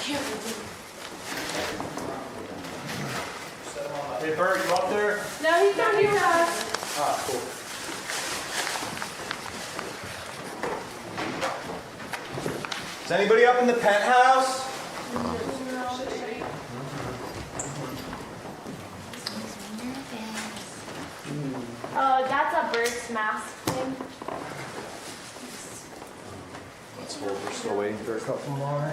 Hey, Bert, you up there? No, he's down here with us. Ah, cool. Is anybody up in the penthouse? That's a bird's mask thing. Let's hold. We're still waiting for a couple more.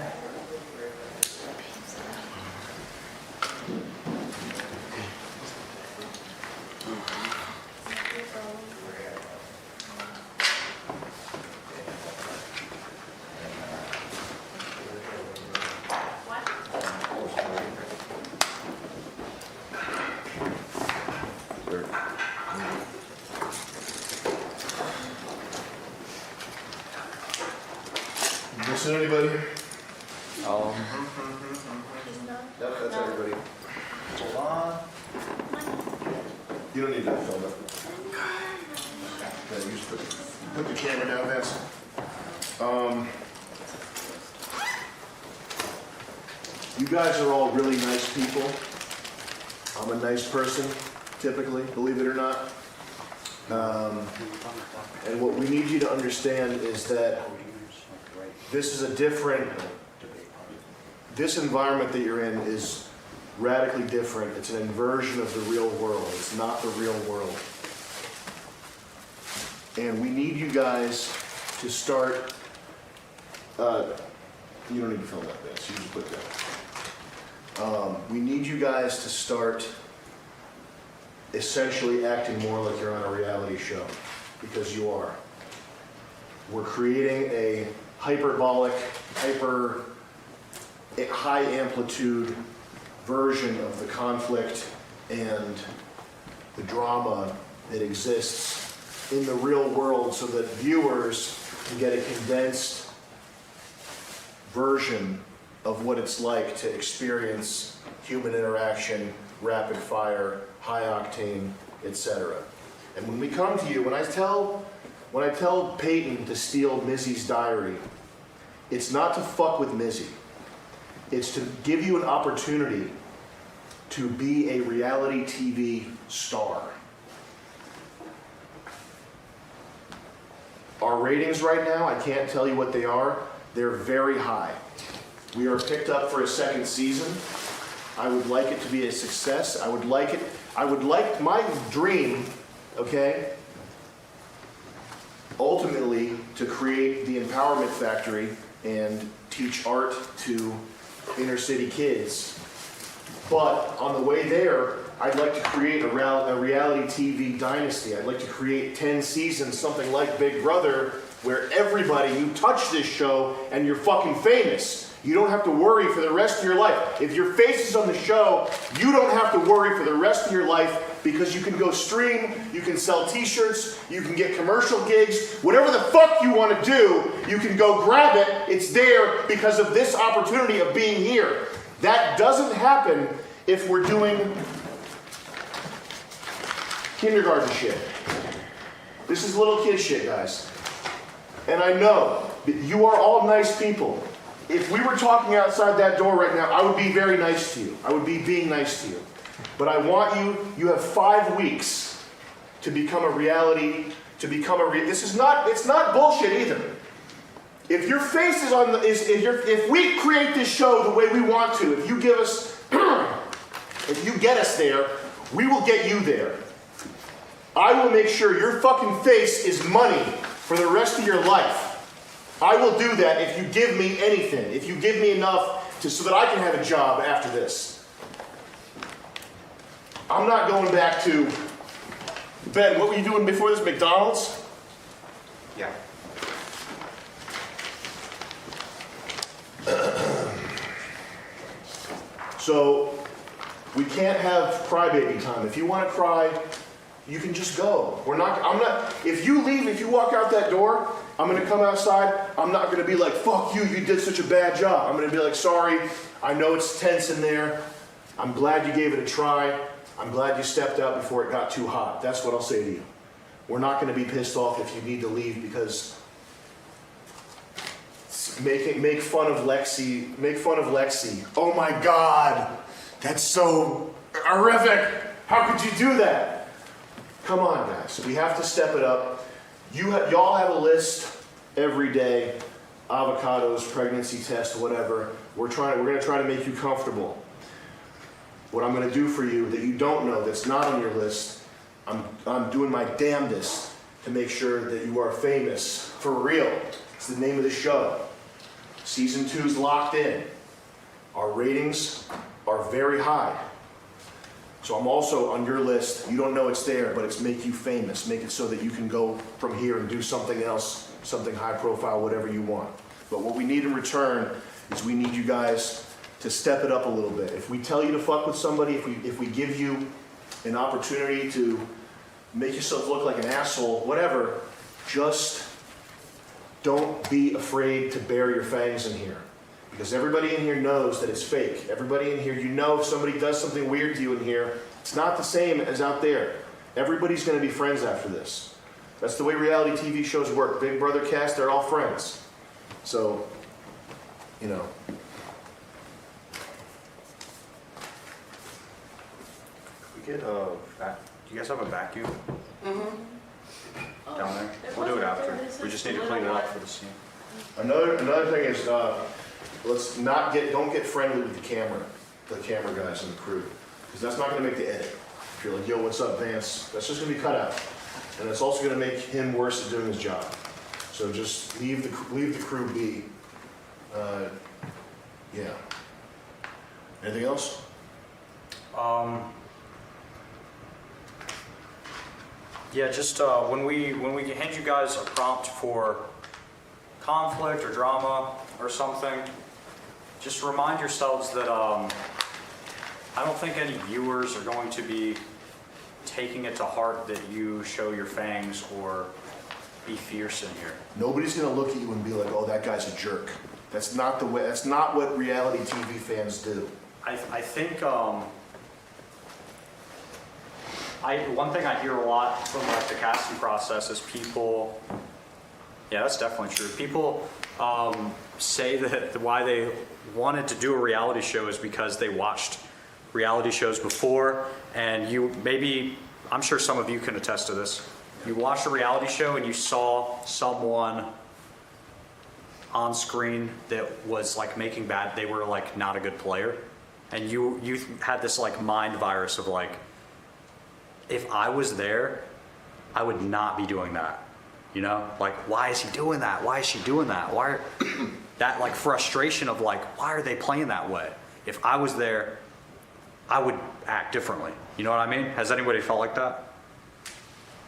Missing anybody? Yep, that's everybody. Hold on. You don't need to film it. Yeah, you just put the camera down, Vince. You guys are all really nice people. I'm a nice person, typically, believe it or not. And what we need you to understand is that this is a different, this environment that you're in is radically different. It's an inversion of the real world. It's not the real world. And we need you guys to start, you don't need to film that, Vince. You just put that. We need you guys to start essentially acting more like you're on a reality show, because you are. We're creating a hyperbolic, high amplitude version of the conflict and the drama that exists in the real world, so that viewers can get a condensed version of what it's like to experience human interaction, rapid fire, high octane, etc. And when we come to you, when I tell Peyton to steal Missy's diary, it's not to fuck with Missy. It's to give you an opportunity to be a reality TV star. Our ratings right now, I can't tell you what they are. They're very high. We are picked up for a second season. I would like it to be a success. I would like my dream, okay, ultimately to create the Empowerment Factory and teach art to inner city kids. But on the way there, I'd like to create a reality TV dynasty. I'd like to create 10 seasons, something like Big Brother, where everybody, you touch this show and you're fucking famous. You don't have to worry for the rest of your life. If your face is on the show, you don't have to worry for the rest of your life, because you can go stream, you can sell t-shirts, you can get commercial gigs, whatever the fuck you want to do, you can go grab it. It's there because of this opportunity of being here. That doesn't happen if we're doing kindergarten shit. This is little kid shit, guys. And I know that you are all nice people. If we were talking outside that door right now, I would be very nice to you. I would be being nice to you. But I want you have 5 weeks to become a reality, it's not bullshit either. If your face is on the, if we create this show the way we want to, if you give us, if you get us there, we will get you there. I will make sure your fucking face is money for the rest of your life. I will do that if you give me anything, if you give me enough so that I can have a job after this. I'm not going back to, Ben, what were you doing before this, McDonald's? Yeah. So, we can't have crybaby time. If you want to cry, you can just go. If you leave, if you walk out that door, I'm going to come outside, I'm not going to be like, fuck you, you did such a bad job. I'm going to be like, sorry, I know it's tense in there. I'm glad you gave it a try. I'm glad you stepped out before it got too hot. That's what I'll say to you. We're not going to be pissed off if you need to leave, because make fun of Lexi. Make fun of Lexi. Oh my God, that's so horrific. How could you do that? Come on, guys. We have to step it up. Y'all have a list every day. Avocados, pregnancy test, whatever. We're gonna try to make you comfortable. What I'm gonna do for you that you don't know, that's not on your list, I'm doing my damnedest to make sure that you are famous for real. It's the name of the show. Season 2's locked in. Our ratings are very high. So I'm also on your list. You don't know it's there, but it's make you famous. Make it so that you can go from here and do something else, something high profile, whatever you want. But what we need in return is we need you guys to step it up a little bit. If we tell you to fuck with somebody, if we give you an opportunity to make yourself look like an asshole, whatever, just don't be afraid to bare your fangs in here. Because everybody in here knows that it's fake. Everybody in here, you know if somebody does something weird to you in here, it's not the same as out there. Everybody's gonna be friends after this. That's the way reality TV shows work. Big Brother cast, they're all friends. So, you know. We get do you guys have a vacuum Oh, down there? it We'll do it wasn't after. there. This We is just need to the clean it little up one. for the scene. Another thing is, don't get friendly with the camera guys and the crew, because that's not gonna make the edit. If you're like, yo, what's up, Vance? That's just gonna be cut out, and it's also gonna make him worse at doing his job. So just leave the crew be. Yeah. Anything else? Yeah, just when we hand you guys a prompt for conflict or drama or something, just remind yourselves that I don't think any viewers are going to be taking it to heart that you show your fangs or be fierce in here. Nobody's gonna look at you and be like, oh, that guy's a jerk. That's not the way. That's not what reality TV fans do. I think one thing I hear a lot from like the casting process is people. Yeah, that's definitely true. People say that why they wanted to do a reality show is because they watched reality shows before, and I'm sure some of you can attest to this. You watched a reality show and you saw someone on screen that was like making bad, they were like not a good player. And you had this like mind virus of like, if I was there, I would not be doing that. You know, like, why is he doing that? Why is she doing that? That like frustration of like, why are they playing that way? If I was there, I would act differently. You know what I mean? Has anybody felt like that?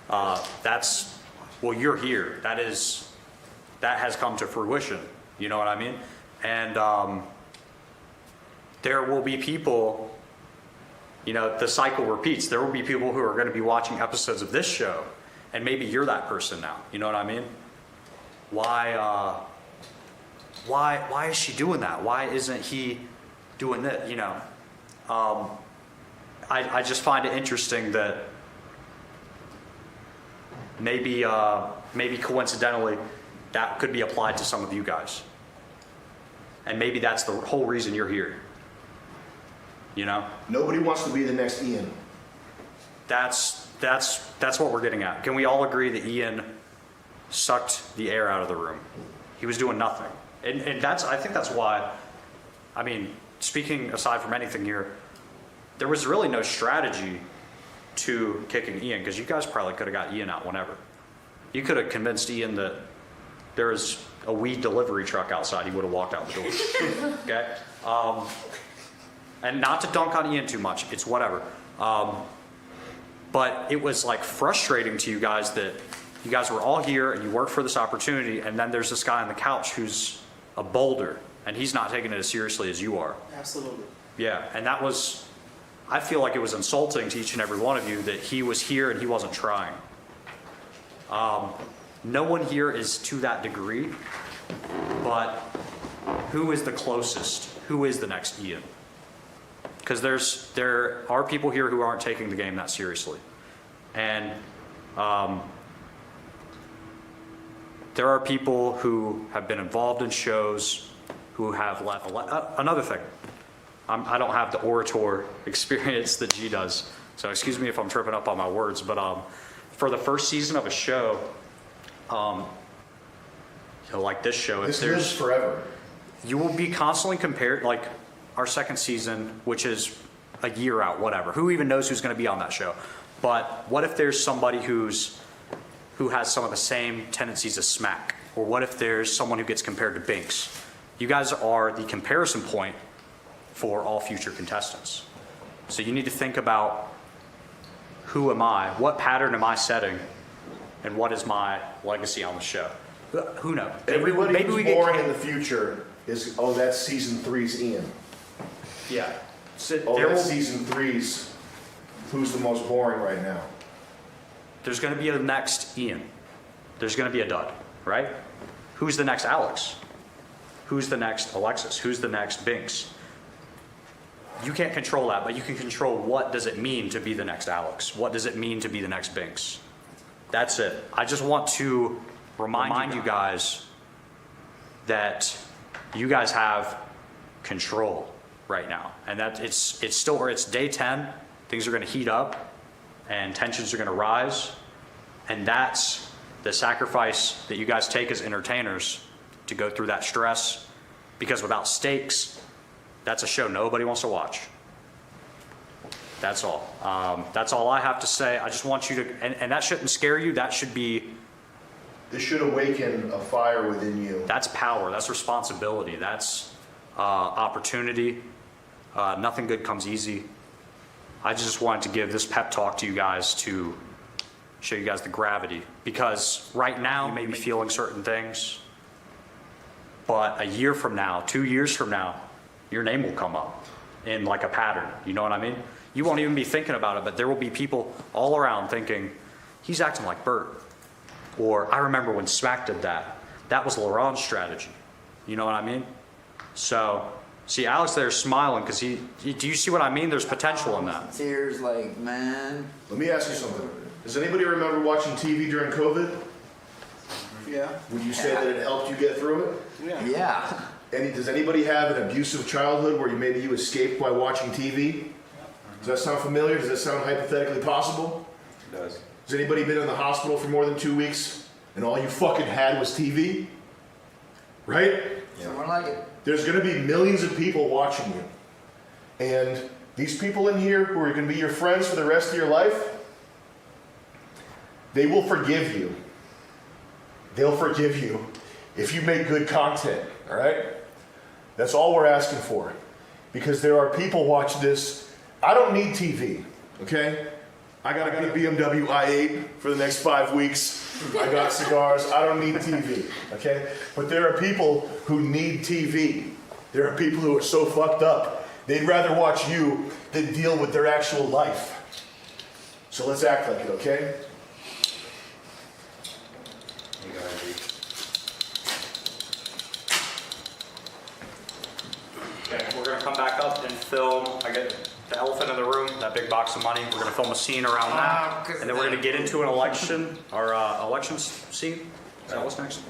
Well, you're here. That has come to fruition. You know what I mean? And there will be people, you know, the cycle repeats. There will be people who are going to be watching episodes of this show, and maybe you're that person now. You know what I mean? Why is she doing that? Why isn't he doing that? You know, I just find it interesting that maybe coincidentally that could be applied to some of you guys, and maybe that's the whole reason you're here. You know, Nobody wants to be the next Ian. that's what we're getting at. Can we all agree that Ian sucked the air out of the room? He was doing nothing, and I think that's why. I mean, speaking aside from anything here, there was really no strategy to kicking Ian, because you guys probably could have got Ian out whenever. You could have convinced Ian that there was a weed delivery truck outside. He would have walked out the door. Okay. And not to dunk on Ian too much, it's whatever. But it was like frustrating to you guys that you guys were all here and you worked for this opportunity, and then there's this guy on the couch who's a boulder, and he's not taking it as seriously as you are. Absolutely. Yeah, and that was, I feel like it was insulting to each and every one of you that he was here and he wasn't trying. No one here is to that degree, but who is the closest? Who is the next Ian? Because there are people here who aren't taking the game that seriously. And there are people who have been involved in shows who have left. Another thing, I don't have the orator experience that G does, so excuse me if I'm tripping up on my words, but for the first season of a show, like this show, This lives forever. you will be constantly compared, like our second season, which is a year out, whatever. Who even knows who's going to be on that show? But what if there's somebody who has some of the same tendencies as Smack? Or what if there's someone who gets compared to Binks? You guys are the comparison point for all future contestants. So you need to think about, who am I? What pattern am I setting? And what is my legacy on the show? Who knows? Everybody Maybe who's we get boring in the future is, oh, that's season 3's Ian. Yeah. So Oh, there that's will, season 3's, who's the most boring right now? there's going to be a next Ian. There's going to be a dud, right? Who's the next Alex? Who's the next Alexis? Who's the next Binks? You can't control that, but you can control what does it mean to be the next Alex? What does it mean to be the next Binks? That's it. I just want to remind you guys that you guys have control right now, and that it's day 10. Things are going to heat up, and tensions are going to rise, and that's the sacrifice that you guys take as entertainers to go through that stress. Because without stakes, that's a show nobody wants to watch. That's all. That's all I have to say. I just want you to, and that shouldn't scare you. That should be. This should awaken a fire within you. That's power. That's responsibility. That's opportunity. Nothing good comes easy. I just wanted to give this pep talk to you guys to show you guys the gravity. Because right now, you may be feeling certain things, but a year from now, 2 years from now, your name will come up in like a pattern. You know what I mean? You won't even be thinking about it, but there will be people all around thinking, he's acting like Bert. Or I remember when Smack did that. That was Laurent's strategy. You know what I mean? So, see, Alex there is smiling because do you see what I mean? There's potential in that. Tears like, man. Let me ask you something. Does anybody remember watching TV during COVID? Yeah. Would you say that it helped you get through it? Yeah. Does anybody have an abusive childhood where maybe you escaped by watching TV? Does that sound familiar? Does that sound hypothetically possible? It does. Has anybody been in the hospital for more than 2 weeks and all you fucking had was TV? Right? Someone like it. There's going to be millions of people watching you. And these people in here who are going to be your friends for the rest of your life, they will forgive you. They'll forgive you if you make good content, all right? That's all we're asking for. Because there are people watching this. I don't need TV, okay? I got a BMW i8 for the next 5 weeks. I got cigars. I don't need TV, okay? But there are people who need TV. There are people who are so fucked up, they'd rather watch you than deal with their actual life. So let's act like it, okay? Okay, we're gonna come back up and film, I get the elephant in the room, that big box of money. We're gonna film a scene around that. And then we're gonna get into an election, our election scene. Is that what's next?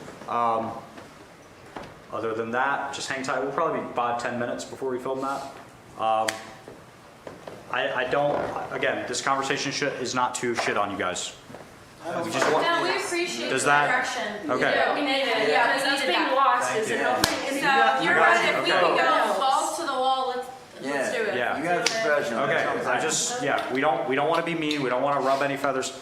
Other than that, just hang tight. We'll probably be 5-10 minutes before we film that. I don't, again, this conversation is not to shit on you guys. We just want, No, we appreciate Does the that- direction. okay. Yeah, we needed it. Yeah, because because that's that's being being lost. Is So, it you're right, if we okay. can go balls to the wall, let's Yeah. do it. Yeah. You guys are professional. Okay, That's all I'm I saying. just, yeah, we don't want to be mean, we don't want to rub any feathers.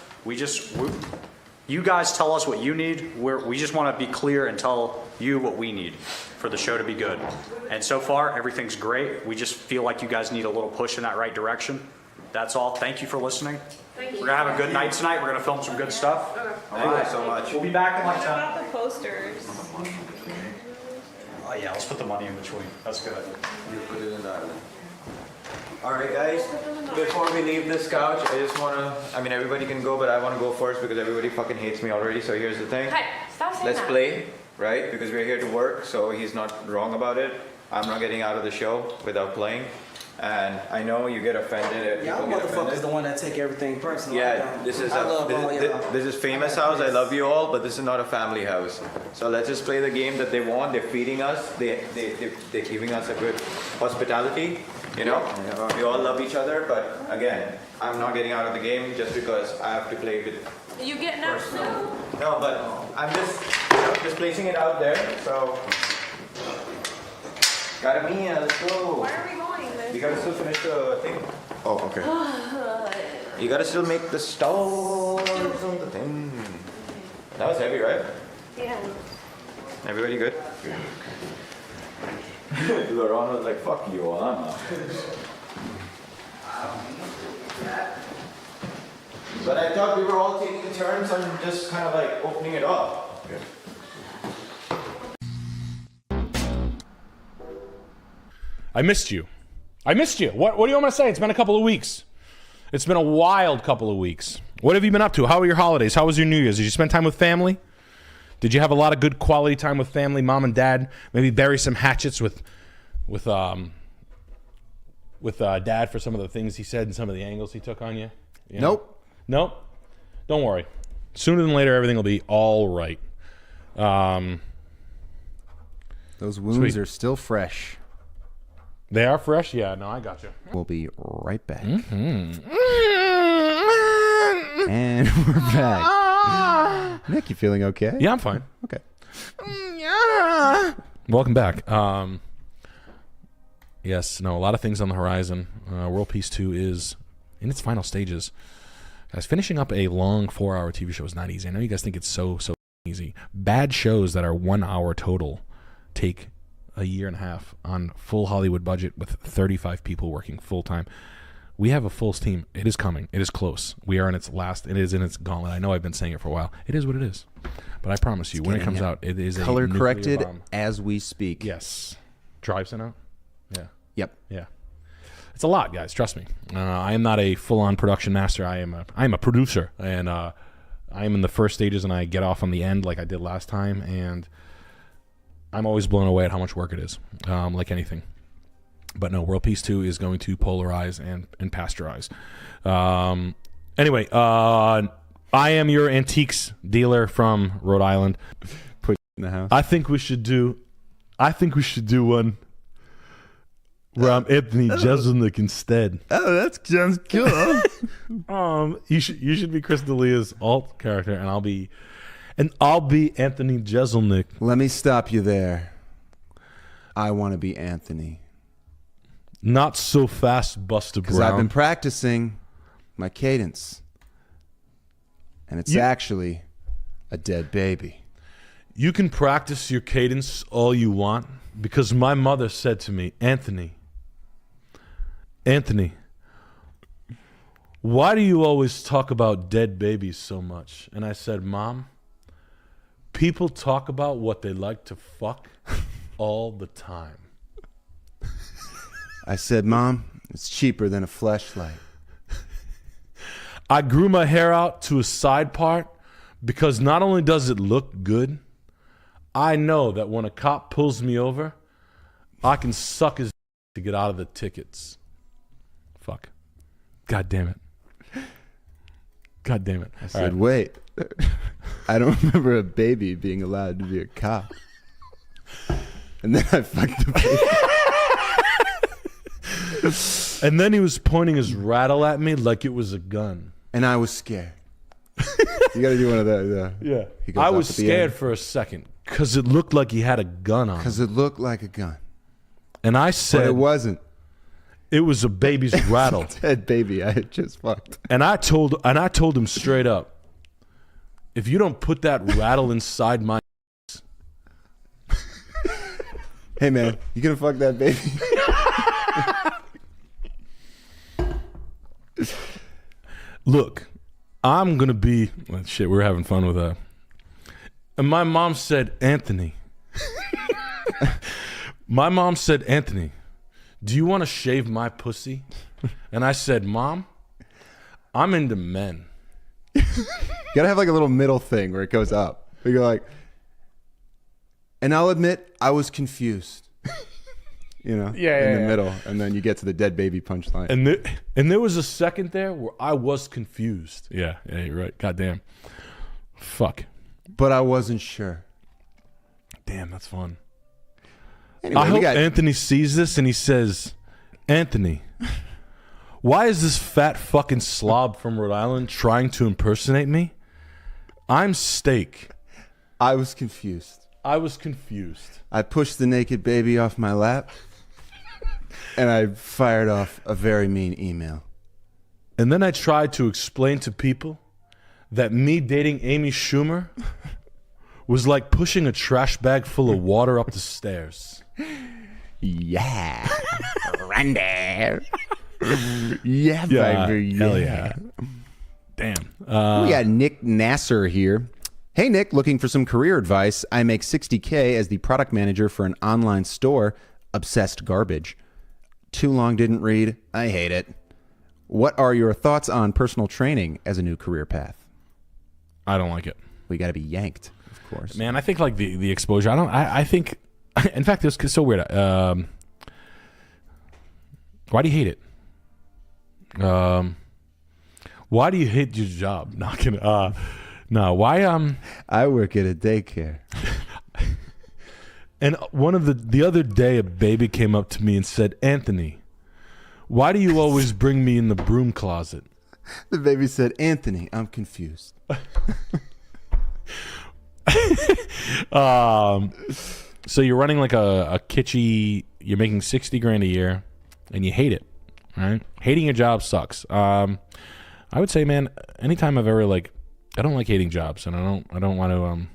You guys tell us what you need, we just want to be clear and tell you what we need for the show to be good. And so far, everything's great. We just feel like you guys need a little push in that right direction. That's all. Thank you for listening. Thank you. We're gonna have a good night tonight. We're gonna film some good stuff. Thank you so much. We'll be back in like What 10. about the posters? Oh yeah, let's put the money in between. That's good. You put it in that. All right, guys. Before we leave this couch, I just wanna. I mean, everybody can go, but I wanna go first because everybody fucking hates me already. So here's the thing. Hyde, stop saying Let's that. play, right? Because we're here to work, so he's not wrong about it. I'm not getting out of the show without playing. And I know you get offended if Y'all people get motherfuckers offended. the one that take everything personal. Yeah, this is I love all y'all. this is famous house. I love you all, but this is not a family house. So let's just play the game that they want. They're feeding us. They're giving us a good hospitality. You know, we all love each other. But again, I'm not getting out of the game just because I have to play with. You getting up too? No, but I'm just placing it out there. So gotta be. Let's go. Where are we going? You gotta still finish the thing. Oh, okay. You gotta still make the stars on the thing. That was heavy, right? Yeah. Everybody good? Laurent was like, fuck you, I'm out. But I thought we were all taking turns on just kind of like opening it up. I missed you. I missed you. What do you want me to say? It's been a couple of weeks. It's been a wild couple of weeks. What have you been up to? How were your holidays? How was your New Year's? Did you spend time with family? Did you have a lot of good quality time with family, mom and dad? Maybe bury some hatchets with dad for some of the things he said and some of the angles he took on you? You know? Nope. Don't worry. Sooner than later, everything will be all right. Those wounds are still fresh. They are fresh? Yeah, no, I got you. We'll be right back. Mm-hmm. And we're back. Nick, you feeling okay? Yeah, I'm fine. Okay. Welcome back. Yes, no, a lot of things on the horizon. World Peace 2 is in its final stages. Guys, finishing up a long 4-hour TV show is not easy. I know you guys think it's so easy. Bad shows that are 1 hour total take a year and a half on full Hollywood budget with 35 people working full time. We have a full team. It is coming. It is close. We are in its last. It is in its gauntlet. I know I've been saying it for a while. It is what it is. But I promise you, when it comes out, it is a color nuclear corrected bomb. as we speak. Yes. Drive sent out? Yeah. Yep. Yeah. It's a lot, guys. Trust me. I am not a full-on production master. I am a producer, and I am in the first stages, and I get off on the end like I did last time, and I'm always blown away at how much work it is, like anything. But no, World Peace 2 is going to polarize and pasteurize. Anyway, I am your antiques dealer from Rhode Island. Put in the house. I think we should do one where I'm Anthony Jeselnik instead. Oh, that sounds cool. You should be Chris D'Elia's alt character, and I'll be Anthony Jeselnik. Let me stop you there. I want to be Anthony. Not so fast, Buster Because Brown. I've been practicing my cadence. And it's actually a dead baby. You can practice your cadence all you want, because my mother said to me, Anthony, why do you always talk about dead babies so much? And I said, Mom, people talk about what they like to fuck all the time. I said, Mom, it's cheaper than a fleshlight. I grew my hair out to a side part because not only does it look good, I know that when a cop pulls me over, I can suck his to get out of the tickets. Fuck. God damn it. God damn it. I said, wait. I don't remember a baby being allowed to be a cop. And then I fucked the baby. And then he was pointing his rattle at me like it was a gun. And I was scared. You gotta do one of those. Yeah. He goes I off was at the scared end. for a second because it looked like he had a gun on him. Because it looked like a gun. And I But said it wasn't. it was a baby's rattle. Dead baby I had just fucked. And I told him straight up, if you don't put that rattle inside my Hey man, you gonna fuck that baby? look, I'm gonna be shit, we were having fun with that. And my mom said, Anthony. My mom said, Anthony, do you want to shave my pussy? And I said, Mom, I'm into men. You gotta have like a little middle thing where it goes up. You go like, and I'll admit I was confused. you know, Yeah, in yeah, the yeah. middle, and then you get to the dead baby punchline. And there was a second there where I was confused. Yeah, you're right. Goddamn. Fuck. But I wasn't sure. Damn, that's fun. Anyway, I we hope got Anthony sees this and he says, Anthony, why is this fat fucking slob from Rhode Island trying to impersonate me? I'm Steak. I was confused. I was confused. I pushed the naked baby off my lap, and I fired off a very mean email. And then I tried to explain to people that me dating Amy Schumer was like pushing a trash bag full of water up the stairs. Yeah. Randy. Yeah, baby. Hell yeah. Damn. We got Nick Nasser here. Hey, Nick, looking for some career advice. I make $60K as the product manager for an online store. Obsessed garbage. Too long, didn't read. I hate it. What are your thoughts on personal training as a new career path? I don't like it. We got to be yanked, of course. Man, I think like the exposure. I think, in fact, it's so weird. Why do you hate it? Why do you hate your job? Not gonna. No, why? I work at a daycare. And one of the other day, a baby came up to me and said, "Anthony, why do you always bring me in the broom closet?" The baby said, "Anthony, I'm confused." So you're running like a kitschy. You're making $60,000 a year, and you hate it. Right? Hating your job sucks. I would say, man, anytime I've ever I don't like hating jobs, and I don't want to.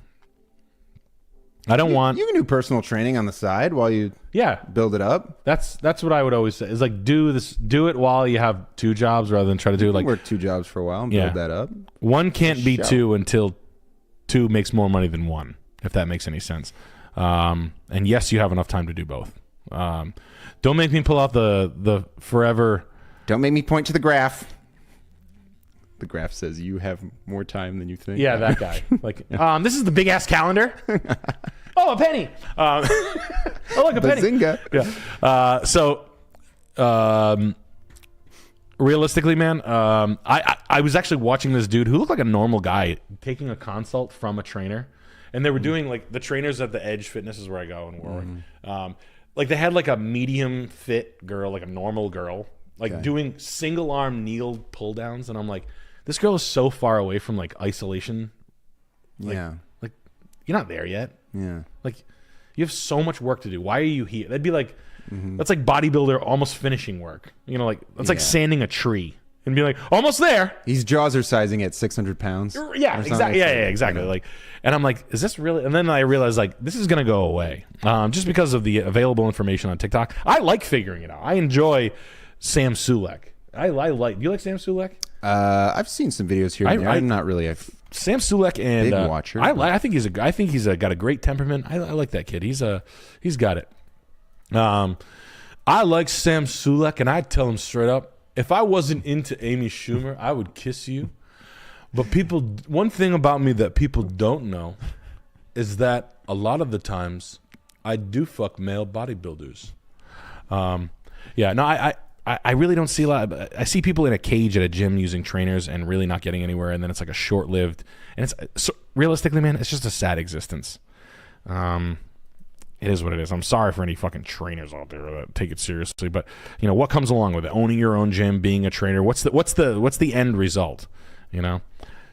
You can do personal training on the side while you build it up. That's what I would always say. Is like do it while you have two jobs rather than try to do like work two jobs for a while and build that up. One can't be Show. two until two makes more money than one, if that makes any sense. And yes, you have enough time to do both. Don't make me pull out the forever. Don't make me point to the graph. The graph says you have more time than you think. Yeah, that guy. This is the big ass calendar. Oh, a penny. Oh, look, a penny. Bazinga. Yeah. Realistically, man, I was actually watching this dude who looked like a normal guy taking a consult from a trainer, and they were doing like the trainers at the Edge Fitness is where I go in Warwick. Like they had like a medium fit girl, like a normal girl, doing single arm kneel pull downs, and I'm like, this girl is so far away from like isolation. Like you're not there yet. Yeah. Like you have so much work to do. Why are you here? That'd be like that's like bodybuilder almost finishing work. You know, like that's like sanding a tree and be like almost there. He's jaws-sizing at 600 pounds. Yeah, exactly. Yeah, exactly. Like, and I'm like, is this really? And then I realized like this is gonna go away just because of the available information on TikTok. I like figuring it out. I enjoy Sam Sulek. I like. Do you like Sam Sulek? I've seen some videos here and there. I'm not really a Sam Sulek and big watcher. I think he's got a great temperament. I like that kid. He's got it. I like Sam Sulek, and I'd tell him straight up, if I wasn't into Amy Schumer, I would kiss you. But one thing about me that people don't know is that a lot of the times I do fuck male bodybuilders. I really don't see a lot. I see people in a cage at a gym using trainers and really not getting anywhere, and then it's like a short-lived. And it's realistically, man, it's just a sad existence. It is what it is. I'm sorry for any fucking trainers out there that take it seriously, but you know what comes along with it? Owning your own gym, being a trainer. What's the end result? You know,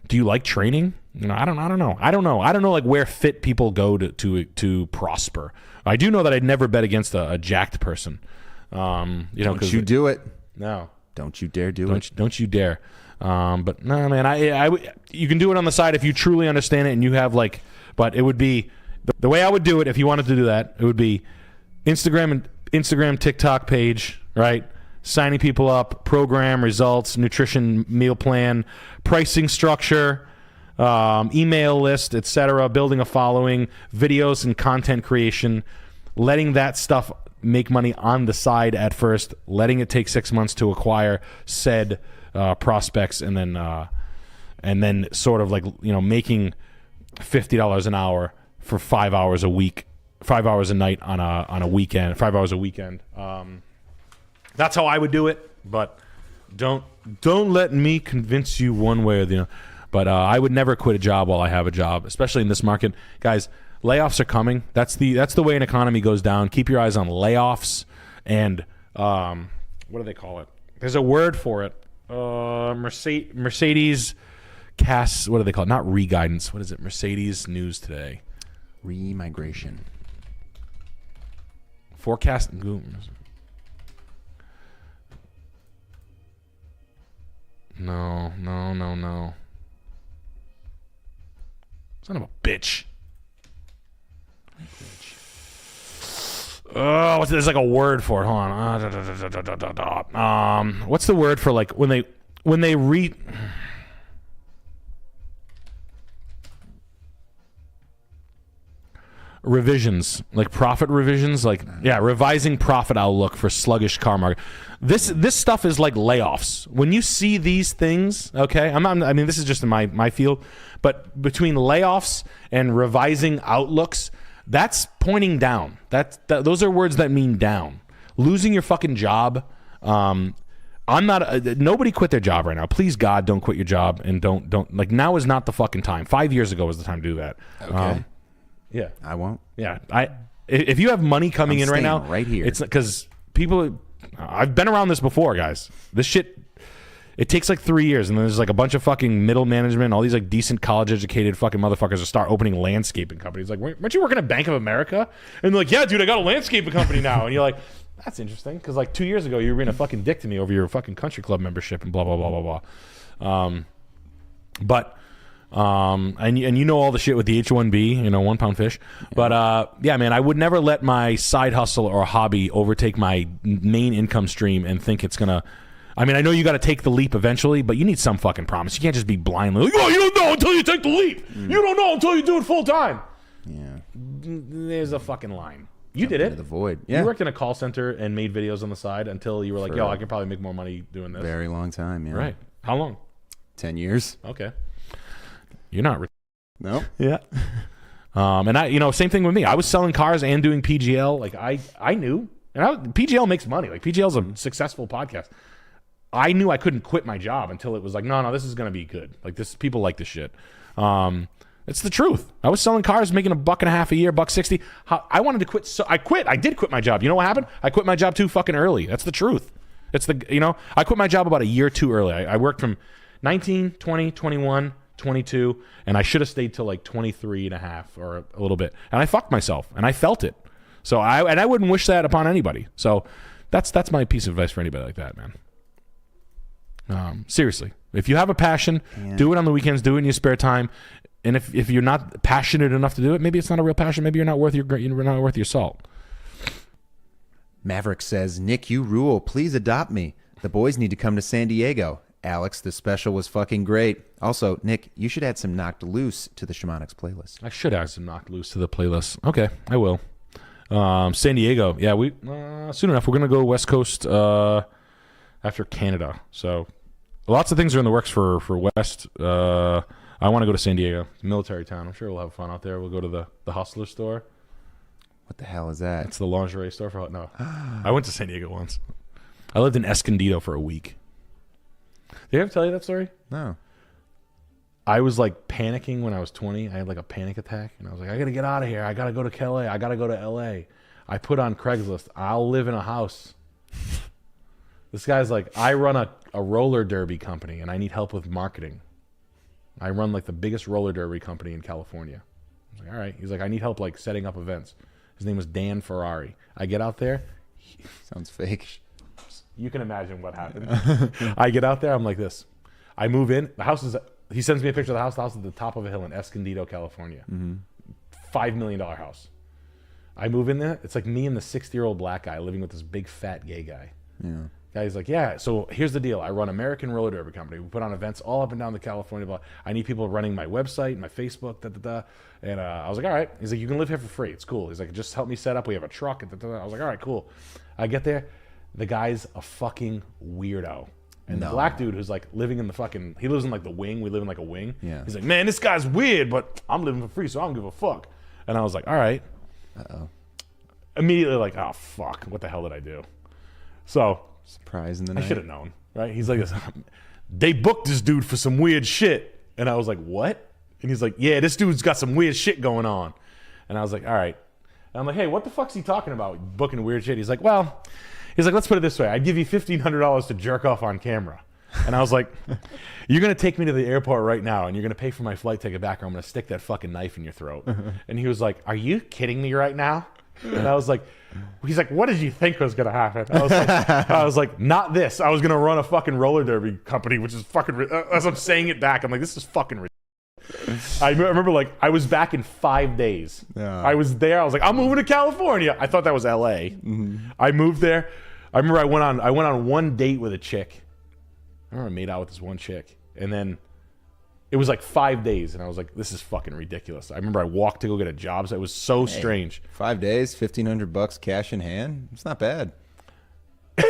do you like training? You know, I don't know. I don't know like where fit people go to prosper. I do know that I'd never bet against a jacked person. You know, don't you do it? No, don't you dare do it. Don't you dare. But no, man, you can do it on the side if you truly understand it and you have like. But it would be the way I would do it if you wanted to do that. It would be Instagram, TikTok page, right? Signing people up, program results, nutrition, meal plan, pricing structure, email list, etc. Building a following, videos and content creation, letting that stuff make money on the side at first, letting it take 6 months to acquire said prospects, and then sort of like, you know, making $50 an hour for 5 hours a week 5 hours a night on a weekend, 5 hours a weekend. That's how I would do it, but don't let me convince you one way or the other. But I would never quit a job while I have a job, especially in this market. Guys, layoffs are coming. That's the way an economy goes down. Keep your eyes on layoffs and what do they call it? There's a word for it. Mercedes casts, what do they call it? Not re-guidance. What is it? Mercedes News Today. Remigration. Forecast. No. Son of a bitch. Oh, there's like a word for it. Hold on. What's the word for like when they revisions, like profit revisions, like revising profit outlook for sluggish car market. This stuff is like layoffs. When you see these things, okay, I mean this is just in my field, but between layoffs and revising outlooks, that's pointing down. Those are words that mean down. Losing your fucking job. I'm not. Nobody quit their job right now. Please God, don't quit your job and don't like. Now is not the fucking time. 5 years ago was the time to do that. Okay. Yeah, I won't. yeah. If you have money coming in right now, right here. it's because people. I've been around this before, guys. This shit. It takes like 3 years, and then there's like a bunch of fucking middle management, all these like decent college-educated fucking motherfuckers to start opening landscaping companies. Like, weren't you working at Bank of America? And they're like, yeah, dude, I got a landscaping company now. And you're like, that's interesting, because like 2 years ago, you were being a fucking dick to me over your fucking country club membership and blah blah blah blah blah. And you know all the shit with the H-1B, 1 pound fish. But yeah, man, I would never let my side hustle or hobby overtake my main income stream and think it's gonna. I mean, I know you got to take the leap eventually, but you need some fucking promise. You can't just be blindly like, oh, you don't know until you take the leap. You don't know until you do it full time. Yeah. There's a fucking line. You did Into it. the void. Yeah. You worked in a call center and made videos on the side until you were like, yo, I can probably make more money doing this. Very long time. Yeah. Right. How long? 10 years. Okay. You're not. No. Yeah. And I, same thing with me. I was selling cars and doing PGL. Like I knew, and PGL makes money. Like PGL's a successful podcast. I knew I couldn't quit my job until it was like, no, this is gonna be good. Like this, people like this shit. It's the truth. I was selling cars, making $1.50 a year, $1.60. I wanted to quit, so I quit. I did quit my job. You know what happened? I quit my job too fucking early. That's the truth. It's I quit my job about a year too early. I worked from 19, 20, 21. 22, and I should have stayed till like 23 and a half or a little bit, and I fucked myself and I felt it. So I wouldn't wish that upon anybody. So that's my piece of advice for anybody like that, man. Seriously, if you have a passion, do it on the weekends, do it in your spare time. And if you're not passionate enough to do it, maybe it's not a real passion. Maybe you're not worth your salt. Maverick says, Nick, you rule. Please adopt me. The boys need to come to San Diego. Alex, the special was fucking great. Also, Nick, you should add some Knocked Loose to the Shamanics playlist. I should add some Knocked Loose to the playlist. Okay, I will. San Diego. Yeah, we soon enough. We're going to go West Coast after Canada. So lots of things are in the works for West. I want to go to San Diego. It's a military town. I'm sure we'll have fun out there. We'll go to the Hustler store. What the hell is that? It's the lingerie store for... No. I went to San Diego once. I lived in Escondido for a week. Did I ever tell you that story? No. I was like panicking when I was 20. I had like a panic attack, and I was like, I gotta get out of here. I gotta go to LA. I gotta go to LA. I put on Craigslist, I'll live in a house. This guy's like, I run a roller derby company, and I need help with marketing. I run like the biggest roller derby company in California. I was like, all right. He's like, I need help like setting up events. His name was Dan Ferrari. I get out there. Sounds fake. You can imagine what happened. I get out there. I'm like this. I move in. The house is. He sends me a picture of the house. The house is at the top of a hill in Escondido, California. $5 million house. I move in there. It's like me and the 60-year-old black guy living with this big fat gay guy. Yeah. Guy's like, yeah. So here's the deal. I run American Roller Derby Company. We put on events all up and down the California. Blah. I need people running my website, my Facebook, And I was like, all right. He's like, you can live here for free. It's cool. He's like, just help me set up. We have a truck. I was like, all right, cool. I get there. The guy's a fucking weirdo. And the black dude who's like living in the fucking, he lives in like the wing. We live in like a wing. Yeah. He's like, man, this guy's weird, but I'm living for free, so I don't give a fuck. And I was like, all right. Uh-oh. Immediately like, oh fuck, what the hell did I do? So Surprise in the I night. should have known, right? He's like, they booked this dude for some weird shit. And I was like, what? And he's like, yeah, this dude's got some weird shit going on. And I was like, all right. And I'm like, hey, what the fuck's he talking about? Booking weird shit. He's like, let's put it this way. I'd give you $1,500 to jerk off on camera. And I was like, you're going to take me to the airport right now and you're going to pay for my flight ticket back or I'm going to stick that fucking knife in your throat. And he was like, are you kidding me right now? And I was like, he's like, what did you think was going to happen? I was like, not this. I was going to run a fucking roller derby company, which is fucking, as I'm saying it back, I'm like, this is fucking ridiculous. I remember like, I was back in 5 days. Yeah. I was there. I was like, I'm moving to California. I thought that was LA. I moved there. I remember I went on one date with a chick. I remember I made out with this one chick. And then it was like 5 days. And I was like, this is fucking ridiculous. I remember I walked to go get a job. So it was so strange. 5 days, $1,500 cash in hand. It's not bad. Got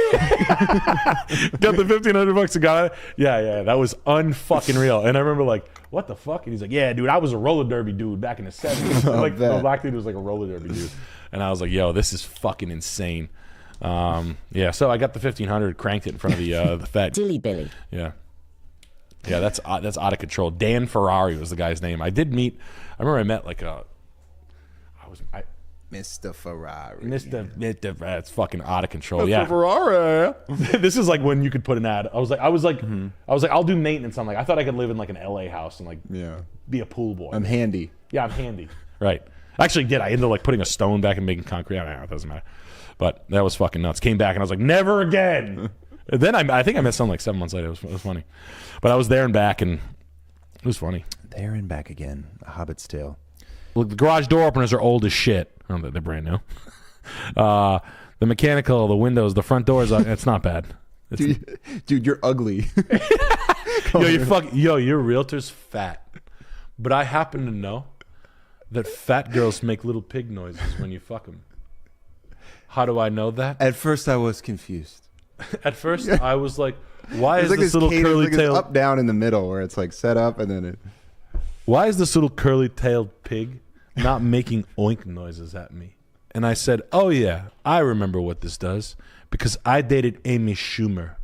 the $1,500 and got it. Yeah, that was unfucking real. And I remember like, what the fuck? And he's like, yeah, dude, I was a roller derby dude back in the 70s. Like the black dude was like a roller derby dude. And I was like, yo, this is fucking insane. Yeah, so I got the 1,500, cranked it in front of the Fed. Dilly Billy. Yeah, that's out of control. Dan Ferrari was the guy's name. I did meet. I remember I met like Mr. Ferrari. Mr. That's fucking out of control. Yeah. Ferrari. This is like when you could put an ad. I was like, I'll do maintenance. I'm like, I thought I could live in like an LA house and like be a pool boy. I'm handy. Yeah, I'm handy. Right. I actually did. I ended up like putting a stone back and making concrete. I don't know, it doesn't matter. But that was fucking nuts. Came back and I was like, never again. And then I think I met someone like 7 months later. It was funny. But I was there and back and it was funny. There and back again. A Hobbit's Tale. Look, the garage door openers are old as shit. Oh, they're brand new. The mechanical, the windows, the front doors, it's not bad. Dude, you're ugly. Your realtor's fat. But I happen to know that fat girls make little pig noises when you fuck them. How do I know that? At first I was confused. At first I was like, why is like this little curly tail up down in the middle where it's like set up and then it... Why is this little curly tailed pig not making oink noises at me? And I said, oh yeah, I remember what this does because I dated Amy Schumer.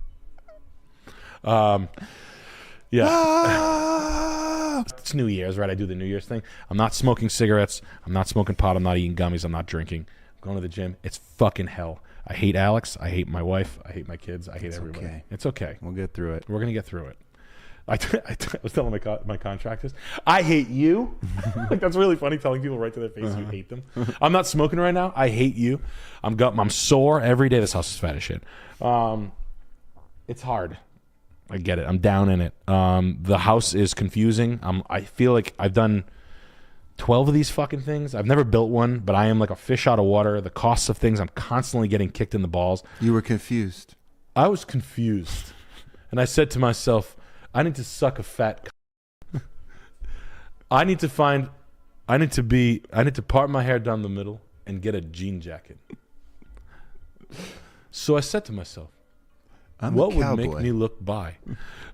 Yeah. It's New Year's, right? I do the New Year's thing. I'm not smoking cigarettes. I'm not smoking pot. I'm not eating gummies. I'm not drinking. I'm going to the gym. It's fucking hell. I hate Alex. I hate my wife. I hate my kids. I hate everybody. Okay. It's okay. We'll get through it. We're going to get through it. I was telling my contractors, I hate you. Like that's really funny telling people right to their face you hate them. I'm not smoking right now. I hate you. I'm sore every day. This house is fat as shit. It's hard. I get it. I'm down in it. The house is confusing. I feel like I've done 12 of these fucking things. I've never built one, but I am like a fish out of water. The costs of things, I'm constantly getting kicked in the balls. You were confused. I was confused. And I said to myself, I need to suck a fat I need to part my hair down the middle and get a jean jacket. So I said to myself, what would make me look bi?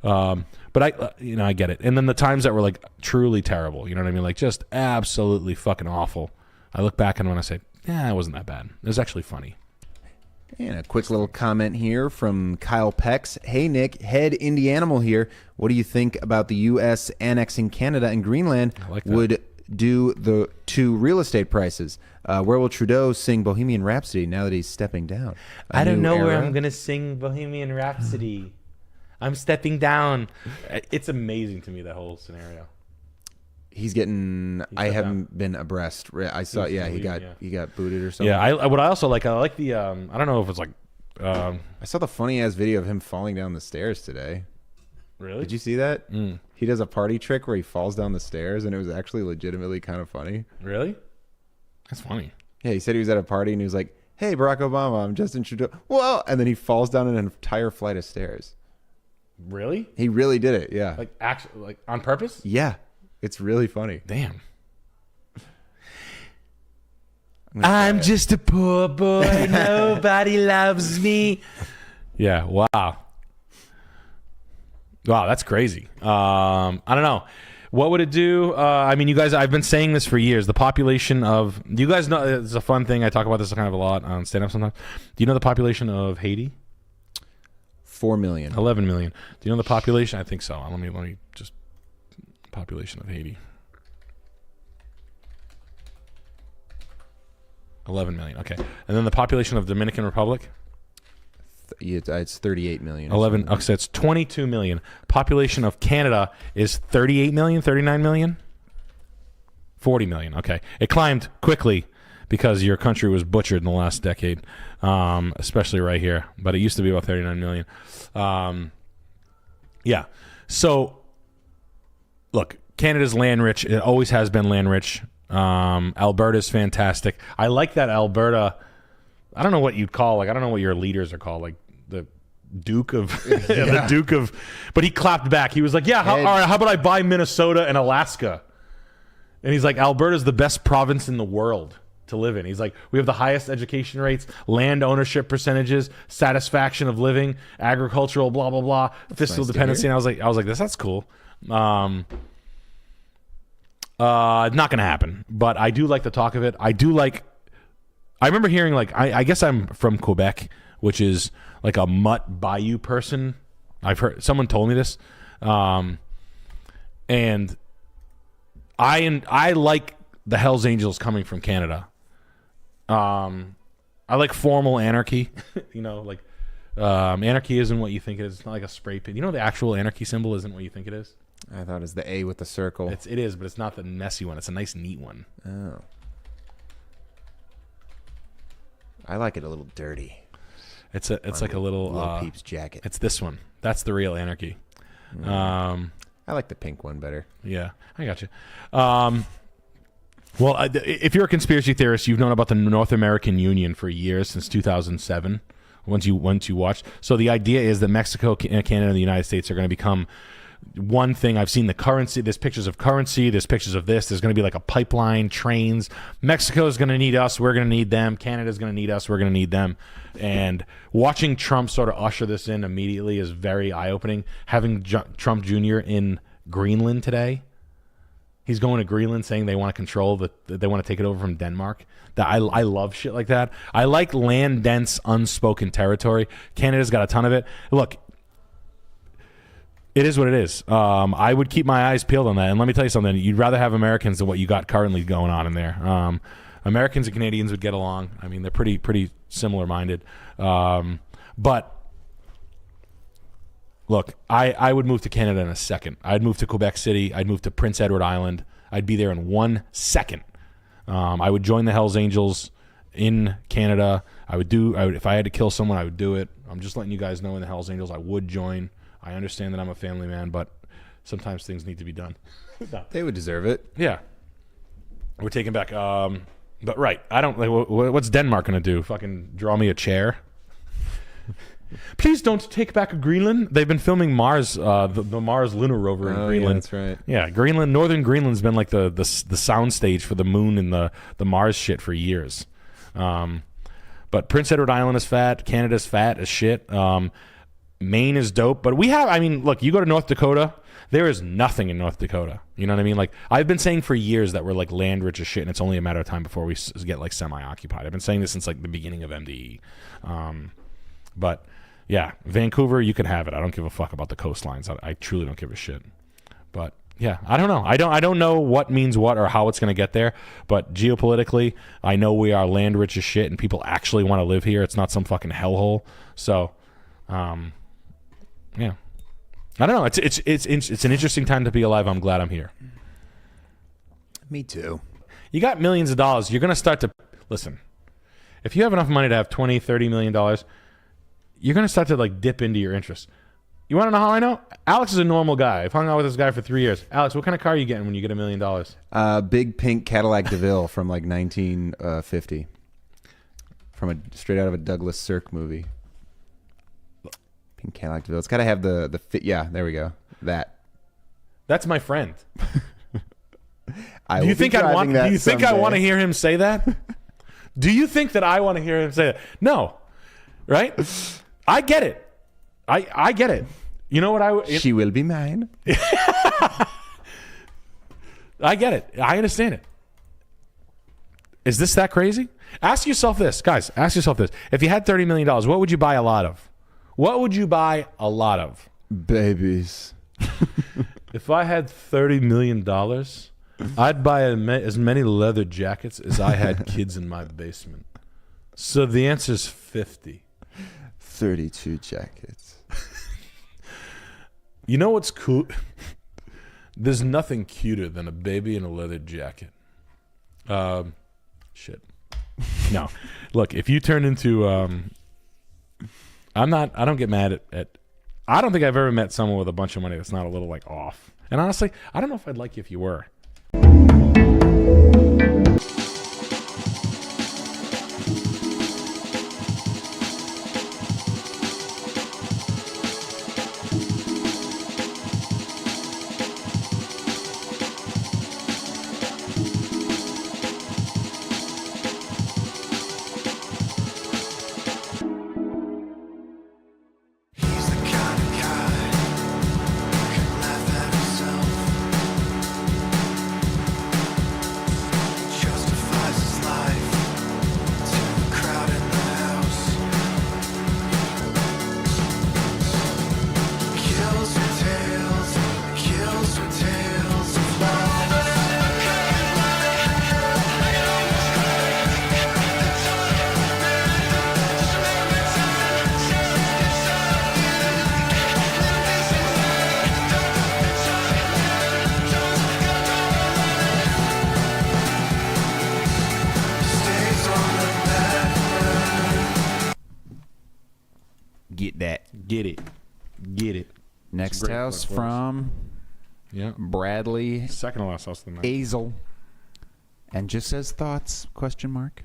But I get it. And then the times that were like truly terrible, you know what I mean? Like just absolutely fucking awful. I look back and when I say, yeah, it wasn't that bad. It was actually funny. And a quick little comment here from Kyle Pex. Hey, Nick, Head Indie Animal here. What do you think about the U.S. annexing Canada and Greenland would do to real estate prices? Where will Trudeau sing Bohemian Rhapsody now that he's stepping down? I don't know where I'm going to sing Bohemian Rhapsody. I'm stepping down. It's amazing to me, that whole scenario. I haven't been abreast. I saw, he got booted or something. Yeah, I like the, I don't know if it's like, I saw the funny ass video of him falling down the stairs today. Really? Did you see that? He does a party trick where he falls down the stairs, and it was actually legitimately kind of funny. Really? That's funny. Yeah, he said he was at a party, and he was like, hey, Barack Obama, I'm Justin Trudeau. Whoa! And then he falls down an entire flight of stairs. Really? He really did it, yeah. Like on purpose? Yeah. It's really funny. Damn. I'm just a poor boy. Nobody loves me. Yeah. Wow. Wow, that's crazy. I don't know. What would it do? I mean, you guys, I've been saying this for years. The population of, do you guys know, it's a fun thing. I talk about this kind of a lot on stand-up sometimes. Do you know the population of Haiti? 4 million. 11 million. Do you know the population? I think so. Let me just, population of Haiti. 11 million. Okay. And then the population of Dominican Republic? It's 38 million. 11. Okay, so it's 22 million. Population of Canada is 38 million, 39 million? 40 million. Okay. It climbed quickly because your country was butchered in the last decade, especially right here. But it used to be about 39 million. Yeah. So, look, Canada's land rich. It always has been land rich. Alberta's fantastic. I like that Alberta. I don't know what you'd call, like, I don't know what your leaders are called, like the Duke of, the Duke of, but he clapped back. He was like, yeah, all right, how about I buy Minnesota and Alaska? And he's like, Alberta's the best province in the world to live in. He's like, we have the highest education rates, land ownership percentages, satisfaction of living, agricultural, blah, blah, blah, fiscal dependency. And I was like, that's cool. Not going to happen, but I do like the talk of it. I remember hearing, like, I guess I'm from Quebec, which is like a mutt bayou person. I've heard, someone told me this. And I like the Hells Angels coming from Canada. I like formal anarchy, you know, like, anarchy isn't what you think it is. It's not like a spray paint. You know, the actual anarchy symbol isn't what you think it is. I thought it was the A with the circle. It is, but it's not the messy one. It's a nice, neat one. Oh. I like it a little dirty. It's like a little Peeps jacket. It's this one. That's the real anarchy. I like the pink one better. Yeah, I got you. Well, if you're a conspiracy theorist, you've known about the North American Union for years, since 2007. Once you watched, so the idea is that Mexico, Canada, and the United States are going to become one thing. I've seen the currency. There's pictures of currency. There's pictures of this. There's going to be like a pipeline, trains. Mexico is going to need us. We're going to need them. Canada's going to need us. We're going to need them. And watching Trump sort of usher this in immediately is very eye-opening. Having Trump Jr. in Greenland today, he's going to Greenland saying they want to control they want to take it over from Denmark. I love shit like that. I like land-dense, unspoken territory. Canada's got a ton of it. Look, it is what it is. I would keep my eyes peeled on that. And let me tell you something. You'd rather have Americans than what you got currently going on in there. Americans and Canadians would get along. I mean, they're pretty similar-minded. But look, I would move to Canada in a second. I'd move to Quebec City. I'd move to Prince Edward Island. I'd be there in 1 second. I would join the Hells Angels in Canada. If I had to kill someone, I would do it. I'm just letting you guys know in the Hells Angels, I would join. I understand that I'm a family man, but sometimes things need to be done. No. They would deserve it. Yeah. We're taking back. But right, I don't. Like, what's Denmark gonna do? Fucking draw me a chair? Please don't take back Greenland. They've been filming Mars, the Mars lunar rover in Greenland. Yeah, that's right. Yeah, Greenland, northern Greenland's been like the sound stage for the moon and the Mars shit for years. But Prince Edward Island is fat. Canada's fat as shit. Maine is dope, but look, you go to North Dakota, there is nothing in North Dakota. You know what I mean? Like, I've been saying for years that we're like land rich as shit, and it's only a matter of time before we get like semi-occupied. I've been saying this since like the beginning of MDE. But yeah, Vancouver, you can have it. I don't give a fuck about the coastlines. I truly don't give a shit. But yeah, I don't know. I don't know what means what or how it's going to get there. But geopolitically, I know we are land rich as shit, and people actually want to live here. It's not some fucking hellhole. So, yeah, I don't know. It's an interesting time to be alive. I'm glad I'm here. Me too. You got millions of dollars. You're going to start to listen. If you have enough money to have $20, $30 million, you're going to start to like dip into your interests. You want to know how I know? Alex is a normal guy. I've hung out with this guy for 3 years. Alex, what kind of car are you getting when you get $1 million? Big pink Cadillac DeVille from like 1950. From straight out of a Douglas Sirk movie. Pink Cadillac DeVille. It's got to have the fit. Yeah, there we go. That's my friend. Do you think I want to hear him say that? Do you think that I want to hear him say that? No. Right? I get it. I get it. You know what she will be mine. I get it. I understand it. Is this that crazy? Ask yourself this, guys. Ask yourself this. If you had $30 million, what would you buy a lot of? What would you buy a lot of? Babies. If I had $30 million, I'd buy as many leather jackets as I had kids in my basement. So the answer is 50. 32 jackets. You know what's cool? There's nothing cuter than a baby in a leather jacket. Shit. No. Look, if you turn into I don't get mad at I don't think I've ever met someone with a bunch of money that's not a little like off. And honestly, I don't know if I'd like you if you were. Get that. Get it. Get it. Next great house one for us. from Yeah. Bradley Second to last house of the night. Azel. And just says thoughts, question mark.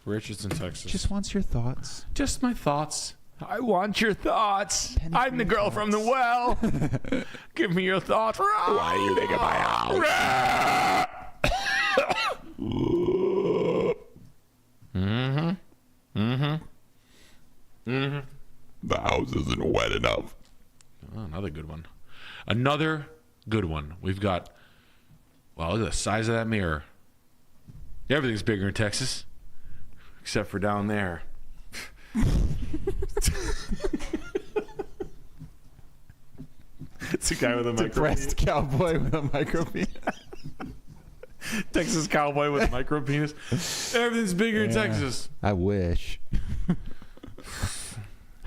Richardson, Texas. Just wants your thoughts. Just my thoughts. I want your thoughts. Penny I'm for the your girl from the well. Give me your thoughts. Why do you think of my house? The house isn't wet enough. Oh, another good one. Another good one. We've got, wow, look at the size of that mirror. Everything's bigger in Texas, except for down there. It's a guy with a Depressed cowboy with a micro penis. Texas cowboy with a micro penis. Everything's bigger in Texas. I wish.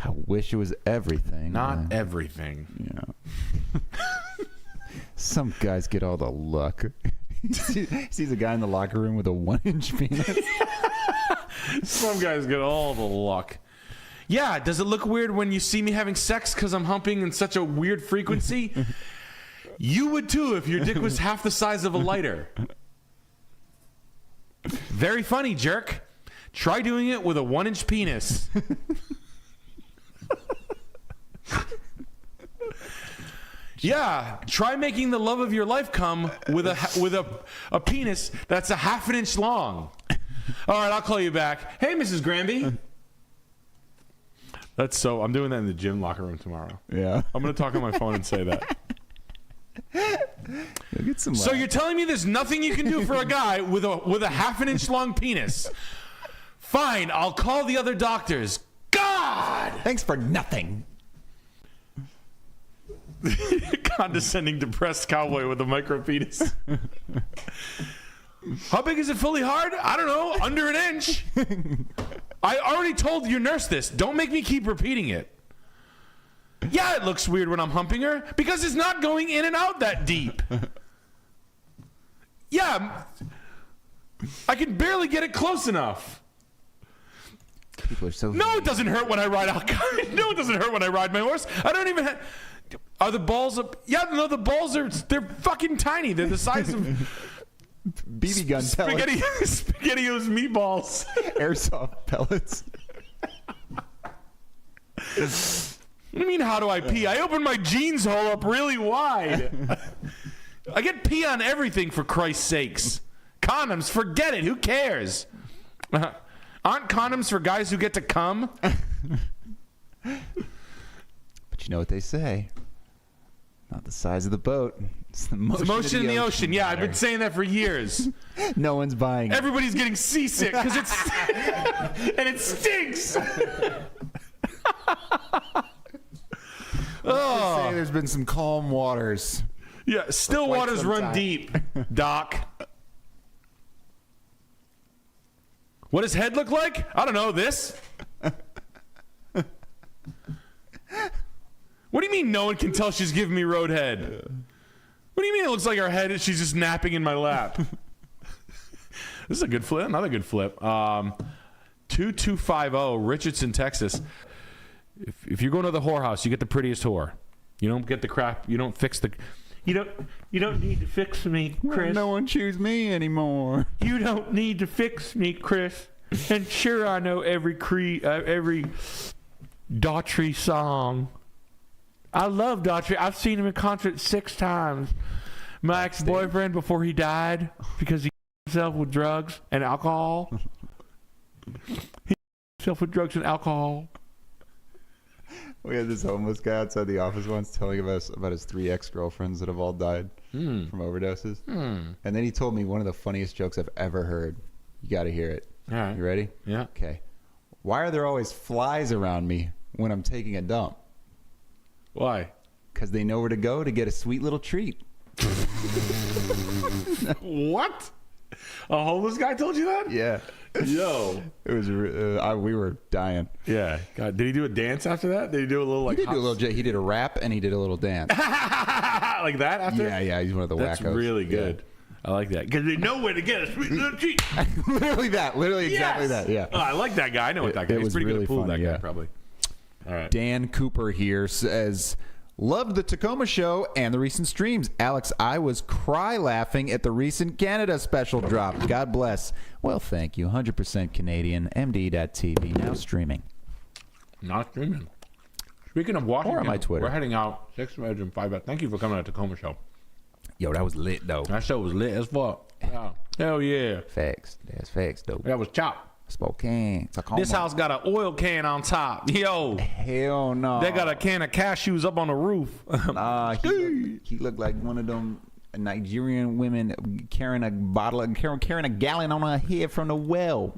I wish it was everything. Not man. everything. Yeah. Some guys get all the luck. Sees a guy in the locker room with a 1-inch penis. Some guys get all the luck. Yeah, does it look weird when you see me having sex because I'm humping in such a weird frequency? You would too if your dick was half the size of a lighter. Very funny, jerk. Try doing it with a 1-inch penis. Yeah, try making the love of your life come with a penis that's a half an inch long. All right, I'll call you back. Hey, Mrs. Granby. That's so. I'm doing that in the gym locker room tomorrow. Yeah. I'm gonna talk on my phone and say that. You'll get some So luck. you're telling me there's nothing you can do for a guy with a half an inch long penis? Fine, I'll call the other doctors. God! Thanks for nothing. Condescending, depressed cowboy with a micro penis. How big is it fully hard? I don't know. Under an inch. I already told your nurse this. Don't make me keep repeating it. Yeah, it looks weird when I'm humping her because it's not going in and out that deep. Yeah, I can barely get it close enough. People are so. No, it doesn't hurt when I ride out. No, it doesn't hurt when I ride my horse. I don't even have. Are the balls up? Yeah, no, the balls they're fucking tiny. They're the size of BB gun pellets. SpaghettiOs meatballs. Airsoft pellets. What do you mean, how do I pee? I open my jeans hole up really wide. I get pee on everything, for Christ's sakes. Condoms, forget it. Who cares? Aren't condoms for guys who get to come? But you know what they say. Not the size of the boat. It's the motion, It's the motion in the ocean. Yeah, I've been saying that for years. No one's buying it. Everybody's getting seasick because it's and it stinks. Oh, Say there's been some calm waters. yeah. Still quite waters some run time. deep, Doc. What does head look like? I don't know. This. What do you mean no one can tell she's giving me road head? What do you mean it looks like her head is she's just napping in my lap? This is a good flip. Another good flip. 2250 Richardson, Texas. If you're going to the whorehouse, you get the prettiest whore. You don't get the crap. You don't fix the. You don't need to fix me, Chris. No one choose me anymore. You don't need to fix me, Chris. And sure, I know every Daughtry song. I love Daughtry. I've seen him in concert 6 times. My ex-boyfriend, before he died, because he himself with drugs and alcohol. He himself with drugs and alcohol. We had this homeless guy outside the office once telling us about his 3 ex-girlfriends that have all died from overdoses. And then he told me one of the funniest jokes I've ever heard. You got to hear it. All right. You ready? Yeah. Okay. Why are there always flies around me when I'm taking a dump? Why? Because they know where to go to get a sweet little treat. What? A homeless guy told you that? Yeah. Yo. It was. We were dying. Yeah. God, did he do a dance after that? Did he do a little like? He did do a little. He did a rap and he did a little dance. like that after? Yeah. He's one of the That's wackos. really good. Yeah. I like that because they know where to get a sweet little treat. Literally that. Literally exactly that. Yeah. Oh, I like that guy. I know what that guy. It He's was pretty really good at pool. funny, That guy yeah. probably. All right. Dan Cooper here says, loved the Tacoma show and the recent streams. Alex, I was cry laughing at the recent Canada special drop. God bless. Well, thank you. 100% Canadian. MD.TV. Now streaming. Not streaming. Speaking of Washington, Or on my Twitter. we're heading out 6 bedroom 5 bath. Thank you for coming to the Tacoma show. Yo, that was lit, though. That show was lit as fuck. Yeah. Hell yeah. Facts. That's facts, though. That was chop. Spokane. Tacoma. This house got an oil can on top. Yo. Hell no. They got a can of cashews up on the roof. He looked like one of them Nigerian women carrying a gallon on her head from the well.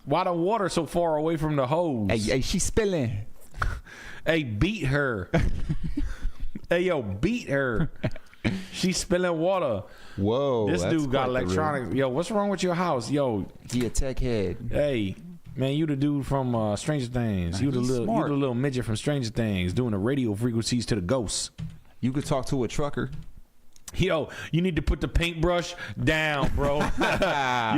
Why the water so far away from the hose? Hey, she's spilling. Hey, beat her. Hey, yo, beat her. She's spilling water. Whoa. This that's dude got quite the electronics. Yo, what's wrong with your house? Yo, room. He a tech head. hey, man, you the dude from Stranger Things. You the he's smart. little midget from Stranger Things doing the radio frequencies to the ghosts. You could talk to a trucker. Yo, you need to put the paintbrush down, bro.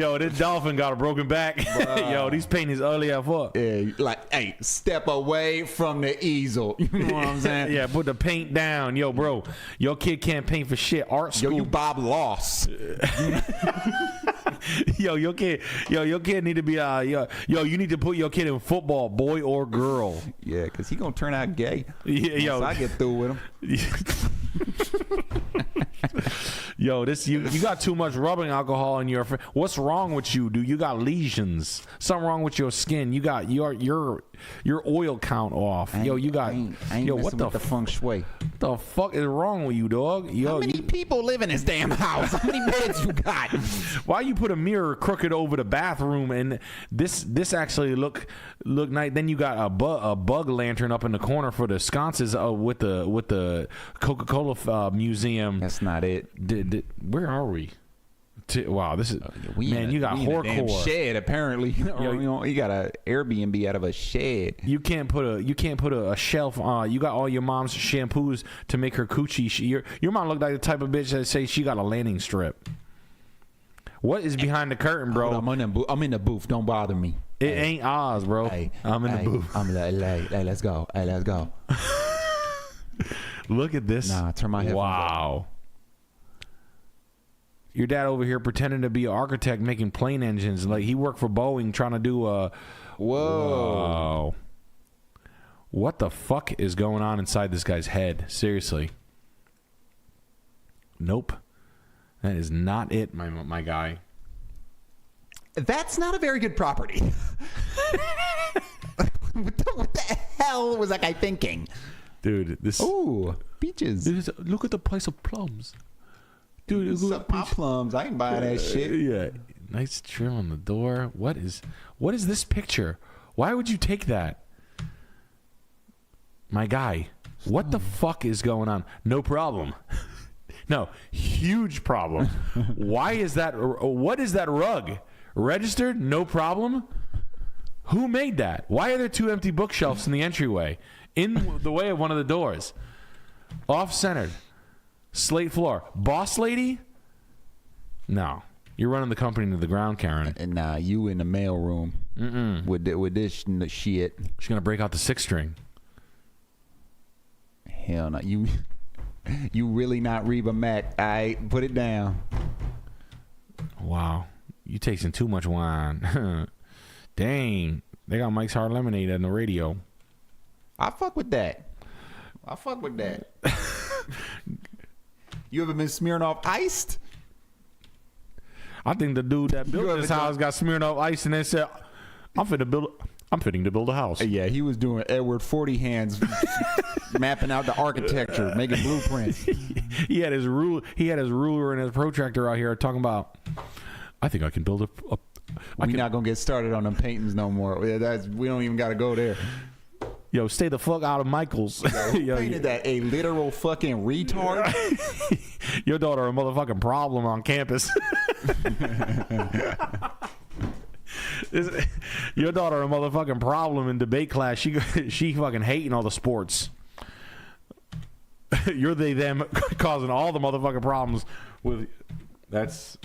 Yo, this dolphin got a broken back. Yo, these paint is ugly as fuck. Yeah, like, hey, step away from the easel. You know what I'm saying? Yeah, put the paint down. Yo, bro, your kid can't paint for shit. Art Yo, school. you Bob Loss. Your kid need to be you need to put your kid in football, boy or girl. Yeah, because he gonna turn out gay. Yeah, yo. Once I get through with him. Yo, you got too much rubbing alcohol in your. What's wrong with you, dude? You got lesions. Something wrong with your skin. You got your oil count off. Yo, you got. I ain't Yo, messing what the with the feng shui? the fuck is wrong with you, dog? Yo, How many people live in this damn house? How many beds you got? why you put a mirror crooked over the bathroom and this actually look nice? Then you got a bug lantern up in the corner for the sconces with the Coca-Cola museum. That's not it. Where are we? Wow, this is man. You got we in a damn horror. shed apparently. You got a Airbnb out of a shed. You can't put a shelf. You got all your mom's shampoos to make her coochie. Your mom looked like the type of bitch that say she got a landing strip. What is behind the curtain, bro? Hold on, I'm in the booth. Don't bother me. It ain't Oz, bro. I'm in the booth. I'm like, hey, let's go. Hey, let's go. Look at this. Nah, turn my headphones Wow. Your dad over here pretending to be an architect making plane engines. Like he worked for Boeing trying to do a. Whoa. Wow. What the fuck is going on inside this guy's head? Seriously. Nope. That is not it, my guy. That's not a very good property. what the hell was that guy thinking? Dude, this. Ooh. Peaches. Look at the price of plums. Dude, Suck my plums. I ain't buying that shit. Yeah. Nice trim on the door. What is this picture? Why would you take that? My guy, what the fuck is going on? No problem. No, huge problem. Why is that? What is that rug? Registered? No problem? Who made that? Why are there 2 empty bookshelves in the entryway? In the way of one of the doors. Off-centered. Slate floor. Boss lady? No. You're running the company to the ground, Karen. And nah, you in the mail room with this shit. She's going to break out the 6-string. Hell no. You really not Reba Mac. I put it down. Wow. You tasting too much wine. Dang. They got Mike's Hard Lemonade on the radio. I fuck with that. You ever been smearing off iced? I think the dude that built this house got smeared off ice and then said, I'm fitting to build a house. Yeah, he was doing Edward 40 hands, mapping out the architecture, making blueprints. He had his ruler and his protractor out here talking about, I think I can build a We're not gonna get started on them paintings no more. We don't even gotta go there. Yo, stay the fuck out of Michael's. Yo, painted that a literal fucking retard. Your daughter a motherfucking problem on campus. Your daughter a motherfucking problem in debate class. She fucking hating all the sports. You're them causing all the motherfucking problems with. That's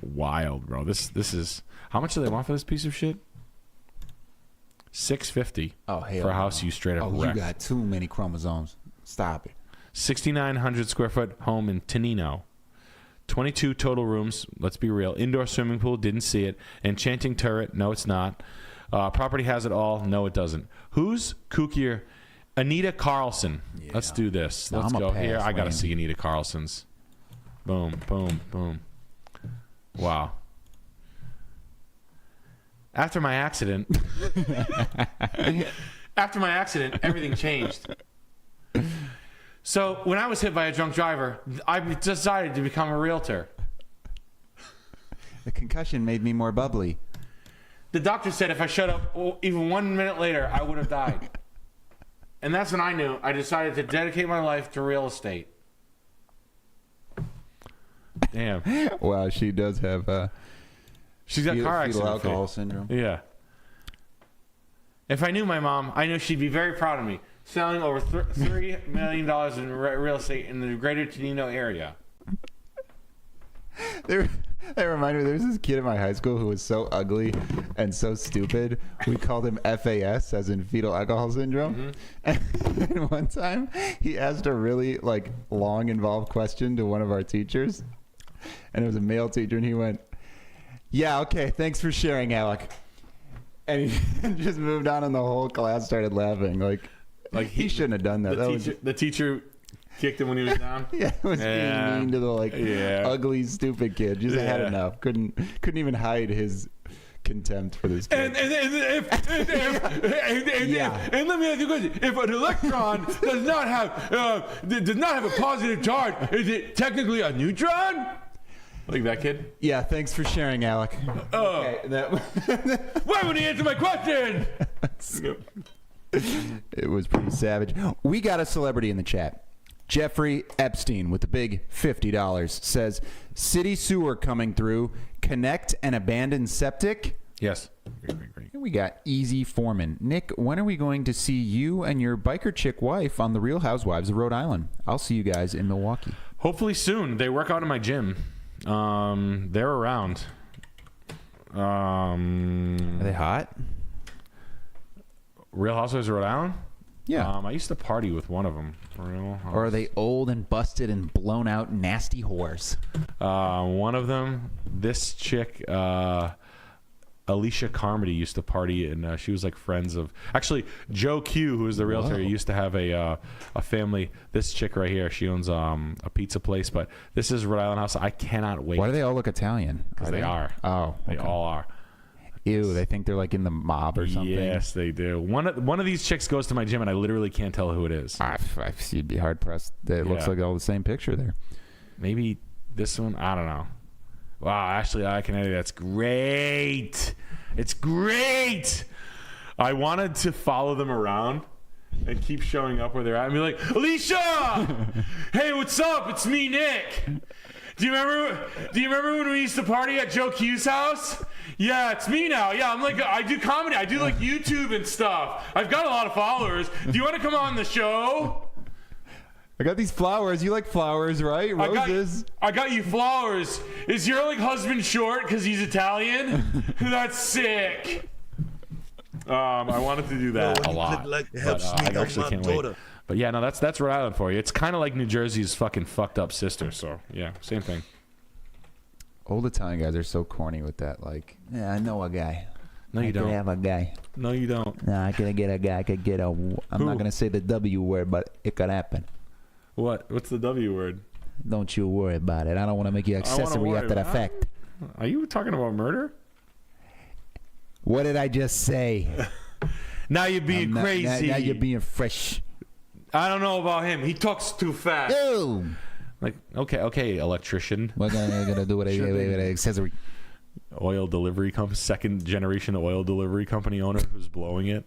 wild, bro. This is how much do they want for this piece of shit? $650. Oh hell! For a house you straight up wrecked. You got too many chromosomes. Stop it. 6,900 square foot home in Tenino. 22 total rooms. Let's be real. Indoor swimming pool. Didn't see it. Enchanting turret. No, it's not. Property has it all. No, it doesn't. Who's kookier? Anita Carlson. Yeah. Let's do this. Let's go here. I gotta see Anita Carlson's. Boom, boom, boom. Wow. After my accident, everything changed. So when I was hit by a drunk driver, I decided to become a realtor. The concussion made me more bubbly. The doctor said if I showed up even 1 minute later, I would have died. And that's when I knew I decided to dedicate my life to real estate. Damn. Wow, she does have she's got car accident fetal alcohol syndrome. Yeah. If I knew my mom, I know she'd be very proud of me. Selling over $30 million in real estate in the greater Tenino area. That reminded me, there was this kid in my high school who was so ugly and so stupid. We called him FAS, as in fetal alcohol syndrome. Mm-hmm. And one time, he asked a really long, involved question to one of our teachers. And it was a male teacher, and he went, "Yeah, okay, thanks for sharing, Alec." And he just moved on, and the whole class started laughing. Like he shouldn't have done that. The teacher kicked him when he was down. Yeah, it was being mean to the ugly, stupid kid. Just had enough. Couldn't even hide his contempt for this kid. And let me ask you a question: if an electron does not have a positive charge, is it technically a neutron? Like that kid? Yeah, thanks for sharing, Alec. Oh. Okay, why wouldn't he answer my question? It was pretty savage. We got a celebrity in the chat. Jeffrey Epstein with the big $50 says, city sewer coming through, connect an abandoned septic. Yes. Great. And we got Easy Foreman. Nick, when are we going to see you and your biker chick wife on The Real Housewives of Rhode Island? I'll see you guys in Milwaukee. Hopefully soon. They work out in my gym. They're around. Are they hot? Real Housewives of Rhode Island? Yeah. I used to party with one of them. Or are they old and busted and blown out nasty whores? One of them, this chick, Alicia Carmody, used to party, and she was like friends of. Actually, Joe Q, who is the realtor, used to have a family. This chick right here, she owns a pizza place, but this is Rhode Island House. I cannot wait. Why do they all look Italian? Because they are. Oh, they all are. Ew, they think they're like in the mob or something. Yes, they do. One of these chicks goes to my gym, and I literally can't tell who it is. You'd be hard pressed. It looks like all the same picture there. Maybe this one. I don't know. Wow, Ashley Iaconetti, that's great. It's great. I wanted to follow them around and keep showing up where they're at and be like, Alicia! Hey, what's up? It's me, Nick. Do you remember when we used to party at Joe Q's house? Yeah, it's me now. Yeah, I'm like, I do comedy. I do like YouTube and stuff. I've got a lot of followers. Do you want to come on the show? I got these flowers. You like flowers, right? Roses. I got you flowers. Is your like husband short because he's Italian? That's sick. I wanted to do that a lot. But, I actually can't wait. But yeah, no, that's Rhode Island for you. It's kind of like New Jersey's fucking fucked up sister. So yeah, same thing. Old Italian guys are so corny with that. Like, yeah, I know a guy. No, you don't. I could have a guy. No, you don't. No, I could get a guy. I could get a. I'm not gonna say the W word, but it could happen. What? What's the W word? Don't you worry about it. I don't want to make you accessory after the fact. Are you talking about murder? What did I just say? Now you're being crazy. Now you're being fresh. I don't know about him. He talks too fast. Ew. Like, okay, electrician. We're gonna do what an accessory. Oil delivery company, second generation oil delivery company owner who's blowing it.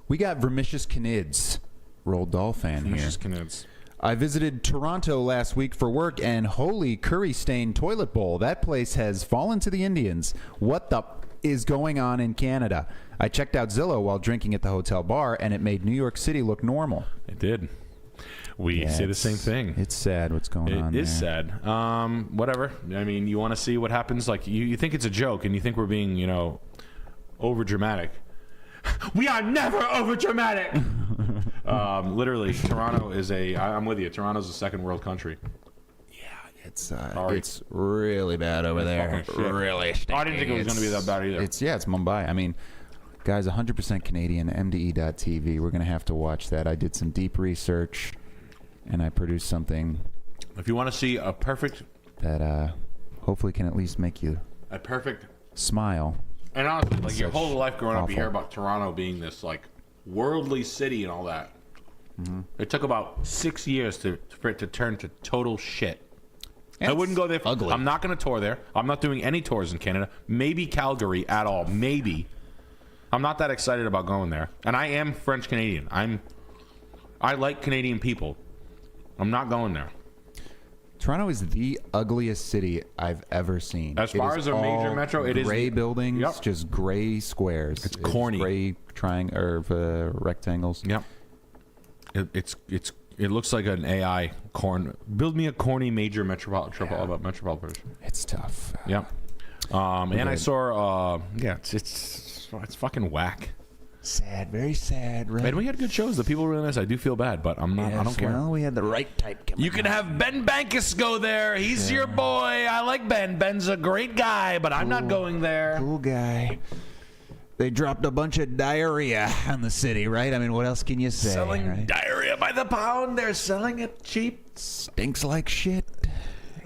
We got Vermicious Knids, Roald Dahl fan here. Vermicious Knids. I visited Toronto last week for work, and holy curry-stained toilet bowl. That place has fallen to the Indians. What the is going on in Canada? I checked out Zillow while drinking at the hotel bar, and it made New York City look normal. It did. We say the same thing. It's sad what's going on there. It is sad. Whatever. I mean, you want to see what happens? Like, you think it's a joke, and you think we're being, over dramatic. We are never over dramatic. Literally, Toronto is I'm with you. Toronto's a second world country. Yeah, it's really bad over there. Really stinky. I didn't think it was going to be that bad either. It's Mumbai. I mean, guys, 100% Canadian, MDE.TV. We're going to have to watch that. I did some deep research, and I produced something. If you want to see a perfect... that hopefully can at least make you... A perfect... smile. And honestly, like your whole life growing up, awful. you hear about Toronto being this like worldly city and all that. Mm-hmm. It took about 6 years for it to turn to total shit. I wouldn't go there. Ugly. I'm not going to tour there. I'm not doing any tours in Canada. Maybe Calgary at all. Maybe. I'm not that excited about going there. And I am French Canadian. I like Canadian people. I'm not going there. Toronto is the ugliest city I've ever seen. As far as a major metro, it is gray buildings, Yep. just gray squares. It's corny. Gray rectangles. Yep. It looks like an AI build me a corny major metropolitan. It's tough. Yep. And I saw it's fucking whack. Sad, very sad, right? And we had good shows. The people were really nice. I do feel bad, but I'm not. I don't care. Well, we had the right type. You can have Ben Bankus go there. He's your boy. I like Ben. Ben's a great guy, but I'm not going there. Cool guy. They dropped a bunch of diarrhea on the city, right? I mean, what else can you say? Selling diarrhea by the pound. They're selling it cheap. Stinks like shit.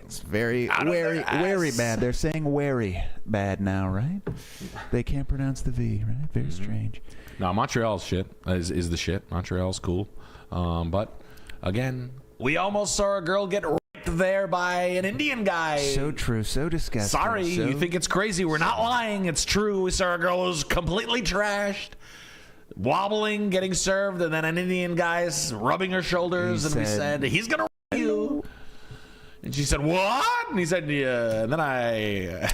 It's very wary bad. They're saying wary bad now, right? They can't pronounce the V, right? Very strange. No, Montreal's shit is the shit. Montreal's cool. But again, we almost saw a girl get raped there by an Indian guy. So true, so disgusting. Sorry, you think it's crazy. We're not lying. It's true. We saw a girl who was completely trashed, wobbling, getting served, and then an Indian guy's rubbing her shoulders, and we said, he's going to rape you. And she said, what? And he said, yeah. And then I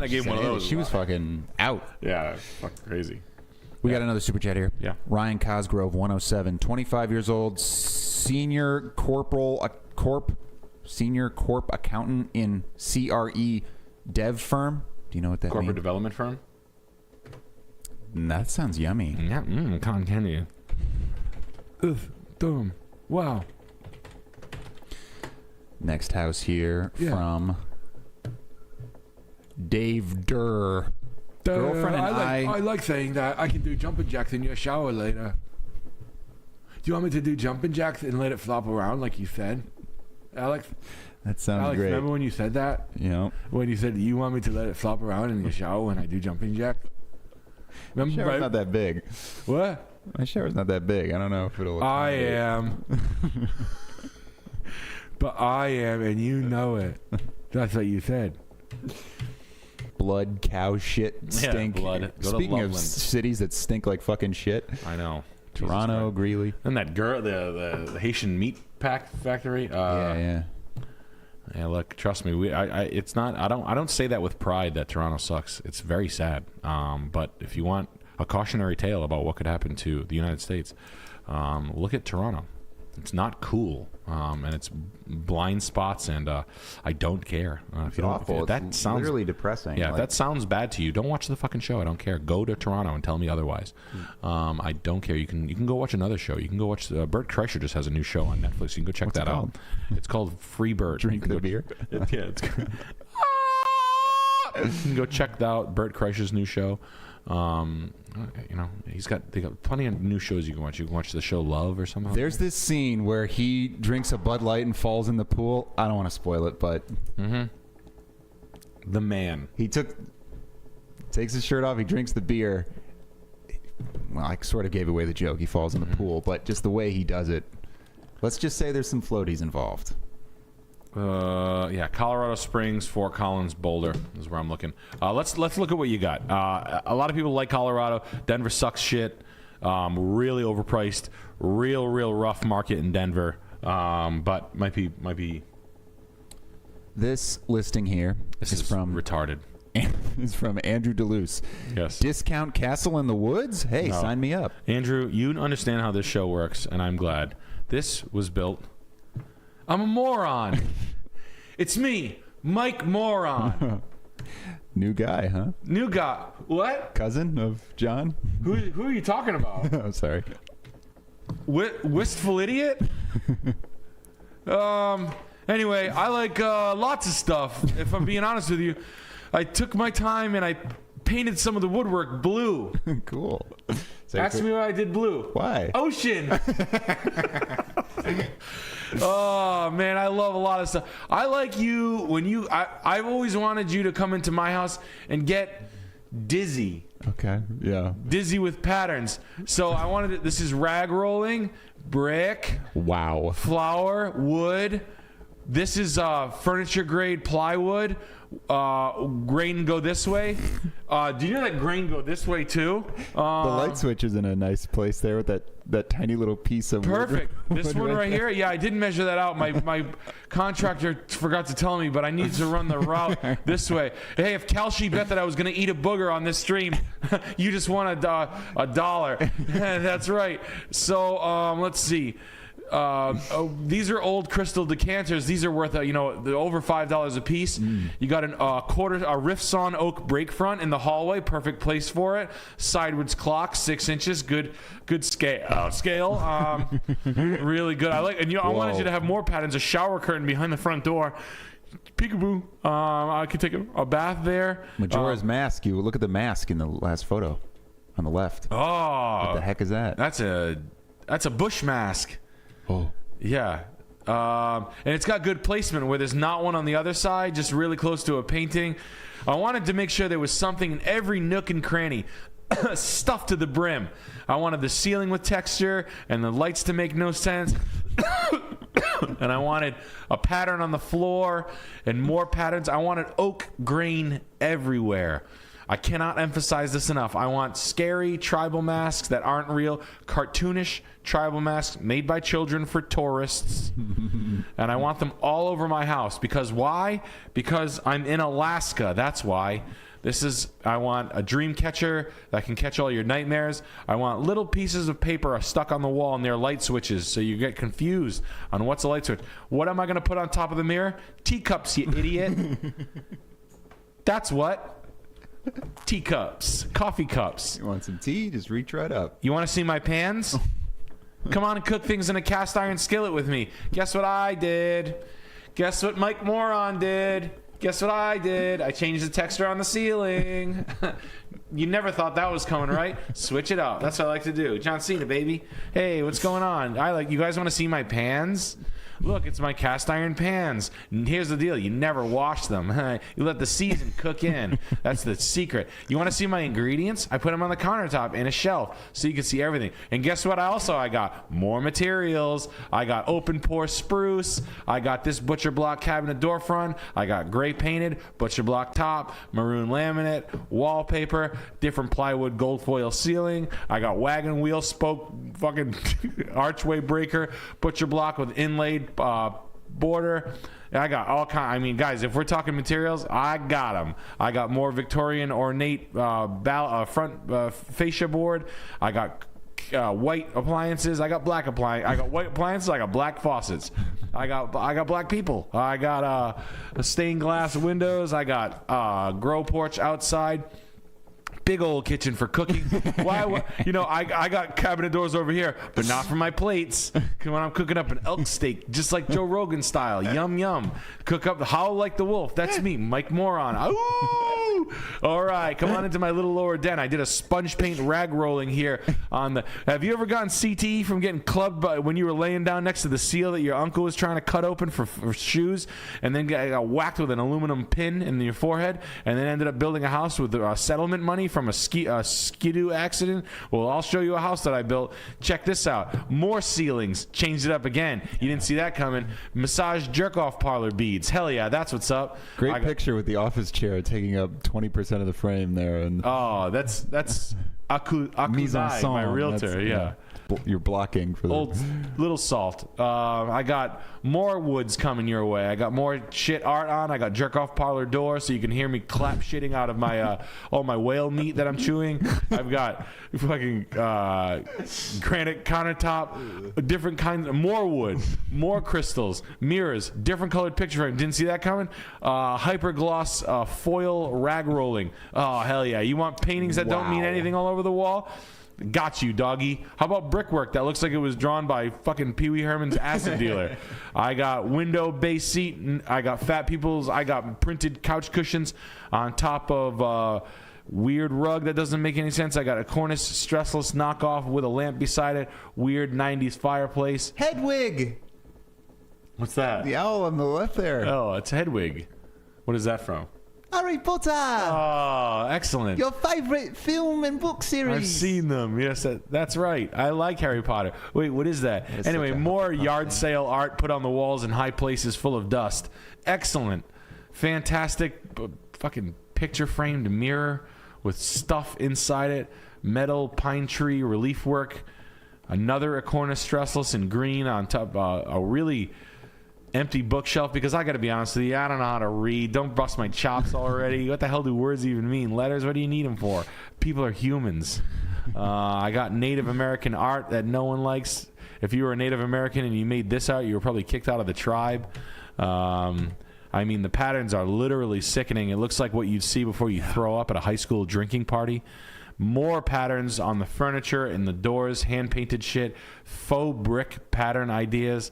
gave him one of those. She was fucking out. Yeah, fucking crazy. We got another super chat here. Yeah. Ryan Cosgrove, 107, 25 years old, senior corp accountant in CRE dev firm. Do you know what that means? Corporate development firm? That sounds yummy. Yeah, can you? Ugh, dumb. Wow. Next house here from Dave Durr. Girlfriend and I like saying that. I can do jumping jacks in your shower later. Do you want me to do jumping jacks and let it flop around like you said? Alex, That sounds Alex, great. remember when you said that? You know, When you said you want me to let it flop around in the shower when I do jumping jack? my Remember? shower's not that big. What? My shower's not that big. I don't know if it'll. I accommodate. am. But I am, and you know it. That's what you said. Blood, cow shit, stink. blood. Go to Speaking of Loveland. cities that stink like fucking shit, I know. Toronto, Jesus Greeley. Christ. And that girl, the Haitian meat pack factory. Yeah. Yeah, look, trust me, it's not. I don't say that with pride that Toronto sucks. It's very sad. But if you want a cautionary tale about what could happen to the United States, look at Toronto. It's not cool, and it's blind spots, and I don't care. If you don't, Awful. if that It's sounds literally depressing. Yeah, Like, if that sounds bad to you, don't watch the fucking show. I don't care. Go to Toronto and tell me otherwise. I don't care. You can go watch another show. You can go watch. Bert Kreischer just has a new show on Netflix. You can go check What's it that out. called? It's called Free Bert. Drink You can the go- beer. Yeah, it's good. You can go check out Bert Kreischer's new show. You know, they got plenty of new shows you can watch. You can watch the show Love or something. There's this scene where he drinks a Bud Light and falls in the pool. I don't want to spoil it, but The Man. he takes his shirt off. He drinks the beer. Well, I sort of gave away the joke. He falls in the pool, but just the way he does it. Let's just say there's some floaties involved. Yeah, Colorado Springs, Fort Collins, Boulder is where I'm looking. Let's look at what you got. A lot of people like Colorado. Denver sucks shit. Really overpriced. Real rough market in Denver. But might be. This listing here This is is from retarded. is from Andrew DeLuce. Yes. Discount Castle in the Woods? Hey, No. sign me up. Andrew, you understand how this show works, and I'm glad. This was built. I'm a moron. It's me, Mike Moron. New guy, huh? New guy. What? Cousin of John? Who are you talking about? Oh, sorry. Wistful idiot? Anyway, I like lots of stuff. If I'm being honest with you, I took my time and I painted some of the woodwork blue. Cool. Ask me why I did blue. Why? Ocean. Oh man, I love a lot of stuff. I like you when I've always wanted you to come into my house and get dizzy. Okay, yeah. Dizzy with patterns. So I wanted it. This is rag rolling, brick, Wow. flour, wood. This is furniture grade plywood. Grain go this way. Do you know that grain go this way too? The light switch is in a nice place there with that tiny little piece of Perfect. wood. This one right here. Yeah, I didn't measure that out. My contractor forgot to tell me, but I need to run the route this way. Hey, if Kalshi bet that I was going to eat a booger on this stream, you just won a dollar. That's right. So let's see. These are old crystal decanters. These are worth, over $5 a piece. You got a Riffson oak break front in the hallway. Perfect place for it. Sideways clock, 6 inches. Good scale. Really good. I like, and I wanted you to have more patterns. A shower curtain behind the front door. Peekaboo. I could take a bath there. Majora's Mask. You look at the mask in the last photo on the left. Oh, What the heck is that? that's a bush mask. Oh. Yeah. And it's got good placement where there's not one on the other side, just really close to a painting. I wanted to make sure there was something in every nook and cranny, stuffed to the brim. I wanted the ceiling with texture and the lights to make no sense. And I wanted a pattern on the floor and more patterns. I wanted oak grain everywhere. I cannot emphasize this enough. I want scary tribal masks that aren't real, cartoonish tribal masks made by children for tourists. And I want them all over my house. Because why? Because I'm in Alaska. That's why. I want a dream catcher that can catch all your nightmares. I want little pieces of paper stuck on the wall near light switches so you get confused on what's a light switch. What am I going to put on top of the mirror? Teacups, you idiot. That's what. Teacups, coffee cups. You want some tea? Just reach right up. You want to see my pans? Come on and cook things in a cast iron skillet with me. Guess what I did? Guess what Mike Moron did? Guess what I did? I changed the texture on the ceiling. You never thought that was coming, right? Switch it up. That's what I like to do. John Cena, baby. Hey, what's going on? You guys want to see my pans? Look, it's my cast iron pans. And here's the deal. You never wash them. You let the season cook in. That's the secret. You want to see my ingredients? I put them on the countertop in a shelf so you can see everything. And guess what? I got more materials. I got open pore spruce. I got this butcher block cabinet door front. I got gray painted butcher block top, maroon laminate, wallpaper, different plywood gold foil ceiling. I got wagon wheel spoke fucking archway breaker, butcher block with inlaid border. I got all kind. I mean, guys, if we're talking materials, I got them. I got more Victorian ornate front fascia board. I got white appliances. I got black appliances. I got white appliances. I got black faucets. I got black people. I got stained glass windows. I got grow porch outside. Big old kitchen for cooking. Why? You know, I got cabinet doors over here, but not for my plates. When I'm cooking up an elk steak, just like Joe Rogan style, yum yum. Cook up the howl like the wolf. That's me, Mike Moron. Ooh! All right, come on into my little lower den. I did a sponge paint rag rolling here on the. Have you ever gotten CTE from getting clubbed when you were laying down next to the seal that your uncle was trying to cut open for shoes, and then got whacked with an aluminum pin in your forehead, and then ended up building a house with settlement money from a skidoo accident? Well, I'll show you a house that I built. Check this out. More ceilings. Changed it up again. You didn't see that coming. Massage jerk-off parlor beads. Hell yeah, that's what's up. Great picture with the office chair taking up 20% of the frame there. And that's Akudai, my realtor. Yeah. You're blocking for the old little salt. I got more woods coming your way. I got more shit art on. I got jerk off parlor door so you can hear me clap shitting out of my all my whale meat that I'm chewing. I've got fucking granite countertop, different kinds of more wood, more crystals, mirrors, different colored picture frame. Didn't see that coming. Hyper gloss foil rag rolling. Oh hell yeah! You want paintings that don't mean anything all over the wall? Got you, doggy. How about brickwork that looks like it was drawn by fucking Pee Wee Herman's acid dealer? I got window base seat. I got fat people's. I got printed couch cushions on top of weird rug that doesn't make any sense. I got a Cornish stressless knockoff with a lamp beside it. Weird 90s fireplace. Hedwig. What's that? The owl on the left there. Oh, it's Hedwig. What is that from? Harry Potter. Oh, excellent. Your favorite film and book series. I've seen them. Yes, that's right. I like Harry Potter. Wait, what is that? Anyway, more yard sale art put on the walls in high places full of dust. Excellent. Fantastic fucking picture framed mirror with stuff inside it. Metal pine tree relief work. Another Cornish stressless in green on top. A really empty bookshelf, because I gotta be honest with you, I don't know how to read. Don't bust my chops already. What the hell do words even mean? Letters, what do you need them for? People are humans. I got Native American art that no one likes. If you were a Native American and you made this art, you were probably kicked out of the tribe. I mean, the patterns are literally sickening. It looks like what you'd see before you throw up at a high school drinking party. More patterns on the furniture and the doors, hand-painted shit, faux brick pattern ideas.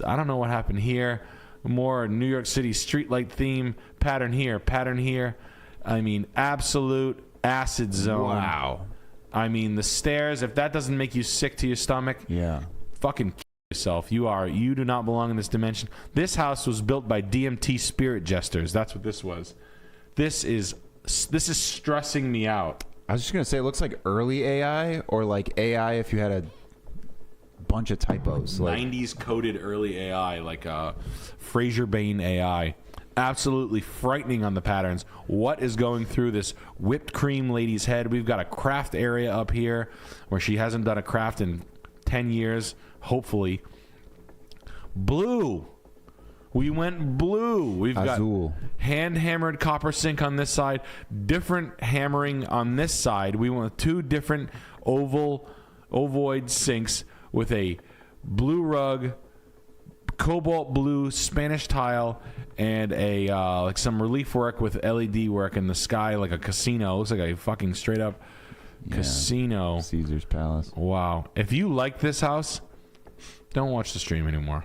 I don't know what happened here. More New York City streetlight theme. Pattern here, pattern here. I mean, absolute acid zone. Wow. I mean, the stairs, if that doesn't make you sick to your stomach, fucking kill yourself. You do not belong in this dimension. This house was built by DMT spirit jesters. That's what this was. This is stressing me out. I was just going to say, it looks like early AI, or like AI if you had a bunch of typos, like 90s coded early AI, like Fraser Bain AI. Absolutely frightening on the patterns. What is going through this whipped cream lady's head? We've got a craft area up here where she hasn't done a craft in 10 years, hopefully. Blue. We went blue. We've Azul. got hand-hammered copper sink on this side, different hammering on this side. We went with two different ovoid sinks with a blue rug, cobalt blue Spanish tile, and a like some relief work with LED work in the sky, like a casino. It looks like a fucking straight up casino. Caesar's Palace. Wow. If you like this house, don't watch the stream anymore.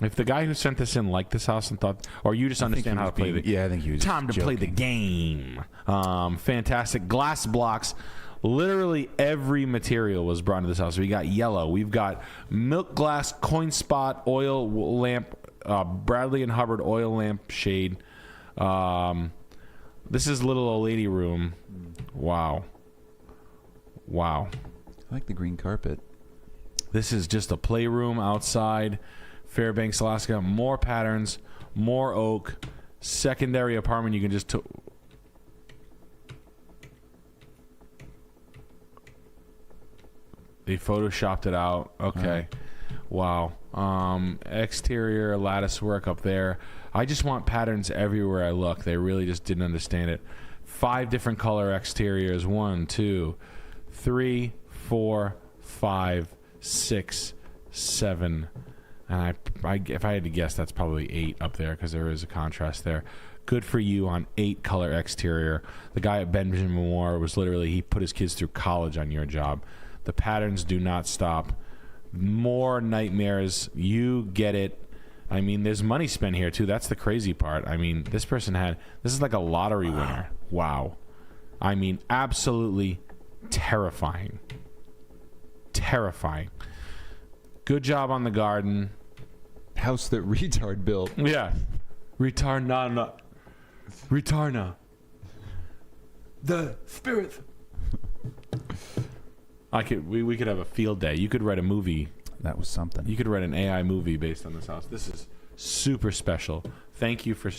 If the guy who sent this in liked this house and thought, or you just understand how to play the I think he was time to play the game. Fantastic glass blocks. Literally every material was brought into this house. We got yellow. We've got milk glass, coin spot, oil lamp, Bradley and Hubbard oil lamp shade. This is little old lady room. Wow. Wow. I like the green carpet. This is just a playroom outside Fairbanks, Alaska. More patterns, more oak. Secondary apartment. You can just... They photoshopped it out. Okay. Wow. Exterior lattice work up there. I just want patterns everywhere I look. They really just didn't understand it. 5 different color exteriors. 1, 2, 3, 4, 5, 6, 7. And if I had to guess, that's probably 8 up there because there is a contrast there. Good for you on 8 color exterior. The guy at Benjamin Moore was literally, he put his kids through college on your job. The patterns do not stop. More nightmares. You get it. I mean, there's money spent here too. That's the crazy part. I mean, this is like a lottery winner. Wow. I mean, absolutely terrifying. Terrifying. Good job on the garden. House that retard built. Yeah. Retarna. The spirits. We could have a field day. You could write a movie. That was something. You could write an AI movie based on this house. This is super special. Thank you for...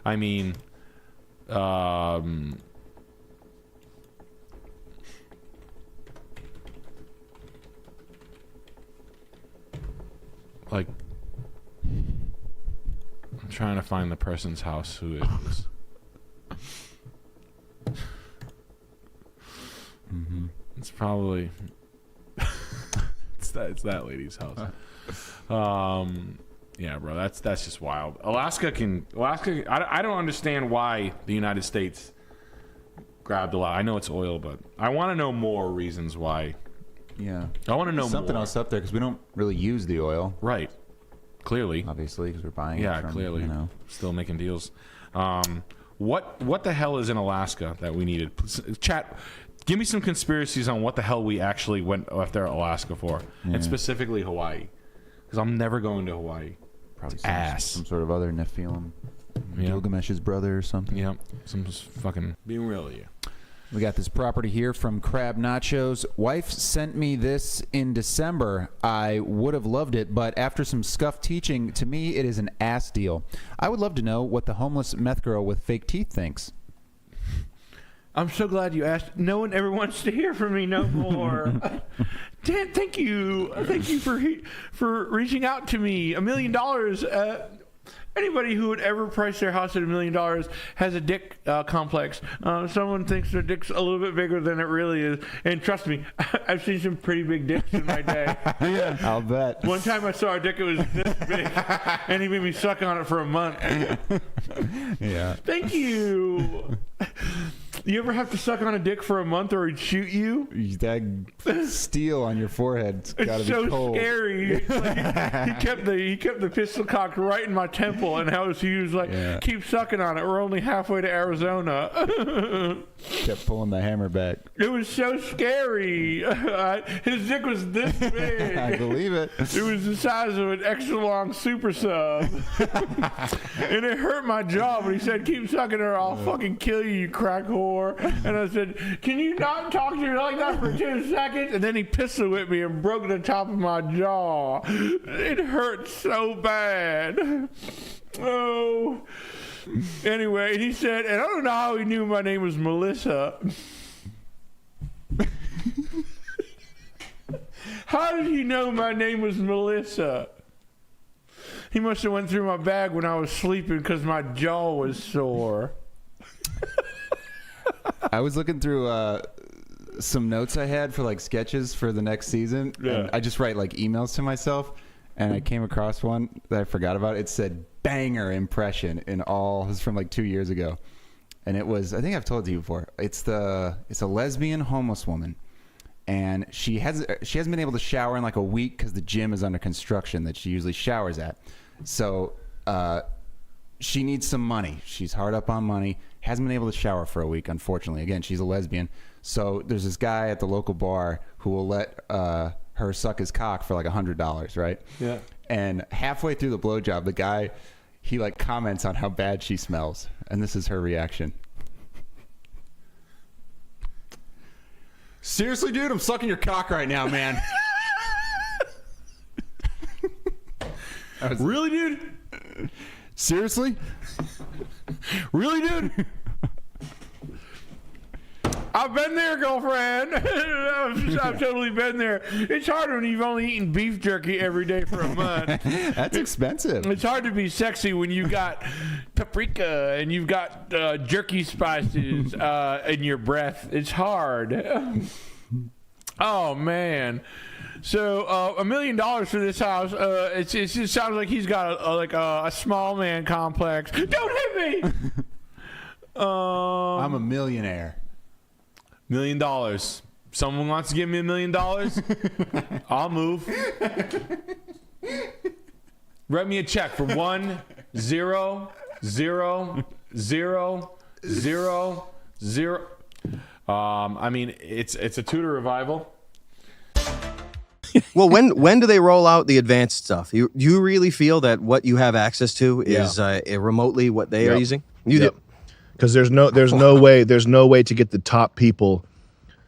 I mean... like... I'm trying to find the person's house who it is. Mm-hmm. It's probably... it's that lady's house. Yeah, bro, that's just wild. Alaska. I don't understand why the United States grabbed a lot. I know it's oil, but I want to know more reasons why. Yeah, I want to know something more. else up there because we don't really use the oil, right? Clearly, obviously, because we're buying. Yeah, it from, clearly, you know, still making deals. What the hell is in Alaska that we needed? Chat. Give me some conspiracies on what the hell we actually went after Alaska for, and specifically Hawaii, because I'm never going to Hawaii. Probably some sort of other Nephilim, Gilgamesh's brother or something. Yep, some fucking being real with you. We got this property here from Crab Nachos. Wife sent me this in December. I would have loved it, but after some scuffed teaching, to me it is an ass deal. I would love to know what the homeless meth girl with fake teeth thinks. I'm so glad you asked. No one ever wants to hear from me no more. Dan, thank you. Thank you for reaching out to me. $1 million. Anybody who would ever price their house at $1 million has a dick complex. Someone thinks their dick's a little bit bigger than it really is. And trust me, I've seen some pretty big dicks in my day. Yeah, I'll bet. One time I saw a dick, it was this big, and he made me suck on it for a month. Yeah. Thank you. You ever have to suck on a dick for a month or he'd shoot you? That steel on your forehead, it's gotta It's be so cold. Scary. It's like, he kept the pistol cocked right in my temple, and he was like, keep sucking on it. We're only halfway to Arizona. Kept pulling the hammer back. It was so scary. His dick was this big. I believe it. It was the size of an extra long super sub. And it hurt my jaw, but he said, keep sucking her, I'll fucking kill you, you crack whore. And I said, can you not talk to her like that for 2 seconds? And then he pistol whipped me and broke the top of my jaw. It hurt so bad. Oh. Anyway, and he said, and I don't know how he knew my name was Melissa. How did he know my name was Melissa? He must have went through my bag when I was sleeping because my jaw was sore. I was looking through some notes I had for like sketches for the next season. Yeah. And I just write like emails to myself, and I came across one that I forgot about. It said banger impression in all. This is from like 2 years ago, and it was, I think I've told you before. It's a lesbian homeless woman, and she hasn't been able to shower in like a week because the gym is under construction that she usually showers at. So she needs some money. She's hard up on money. Hasn't been able to shower for a week, unfortunately. Again, she's a lesbian. So there's this guy at the local bar who will let her suck his cock for like $100, right? Yeah. And halfway through the blowjob, the guy, he like comments on how bad she smells. And this is her reaction. Seriously, dude, I'm sucking your cock right now, man. Really, dude? Seriously? Really, dude? I've been there, girlfriend. I've totally been there. It's hard when you've only eaten beef jerky every day for a month. That's expensive. It's hard to be sexy when you got paprika and you've got jerky spices in your breath. It's hard. Oh, man. So $1 million for this house. It just sounds like he's got a small man complex. Don't hit me. I'm a millionaire. $1 million. Someone wants to give me $1 million? I'll move. Write me a check for 1 0 0 0 0 0. I mean, it's a Tudor revival. Well, when do they roll out the advanced stuff? Do you really feel that what you have access to is remotely what they are using? You do. Because there's no way to get the top people,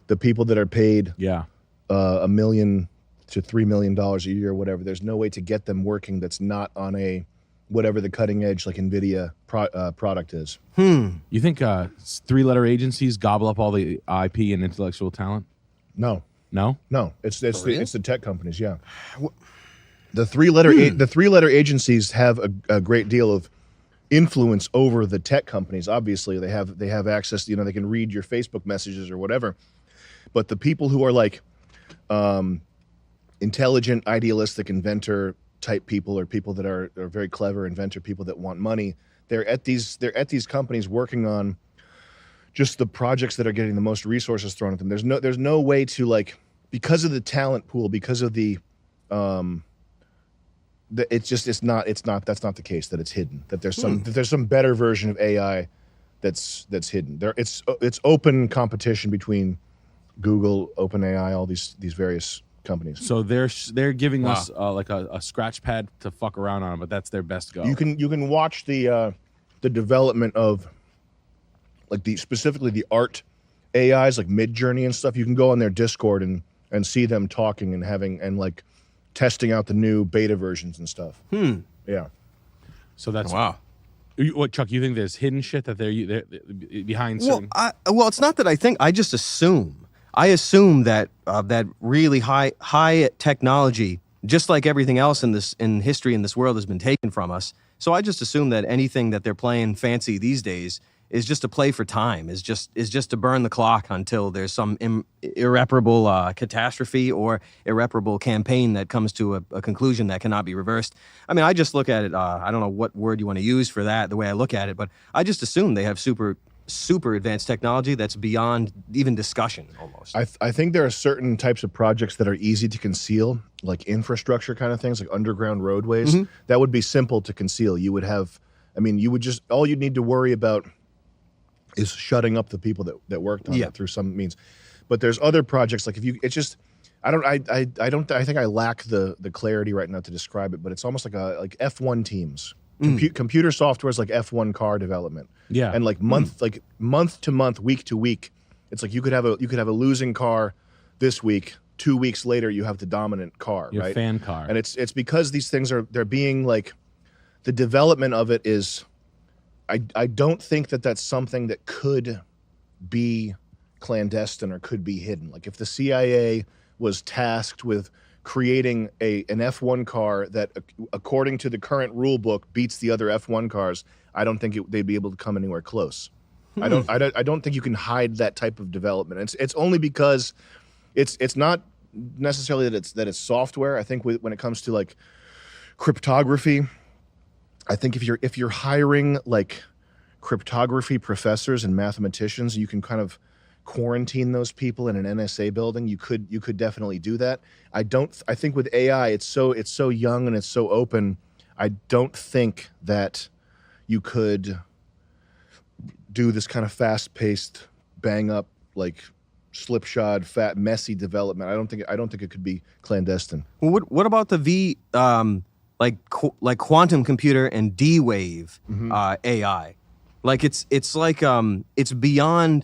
the people that are paid $1 million to $3 million a year or whatever. There's no way to get them working that's not on a whatever the cutting edge like NVIDIA product is. You think 3-letter agencies gobble up all the IP and intellectual talent? No. No? No, it's the tech companies. Yeah, the 3-letter agencies have a great deal of influence over the tech companies. Obviously, they have access. They can read your Facebook messages or whatever. But the people who are like intelligent, idealistic, inventor type people, or people that are very clever, inventor people that want money, they're at these companies working on just the projects that are getting the most resources thrown at them. There's no way to, like, because of the talent pool, because of the that's not the case, that it's hidden, that there's some better version of AI that's hidden. It's open competition between Google, OpenAI, all these various companies. So they're giving us like a scratch pad to fuck around on, but that's their best go. You can watch the development of like specifically the art AIs like Midjourney and stuff. You can go on their Discord and see them talking and having and like testing out the new beta versions and stuff. Yeah. So that's wow. What, Chuck? You think there's hidden shit that they're behind? Certain... Well, it's not that I think. I just assume. I assume that that really high technology, just like everything else in history in this world, has been taken from us. So I just assume that anything that they're playing fancy these days is just a play for time, is just to burn the clock until there's some irreparable catastrophe or irreparable campaign that comes to a conclusion that cannot be reversed. I mean, I just look at it, I don't know what word you want to use for that, the way I look at it, but I just assume they have super advanced technology that's beyond even discussion almost. I think there are certain types of projects that are easy to conceal, like infrastructure kind of things, like underground roadways. Mm-hmm. That would be simple to conceal. You would have, all you'd need to worry about is shutting up the people that worked on it through some means. But there's other projects, like I think I lack the clarity right now to describe it, but it's almost like F1 teams. Computer software is like F1 car development. Yeah. And like month to month, week to week, it's like you could have a losing car this week. 2 weeks later, you have the dominant car, your right? fan car. And it's because these things they're being like, the development of it is, I don't think that's something that could be clandestine or could be hidden. Like if the CIA was tasked with creating an F1 car that, according to the current rule book, beats the other F1 cars, I don't think they'd be able to come anywhere close. I don't think you can hide that type of development. It's only because it's not necessarily that it's software. I think when it comes to like cryptography, I think if you're hiring like cryptography professors and mathematicians, you can kind of quarantine those people in an NSA building. You could definitely do that. I think with AI, it's so young and it's so open. I don't think that you could do this kind of fast-paced, bang-up like slipshod, fat, messy development. I don't think it could be clandestine. Well, what about the like quantum computer and D-wave AI? Like it's beyond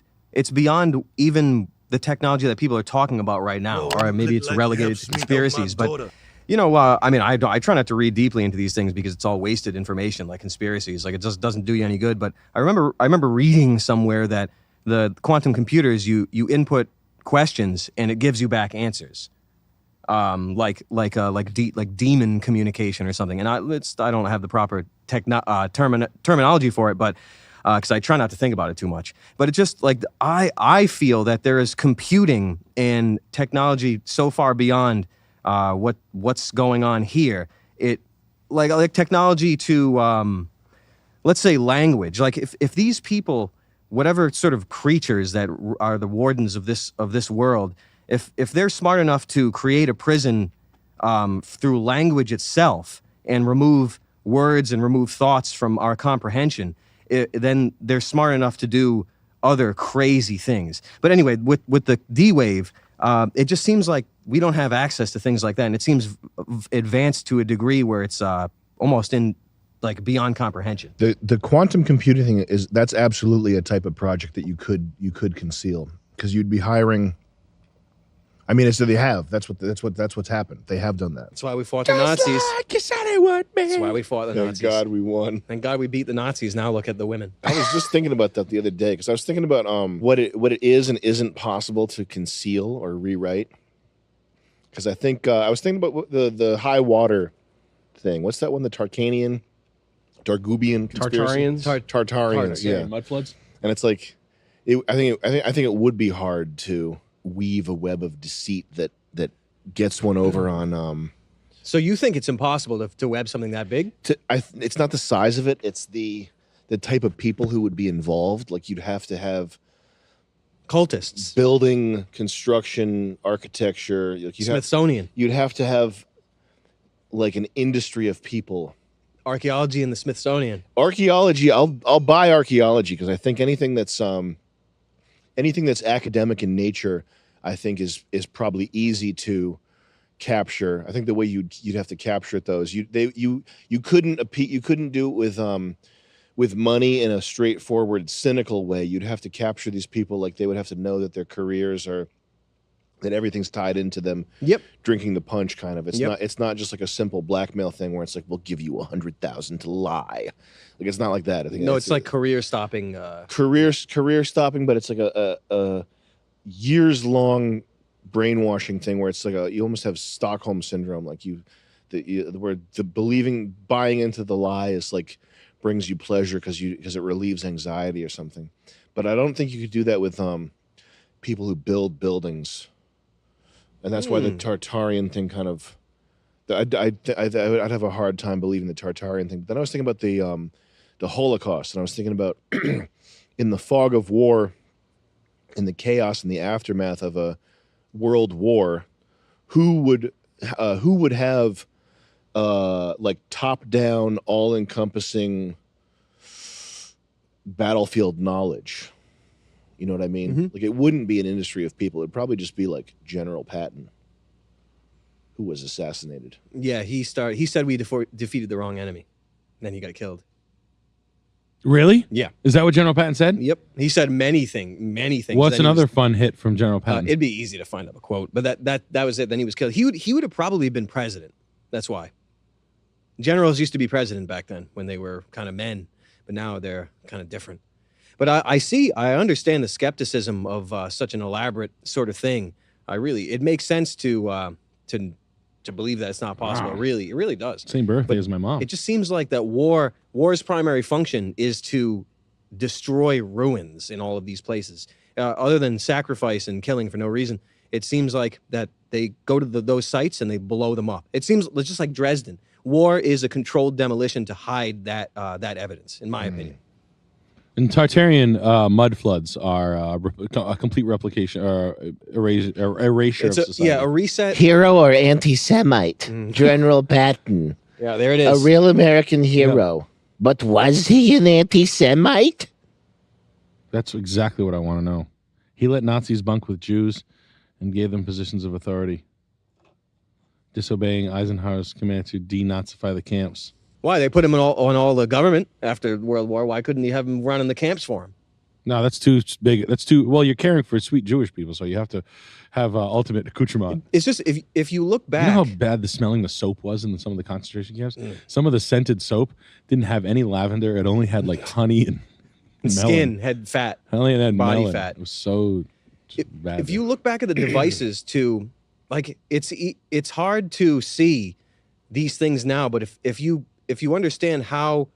even the technology that people are talking about right now, or maybe it's relegated to conspiracies. But I mean, I try not to read deeply into these things because it's all wasted information, like conspiracies. Like it just doesn't do you any good. But I remember reading somewhere that the quantum computers, you input questions and it gives you back answers, like demon communication or something. And I don't have the proper terminology for it, but because I try not to think about it too much. But it just like I feel that there is computing and technology so far beyond what's going on here. It like technology to let's say language. Like if these people, whatever sort of creatures that are the wardens of this world, if they're smart enough to create a prison through language itself and remove words and remove thoughts from our comprehension, then they're smart enough to do other crazy things. But anyway, with the D-Wave, it just seems like we don't have access to things like that, and it seems advanced to a degree where it's almost in like beyond comprehension. The quantum computing thing that's absolutely a type of project that you could conceal, because you'd be hiring. I mean, so they have. That's what's happened. They have done that. That's why we fought the Nazis. That's why we fought the Nazis. Thank God we won. Thank God we beat the Nazis. Now look at the women. I was just thinking about that the other day, because I was thinking about what it is and isn't possible to conceal or rewrite. Because I think I was thinking about the high water thing. What's that one? The Targubian conspiracy? Tartarians. Yeah. Mud floods. And it's like, I think it would be hard to weave a web of deceit that gets one over on. So you think it's impossible to web something that big? It's not the size of it; it's the type of people who would be involved. Like you'd have to have cultists, building, construction, architecture, like Smithsonian. You'd have to have like an industry of people. Archaeology in the Smithsonian. Archaeology, I'll buy archaeology, because I think anything that's academic in nature, I think is probably easy to capture. I think the way you'd have to capture it though is you couldn't do it with money in a straightforward, cynical way. You'd have to capture these people, like they would have to know that their careers are, that everything's tied into them. Yep. Drinking the punch kind of. It's not just like a simple blackmail thing where it's like, we'll give you 100,000 to lie. Like it's not like that. I think no, it's like career stopping. Career stopping, but it's like a years long brainwashing thing where it's like you almost have Stockholm syndrome, like where buying into the lie is like brings you pleasure because it relieves anxiety or something. But I don't think you could do that with people who build buildings. And that's why the Tartarian thing kind of, I'd have a hard time believing the Tartarian thing. But then I was thinking about the Holocaust, and I was thinking about in the fog of war, in the chaos and the aftermath of a world war, who would have like top-down, all-encompassing battlefield knowledge? You know what I mean? Mm-hmm. Like it wouldn't be an industry of people. It'd probably just be like General Patton, who was assassinated. Yeah, he said we defeated the wrong enemy. Then he got killed. Really? Yeah. Is that what General Patton said? Yep. He said many things. What's another fun hit from General Patton? It'd be easy to find up a quote, but that was it. Then he was killed. He would have probably been president. That's why. Generals used to be president back then when they were kind of men, but now they're kind of different. But I understand the skepticism of such an elaborate sort of thing. It makes sense to believe that it's not possible. Wow. It really does. Same birthday as my mom. It just seems like that war's primary function is to destroy ruins in all of these places. Other than sacrifice and killing for no reason, it seems like that they go to those sites and they blow them up. It seems just like Dresden. War is a controlled demolition to hide that evidence, in my opinion. And Tartarian mud floods are a complete replication or erasure of society. A reset. Hero or anti-Semite? General Patton. Yeah, there it is. A real American hero. Yeah. But was he an anti-Semite? That's exactly what I want to know. He let Nazis bunk with Jews and gave them positions of authority, disobeying Eisenhower's command to denazify the camps. Why? They put him on all the government after World War. Why couldn't he have him running the camps for him? No, that's too big. That's too, well, you're caring for sweet Jewish people, so you have to have ultimate accoutrement. It's just, if you look back. You know how bad the smelling the soap was in some of the concentration camps? Some of the scented soap didn't have any lavender. It only had like honey and Skin had fat. Only had body melon. fat. It was so bad. If you look back at the devices too, like it's hard to see these things now, but if you understand how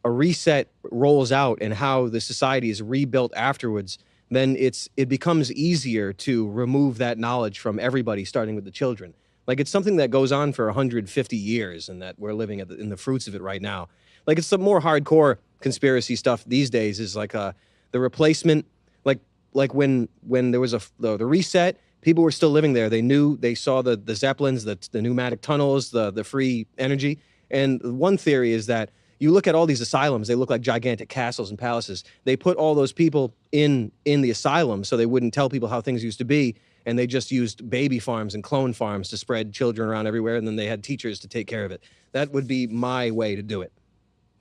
a reset rolls out and how the society is rebuilt afterwards, then it becomes easier to remove that knowledge from everybody, starting with the children. Like it's something that goes on for 150 years, and that we're living in the fruits of it right now. Like it's some more hardcore conspiracy stuff these days is like the replacement, like when there was the reset, people were still living there. They saw the Zeppelins, the pneumatic tunnels, the free energy. And one theory is that you look at all these asylums, they look like gigantic castles and palaces. They put all those people in the asylum so they wouldn't tell people how things used to be. And they just used baby farms and clone farms to spread children around everywhere. And then they had teachers to take care of it. That would be my way to do it.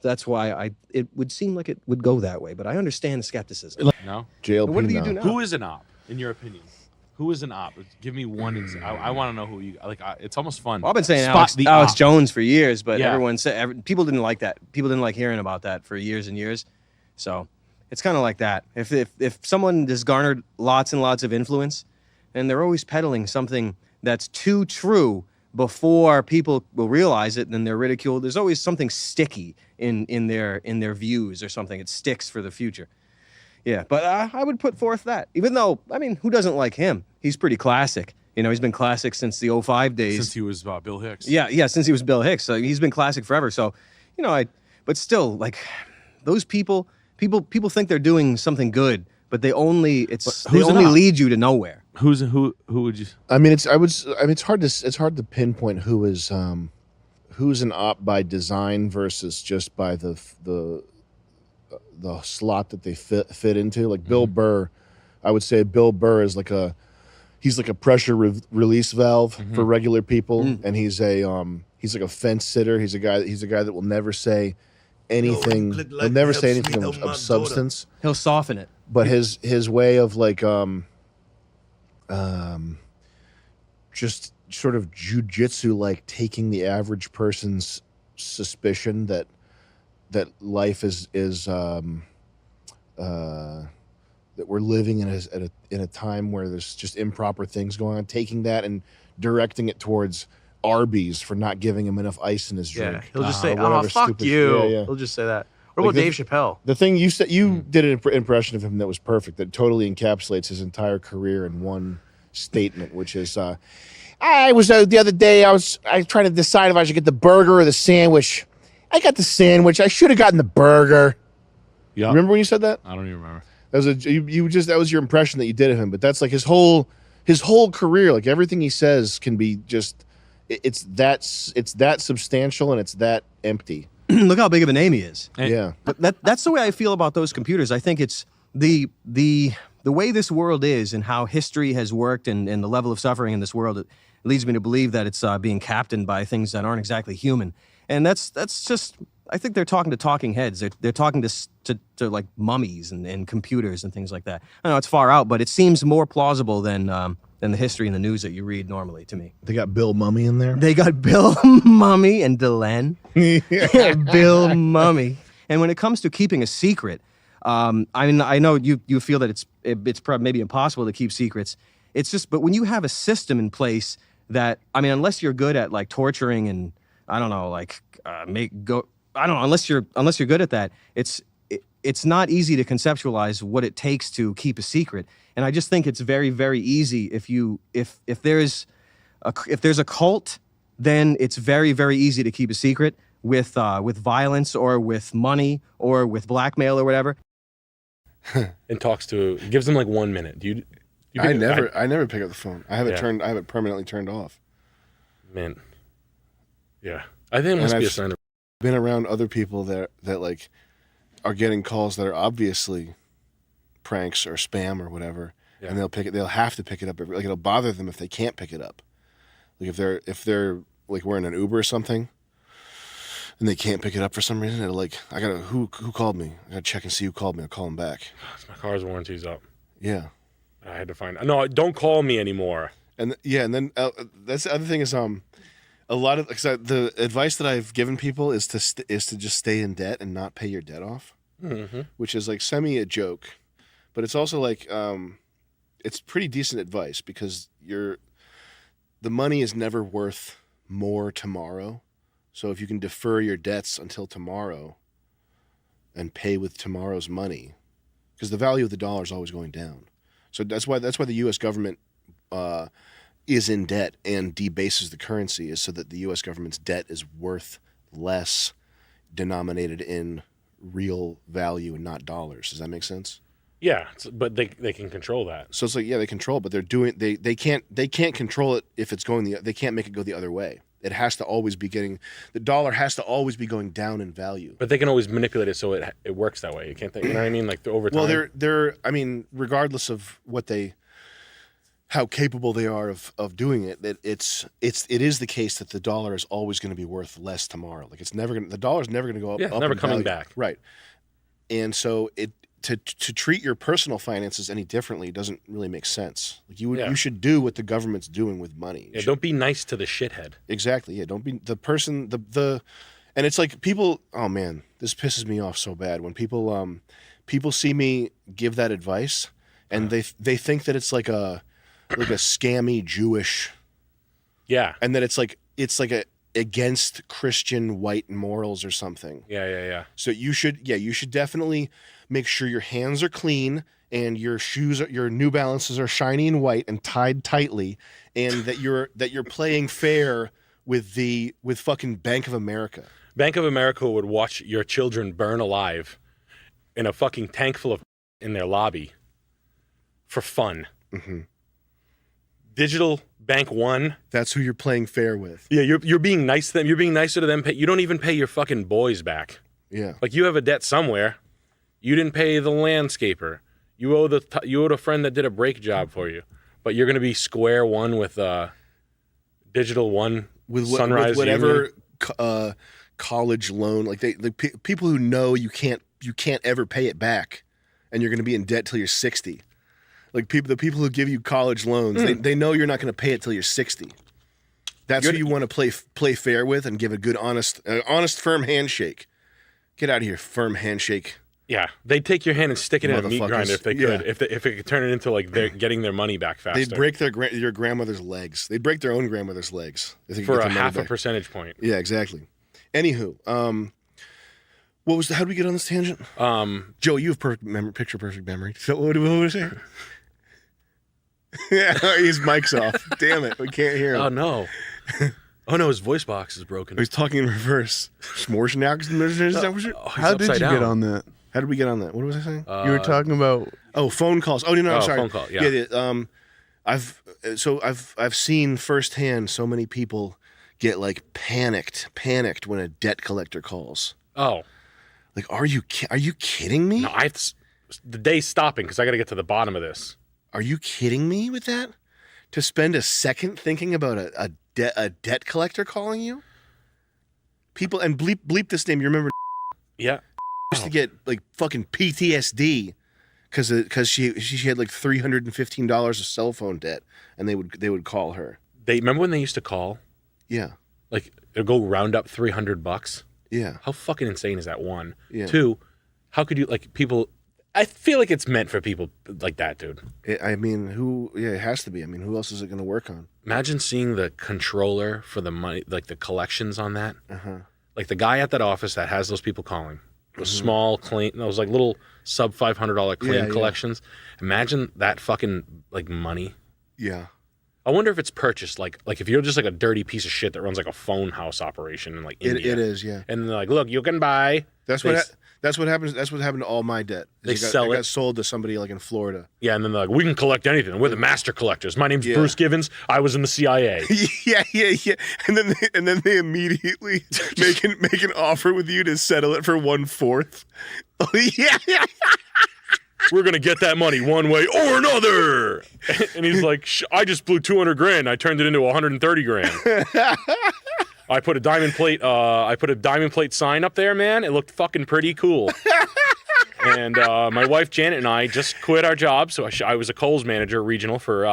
That's why it would seem like it would go that way. But I understand skepticism. No? JLP What do you do now? Who is an op, in your opinion? Who is an op? Give me one. I want to know who you like. It's almost fun. Well, I've been saying Spot the Alex op. Jones for years, but Yeah. everyone said people didn't like that. People didn't like hearing about that for years and years. So it's kind of like that. If someone has garnered lots and lots of influence, and they're always peddling something that's too true before people will realize it, then they're ridiculed. There's always something sticky in their views or something. It sticks for the future. Yeah, but I would put forth that. Even though, I mean, who doesn't like him? He's pretty classic. You know, he's been classic since the 05 days. Since he was Bill Hicks. Yeah, since he was Bill Hicks. So he's been classic forever. So, you know, but still, like, those people think they're doing something good, but they only lead you to nowhere. Who would you? I mean, it's hard to pinpoint who's an op by design versus just by the slot that they fit into. Like Bill Burr, I would say Bill Burr is he's like a pressure release valve for regular people, and he's like a fence sitter. He's a guy that will never say anything. He'll never say anything of substance. He'll soften it. But his way of just sort of jujitsu, like taking the average person's suspicion that life is that we're living in a time where there's just improper things going on, taking that and directing it towards Arby's for not giving him enough ice in his drink. Yeah, he'll just say, or whatever fuck stupid- you. Yeah. He'll just say that. What about Dave Chappelle? The thing you said, you did an impression of him that was perfect, that totally encapsulates his entire career in one statement, which is, I was the other day, I was trying to decide if I should get the burger or the sandwich. I got the sandwich. I should have gotten the burger. Yeah. Remember when you said that? I don't even remember. That was that was your impression that you did of him. But that's like his whole career. Like everything he says can be just, it's that substantial and it's that empty. Look how big of a name he is. Yeah. But that's the way I feel about those computers. I think it's the way this world is and how history has worked and the level of suffering in this world. It leads me to believe that it's being captained by things that aren't exactly human. And that's just, I think they're talking to talking heads. They're talking to like mummies and computers and things like that. I know it's far out, but it seems more plausible than the history and the news that you read normally to me. They got Bill Mummy in there. They got Bill Mummy and Delenn. Bill Mummy. And when it comes to keeping a secret, I mean, I know you feel that it's probably maybe impossible to keep secrets. It's just, but when you have a system in place that, I mean, unless you're good at like torturing and I don't know, like unless you're good at that, it's not easy to conceptualize what it takes to keep a secret. And I just think it's very, very easy if there's a cult, then it's very, very easy to keep a secret with violence or with money or with blackmail or whatever. And gives them like 1 minute. Do you I never pick up the phone. I have it I have it permanently turned off. Man. Yeah. I think it must be a sign of been around other people that are getting calls that are obviously pranks or spam or whatever. and they'll have to pick it up. Like it'll bother them if they can't pick it up. Like if they're like we're in an Uber or something, and they can't pick it up for some reason, it'll like who called me? I gotta check and see who called me. I'll call them back. My car's warranty's up. Yeah. I had to find. No, don't call me anymore. And and then that's the other thing is a lot of the advice that I've given people is to just stay in debt and not pay your debt off, which is like semi a joke, but it's also like it's pretty decent advice because the money is never worth more tomorrow. So if you can defer your debts until tomorrow and pay with tomorrow's money, because the value of the dollar is always going down. So that's why the U.S. government is in debt and debases the currency, is so that the U.S. government's debt is worth less denominated in real value and not dollars. Does that make sense? Yeah, but they can control that. So it's like, yeah, they control it, but they can't control it if it's going they can't make it go the other way. It has to always be the dollar has to always be going down in value. But they can always manipulate it so it works that way. You can't think, you know what I mean? Like over time. Well, they're I mean, regardless of how capable they are of doing it, it is the case that the dollar is always going to be worth less tomorrow. Like the dollar's never going to go up. Yeah, up never in coming value. back. Right. And so to treat your personal finances any differently doesn't really make sense. Like you should do what the government's doing with money. Yeah, don't be nice to the shithead. Exactly. Yeah, don't be the person and it's like people, oh man, this pisses me off so bad when people see me give that advice and they think that it's like a scammy Jewish. Yeah. And that it's like a against Christian white morals or something. Yeah. So you should definitely make sure your hands are clean and your New Balances are shiny and white and tied tightly, and that you're playing fair with fucking Bank of America. Bank of America would watch your children burn alive in a fucking tank full of in their lobby for fun. Mm-hmm. Digital Bank One. That's who you're playing fair with. Yeah, you're being nice to them. You're being nicer to them. You don't even pay your fucking boys back. Yeah. Like you have a debt somewhere. You didn't pay the landscaper. You owed a friend that did a brake job for you. But you're going to be square one with Digital One with Sunrise with whatever Union. College loan. Like people who know you can't ever pay it back, and you're going to be in debt till you're 60. Like the people who give you college loans, they know you're not going to pay it till you're 60. That's who you want to play fair with and give a good, honest, firm handshake. Get out of here, firm handshake. Yeah, they'd take your hand and stick it in a meat grinder if they could. Yeah. If it could turn it into like they're getting their money back faster. They'd break your grandmother's legs. They'd break their own grandmother's legs for a half a percentage point. Yeah, exactly. Anywho, how did we get on this tangent? Joe, you have picture perfect memory. So what was it? Yeah, his mic's off. Damn it, we can't hear him. Oh no. Oh no, his voice box is broken. He's talking in reverse. How did you get on that? How did we get on that? What was I saying? You were talking about phone calls. Oh no, sorry. Phone call. Yeah. I've seen firsthand so many people get like panicked when a debt collector calls. Oh. Like, are you kidding me? No, the day's stopping because I got to get to the bottom of this. Are you kidding me with that? To spend a second thinking about a debt collector calling you? People, and bleep this name. You remember? Yeah. Used to get like fucking PTSD because she had like $315 of cell phone debt, and they would call her. They remember when they used to call? Yeah. Like they'd go round up $300. Yeah. How fucking insane is that? One. Yeah. Two. How could you people? I feel like it's meant for people like that, dude. I mean, it has to be. I mean, who else is it going to work on? Imagine seeing the controller for the money, like the collections on that. Uh-huh. Like the guy at that office that has those people calling. Those small claim, those like little sub $500 claim collections. Imagine that fucking like money. Yeah. I wonder if it's purchased like if you're just like a dirty piece of shit that runs like a phone house operation in like India. It is, yeah. And they're like, look, you can buy. That's what happens. That's what happened to all my debt. They it got sold to somebody like in Florida. Yeah, and then they're like, we can collect anything. We're the master collectors. My name's Bruce Givens. I was in the CIA. yeah. And then they immediately make an offer with you to settle it for 1/4. Oh yeah. We're going to get that money one way or another. And he's like, I just blew 200 grand. I turned it into 130 grand. I put a diamond plate sign up there, man. It looked fucking pretty cool. And my wife Janet and I just quit our job. So I was a Kohl's manager regional for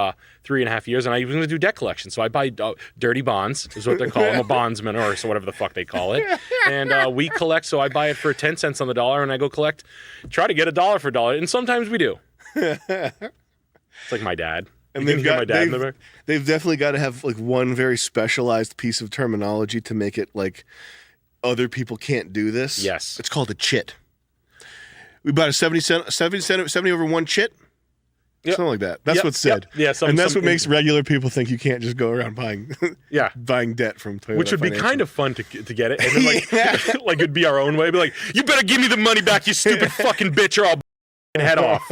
3.5 years, and I was going to do debt collection. So I buy dirty bonds, is what they're called. I'm a bondsman, or so whatever the fuck they call it. And we collect. So I buy it for 10 cents on the dollar, and I go try to get $1 for $1, and sometimes we do. It's like my dad. And they've definitely got to have like one very specialized piece of terminology to make it like other people can't do this. Yes. It's called a chit. We bought a 70 over one chit. Yep. Something like that. That's what's said. Yep. Yeah, and that's what makes regular people think you can't just go around buying buying debt from Toyota. Which would be kind of fun to get it. And then like it'd be our own way. Be like, you better give me the money back, you stupid fucking bitch, or I'll head off.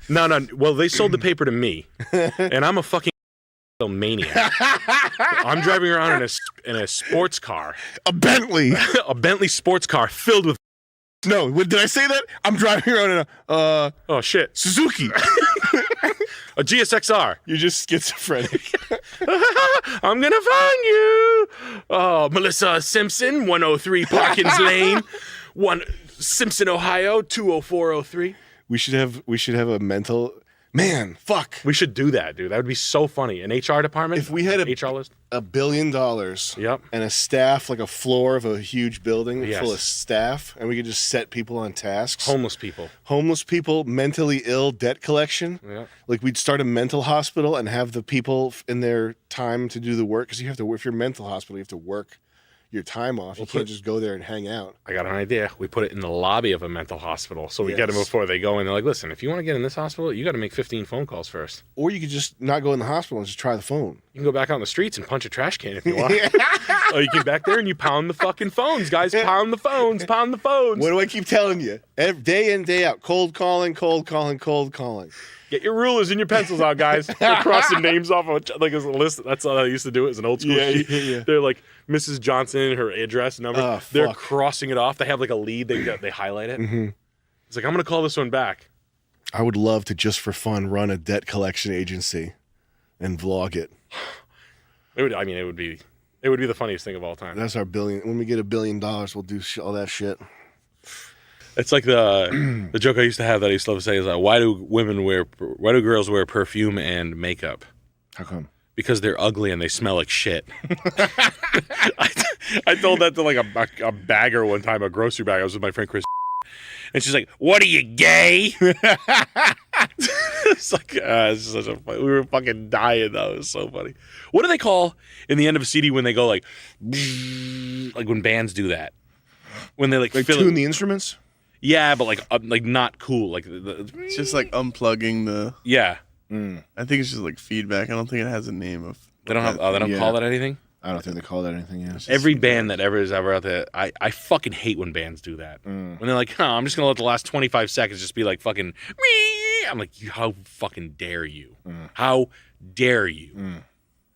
No. Well, they sold the paper to me, and I'm a fucking maniac. I'm driving around in a sports car, a Bentley sports car filled with. No, did I say that? I'm driving around in a oh shit, Suzuki, a GSXR. You're just schizophrenic. I'm gonna find you. Oh, Melissa Simpson, 103 Parkins Lane, Simpson, Ohio, 20403. We should have a mental. Man, fuck. We should do that, dude. That would be so funny. An HR department? If we had HR list? $1 billion yep. and a staff, like a floor of a huge building full of staff, and we could just set people on tasks. Homeless people, mentally ill, debt collection. Yep. Like we'd start a mental hospital and have the people in their time to do the work. Because you have to, if you're a mental hospital, you have to work your time off. You can't just go there and hang out. I got an idea. We put it in the lobby of a mental hospital. So we get them before they go in. They're like, listen, if you want to get in this hospital, you got to make 15 phone calls first. Or you could just not go in the hospital and just try the phone. You can go back out on the streets and punch a trash can if you want. Or you get back there and you pound the fucking phones, guys. Pound the phones. What do I keep telling you? Day in, day out. Cold calling. Get your rulers and your pencils out, guys. They're crossing names off of like as a list. That's how I used to do it as an old school sheet. Yeah. They're like Mrs. Johnson, her address, number. Oh, they're crossing it off. They have like a lead. They highlight it. Mm-hmm. It's like, I'm going to call this one back. I would love to, just for fun, run a debt collection agency and vlog it. It would be the funniest thing of all time. That's our billion. When we get $1 billion, we'll do all that shit. It's like the joke I used to have that I used to love to say is why do girls wear perfume and makeup? How come? Because they're ugly and they smell like shit. I told that to like a bagger one time, a grocery bag. I was with my friend Chris, and she's like, "What are you, gay?" It's like it's such a we were fucking dying though. It was so funny. What do they call in the end of a CD when they go like when bands do that? When they like tune the instruments? Yeah, but like not cool. Like it's just like unplugging the. Yeah. I think it's just like feedback. I don't think it has a name of. They don't have. They don't call that anything. I don't think they call that anything. Yes. Every band that ever is ever out there, I fucking hate when bands do that. When they're like, I'm just gonna let the last 25 seconds just be like fucking. Wee! I'm like, how fucking dare you? How dare you?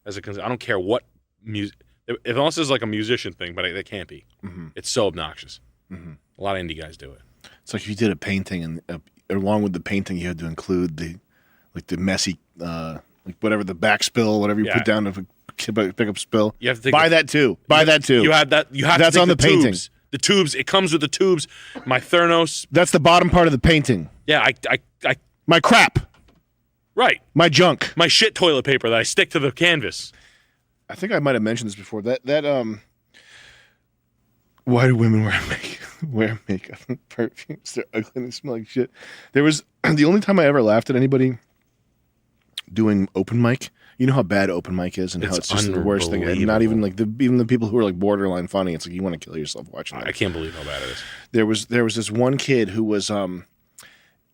As a I don't care what music. Unless it's like a musician thing, but it can't be. It's so obnoxious. A lot of indie guys do it. It's like if you did a painting, and along with the painting, you had to include the messy, like whatever the back spill, whatever you put down to pick up spill. You have to buy that too. Buy that too. You have that. You have. That's to on the painting. Tubes. The tubes. It comes with the tubes. My Theranos. That's the bottom part of the painting. Yeah. My crap. Right. My junk. My shit toilet paper that I stick to the canvas. I think I might have mentioned this before. Why do women wear makeup and perfumes? They're ugly and they smell like shit. There was the only time I ever laughed at anybody doing open mic. You know how bad open mic is and how it's just the worst thing. And not even like even the people who are like borderline funny. It's like you want to kill yourself watching that. I can't believe how bad it is. There was this one kid who was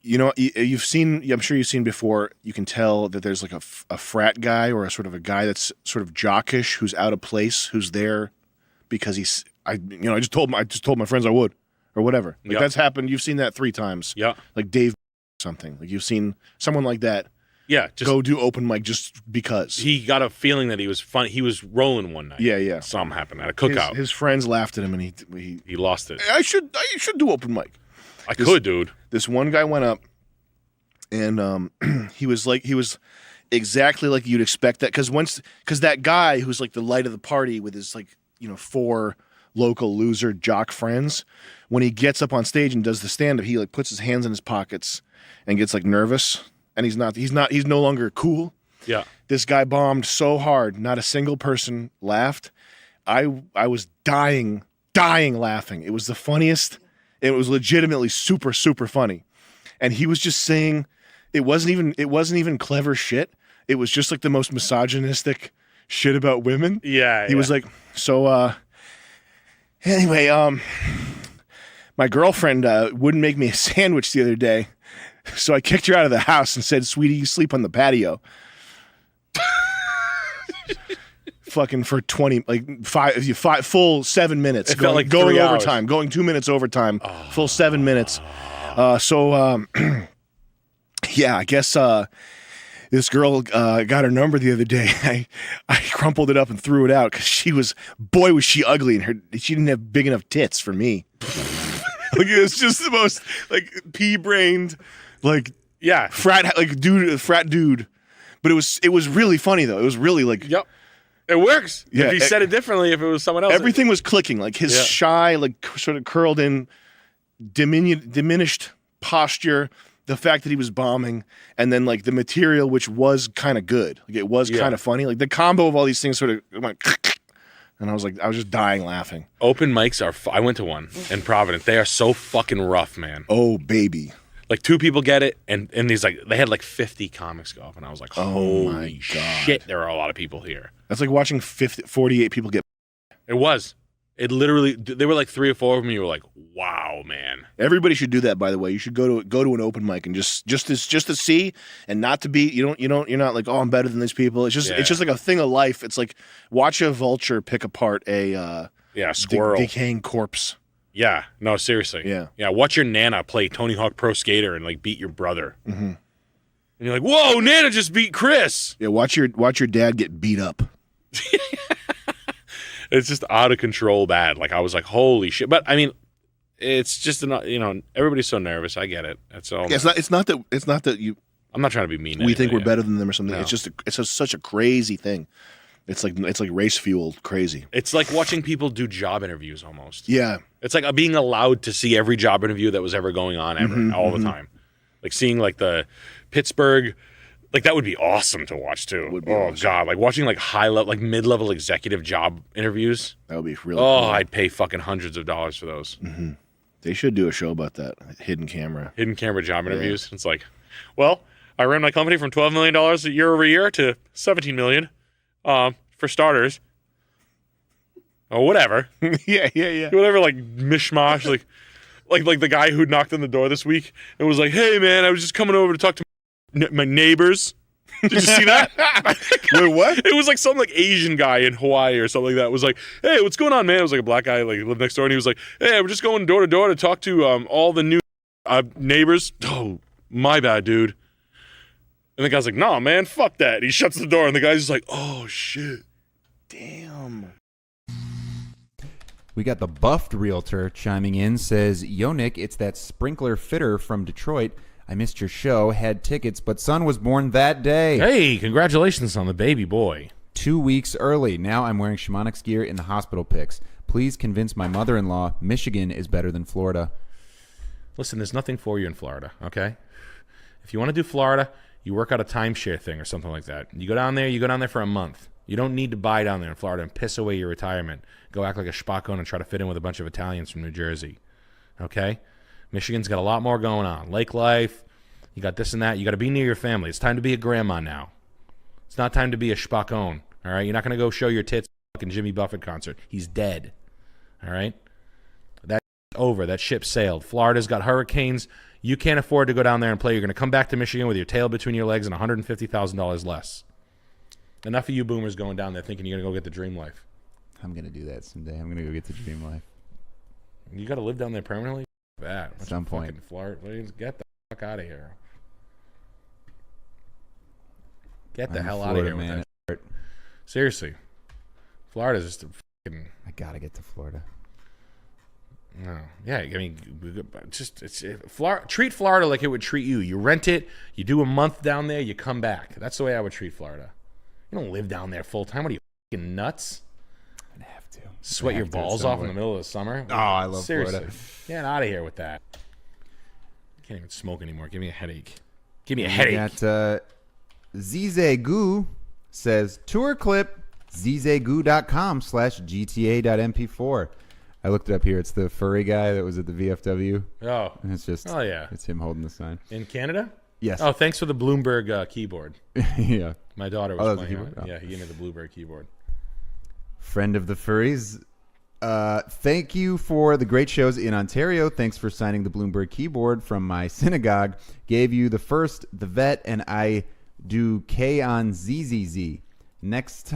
you've seen. I'm sure you've seen before. You can tell that there's like a frat guy or a sort of a guy that's sort of jockish, who's out of place, who's there because he's. I just told my friends I would, or whatever. Like that's happened. You've seen that 3 times. Yeah. Like Dave something. Like you've seen someone like that. Yeah. Just go do open mic just because. He got a feeling that he was fun. He was rolling one night. Yeah. Something happened at a cookout. His friends laughed at him and he lost it. I should do open mic. I could, dude. This one guy went up, and he was exactly like you'd expect that because that guy who's like the light of the party with his like 4 local loser jock friends, when he gets up on stage and does the stand up, he like puts his hands in his pockets and gets like nervous, and he's no longer cool. Yeah. This guy bombed so hard, not a single person laughed. I was dying laughing. It was the funniest. It was legitimately super, super funny. And he was just saying it wasn't even clever shit. It was just like the most misogynistic shit about women. Yeah. He was like, so anyway, my girlfriend wouldn't make me a sandwich the other day. So I kicked her out of the house and said, "Sweetie, you sleep on the patio." Fucking for 20, like five full 7 minutes. It felt like going 3 hours. overtime, going 2 minutes overtime, full 7 minutes. Yeah, I guess this girl got her number the other day. I crumpled it up and threw it out because boy, was she ugly, and she didn't have big enough tits for me. Like it was just the most like pea-brained, like frat dude. But it was really funny though. It was really like Yep. It works. Yeah, if he said it differently, if it was someone else. everything was clicking. Like his shy, like sort of curled in, diminished posture. The fact that he was bombing, and then like the material, which was kind of good. Like it was kind of funny. Like the combo of all these things sort of went, and I was just dying laughing. Open mics are. I went to one in Providence. They are so fucking rough, man. Oh baby. Like 2 people get it, and these like they had like 50 comics go up, and I was like, holy shit, there are a lot of people here. That's like watching 48 people get. It was. It literally. There were like 3 or 4 of them. You were like, wow, man. Everybody should do that. By the way, you should go to an open mic and just to see, and not to be. You're not like, oh, I'm better than these people. It's just like a thing of life. It's like watch a vulture pick apart a squirrel decaying corpse. Yeah, no, seriously. Yeah. Watch your Nana play Tony Hawk Pro Skater and like beat your brother, Mm-hmm. and you're like, "Whoa, Nana just beat Chris." Yeah, watch your dad get beat up. It's just out of control bad. Like I was like, "Holy shit!" But I mean, it's just everybody's so nervous. I get it. That's all. Yeah, it's not that you. I'm not trying to be mean. We think we're better than them or something. No. It's such a crazy thing. It's like race fueled crazy. It's like watching people do job interviews almost. Yeah. It's like being allowed to see every job interview that was ever going on all the time. Like seeing like the Pittsburgh, like that would be awesome to watch too. Would be awesome. God, like watching like high level, like mid-level executive job interviews. That would be really cool. cool. I'd pay fucking hundreds of dollars for those. Mm-hmm. They should do a show about that. Hidden camera job interviews. It's like, well, I ran my company from $12 million year over year to $17 million. For starters. Or whatever. yeah. Whatever, like mishmash, like the guy who knocked on the door this week and was like, "Hey man, I was just coming over to talk to my neighbors." Did you see that? Wait, what? It was like some like Asian guy in Hawaii or something like that. It was like, "Hey, what's going on, man?" It was like a black guy like lived next door, and he was like, "Hey, we're just going door to door to talk to all the new neighbors." Oh, my bad, dude. And the guy's like, "No, man, fuck that." He shuts the door, and the guy's just like, "Oh shit, damn." We got the buffed realtor chiming in, says, "Yo, Nick, it's that sprinkler fitter from Detroit. I missed your show, had tickets, but son was born that day." Hey, congratulations on the baby boy. 2 weeks early. Now I'm wearing Shimonics gear in the hospital pics. Please convince my mother-in-law Michigan is better than Florida. Listen, there's nothing for you in Florida, okay? If you want to do Florida, you work out a timeshare thing or something like that. You go down there for a month. You don't need to buy down there in Florida and piss away your retirement. Go act like a schpackon and try to fit in with a bunch of Italians from New Jersey. Okay? Michigan's got a lot more going on. Lake life, you got this and that. You got to be near your family. It's time to be a grandma now. It's not time to be a schpackon, all right? You're not going to go show your tits at a fucking Jimmy Buffett concert. He's dead, all right? That's over. That ship sailed. Florida's got hurricanes. You can't afford to go down there and play. You're going to come back to Michigan with your tail between your legs and $150,000 less. Enough of you boomers going down there thinking you're going to go get the dream life. I'm going to do that someday. I'm going to go get the dream life. You got to live down there permanently? Bad. At some point. Florida. Get the fuck out of here. Get the hell out of here, man. Seriously. Florida's just a fucking... I got to get to Florida. No. Yeah, I mean, treat Florida like it would treat you. You rent it, you do a month down there, you come back. That's the way I would treat Florida. You don't live down there full time. What are you, fucking nuts? I'd have to. Sweat your balls off in the middle of the summer? Oh, I love Seriously. Florida. Get out of here with that. I can't even smoke anymore. Give me a headache. Give me a headache. Got Zize Goo says, tour clip, zizegoo.com/gta.mp4. I looked it up here. It's the furry guy that was at the VFW. Oh. And it's just, oh, yeah. It's him holding the sign. In Canada? Yes. Oh, thanks for the Bloomberg keyboard. Yeah. My daughter was playing on it. Oh. Yeah, he gave me the Bloomberg keyboard. Friend of the furries. Thank you for the great shows in Ontario. Thanks for signing the Bloomberg keyboard from my synagogue. Gave you the first, the vet, and I do K on ZZZ. Next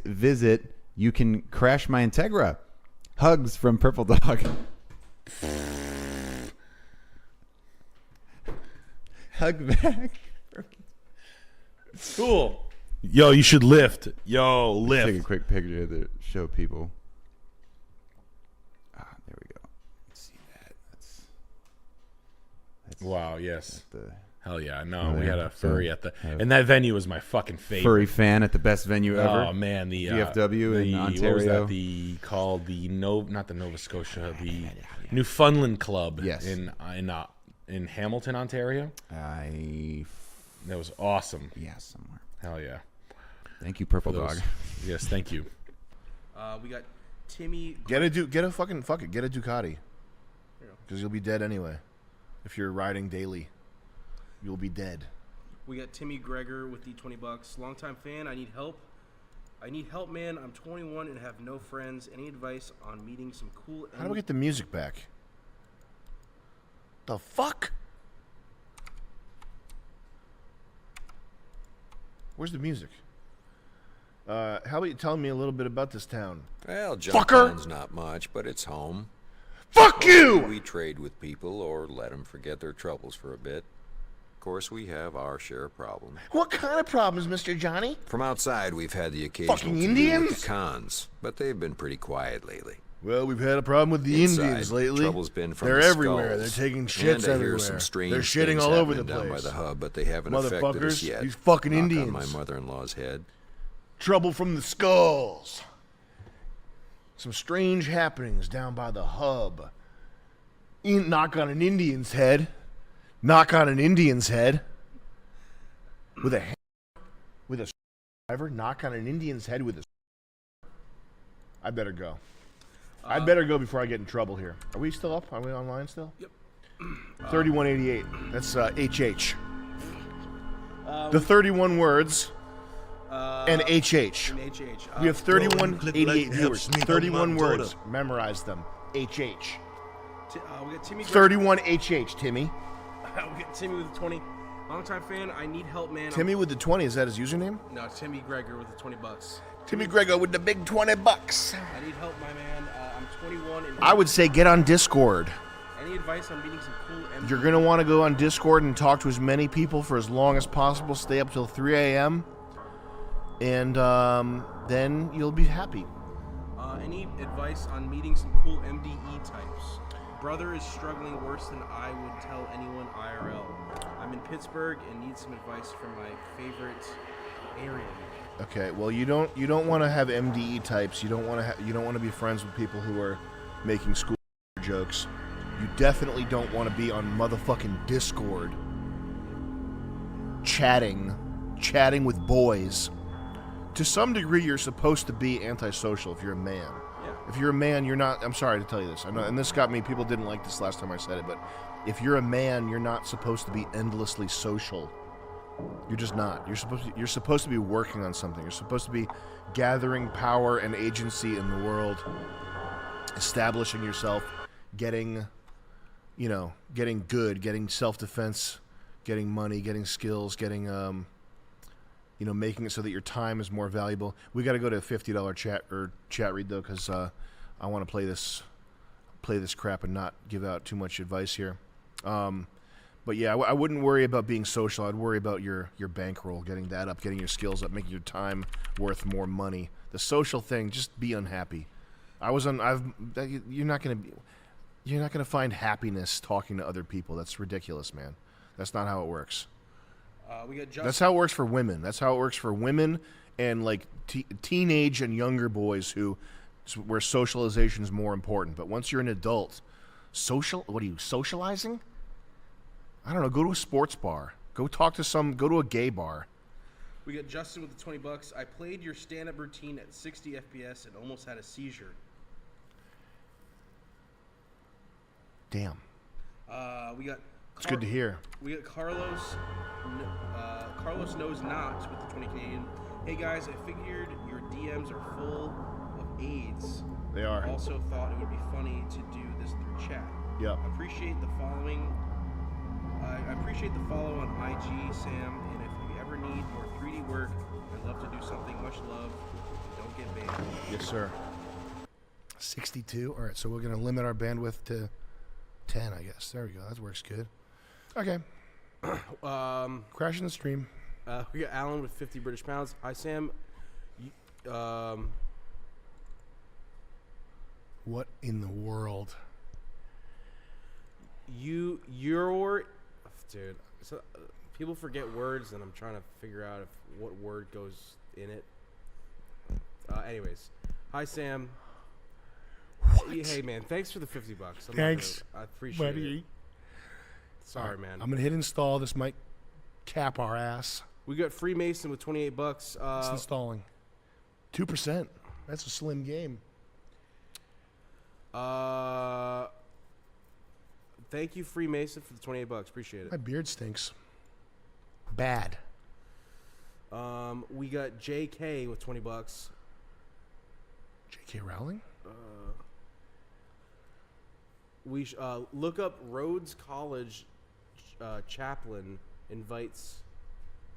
visit, you can crash my Integra. Hugs from Purple Dog. Hug back. Cool. Yo, you should lift. Yo, lift. Take a quick picture to show people. There we go. Let's see that. That's wow, yes. Hell yeah. No, Oh, we yeah. had a furry So, at the... And that venue was my fucking favorite. Furry fan at the best venue ever. Oh, man. The VFW in Ontario. What was that? Not the Nova Scotia, the Newfoundland Club. Yes. In Hamilton, Ontario. That was awesome. Yeah, somewhere. Hell yeah. Thank you, Purple Dog. Yes, thank you. We got Timmy. Get a Ducati. Because you'll be dead anyway. If you're riding daily, you'll be dead. We got Timmy Gregor with the $20. Longtime fan. I need help. Man. I'm 21 and have no friends. Any advice on meeting some cool? How do I get the music back? The fuck? Where's the music? How about you tell me a little bit about this town? Well, Fucker! Johnstown's not much, but it's home. Fuck you! We trade with people or let them forget their troubles for a bit. Of course, we have our share of problems. What kind of problems, Mr. Johnny? From outside, we've had the occasional Fucking to-do Indians? with the cons, but they've been pretty quiet lately. Well, we've had a problem with the Inside, Indians lately. Trouble's been from They're the everywhere. skulls. They're taking And shits I hear everywhere. some strange They're shitting things all over the happening down by place. the hub, but they haven't affected us Motherfuckers, yet. these fucking Knock on Indians. my mother-in-law's head. Trouble from the skulls. Some strange happenings down by the hub. Knock on an Indian's head. Knock on an Indian's head. With a driver. Knock on an Indian's head with a. I better go. I better go before I get in trouble here. Are we still up? Are we online still? Yep. 3188. That's HH. The 31 words. And HH. And HH. We have 3188 Like viewers. helps me 31 help my words. daughter. Memorize them. HH. We got Timmy. 31 HH, Timmy. We got Timmy with the 20. Longtime fan. I need help, man. Timmy with the 20, is that his username? No, Timmy Gregor with the $20. Timmy Gregor with the big $20. I need help, my man. I'm 21. And I would say get on Discord. Any advice on meeting some cool? You're going to want to go on Discord and talk to as many people for as long as possible. Stay up till 3 a.m. And then you'll be happy. Any advice on meeting some cool MDE types? Brother is struggling worse than I would tell anyone IRL. I'm in Pittsburgh and need some advice from my favorite area. Okay, well you don't want to have MDE types. You don't want to be friends with people who are making school jokes. You definitely don't want to be on motherfucking Discord chatting with boys. To some degree, you're supposed to be antisocial if you're a man. Yeah. If you're a man, you're not. I'm sorry to tell you this. I know, and this got me. People didn't like this last time I said it, but if you're a man, you're not supposed to be endlessly social. You're just not. You're supposed to be working on something. You're supposed to be gathering power and agency in the world, establishing yourself, getting good, getting self-defense, getting money, getting skills, getting making it so that your time is more valuable. We got to go to a $50 chat read though, because I want to play this crap and not give out too much advice here. But yeah, I wouldn't worry about being social. I'd worry about your bankroll, getting that up, getting your skills up, making your time worth more money. The social thing, just be unhappy. You're not gonna be. You're not going to find happiness talking to other people. That's ridiculous, man. That's not how it works. We got Justin. That's how it works for women. That's how it works for women and like teenage and younger boys where socialization is more important. But once you're an adult, what are you, socializing? I don't know. Go to a sports bar. Go to a gay bar. We got Justin with the $20. I played your stand-up routine at 60 FPS and almost had a seizure. Damn. We got. It's good to hear. We got Carlos. Carlos knows not with the 20 Canadian. Hey guys, I figured your DMs are full of AIDS. They are. Also thought it would be funny to do this through chat. Yep. Appreciate the following. I appreciate the follow on IG, Sam. And if you ever need more 3D work, I'd love to do something. Much love. Don't get banned. Yes, sir. 62. All right, so we're gonna limit our bandwidth to 10, I guess. There we go. That works good. Okay. Crashing the stream. We got Alan with 50 British pounds. Hi, Sam. What in the world? Dude. So, people forget words, and I'm trying to figure out what word goes in it. Anyways, hi, Sam. What? Hey, man. Thanks for the $50. Thanks. I appreciate buddy. it. Sorry, man. I'm gonna hit install. This might cap our ass. We got Freemason with $28. It's installing. 2%. That's a slim game. Thank you, Freemason, for the $28. Appreciate it. My beard stinks. Bad. We got JK with $20. JK Rowling? We look up Rhodes College chaplain invites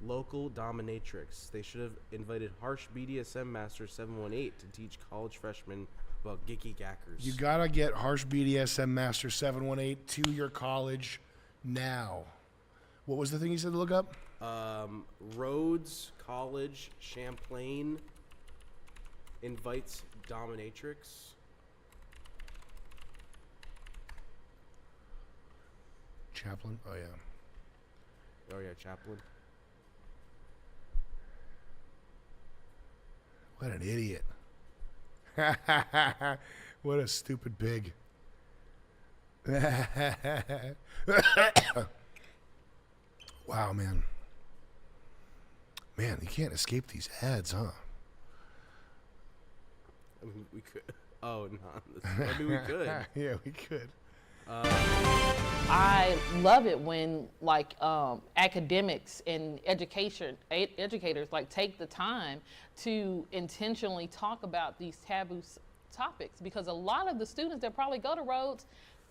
local dominatrix. They should have invited harsh BDSM master 718 to teach college freshmen about geeky gackers. You gotta get harsh BDSM master 718 to your college now. What was the thing you said to look up? Rhodes College Champlain invites dominatrix. Chaplain? Oh, yeah. Oh, yeah, chaplain. What an idiot. What a stupid pig. Wow, man. Man, you can't escape these ads, huh? I mean, we could. Oh, no. I mean, we could. Yeah, we could. I love it when academics and educators take the time to intentionally talk about these taboo topics, because a lot of the students that probably go to Rhodes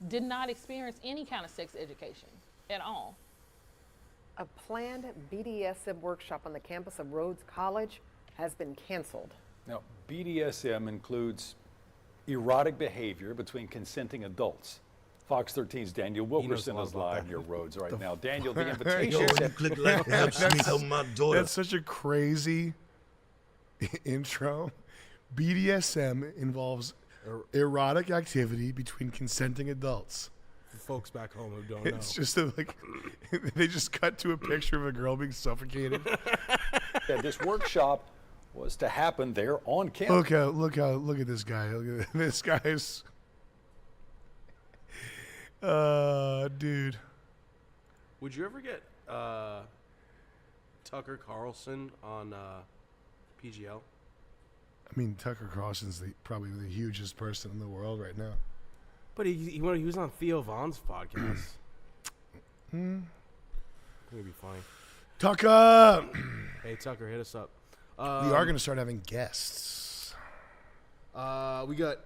did not experience any kind of sex education at all. A planned BDSM workshop on the campus of Rhodes College has been canceled. Now, BDSM includes erotic behavior between consenting adults. Fox 13's Daniel Wilkerson is live near Rhodes right now. Daniel, the invitation. That's such a crazy intro. BDSM involves erotic activity between consenting adults. For folks back home who don't It's know. just they just cut to a picture of a girl being suffocated. Yeah, this workshop was to happen there on campus. Look at this guy. Look at this guy's. Dude. Would you ever get Tucker Carlson on PGL? I mean, Tucker Carlson's probably the hugest person in the world right now. But he was on Theo Vaughn's podcast. I think it'd be funny. Tucker! Hey, Tucker, hit us up. We are going to start having guests. We got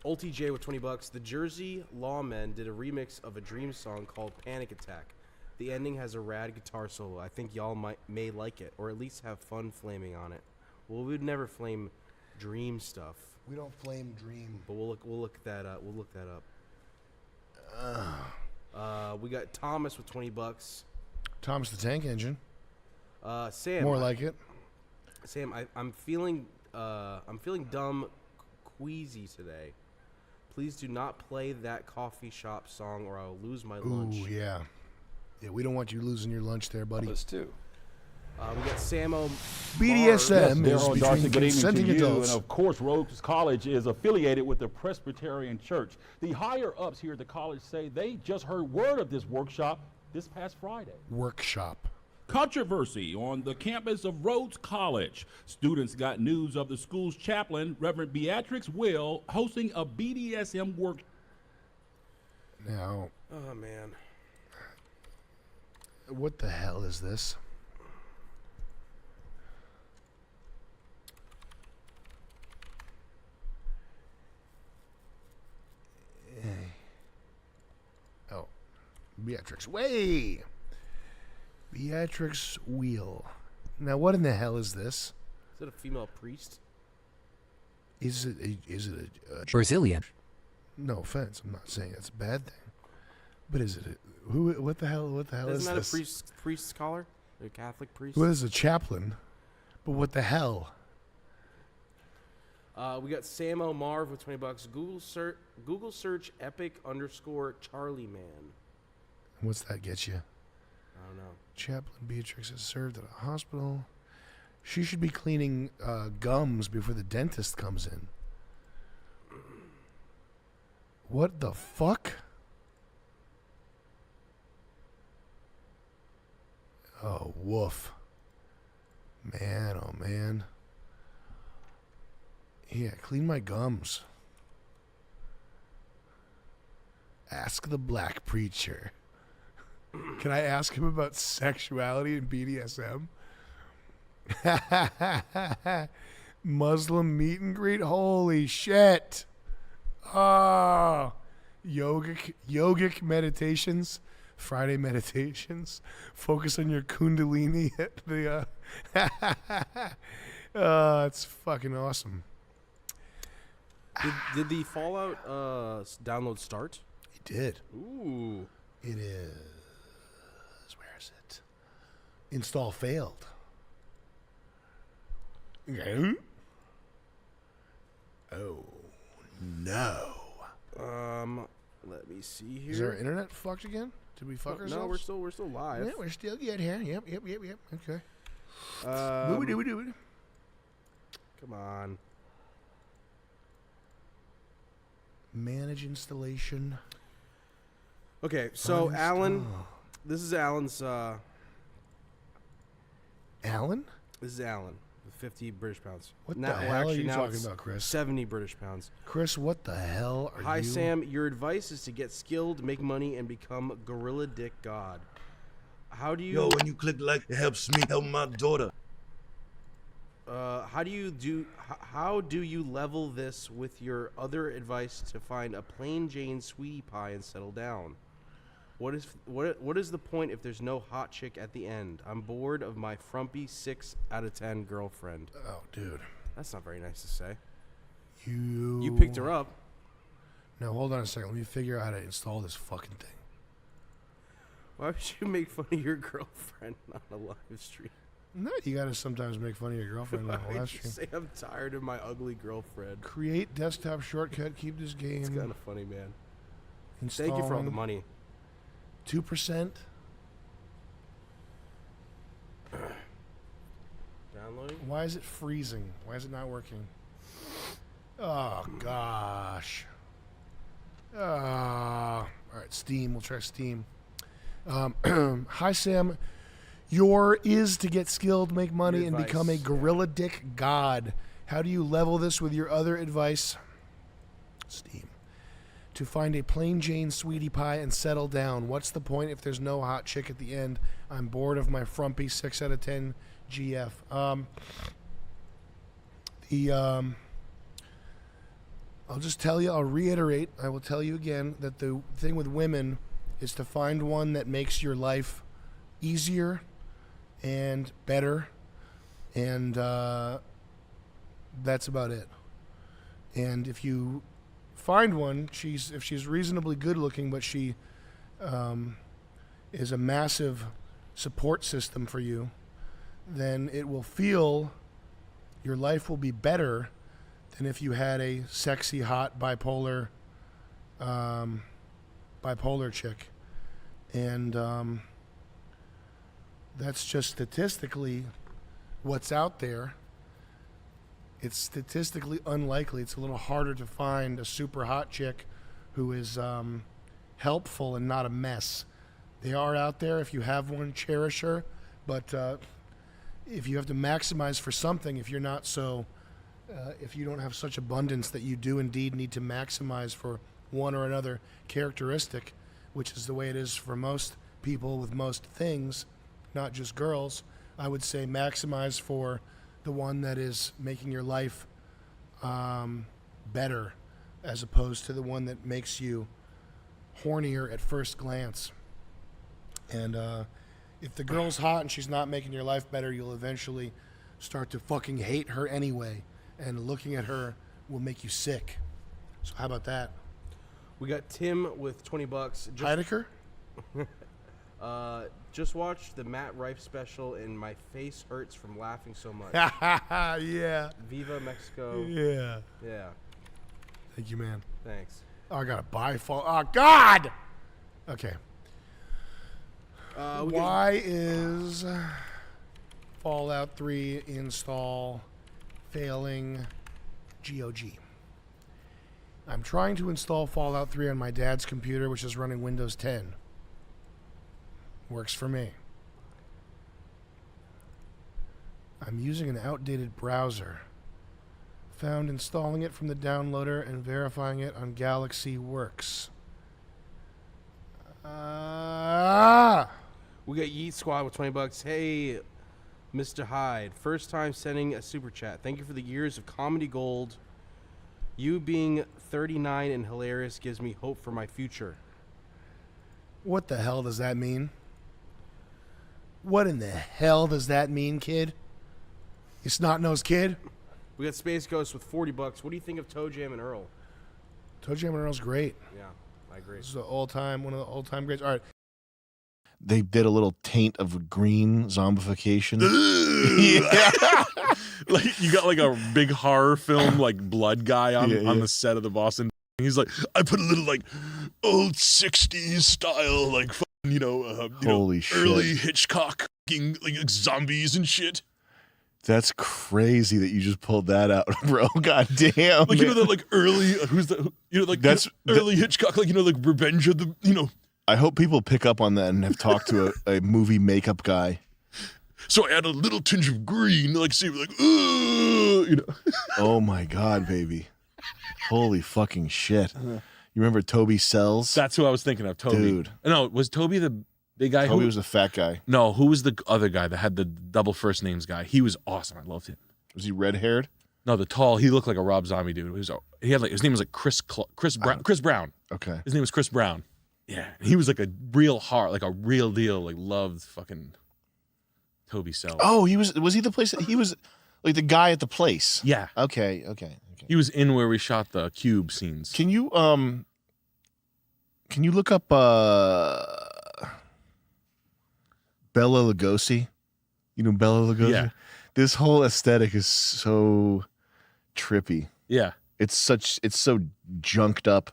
Old TJ with $20. The Jersey Lawmen did a remix of a Dream song called Panic Attack. The ending has a rad guitar solo. I think y'all may like it, or at least have fun flaming on it. Well, we'd never flame Dream stuff. We don't flame Dream. But we'll look that up. We'll look that up. We got Thomas with $20. Thomas the Tank Engine. Sam. More like it. Sam, I'm feeling dumb, queasy today. Please do not play that coffee shop song or I'll lose my lunch. Ooh, yeah. Yeah, we don't want you losing your lunch there, buddy. Us too. We got Samo. BDSM is Daryl between Darcy, good evening consenting to you. adults. And of course, Rhodes College is affiliated with the Presbyterian Church. The higher ups here at the college say they just heard word of this workshop this past Friday. Workshop. Controversy on the campus of Rhodes College. Students got news of the school's chaplain, Reverend Beatrix Will, hosting a BDSM work. Now, Oh, man. what the hell is this? Oh, Beatrix Way. Beatrix Wheel. Now, what in the hell is this? Is it a female priest? Is it a Brazilian? No offense, I'm not saying it's a bad thing, but is it who? What the hell? What the hell is Isn't that this? a priest scholar? A Catholic priest? What is a chaplain? But what the hell? We got Samo Marv with $20. Google search epic_Charlie Man. What's that get you? I don't know. Chaplain Beatrix is served at a hospital. She should be cleaning gums before the dentist comes in. What the fuck? Oh, woof. Man, oh man. Yeah, clean my gums. Ask the black preacher. Can I ask him about sexuality and BDSM? Muslim meet and greet. Holy shit. Oh. Yogic meditations. Friday meditations. Focus on your kundalini at the it's fucking awesome. Did the Fallout download start? It did. Ooh. It is. Where is it? Install failed. Okay. Oh no. Let me see here. Is our internet fucked again? Did we fuck ourselves? No, we're still live. Yeah, we're still good here. Yep. Okay. Come on. Manage installation. Okay, so Uninstall. Alan, this is Alan's. Alan? This is Alan with 50 British pounds. What Now- the well, hell actually, are you now talking it's about, Chris? 70 British pounds. Chris, what the hell are Hi, you? Sam. Your advice is to get skilled, make money, and become Gorilla Dick God. How do you? Yo, when you click like, it helps me help my daughter. How do you level this with your other advice to find a plain Jane sweetie pie and settle down? What is the point if there's no hot chick at the end? I'm bored of my frumpy 6 out of 10 girlfriend. Oh, dude. That's not very nice to say. You picked her up. No, hold on a second. Let me figure out how to install this fucking thing. Why would you make fun of your girlfriend on a live stream? No, you gotta sometimes make fun of your girlfriend on Why the would last you stream. say I'm tired of my ugly girlfriend? Create desktop shortcut. Keep this game. It's kind of funny, man. Installing. Thank you for all the money. 2%. Downloading? Why is it freezing? Why is it not working? Oh, gosh. All right, Steam. We'll try Steam. Hi, Sam. Your is to get skilled, make money, Your and advice, become a gorilla dick god. How do you level this with your other advice? Steam. To find a plain Jane sweetie pie and settle down. What's the point if there's no hot chick at the end? I'm bored of my frumpy 6 out of 10 GF. I'll just tell you, I'll reiterate, I will tell you again that the thing with women is to find one that makes your life easier and better, and that's about it. And if you find one, if she's reasonably good looking, but she is a massive support system for you, then it will feel, your life will be better than if you had a sexy, hot, bipolar bipolar chick. And that's just statistically what's out there. It's statistically unlikely. It's a little harder to find a super hot chick who is helpful and not a mess. They are out there. If you have one, cherish her. But if you have to maximize for something, if you're not so, if you don't have such abundance that you do indeed need to maximize for one or another characteristic, which is the way it is for most people with most things, not just girls, I would say maximize for the one that is making your life better, as opposed to the one that makes you hornier at first glance. And if the girl's hot and she's not making your life better, you'll eventually start to fucking hate her anyway. And looking at her will make you sick. So how about that? We got Tim with $20. Heidecker? Just watched the Matt Rife special and my face hurts from laughing so much. Yeah. Viva Mexico. Yeah. Yeah. Thank you, man. Thanks. Oh, I gotta buy fall. Oh, God! Okay. Why is Fallout 3 install failing GOG? I'm trying to install Fallout 3 on my dad's computer, which is running Windows 10. Works for me. I'm using an outdated browser. Found installing it from the downloader and verifying it on Galaxy works. We got Yeet Squad with $20. Hey, Mr. Hyde. First time sending a super chat. Thank you for the years of comedy gold. You being 39 and hilarious gives me hope for my future. What the hell does that mean? What in the hell does that mean, kid? You snot-nosed kid? We got Space Ghost with $40. What do you think of Toe Jam and Earl? Toe Jam and Earl's great. Yeah, I agree. This is one of the all-time greats. All right. They did a little taint of green zombification. Like you got like a big horror film like blood guy on the set of the Boston. He's like, I put a little like old 60s style like Holy shit. early Hitchcock fucking, like zombies and shit. That's crazy that you just pulled that out, bro. God damn. Like that like early early Hitchcock, like like Revenge of the I hope people pick up on that and have talked to a movie makeup guy. So I add a little tinge of green, like see, like ooh, Oh my God, baby! Holy fucking shit! You remember Toby Sells? That's who I was thinking of. Toby. Dude. No, was Toby the big guy? Toby was the fat guy. No, who was the other guy that had the double first names guy? He was awesome. I loved him. Was he red haired? No, the tall. He looked like a Rob Zombie dude. He had like his name was like Chris Brown. Chris Brown. Okay. His name was Chris Brown. Yeah, he was like a real heart, like a real deal, like loved fucking Toby Sells. Oh, was he the place? He was like the guy at the place. Yeah. Okay. He was in where we shot the cube scenes. Can you look up Bella Lugosi? You know Bella Lugosi? Yeah. This whole aesthetic is so trippy. Yeah. It's so junked up.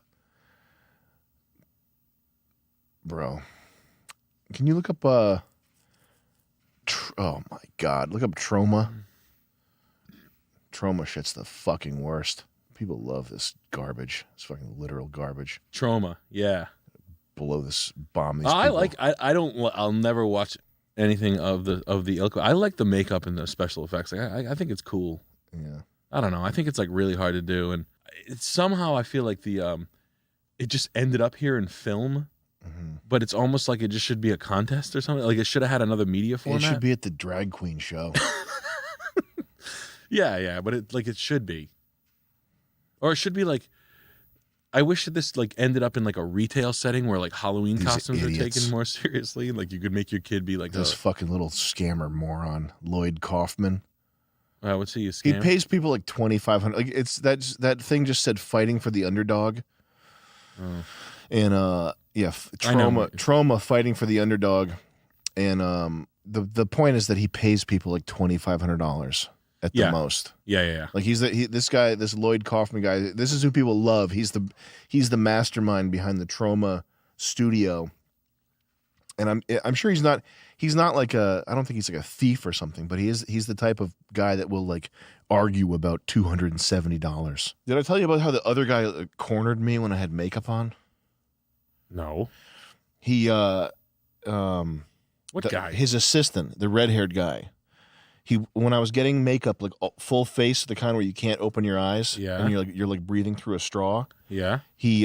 Bro. Can you look up oh my God, look up Trauma. Trauma shit's the fucking worst. People love this garbage. It's fucking literal garbage. Trauma, yeah. Bomb these people. I'll never watch anything of the ilk. I like the makeup and the special effects. Like, I think it's cool. Yeah. I don't know. I think it's like really hard to do, and somehow I feel like it just ended up here in film. Mm-hmm. But it's almost like it just should be a contest or something. Like it should have had another media format. It should be at the drag queen show. Yeah, but it should be. Or it should be like, I wish that this like ended up in like a retail setting where like Halloween costumes are taken more seriously. Like you could make your kid be like this fucking little scammer moron, Lloyd Kaufman. What's he? A scammer? He pays people like $2,500. Like it's that thing just said fighting for the underdog. Oh. And trauma fighting for the underdog, and the point is that he pays people like $2,500. at the most. Yeah. Like this guy, this Lloyd Kaufman guy. This is who people love. He's the mastermind behind the Trauma Studio. And I'm sure he's not like I don't think he's like a thief or something, but he's the type of guy that will like argue about $270. Did I tell you about how the other guy cornered me when I had makeup on? No. He What guy? His assistant, the red-haired guy. When I was getting makeup, like full face, the kind where you can't open your eyes, Yeah. and you're like breathing through a straw. Yeah. He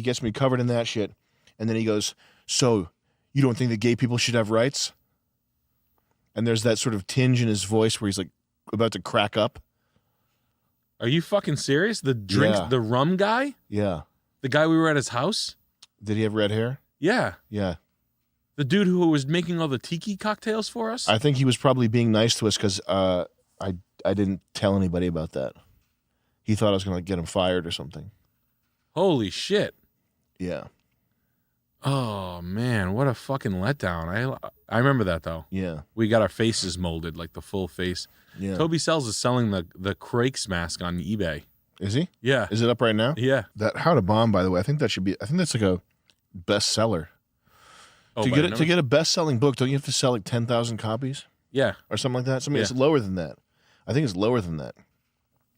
gets me covered in that shit, and then he goes, "So, you don't think that gay people should have rights?" And there's that sort of tinge in his voice where he's like about to crack up. Are you fucking serious? The drink, Yeah. the rum guy? Yeah. The guy we were at his house? Did he have red hair? Yeah. Yeah. The dude who was making all the tiki cocktails for us? I think he was probably being nice to us because I didn't tell anybody about that. He thought I was going to get him fired or something. Holy shit. Yeah. Oh man, what a fucking letdown. I remember that though. Yeah. We got our faces molded, like the full face. Yeah. Toby Sells is selling the Crakes mask on eBay. Is he? Yeah. Is it up right now? Yeah. That How to Bomb, by the way, I think that's like a bestseller. Oh, to by get the it, to number? get a best-selling book, don't you have to sell like 10,000 copies? Yeah. Or something like that? Something Yeah. it's lower than that. I think it's lower than that.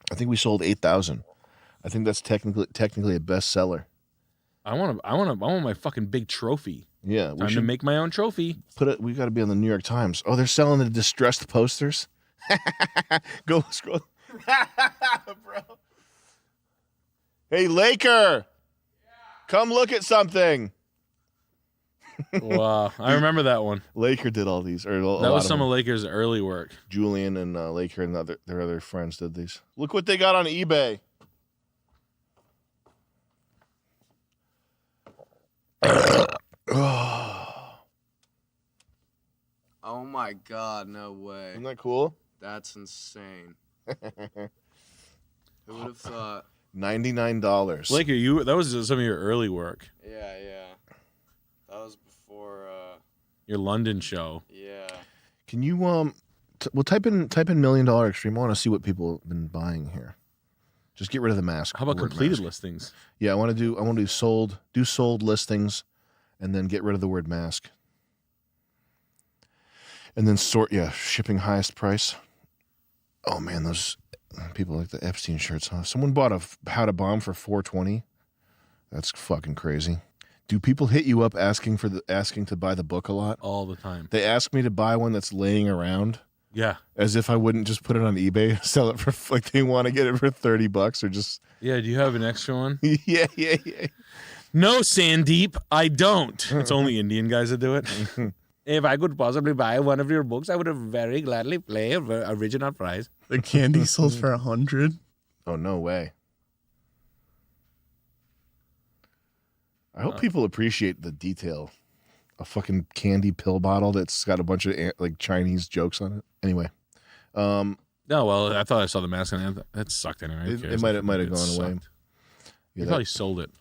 I think we sold 8,000. I think that's technically a bestseller. I want my fucking big trophy. Yeah, Time to make my own trophy. We got to be on the New York Times. Oh, they're selling the distressed posters. Go scroll. Bro. Hey, Laker. Come look at something. Wow, I remember that one. Laker did all these. Or That was some of Lakers' early work. Julian and Laker and their other friends did these. Look what they got on eBay. Oh my God, no way. Isn't that cool? That's insane. Who would have thought? $99. Laker, that was some of your early work. Yeah. That was before, Your London show. yeah. Can you type in $1 million extreme? I want to see what people have been buying here. Just get rid of the mask. How about the word completed mask. listings? Yeah, I want to do sold listings, and then get rid of the word mask. And then shipping highest price. Oh man, those people like the Epstein shirts, huh? Someone bought a How to Bomb for $420. That's fucking crazy. Do people hit you up asking to buy the book a lot? All the time. They ask me to buy one that's laying around. Yeah. As if I wouldn't just put it on eBay, sell it for like they want to get it for $30 or just. Yeah, do you have an extra one? Yeah. No, Sandeep, I don't. It's only Indian guys that do it. If I could possibly buy one of your books, I would have very gladly play original price. The candy sold for 100. Oh, no way. I hope people appreciate the detail. A fucking candy pill bottle that's got a bunch of like Chinese jokes on it. Anyway. No, well, I thought I saw the mask and that sucked anyway. It might have gone away. He probably sold it.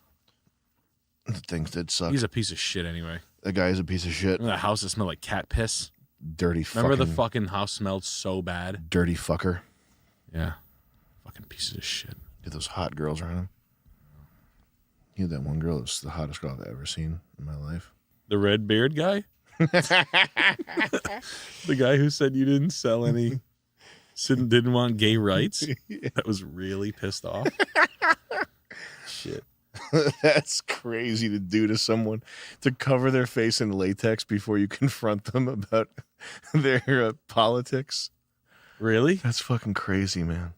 The things did suck. He's a piece of shit anyway. The guy is a piece of shit. Remember that house that smelled like cat piss? Dirty Remember the fucking house smelled so bad? Dirty fucker. Yeah. Fucking pieces of shit. Get those hot girls around him. He had that one girl that was the hottest girl I've ever seen in my life. The red beard guy? The guy who said you didn't sell any, didn't want gay rights? That was really pissed off. Shit. That's crazy to do to someone, to cover their face in latex before you confront them about their politics. Really? That's fucking crazy, man.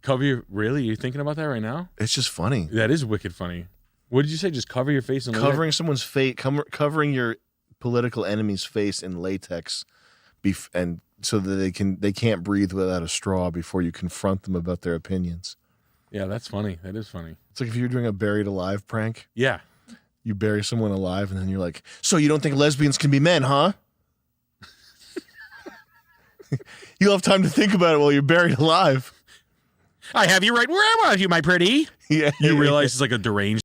Really? You're thinking about that right now? It's just funny. That is wicked funny. What did you say? Just cover your face in latex? Covering someone's face, covering your political enemy's face in latex, and so that they can't breathe without a straw before you confront them about their opinions. Yeah, that's funny. That is funny. It's like if you're doing a buried alive prank. Yeah. You bury someone alive, and then you're like, "So you don't think lesbians can be men, huh?" You'll have time to think about it while you're buried alive. I have you right where I want you, my pretty. Yeah. You realize it's like a deranged.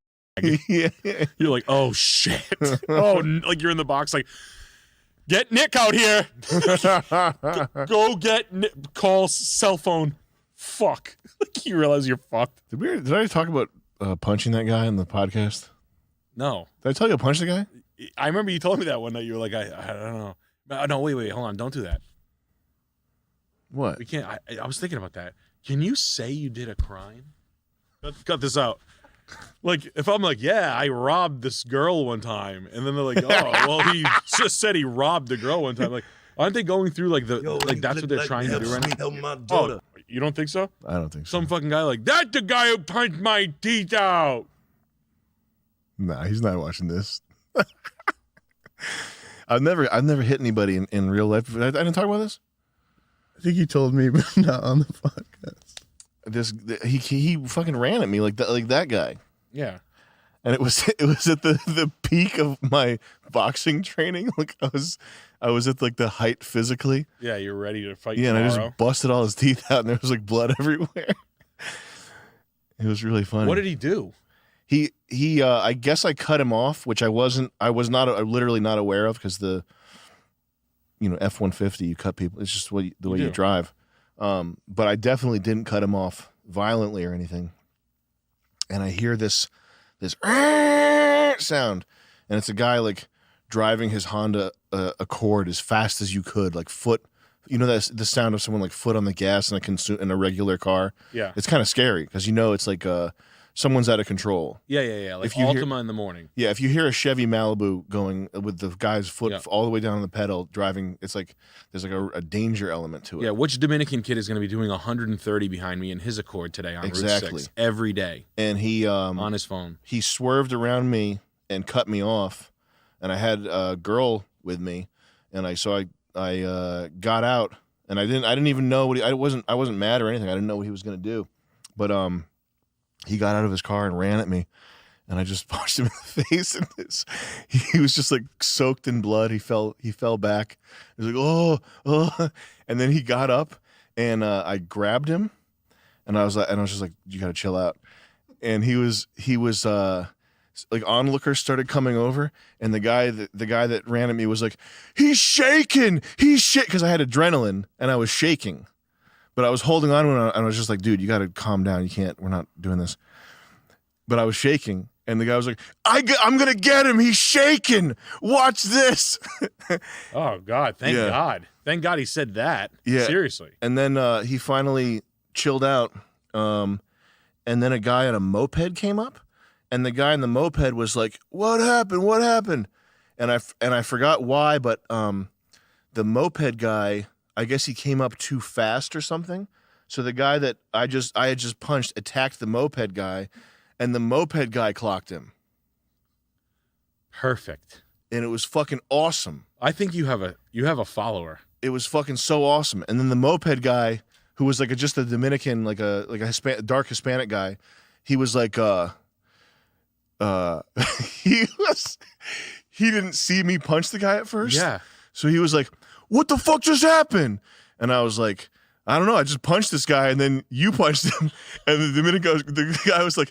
Yeah. You're like, oh shit. Oh, like you're in the box, like, Get Nick out here. Go get Nick. Call cell phone. Fuck. Like you realize you're fucked. Did I talk about punching that guy in the podcast? No. Did I tell you to punch the guy? I remember you told me that one night. You were like, I don't know. No, wait, hold on. Don't do that. What? We can't. I was thinking about that. Can you say you did a crime? Cut this out. Like, if I'm like, yeah, I robbed this girl one time, and then they're like, oh, well, he just said he robbed the girl one time. Like, aren't they going through like that's what they're trying to do right now? Help my daughter. Oh, you don't think so? I don't think so. Some fucking guy like, that's the guy who punched my teeth out. Nah, he's not watching this. I've never hit anybody in real life. I didn't talk about this. I think you told me, but not on the podcast. He fucking ran at me like that guy. Yeah. And it was at the peak of my boxing training. Like I was at like the height physically. Yeah, you're ready to fight. Yeah, tomorrow. and I just busted all his teeth out, and there was like blood everywhere. It was really funny. What did he do? He I guess I cut him off, which I'm literally not aware of, because the F-150, you cut people. It's just the way you drive. But I definitely didn't cut him off violently or anything. And I hear this sound, and it's a guy like driving his Honda Accord as fast as you could, like foot. That's the sound of someone like foot on the gas in a regular car. Yeah. It's kind of scary because it's like someone's out of control. Yeah. Like If you Altima in the morning. Yeah, if you hear a Chevy Malibu going with the guy's foot all the way down on the pedal driving, it's like there's like a danger element to it. Yeah, which Dominican kid is going to be doing 130 behind me in his Accord today on Route 6 every day? And he on his phone. He swerved around me and cut me off, and I had a girl with me, and I got out, and I didn't even know what I wasn't mad or anything. I didn't know what he was going to do, but he got out of his car and ran at me, and I just punched him in the face, and he was just like soaked in blood. He fell back. He was like, oh, and then he got up, and I grabbed him, and I was just like, you got to chill out. And he was like, onlookers started coming over, and the guy that ran at me was like, he's shaking, because I had adrenaline and I was shaking. But I was holding on to him, and I was just like, dude, you got to calm down. We're not doing this. But I was shaking, and the guy was like, I'm going to get him. He's shaking. Watch this. Oh, God. Thank God. Thank God he said that. Yeah. Seriously. And then he finally chilled out, and then a guy on a moped came up, and the guy in the moped was like, what happened? And I forgot why, but the moped guy, I guess he came up too fast or something. So the guy that I had just punched attacked the moped guy, and the moped guy clocked him. Perfect. And it was fucking awesome. I think you have a follower. It was fucking so awesome. And then the moped guy, who was like just a Dominican, like a dark Hispanic guy, he was like he didn't see me punch the guy at first. Yeah. So he was like, what the fuck just happened? And I was like, I don't know. I just punched this guy, and then you punched him. And the guy was like,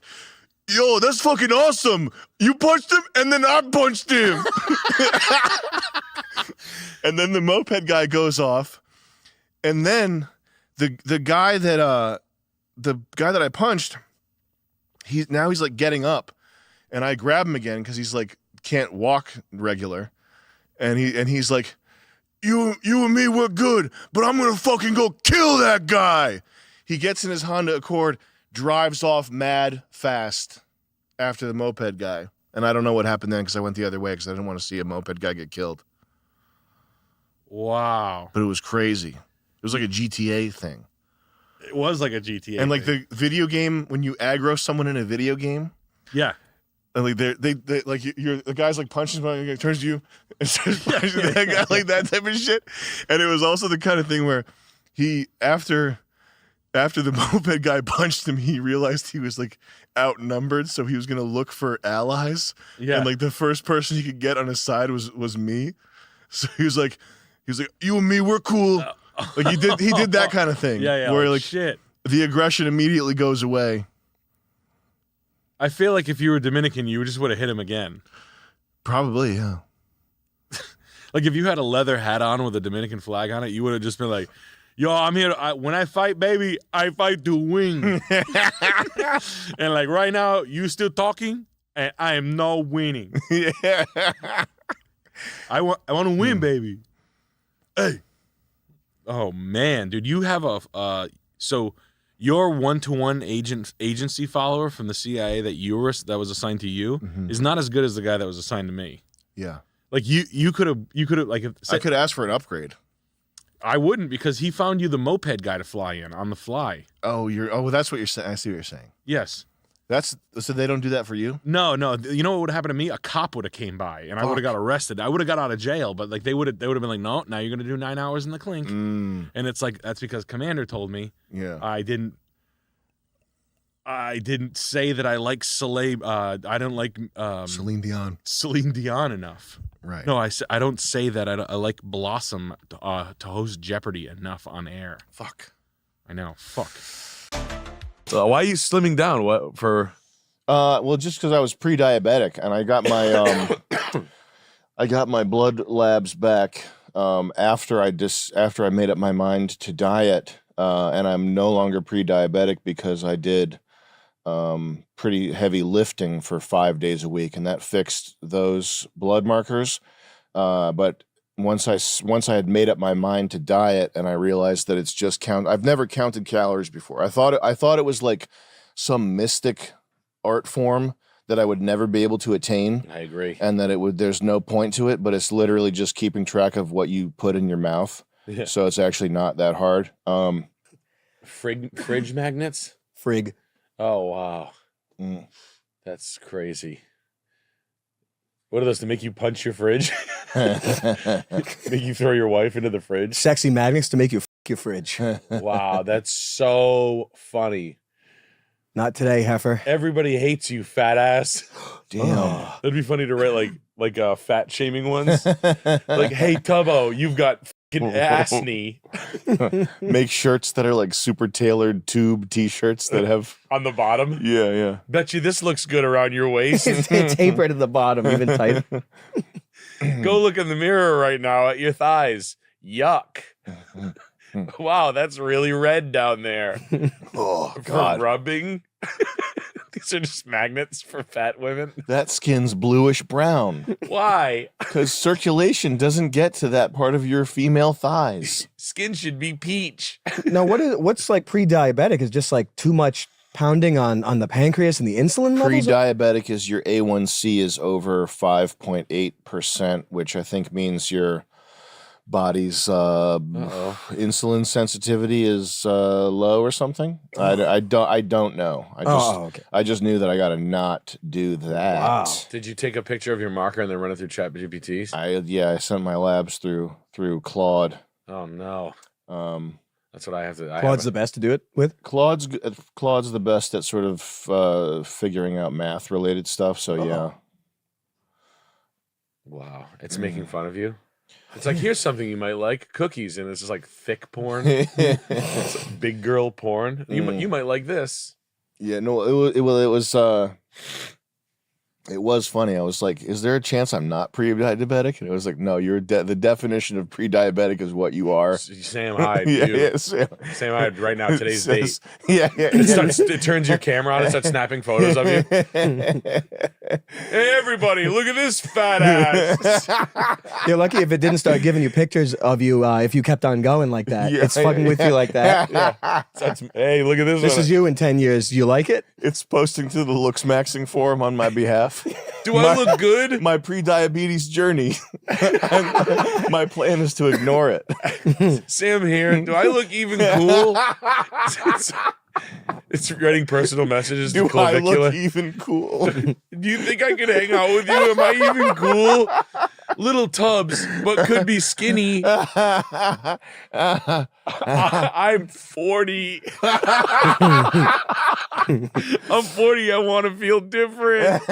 yo, that's fucking awesome. You punched him, and then I punched him. And then the moped guy goes off. And then the guy that I punched, he's like getting up. And I grab him again because he's like can't walk regular. And he's like, You and me, we're good, but I'm gonna fucking go kill that guy. He gets in his Honda Accord, drives off mad fast after the moped guy. And I don't know what happened then because I went the other way because I didn't want to see a moped guy get killed. Wow. But it was crazy. It was like a GTA thing. It was like a GTA And like thing. the video game, when you aggro someone in a video game. Yeah. And like they like the guy's like punching someone, he turns to you and starts punching that guy, like that type of shit. And it was also the kind of thing where he after the moped guy punched him, he realized he was like outnumbered, so he was gonna look for allies. Yeah. And like the first person he could get on his side was me. So he was like, you and me, we're cool. Like he did that kind of thing. Yeah. Where like shit. the aggression immediately goes away. I feel like if you were Dominican, you just would have hit him again. Probably, yeah. Like if you had a leather hat on with a Dominican flag on it, you would have just been like, "Yo, I'm here. When I fight, baby, I fight to win." And like right now, you still talking, and I am not winning. Yeah. I want to win, baby. Hey. Oh man, dude, you have a so your one-to-one agency follower from the CIA that was assigned to you is not as good as the guy that was assigned to me. Yeah. Like you could have like I could ask for an upgrade. I wouldn't, because he found you the moped guy to fly in on the fly. Oh, that's what you're saying. I see what you're saying. Yes. So they don't do that for you? No. You know what would have happened to me? A cop would have came by and I would have got arrested. I would have got out of jail, but like they would have been like, no, now you're gonna do 9 hours in the clink. And it's like, that's because Commander told me. Yeah. I didn't say that I like I don't like Celine Dion. Celine Dion enough. Right. No, I don't say that I like Blossom to host Jeopardy enough on air. Fuck. I know. Fuck. Why are you slimming down? What for? Well, just because I was pre-diabetic and I got my I got my blood labs back after I made up my mind to diet, and I'm no longer pre-diabetic because I did pretty heavy lifting for 5 days a week, and that fixed those blood markers. But once I had made up my mind to diet, and I realized that it's just I've never counted calories before. I thought it was like some mystic art form that I would never be able to attain. I agree. And that there's no point to it, but it's literally just keeping track of what you put in your mouth. Yeah. So it's actually not that hard. Fridge magnets? Frig. Oh, wow. That's crazy. What are those, to make you punch your fridge? Make you throw your wife into the fridge? Sexy magnets to make you f your fridge. Wow, that's so funny. Not today, heifer. Everybody hates you, fat ass. Damn. That'd be funny to write like fat shaming ones. Like, hey, Tubbo, you've got fucking ass knee. Make shirts that are like super tailored tube t-shirts that have on the bottom. Yeah. Bet you this looks good around your waist. It's tapered at the bottom, even tight. Go look in the mirror right now at your thighs. Yuck. Wow, that's really red down there. Oh, For God. rubbing. These are just magnets for fat women. That skin's bluish brown. Why? Because circulation doesn't get to that part of your female thighs. Skin should be peach. No, what's like pre-diabetic is just like too much pounding on the pancreas and the insulin levels? Pre-diabetic is your A1C is over 5.8%, which I think means your body's insulin sensitivity is low or something. I don't know. Okay. I just knew that I got to not do that. Wow. Did you take a picture of your marker and then run it through ChatGPT? I sent my labs through Claude. Oh no. That's what I have to. Claude's the best to do it with? Claude's the best at sort of figuring out math related stuff. So yeah. Wow, it's making fun of you. It's like, here's something you might like, cookies, and it's just like thick porn, it's like big girl porn. You might like this. Yeah, no, it was funny. I was like, is there a chance I'm not pre-diabetic? And it was like, no, you're the definition of pre-diabetic is what you are. Sam Hyde. Yeah, Sam Hyde right now, today's says, date. Yeah. It turns your camera on and starts snapping photos of you. Hey, everybody, look at this fat ass. You're lucky if it didn't start giving you pictures of you if you kept on going like that. Yeah, it's fucking with you like that. Yeah. Hey, look at this. This is you in 10 years. You like it? It's posting to the Looks Maxing forum on my behalf. Do I look good? My pre-diabetes journey. My plan is to ignore it. Sam here. Do I look even cool? It's writing personal messages to Do I Clavicula. look even cool? Do you think I could hang out with you? Am I even cool? Little tubs, but could be skinny. I'm 40. I'm 40. I want to feel different.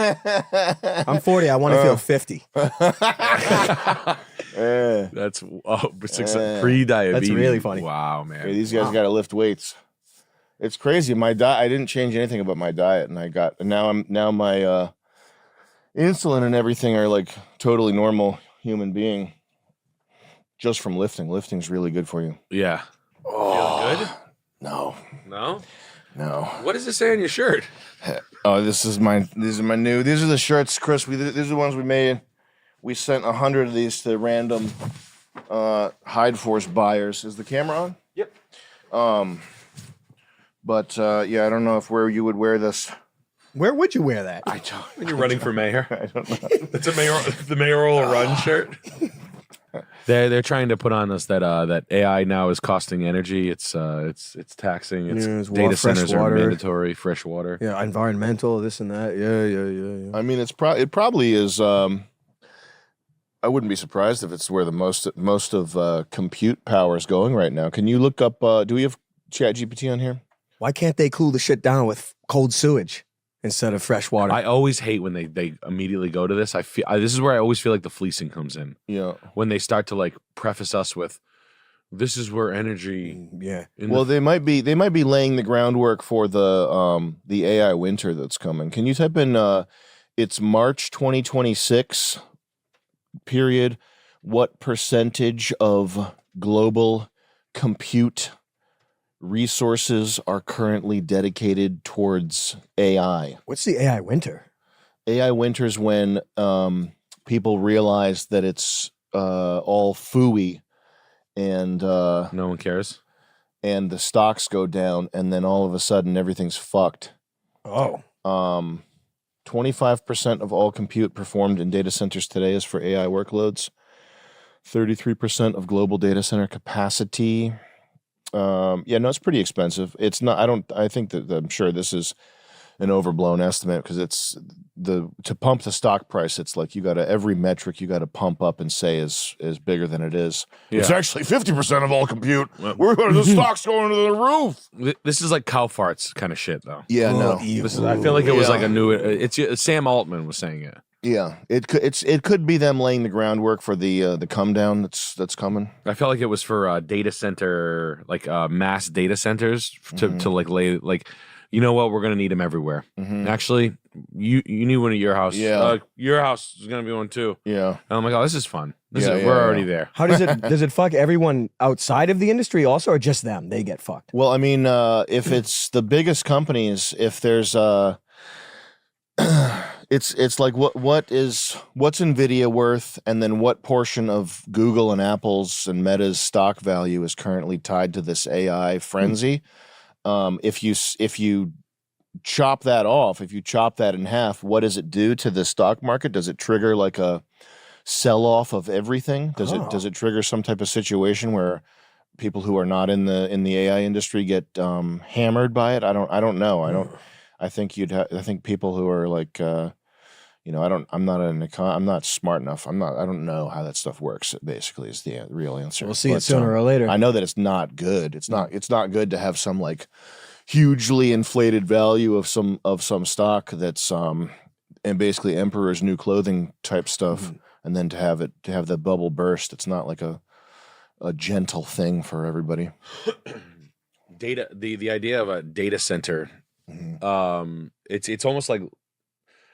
I'm 40. I want to feel 50. That's pre-diabetes. That's really funny. Wow, man. Yeah, these guys got to lift weights. It's crazy. My diet. I didn't change anything about my diet, and now my insulin and everything are like totally normal human being. just from lifting. Lifting's really good for you. Yeah. Oh, Feeling No. No? No. What does it say on your shirt? Oh, these are my new. These are the shirts, Chris. These are the ones we made. We sent 100 of these to random Hyde Force buyers. Is the camera on? Yep. But yeah, I don't know where you would wear this. Where would you wear that? I don't. When you're running for mayor. I don't know. It's the mayoral run shirt. They're trying to put on us that AI now is costing energy. It's taxing. It's data centers are mandatory. Fresh water. Yeah, environmental, this and that. Yeah. I mean, it probably is. I wouldn't be surprised if it's where the most of compute power is going right now. Can you look up? Do we have ChatGPT on here? Why can't they cool the shit down with cold sewage instead of fresh water? I always hate when they immediately go to this. This is where I always feel like the fleecing comes in. Yeah. When they start to like preface us with, this is where energy. Yeah. Well, they might be laying the groundwork for the AI winter that's coming. Can you type in it's March 2026 period? What percentage of global compute resources are currently dedicated towards AI? What's the AI winter? AI winter's when people realize that it's all phooey and no one cares, and the stocks go down, and then all of a sudden everything's fucked. Oh. 25% of all compute performed in data centers today is for AI workloads. 33% of global data center capacity. Yeah, no, it's pretty expensive. It's not. I think that I'm sure this is an overblown estimate because it's to pump the stock price. It's like every metric you got to pump up and say is bigger than it is. Yeah. It's actually 50% of all compute. The stock's going to the roof. This is like cow farts kind of shit, though. Yeah, no. I feel like it was like a new. It's Sam Altman was saying it. Yeah, it could be them laying the groundwork for the come down that's coming. I felt like it was for data center, like mass data centers to like lay like, you know what, we're gonna need them everywhere. Actually, you need one at your house. Yeah, your house is gonna be one too. Yeah, and I'm like, oh, this is fun. We're already there. How does it fuck everyone outside of the industry also, or just them? They get fucked. Well, I mean, if it's the biggest companies, if there's it's like what's Nvidia worth, and then what portion of Google and Apple's and Meta's stock value is currently tied to this AI frenzy. If you chop that off, if you chop that in half, what does it do to the stock market? Does it trigger like a sell off of everything? Does it trigger some type of situation where people who are not in the AI industry get hammered by it? I don't know. I think people who are like, I'm not smart enough. I don't know how that stuff works. Basically, is the real answer. We'll see it sooner or later. I know that it's not good. It's not good to have some like hugely inflated value of some stock that's and basically emperor's new clothing type stuff, and then to have the bubble burst. It's not like a gentle thing for everybody. The idea of a data center, it's almost like,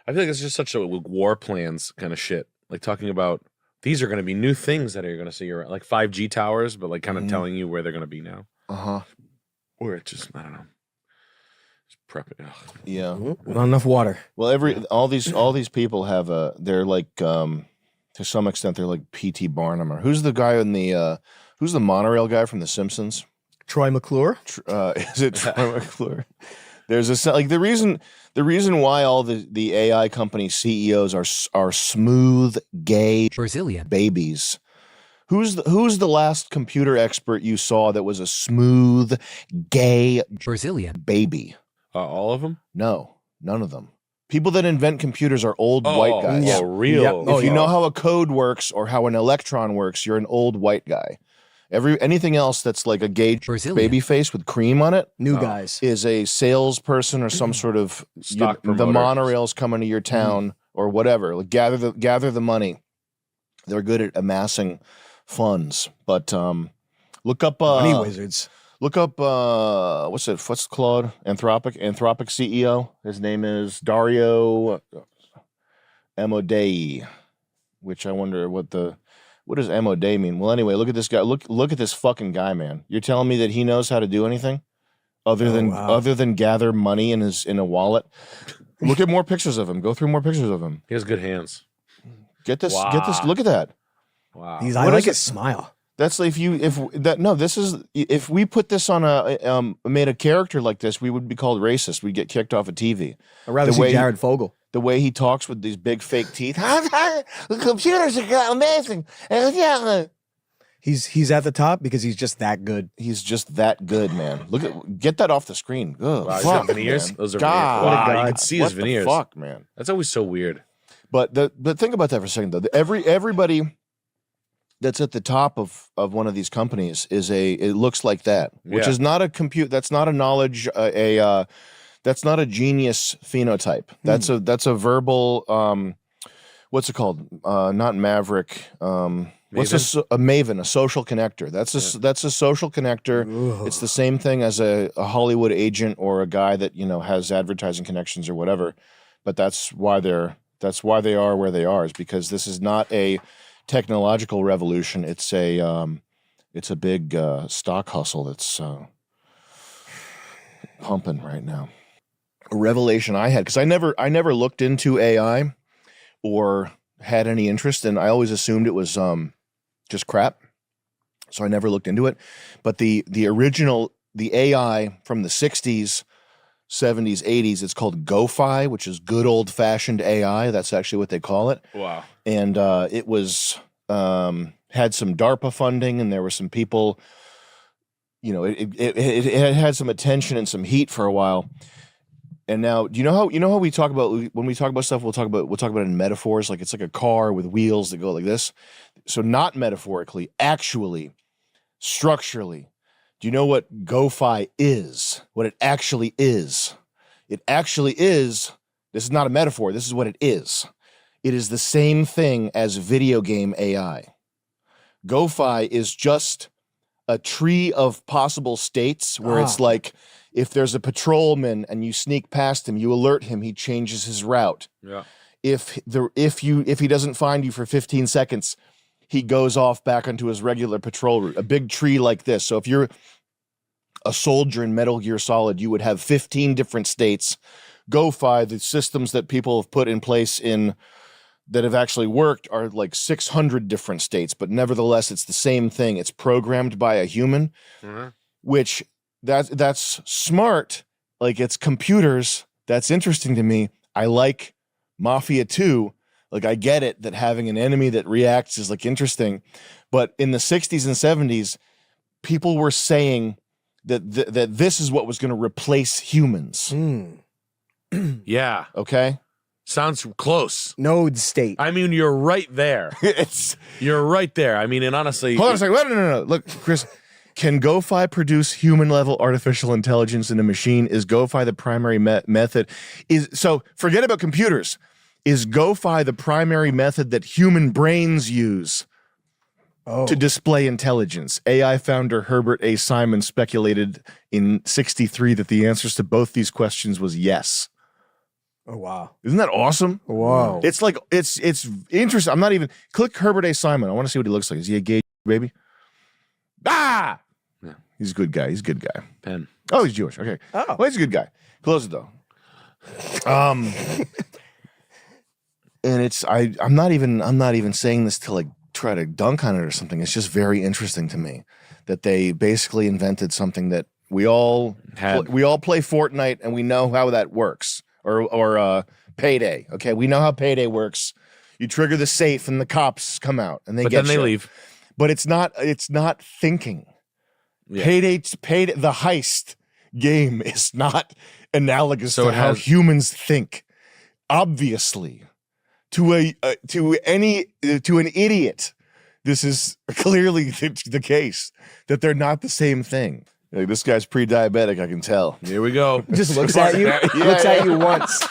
I feel like it's just such a war plans kind of shit. Like talking about these are going to be new things that you're going to see around, like 5G towers, but like kind of telling you where they're going to be now. Or it's just, I don't know. Just prep it. Ugh. Yeah. Not enough water. Well, all these people have they're like to some extent they're like P.T. Barnum, or who's the guy in the who's the monorail guy from The Simpsons? Troy McClure? Is it Troy McClure? There's like the reason why all the AI company CEOs are smooth, gay Brazilian babies. Who's the last computer expert you saw that was a smooth, gay Brazilian baby? All of them? No, none of them. People that invent computers are old white guys. Oh, real. If you know how a code works or how an electron works, you're an old white guy. Anything else that's like a gay baby face with cream on it, new guys, is a salesperson or some sort of stock the promoter. monorail's coming to your town or whatever. Like gather the money. They're good at amassing funds, but look up money wizards. Look up what's Claude Anthropic CEO. His name is Dario Amodei, which I wonder what What does MO day mean? Well, anyway, look at this guy. Look at this fucking guy, man. You're telling me that he knows how to do anything other than gather money in a wallet? Look at more pictures of him. Go through more pictures of him. He has good hands. Get this. Look at that. Wow. I like his smile. That's if we put this on made a character like this, we would be called racist. We'd get kicked off of TV. I'd rather see Jared Fogle. The way he talks with these big fake teeth. The computers are amazing. He's at the top because he's just that good. He's just that good, man. Get that off the screen. Ugh, Wow, he's got veneers. Man. Those are God, veneers. Wow, you can see his what veneers. The fuck, man. That's always so weird. But think about that for a second, though. Everybody that's at the top of one of these companies it looks like that, which is not a compute. That's not a knowledge. That's not a genius phenotype. That's a verbal. What's it called? Not maverick. What's a maven? A social connector. That's a social connector. Ugh. It's the same thing as a Hollywood agent or a guy that has advertising connections or whatever. But that's why they are where they are, is because this is not a technological revolution. It's a big stock hustle that's pumping right now. A revelation I had, because I never looked into AI or had any interest, and I always assumed it was just crap, so I never looked into it. But the AI from the 60s, 70s, 80s, it's called GoFi, which is good old-fashioned AI. That's actually what they call it. Wow. And it was had some DARPA funding, and there were some people, it had some attention and some heat for a while. And now, do you know how we talk about, when we talk about stuff, we'll talk about it in metaphors, like it's like a car with wheels that go like this. So not metaphorically, actually, structurally. Do you know what GoFi is? What it actually is? It actually is, this is not a metaphor, this is what it is. It is the same thing as video game AI. GoFi is just a tree of possible states where it's like, if there's a patrolman and you sneak past him, you alert him, he changes his route. Yeah. If he doesn't find you for 15 seconds, he goes off back onto his regular patrol route. A big tree like this. So if you're a soldier in Metal Gear Solid, you would have 15 different states. GoFi, the systems that people have put in place that have actually worked, are like 600 different states, but nevertheless, it's the same thing. It's programmed by a human, which that's smart. Like, it's computers. That's interesting to me. I like Mafia 2. Like, I get it that having an enemy that reacts is like interesting, but in the 60s and 70s, people were saying that this is what was going to replace humans. Yeah. Okay. Sounds close. Node state. I mean, you're right there. You're right there. I mean, and honestly, hold on a second. No. Look, Chris, can GoFi produce human-level artificial intelligence in a machine? Is GoFi the primary method? So forget about computers. Is GoFi the primary method that human brains use to display intelligence? AI founder Herbert A. Simon speculated in '63 that the answers to both these questions was yes. Oh, wow. Isn't that awesome? Wow. It's like, it's interesting. I'm not even, click Herbert A. Simon. I want to see what he looks like. Is he a gay baby? Yeah. He's a good guy. He's a good guy. Penn. Oh, he's Jewish. Okay. Oh. Well, he's a good guy. Close it though. And I'm not even saying this to like try to dunk on it or something. It's just very interesting to me that they basically invented something that we all play Fortnite and we know how that works. Or Payday. Okay, we know how Payday works. You trigger the safe and the cops come out and they then they leave. But it's not thinking. Yeah. Payday, the heist game is not analogous to how humans think. Obviously, to an idiot, this is clearly the case that they're not the same thing. Like, this guy's pre-diabetic, I can tell. Here we go. Just looks at you. Looks at you once.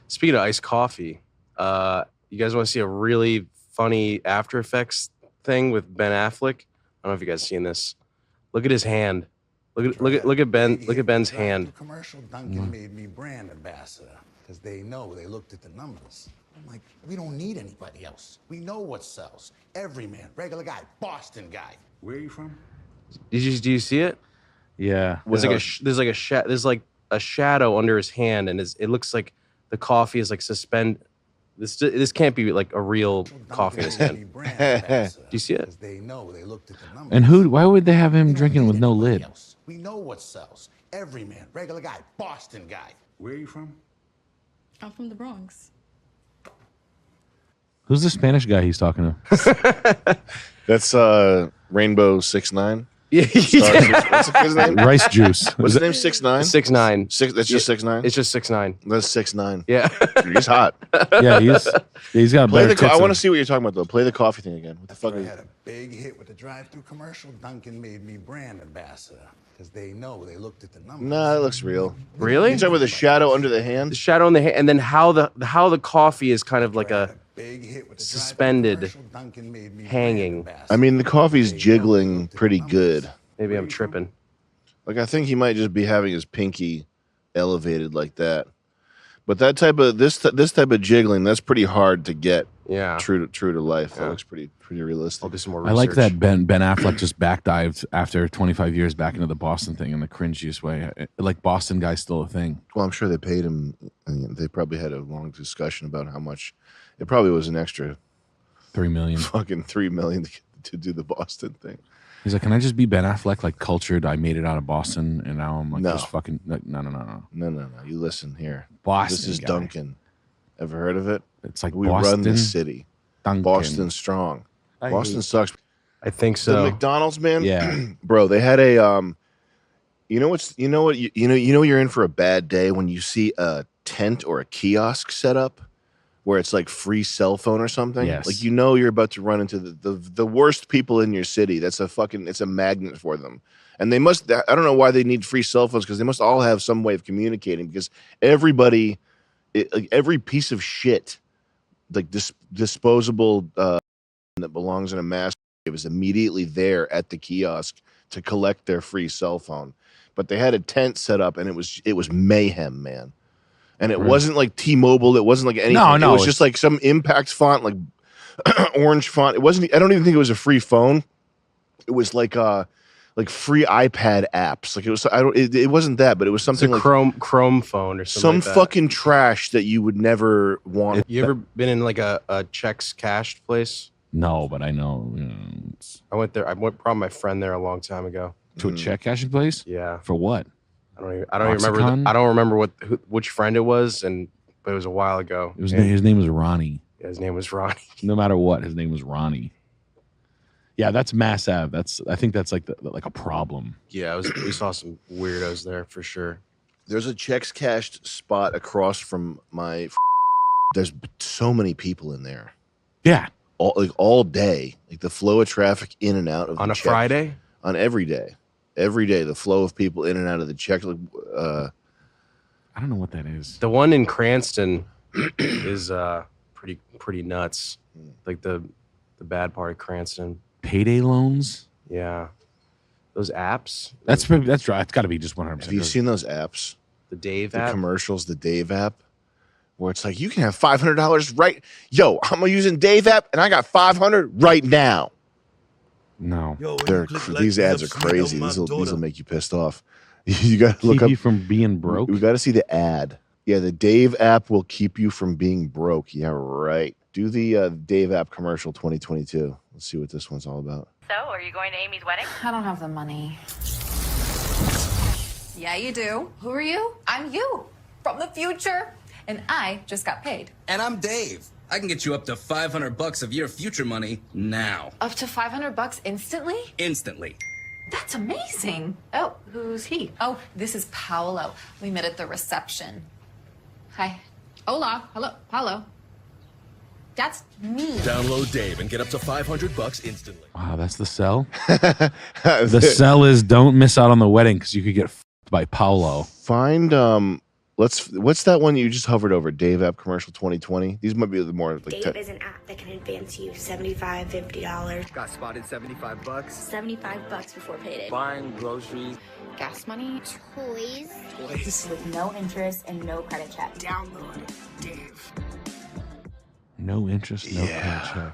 Speaking of iced coffee, you guys want to see a really funny After Effects thing with Ben Affleck? I don't know if you guys seen this. Look at his hand. Look at Ben's hand. Commercial Dunkin' made me brand ambassador because they know they looked at the numbers. I'm like, we don't need anybody else. We know what sells. Everyman, regular guy, Boston guy. Where are you from? Do you see it? Yeah. There's like a shadow under his hand, and it looks like the coffee is like suspend. This can't be like a real coffee in his hand. Do you see it? They know they looked at the numbers. And why would they have him drinking with no lid? We know what sells. Everyman, regular guy, Boston guy. Where are you from? I'm from the Bronx. Who's the Spanish guy he's talking to? That's Rainbow 6ix9ine. Yeah. What's his name? Rice Juice. What's his name? 6ix9ine. 6ix9ine. That's just 6ix9ine. It's just 6ix9ine. That's 6ix9ine. Yeah. Dude, he's hot. Yeah, he's got a Play better the. I tits want to than- see what you're talking about though. Play the coffee thing again. What the fuck? I had a big hit with the drive-through commercial. Duncan made me brand ambassador because they know they looked at the numbers. Nah, that looks real. Really? You talking about the shadow under the hand? The shadow on the hand, and then how the coffee is kind of like a suspended, hanging. I mean, the coffee's jiggling pretty good. Maybe I'm tripping. Like, I think he might just be having his pinky elevated like that. But that type of this type of jiggling, that's pretty hard to get. Yeah. True to life. That looks pretty realistic. I'll do some more I like that Ben Affleck just backdived after 25 years back into the Boston thing in the cringiest way. Like Boston guy's still a thing. Well, I'm sure they paid him. They probably had a long discussion about how much. It probably was an extra $3 million. Fucking $3 million to do the Boston thing. He's like, can I just be Ben Affleck, like cultured? I made it out of Boston, and now I'm like No. just fucking like, no. No. You listen here. Boston This is guy. Duncan. Ever heard of it? It's like we run the Boston, city. Duncan. Boston strong. I Boston hate- sucks. I think The so. McDonald's, man. Yeah. Bro, they had a you know you're in for a bad day when you see a tent or a kiosk set up where it's like free cell phone or something. Yes. Like you're about to run into the worst people in your city. It's a magnet for them. And they must I don't know why they need free cell phones because they must all have some way of communicating because everybody like every piece of shit like disposable that belongs in a mask it was immediately there at the kiosk to collect their free cell phone. But they had a tent set up and it was mayhem, man. And it Right. wasn't like T-Mobile. It wasn't like anything. No, it was just like some impact font, like orange font. It wasn't. I don't even think it was a free phone. It was like free iPad apps. Like it was. It wasn't that, but it was It's something a like Chrome phone or something. some like that. fucking trash that you would never want. You ever been in like a checks cashed place? No, but I know. I went there. I brought my friend there a long time ago. To a check cashing place? Yeah. For what? I don't even remember. Oxycontin? I don't remember which friend it was, but it was a while ago. It was And- his name was Ronnie. Yeah, his name was Ronnie. No matter what, his name was Ronnie. Yeah, that's Mass Ave. I think that's like like a problem. Yeah, we saw some weirdos there for sure. There's a checks cashed spot across from my. There's so many people in there. Yeah. All day, like the flow of traffic in and out of On the a check- Friday? on every day, the flow of people in and out of the check. I don't know what that is. The one in Cranston is pretty nuts. Like the bad part of Cranston. Payday loans. Yeah, those apps. That's right. It's got to be just 100%. Have you seen those apps? The Dave The app. commercials, the Dave app, where it's like you can have $500 right. Yo, I'm using Dave app and I got $500 right now. No, These ads are crazy. These will make you pissed off. You got to look Keep up you from being broke. We got to see the ad. Yeah, the Dave app will keep you from being broke. Yeah, right. Do the Dave app commercial 2022. Let's see what this one's all about. So, are you going to Amy's wedding? I don't have the money. Yeah, you do. Who are you? I'm you, from the future. And I just got paid. And I'm Dave. I can get you up to $500 of your future money now. Up to $500 instantly? Instantly. That's amazing. Oh, who's he? Oh, this is Paolo. We met at the reception. Hi. Hola. Hello. Paolo. That's me. Download Dave and get up to $500 instantly. Wow, that's the sell. The sell is don't miss out on the wedding because you could get f***ed by Paolo. Find what's that one you just hovered over? Dave app commercial 2020. These might be the more like Dave is an app that can advance you $75, $50. Got spotted $75. $75 before payday. Buying groceries. Gas money. Toys. Toys. With no interest and no credit check. Download Dave. No interest, no paycheck.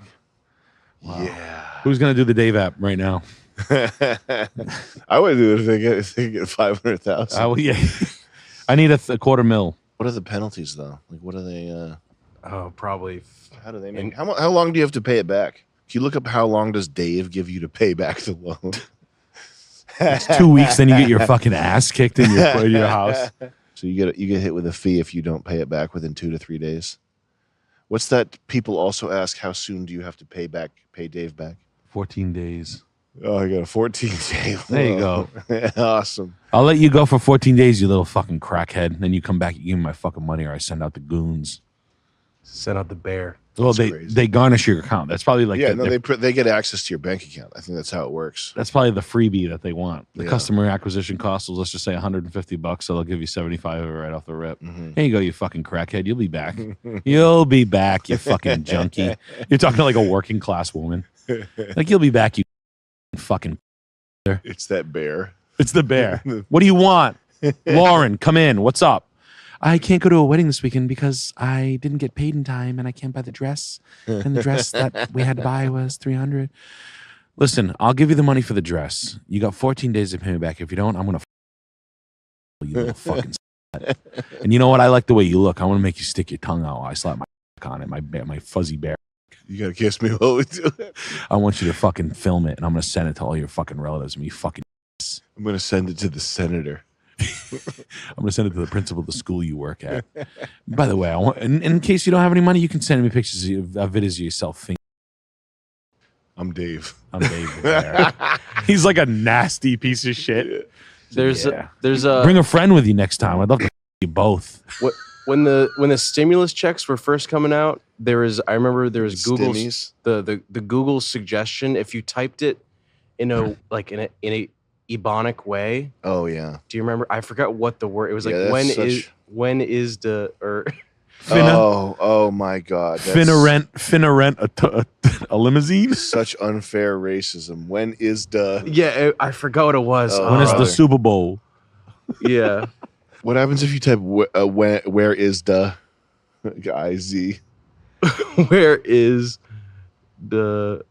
Wow. Yeah. Who's gonna do the Dave app right now? I would do it if they get 500,000. Yeah. I need a quarter mil. What are the penalties though? Like, what are they? Oh, probably. How do they make? How long do you have to pay it back? Can you look up how long does Dave give you to pay back the loan? It's 2 weeks, then you get your fucking ass kicked in your house. So you get hit with a fee if you don't pay it back within 2 to 3 days. What's that? People also ask, how soon do you have to pay Dave back? 14 days. Oh, I got a 14-day. There you go. Awesome. I'll let you go for 14 days, you little fucking crackhead. Then you come back, you give me my fucking money, or I send out the goons. Send out the bear. Well, they garnish your account. That's probably like they get access to your bank account. I think that's how it works. That's probably the freebie that they want. The customer acquisition cost was, let's just say, $150, so they'll give you 75 right off the rip. Here you go, you fucking crackhead. You'll be back. You'll be back, you fucking junkie. You're talking to like a working class woman. Like, you'll be back, you fucking. It's that bear. It's the bear. What do you want? Lauren, come in. What's up? I can't go to a wedding this weekend because I didn't get paid in time and I can't buy the dress. And the dress that we had to buy was $300. Listen, I'll give you the money for the dress. You got 14 days to pay me back. If you don't, I'm going to you little fucking slut. And you know what? I like the way you look. I want to make you stick your tongue out while I slap my on it, my fuzzy bear. You got to kiss me while we do it. I want you to fucking film it and I'm going to send it to all your fucking relatives and you fucking. I'm going to send it to the senator. I'm going to send it to the principal of the school you work at. By the way, I want, in case you don't have any money, you can send me pictures of videos of yourself. I'm Dave. I'm Dave. There. He's like a nasty piece of shit. There's a bring a friend with you next time. I'd love to you both. When the stimulus checks were first coming out, I remember there was Google's the Google suggestion if you typed it in a Ebonic way. Oh yeah. Do you remember? I forgot what the word. It was like when is the or. Oh my God. Finna rent a limousine. Such unfair racism. When is the? Yeah, I forgot what it was. When is the Super Bowl? Yeah. What happens if you type where is the IZ? Where is the?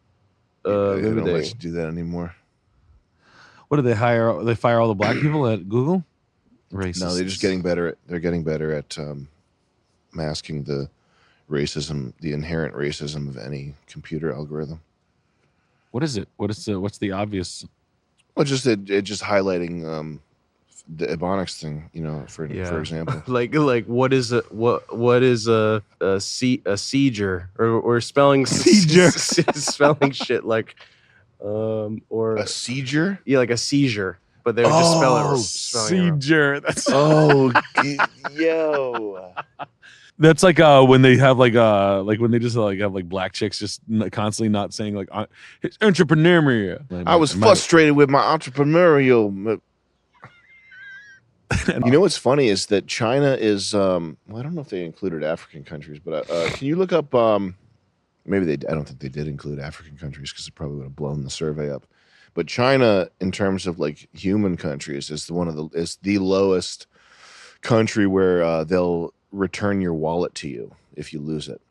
They don't let you do that anymore. What do they hire? They fire all the black people at Google? Racists. No, they're just getting better. They're getting better at masking the racism, the inherent racism of any computer algorithm. What is it? What's the obvious? Well, just highlighting the Ebonics thing, for example. like what is a seizure or spelling seizure spelling shit like or a seizure? Yeah, like a seizure, but they would just spell it seizure. That's yo. That's like when they have like when they just have like black chicks just constantly not saying like entrepreneur. I was frustrated with my entrepreneurial. You know what's funny is that China is well, I don't know if they included African countries, but can you look up maybe I don't think they did include African countries because it probably would have blown the survey up. But China, in terms of like human countries, is the lowest country where they'll return your wallet to you if you lose it.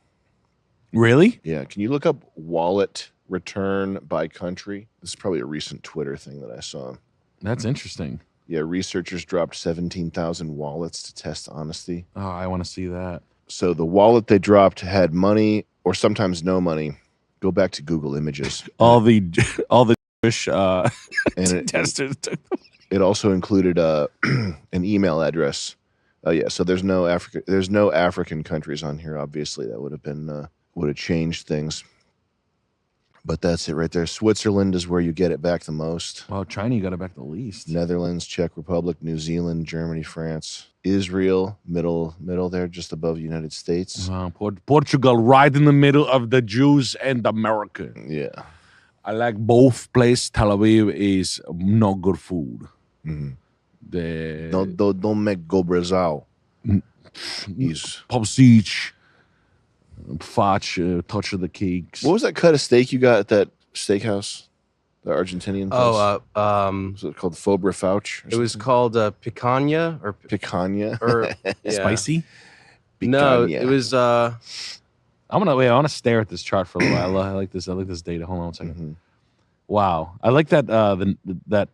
Really? Yeah. Can you look up wallet return by country? This is probably a recent Twitter thing that I saw. That's interesting. Yeah, researchers dropped 17,000 wallets to test honesty. Oh, I want to see that. So the wallet they dropped had money or sometimes no money. Go back to Google Images. all the Jewish testers took them. It also included an email address. Oh yeah, so there's no African countries on here. Obviously, that would have changed things. But that's it right there. Switzerland is where you get it back the most. Well, China, you got it back the least. Netherlands, Czech Republic, New Zealand, Germany, France, Israel, middle there, just above the United States. Portugal, right in the middle of the Jews and America. Yeah. I like both places. Tel Aviv is not good food. Mm-hmm. Don't make go Brazil. He's Popsich. Fotch, touch of the cakes. What was that cut of steak you got at that steakhouse? The Argentinian place? Was it called Fobra Fouch? It was called picanha or picanha or spicy. No, it was I I want to stare at this chart for a little while. I like this. I like this data. Hold on 1 second. Wow, I like that. That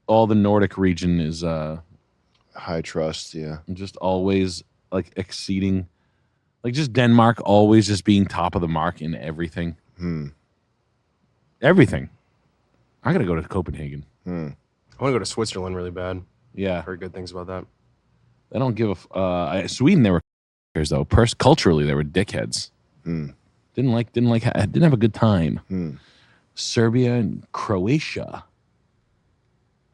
all the Nordic region is high trust. Yeah, just always like exceeding, like just Denmark always just being top of the mark in everything. Everything. I gotta go to Copenhagen. I want to go to Switzerland really bad. Yeah, heard good things about that. They don't give a. Sweden, they were though. Culturally, they were dickheads. Didn't have a good time. Serbia and Croatia.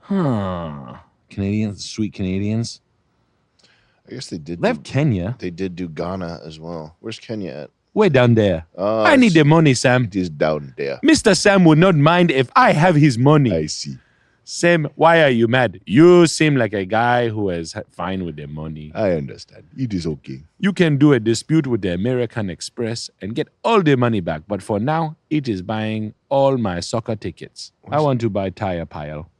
Canadians, sweet Canadians. I guess they did. They have Kenya. They did do Ghana as well. Where's Kenya at? Way down there. I need the money, Sam. It is down there. Mr. Sam would not mind if I have his money. I see. Sam, why are you mad? You seem like a guy who is fine with the money. I understand. It is okay. You can do a dispute with the American Express and get all the money back. But for now, it is buying all my soccer tickets. I want to buy tire pile.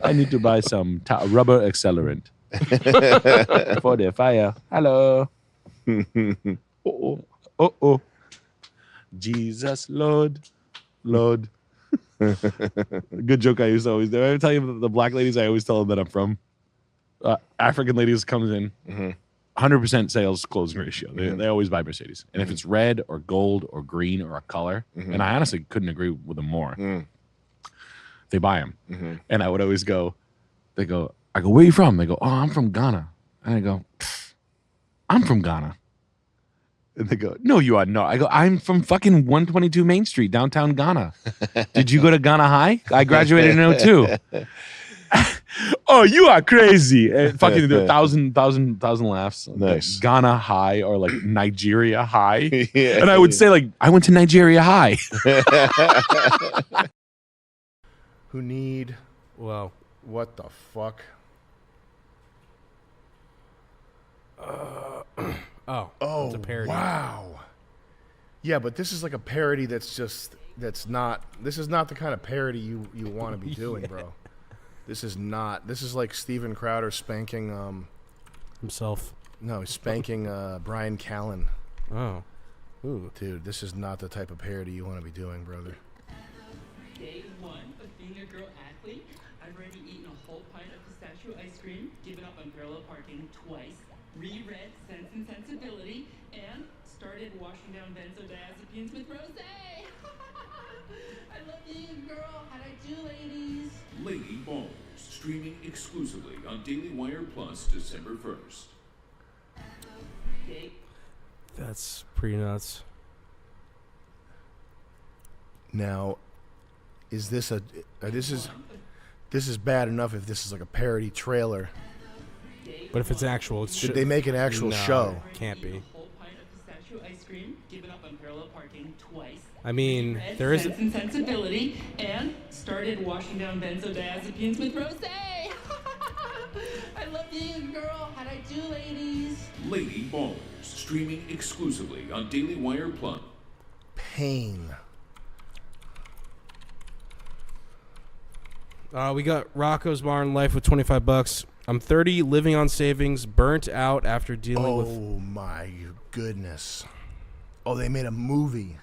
I need to buy some rubber accelerant for the fire. Hello. Oh. Jesus, Lord. Good joke I used to always do. I tell you the black ladies, I always tell them that I'm from. African ladies comes in, 100% sales closing ratio. They always buy Mercedes. And if it's red or gold or green or a color, and I honestly couldn't agree with them more, they buy them. And I would always go, I go, where are you from? They go, oh, I'm from Ghana. And I go, I'm from Ghana. And they go, no, you are not. I go, I'm from fucking 122 Main Street, downtown Ghana. Did you go to Ghana High? I graduated in 02. Oh, you are crazy. And fucking 1,000 laughs. Nice. Ghana High or like Nigeria High. And I would say like, I went to Nigeria High. Who need, well, what the fuck? Oh, it's a parody. Wow. Yeah, but this is like a parody this is not the kind of parody you want to be doing, bro. This is like Steven Crowder spanking himself. No, he's spanking Brian Callen. Oh. Ooh. Dude, this is not the type of parody you want to be doing, brother. Day one of being a girl athlete, I've already eaten a whole pint of pistachio ice cream, given up on parallel parking twice, reread Sense and Sensibility, and started washing down benzodiazepines with rosé. I love being a girl. How'd I do, ladies? Lady Ballers, streaming exclusively on Daily Wire Plus December 1st. That's pretty nuts. Now, is this this is bad enough if this is like a parody trailer. But if it's actual, it's did they make an actual show? Can't be. Ice cream, given up on parallel parking twice. I mean, there is Sense and Sensibility, and started washing down benzodiazepines with rosé. I love being a girl. How'd I do, ladies? Lady Ballers, streaming exclusively on Daily Wire Plus. Pain. We got Rocco's Barn Life with $25. I'm 30, living on savings, burnt out after dealing with. Oh my goodness! Oh, they made a movie.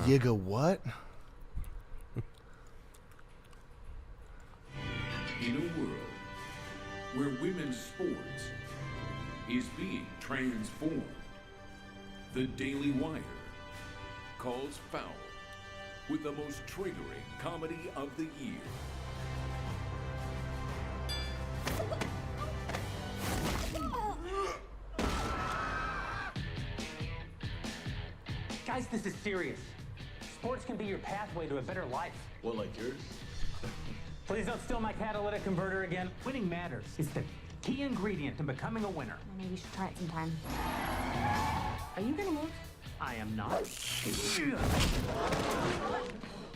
Yiga what? In a world where women's sports is being transformed, the Daily Wire calls foul with the most triggering comedy of the year. Guys, this is serious. Sports can be your pathway to a better life. Well, like yours? Please don't steal my catalytic converter again. Winning matters. It's the key ingredient to becoming a winner. Maybe you should try it sometime. Are you gonna move? I am not.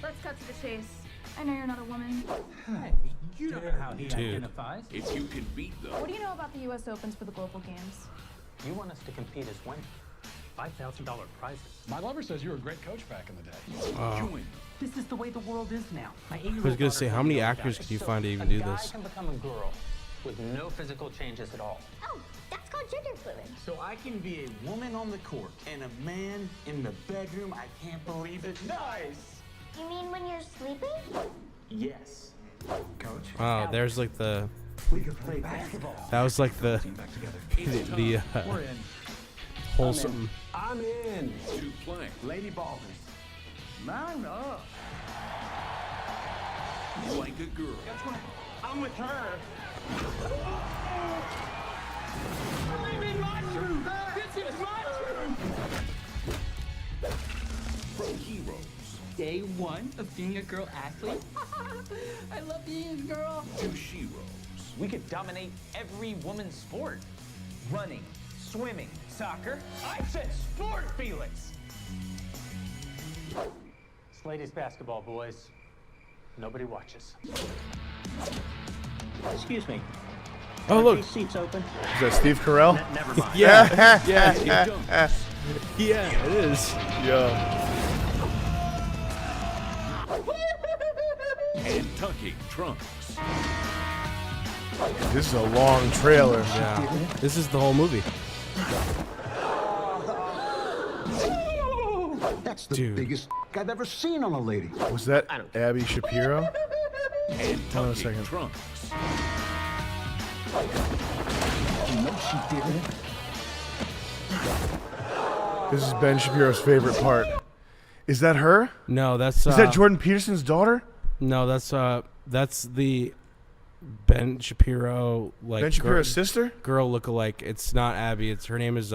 Let's cut to the chase. I know you're not a woman. Hey, you know how he identifies. If you can beat them. What do you know about the U.S. Opens for the Global Games? You want us to compete as women. $5,000 prizes. My lover says you were a great coach back in the day. Join. This is the way the world is now. My 8-year-old I was gonna daughter say, how doesn't many know about actors it. could you So find to even a do guy this? can become a girl with no physical changes at all. Oh, that's called gender fluid. So I can be a woman on the court and a man in the bedroom. I can't believe it. Nice. You mean when you're sleeping? Yes. Coach. Wow, there's like the. We could play basketball. That was like the the We're in. wholesome. I'm in. To play. Lady Baldwin. Man up. Like a girl. That's right. I'm with her. I'm in my truth. This is my truth. From heroes Day one of being a girl athlete. I love being a girl. to sheroes. We could dominate every woman's sport. Running, swimming, soccer. I said sport, Felix! It's ladies basketball, boys. Nobody watches. Excuse me. Oh, look. These seats open. Is that Steve Carell? Never mind. Yeah, yeah, it is. Yeah. And tucking trunks. This is a long trailer. Yeah, this is the whole movie. That's the Dude. biggest I've ever seen on a lady. Was that Abby Shapiro? And Hold on a tucking second. trunks. No, she didn't. This is Ben Shapiro's favorite part. Is that her? No, that's. Is that Jordan Peterson's daughter? No, that's the Ben Shapiro like Ben Shapiro's sister? Girl lookalike. It's not Abby. It's her name is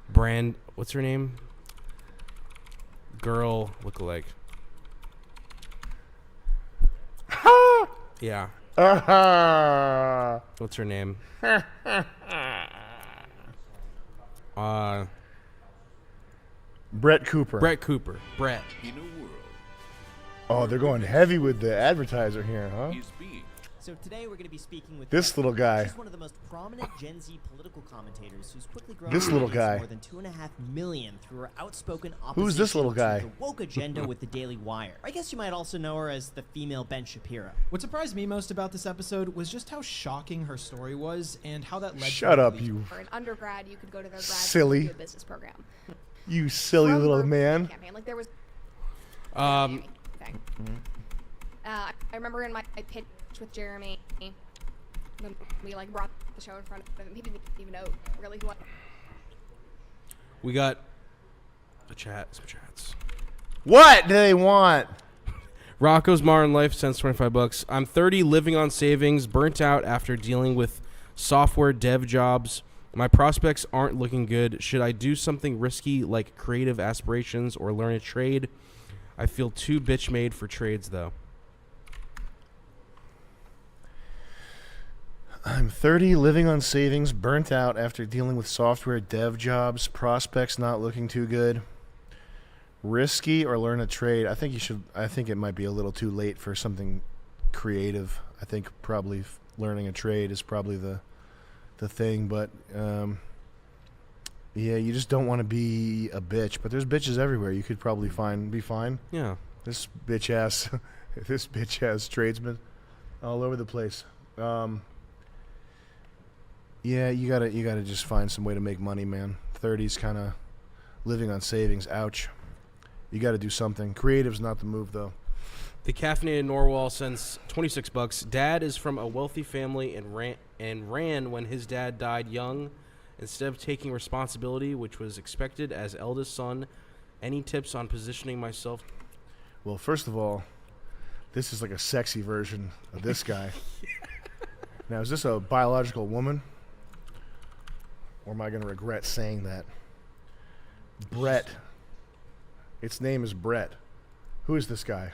Brand. What's her name? Girl lookalike. Yeah. What's her name? Brett Cooper. Brett Cooper. Brett. In a world Oh, they're going heavy with the advertiser here, huh? is being So today we're going to be speaking with This little guy. She's one of the most prominent Gen Z political commentators who's quickly grown This to little audience guy. more than 2.5 million through her outspoken opposition Who's this little guy? to the woke agenda with the Daily Wire. I guess you might also know her as the female Ben Shapiro. What surprised me most about this episode was just how shocking her story was and how that led Shut to her up, belief. you For an undergrad, you could go to their grad silly. school business program. You silly From little her man. Campaign. Like there was Um. thing. I remember in my pitch with Jeremy, when we like brought the show in front of him. He didn't even know really who I. We got a chat. Some chats. What do they want? Rocco's Modern Life sends $25. I'm 30, living on savings, burnt out after dealing with software dev jobs. My prospects aren't looking good. Should I do something risky like creative aspirations or learn a trade? I feel too bitch made for trades though. I'm 30, living on savings, burnt out after dealing with software dev jobs, prospects not looking too good. Risky or learn a trade? I think it might be a little too late for something creative. I think probably learning a trade is probably the thing, but yeah, you just don't want to be a bitch. But there's bitches everywhere. You could probably be fine. Yeah. This bitch ass tradesmen all over the place. Yeah, you gotta just find some way to make money, man. 30's kind of living on savings. Ouch. You got to do something. Creative's not the move, though. The Caffeinated Norwal sends $26. Dad is from a wealthy family and ran when his dad died young. Instead of taking responsibility, which was expected as eldest son, any tips on positioning myself? Well, first of all, this is like a sexy version of this guy. Now, is this a biological woman? Or am I going to regret saying that? Brett. Its name is Brett. Who is this guy?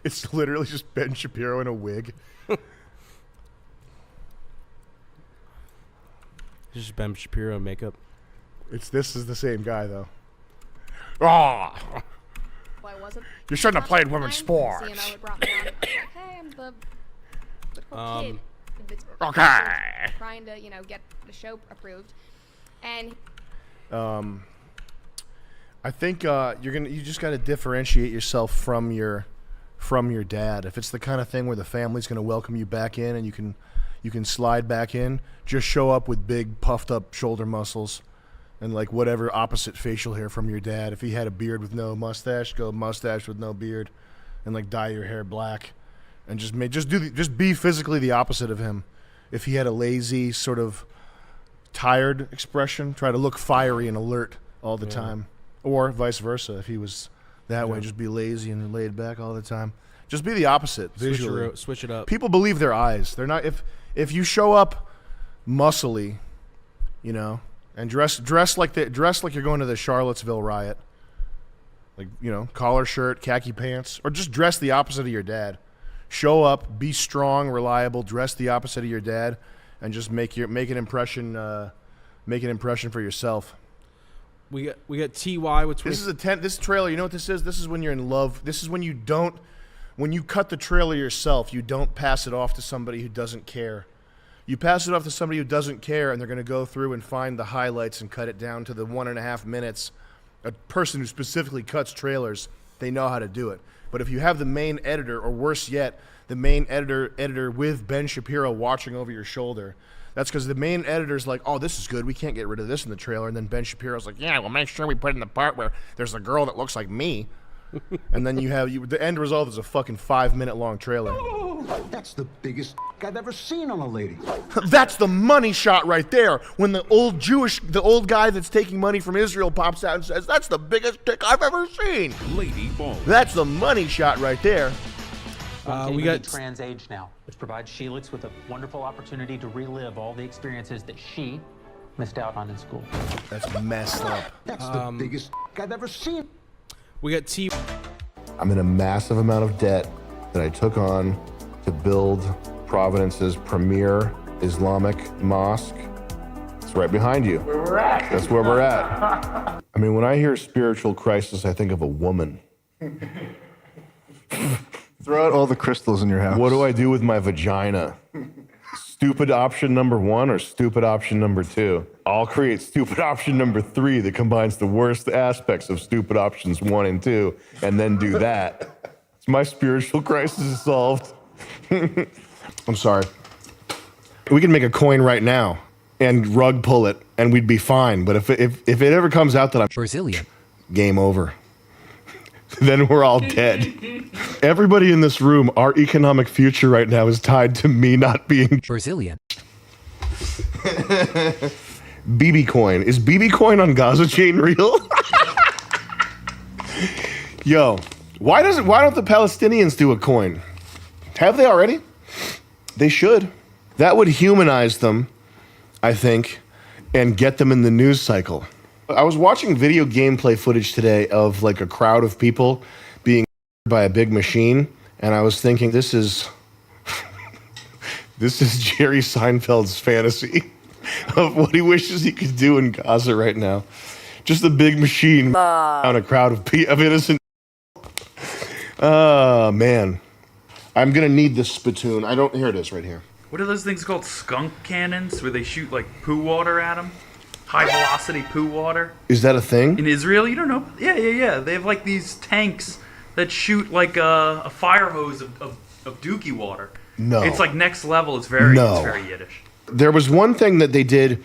It's literally just Ben Shapiro in a wig. Just Ben Shapiro makeup. This is the same guy though. Ah! Well, I wasn't. You shouldn't have played women's sports. sports. CMO would brought me on. Like, hey, I'm the kid. Okay. Trying to, get the show approved, and I think you just got to differentiate yourself from your dad. If it's the kind of thing where the family's going to welcome you back in and you can slide back in, just show up with big puffed up shoulder muscles and like whatever opposite facial hair from your dad. If he had a beard with no mustache, go mustache with no beard, and like dye your hair black, and just be physically the opposite of him. If he had a lazy sort of tired expression, try to look fiery and alert all the time. Or vice versa, if he was that way, just be lazy and laid back all the time. Just be the opposite visually. Switch it up. People believe their eyes. They're not. If you show up muscly, you know, and dress like you're going to the Charlottesville riot, like, you know, collar shirt, khaki pants, or just dress the opposite of your dad. Show up, be strong, reliable, dress the opposite of your dad, and just make an impression for yourself. We got TY with this trailer. You know what this is? This is when you're in love. This is when you cut the trailer yourself, you don't pass it off to somebody who doesn't care. You pass it off to somebody who doesn't care, and they're going to go through and find the highlights and cut it down to the 1.5 minutes. A person who specifically cuts trailers, they know how to do it. But if you have the main editor, or worse yet, the main editor with Ben Shapiro watching over your shoulder, that's because the main editor's like, oh, this is good. We can't get rid of this in the trailer. And then Ben Shapiro's like, yeah, well, make sure we put in the part where there's a girl that looks like me. And then the end result is a fucking 5-minute long trailer. That's the biggest I've ever seen on a lady. That's the money shot right there. When the old guy that's taking money from Israel pops out and says, that's the biggest dick I've ever seen. Lady ball. That's the money shot right there. We got Trans Age now, which provides Sheelix with a wonderful opportunity to relive all the experiences that she missed out on in school. That's messed up. That's the biggest I've ever seen. We got T. I'm in a massive amount of debt that I took on to build Providence's premier Islamic mosque. It's right behind you. Where we're at. That's where we're at. I mean, when I hear spiritual crisis, I think of a woman. Throw out all the crystals in your house. What do I do with my vagina? Stupid option number 1 or stupid option number 2? I'll create stupid option number 3 that combines the worst aspects of stupid options 1 and 2, and then do that. My spiritual crisis is solved. I'm sorry. We can make a coin right now and rug pull it, and we'd be fine. But if it ever comes out that I'm Brazilian, game over. Then we're all dead. Everybody in this room, our economic future right now is tied to me not being Brazilian. BB coin. Is BB coin on Gaza Chain real? Yo, why don't the Palestinians do a coin? Have they already? They should. That would humanize them, I think, and get them in the news cycle. I was watching video gameplay footage today of like a crowd of people being by a big machine, and I was thinking, this is Jerry Seinfeld's fantasy of what he wishes he could do in Gaza right now. Just a big machine on a crowd of innocent. Oh man, I'm gonna need this spittoon. Here it is, right here. What are those things called? Skunk cannons, where they shoot like poo water at them? High velocity poo water. Is that a thing? In Israel? You don't know? Yeah. They have like these tanks that shoot like a fire hose of dookie water. No. It's like next level. It's very Yiddish. There was one thing that they did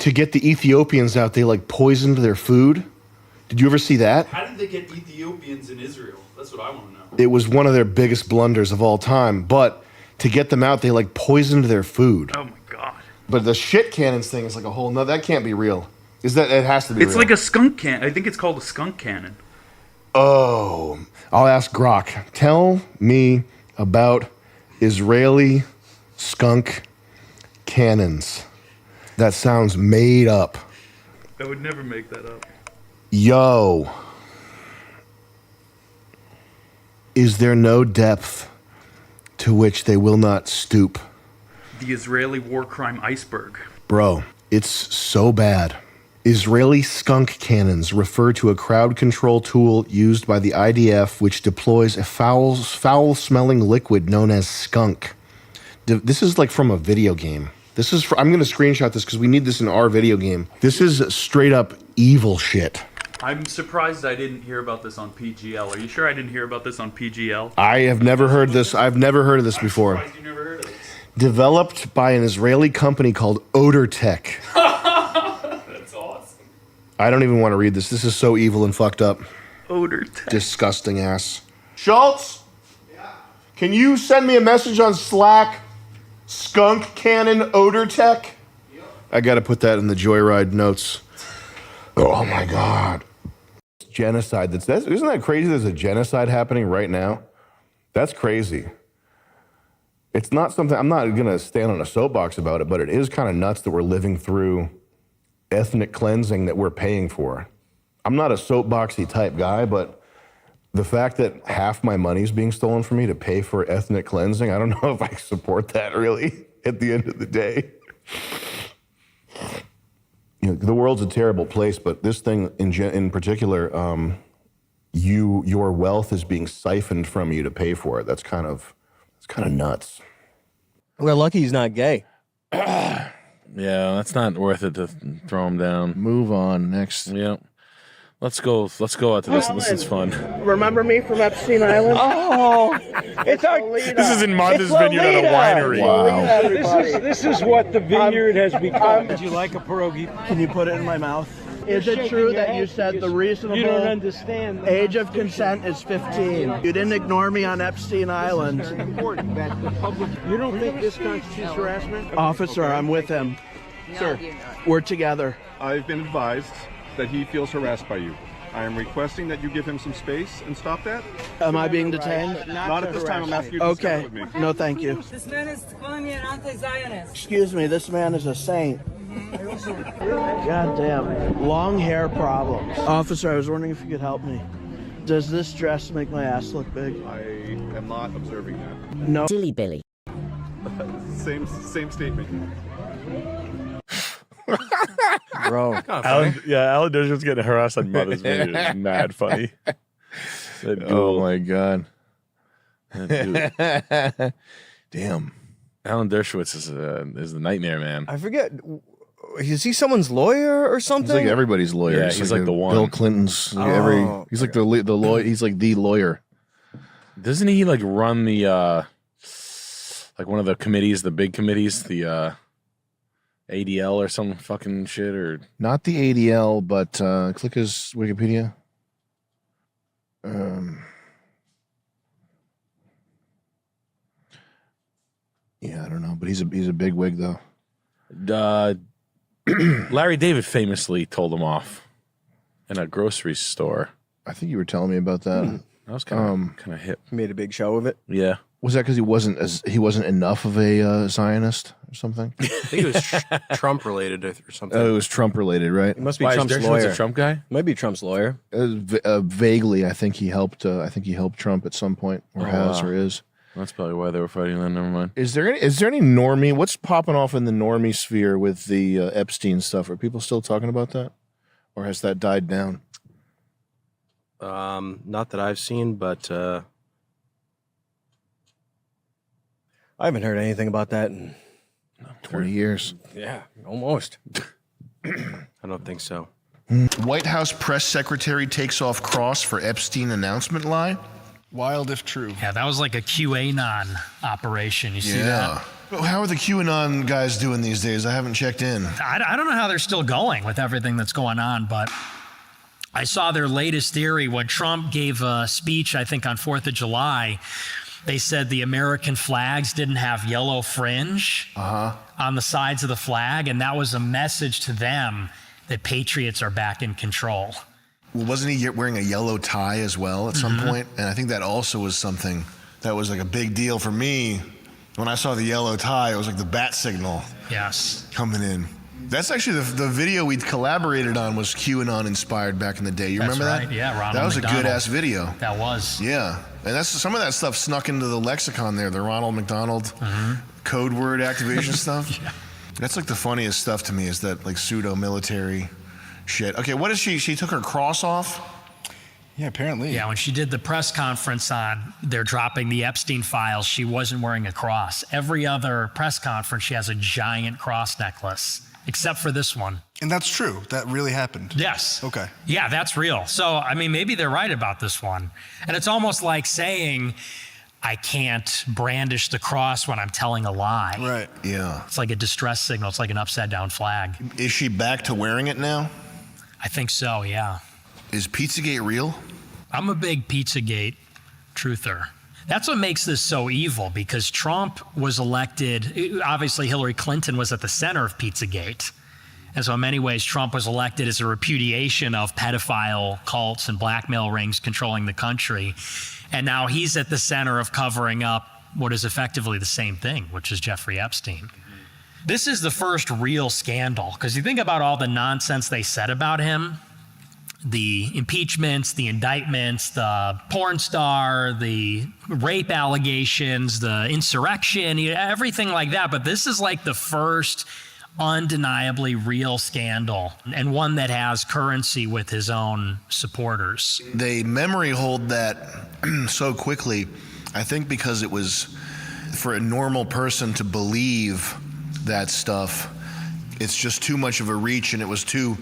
to get the Ethiopians out. They like poisoned their food. Did you ever see that? How did they get Ethiopians in Israel? That's what I want to know. It was one of their biggest blunders of all time. But to get them out, they like poisoned their food. Oh my god. But the shit cannons thing is like a whole no. That can't be real. It has to be real. It's like a skunk cannon. I think it's called a skunk cannon. Oh, I'll ask Grok. Tell me about Israeli skunk cannons. That sounds made up. I would never make that up. Yo. Is there no depth to which they will not stoop? The Israeli war crime iceberg. Bro, it's so bad. Israeli skunk cannons refer to a crowd control tool used by the IDF which deploys a foul-smelling liquid known as skunk. This is like from a video game. This is. I'm going to screenshot this because we need this in our video game. This is straight up evil shit. I'm surprised I didn't hear about this on PGL. Are you sure I didn't hear about this on PGL? I have never heard this. I've never heard of this before. You never heard of this? Developed by an Israeli company called Odor Tech. That's awesome. I don't even want to read this. This is so evil and fucked up. Odor Tech. Disgusting ass. Schultz? Yeah. Can you send me a message on Slack? Skunk Cannon Odor Tech? Yep. I got to put that in the Joyride notes. Oh my God. Genocide. Isn't that crazy? There's a genocide happening right now. That's crazy. It's not something, I'm not going to stand on a soapbox about it, but it is kind of nuts that we're living through ethnic cleansing that we're paying for. I'm not a soapboxy type guy, but the fact that half my money is being stolen from me to pay for ethnic cleansing, I don't know if I support that really at the end of the day. You know, the world's a terrible place, but this thing in particular, your wealth is being siphoned from you to pay for it. It's kind of nuts. We're lucky he's not gay. Yeah, that's not worth it to throw him down. Move on. Next. Yeah. Let's go out to this. This is fun. Remember me from Epstein Island? Oh, it's our. This is in Martha's Vineyard at a winery. Wow. This is what the vineyard has become. Would you like a pierogi? Can you put it in my mouth? Is it true that you said the reasonable age of consent is 15? You didn't ignore me on Epstein Island. It's important that the public. You don't think this constitutes harassment? Officer, I'm with him. Sir, We're together. I've been advised that he feels harassed by you. I am requesting that you give him some space and stop that. Am I being detained? Not at this time. I'm asking you to discuss Okay. with me. No, thank you. This man is calling me an anti-Zionist. Excuse me, this man is a saint. God damn. Long hair problems. Officer, I was wondering if you could help me. Does this dress make my ass look big? I am not observing that. No. Silly Billy. Same statement. Bro. Alan Dershowitz getting harassed on Mother's Vineyard is mad funny. Oh my God. Damn. Alan Dershowitz is the nightmare man. I forget. Is he someone's lawyer or something? He's like everybody's lawyer. Yeah, he's like the one. Bill Clinton's. He's like the lawyer. He's like the lawyer. Doesn't he like run the like one of the committees, the big committees, the ADL or some fucking shit or Not the ADL, but click his Wikipedia. Yeah, I don't know, but he's a big wig though. Larry David famously told him off in a grocery store. I think you were telling me about that. That was kind of hip. Made a big show of it. Yeah. Was that because he wasn't enough of a Zionist or something? I think it was Trump related or something. Oh, it was Trump related, right? He must be Why, is Trump's Dershowitz lawyer. a Trump guy? Might be Trump's lawyer. Vaguely, I think he helped. I think he helped Trump at some point, or has, wow. or is. That's probably why they were fighting then. Never mind. Is there any normie? What's popping off in the normie sphere with the Epstein stuff? Are people still talking about that, or has that died down? Not that I've seen, but I haven't heard anything about that in 20 years. Yeah, almost. I don't think so. White House press secretary takes off cross for Epstein announcement lie. Wild if true. Yeah, that was like a QAnon operation. You see that? Well, how are the QAnon guys doing these days? I haven't checked in. I don't know how they're still going with everything that's going on, but I saw their latest theory when Trump gave a speech, I think on 4th of July. They said the American flags didn't have yellow fringe on the sides of the flag, and that was a message to them that patriots are back in control. Well, wasn't he wearing a yellow tie as well at some point? And I think that also was something that was like a big deal for me. When I saw the yellow tie, it was like the bat signal coming in. That's actually the video we collaborated on was QAnon inspired back in the day. You remember that? Yeah, Ronald That was McDonald. a good ass video. That was. Yeah. And that's some of that stuff snuck into the lexicon there, the Ronald McDonald code word activation stuff. Yeah. That's like the funniest stuff to me is that like pseudo military shit. Okay, what is she? She took her cross off? Yeah, apparently. Yeah, when she did the press conference on they're dropping the Epstein files, she wasn't wearing a cross. Every other press conference, she has a giant cross necklace, except for this one. And that's true. That really happened. Yes. Okay. Yeah, that's real. So, I mean, maybe they're right about this one. And it's almost like saying, I can't brandish the cross when I'm telling a lie. Right. Yeah. It's like a distress signal. It's like an upside down flag. Is she back to wearing it now? I think so, yeah. Is Pizzagate real? I'm a big Pizzagate truther. That's what makes this so evil, because Trump was elected. Obviously, Hillary Clinton was at the center of Pizzagate. And so in many ways, Trump was elected as a repudiation of pedophile cults and blackmail rings controlling the country. And now he's at the center of covering up what is effectively the same thing, which is Jeffrey Epstein. This is the first real scandal, because you think about all the nonsense they said about him, the impeachments, the indictments, the porn star, the rape allegations, the insurrection, everything like that. But this is like the first undeniably real scandal, and one that has currency with his own supporters. They memory hold that so quickly, I think because it was, for a normal person to believe that stuff, it's just too much of a reach, and it was too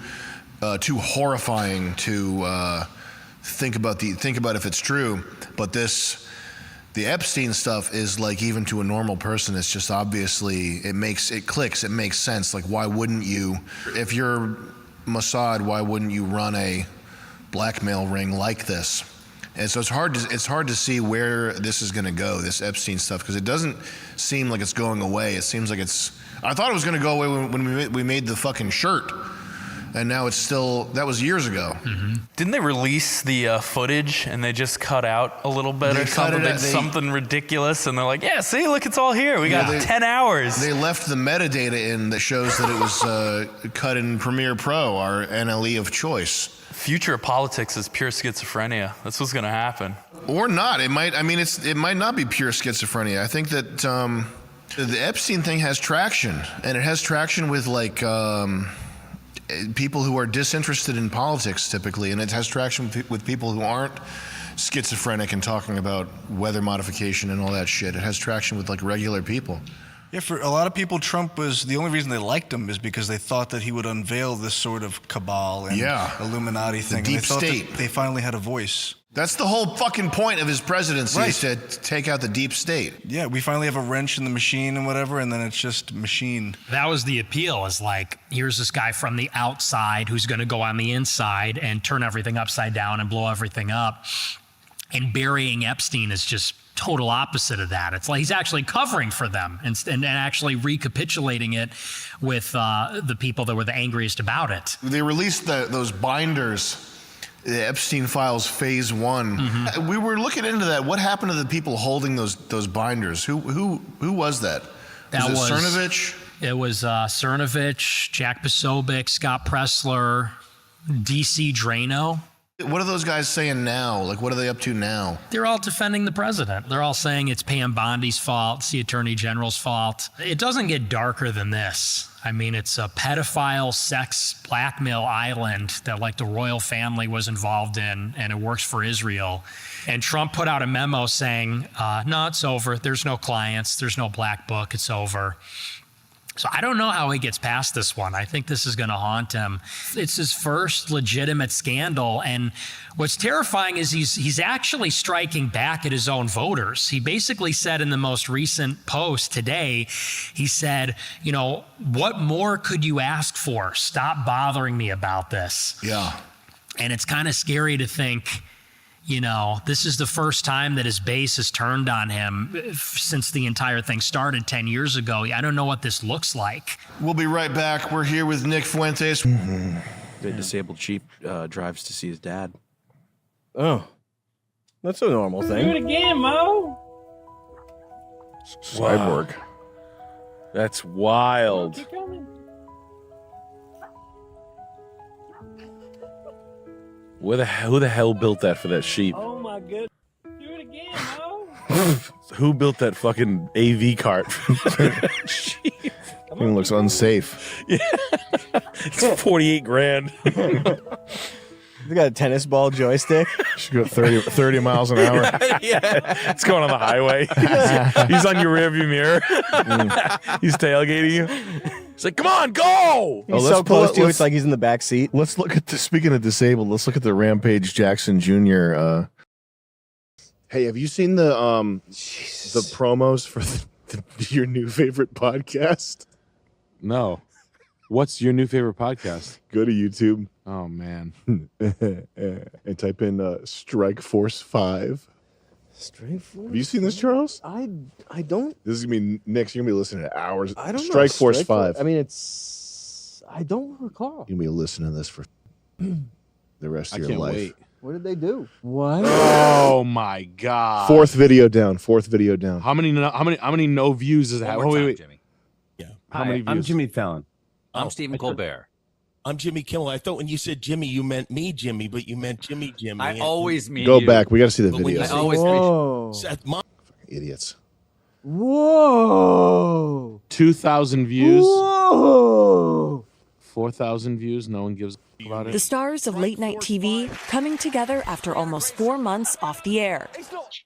horrifying to think about if it's true. But the Epstein stuff is like, even to a normal person, it's just obviously, it clicks, it makes sense. Like, why wouldn't you, if you're Mossad, why wouldn't you run a blackmail ring like this? And so it's hard to see where this is going to go, this Epstein stuff, because it doesn't seem like it's going away. It seems like I thought it was going to go away when we made the fucking shirt. And now it's still, that was years ago. Mm-hmm. Didn't they release the footage and they just cut out a little bit or something, something ridiculous? And they're like, yeah, see, look, it's all here. We got 10 hours. They left the metadata in that shows that it was cut in Premiere Pro, our NLE of choice. Future of politics is pure schizophrenia. That's what's going to happen. Or not. It might not be pure schizophrenia. I think that the Epstein thing has traction, and it has traction with like people who are disinterested in politics typically, and it has traction with people who aren't schizophrenic and talking about weather modification and all that shit. It has traction with like regular people. Yeah, for a lot of people, Trump was, the only reason they liked him is because they thought that he would unveil this sort of cabal and Illuminati thing. The deep and they thought state. that they finally had a voice. That's the whole fucking point of his presidency, is to take out the deep state. Yeah, we finally have a wrench in the machine and whatever, and then it's just machine. That was the appeal, is like, here's this guy from the outside who's going to go on the inside and turn everything upside down and blow everything up. And burying Epstein is just total opposite of that. It's like he's actually covering for them and actually recapitulating it with the people that were the angriest about it. They released those binders, the Epstein Files Phase 1. Mm-hmm. We were looking into that. What happened to the people holding those binders? Who was that? Was it Cernovich? It was Cernovich, Jack Posobiec, Scott Pressler, DC Drano. What are those guys saying now? Like, what are they up to now? They're all defending the president. They're all saying it's Pam Bondi's fault, it's the attorney general's fault. It doesn't get darker than this. I mean, it's a pedophile sex blackmail island that like the royal family was involved in, and it works for Israel. And Trump put out a memo saying, no, it's over. There's no clients. There's no black book. It's over. So I don't know how he gets past this one. I think this is going to haunt him. It's his first legitimate scandal. And what's terrifying is he's actually striking back at his own voters. He basically said in the most recent post today, he said, you know, what more could you ask for? Stop bothering me about this. Yeah. And it's kind of scary to think, you know, this is the first time that his base has turned on him since the entire thing started 10 years ago. I don't know what this looks like. We'll be right back. We're here with Nick Fuentes. The disabled chief drives to see his dad. Oh, that's a normal thing. Do it again, Mo. Cyborg. Wow. That's wild. Keep coming. Who the hell built that for that sheep? Oh my goodness. Do it again, Mo. Who built that fucking AV cart? Sheep. It looks unsafe. Yeah. It's $48,000. We got a tennis ball joystick. Should go 30 miles an hour. Yeah, it's going on the highway. He's on your rearview mirror. He's tailgating you. He's like, "Come on, go!" He's so close to you, it's like he's in the back seat. Let's look at the. Speaking of disabled, let's look at the Rampage Jackson Jr. Hey, have you seen the promos for your new favorite podcast? No. What's your new favorite podcast? Go to YouTube. Oh man. And type in Strike Force 5. Strike Force? Have you seen this, Charles? I don't. This is gonna be next. You're gonna be listening to hours. I don't know. Strike Force 5. I mean, it's. I don't recall. You're gonna be listening to this for the rest of your can't life. wait. What did they do? What? Oh my god. Fourth video down. How many no views does it have? One more time, Wait. Jimmy. Yeah. How many views? I'm Jimmy Fallon. I'm Stephen Colbert. I'm Jimmy Kimmel. I thought when you said Jimmy, you meant me, Jimmy, but you meant Jimmy. I always mean Go you. back. We got to see the But when video. you say- Whoa. Seth, Mom, Idiots. Whoa. 2,000 views. Whoa. 4,000 views. No one gives about The it. stars of late night TV coming together after almost 4 months off the air.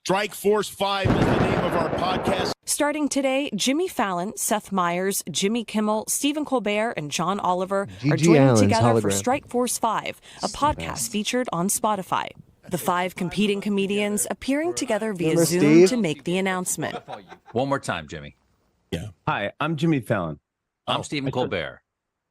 Strike Force 5 is the name of our podcast. Starting today, Jimmy Fallon, Seth Meyers, Jimmy Kimmel, Stephen Colbert, and John Oliver are G.G. joining Allen's together for hologram. Strike Force 5, a podcast featured on Spotify. The 5 competing comedians appearing together via Remember Zoom Steve? to make the announcement. One more time, Jimmy. Yeah. Hi, I'm Jimmy Fallon. I'm Stephen Colbert.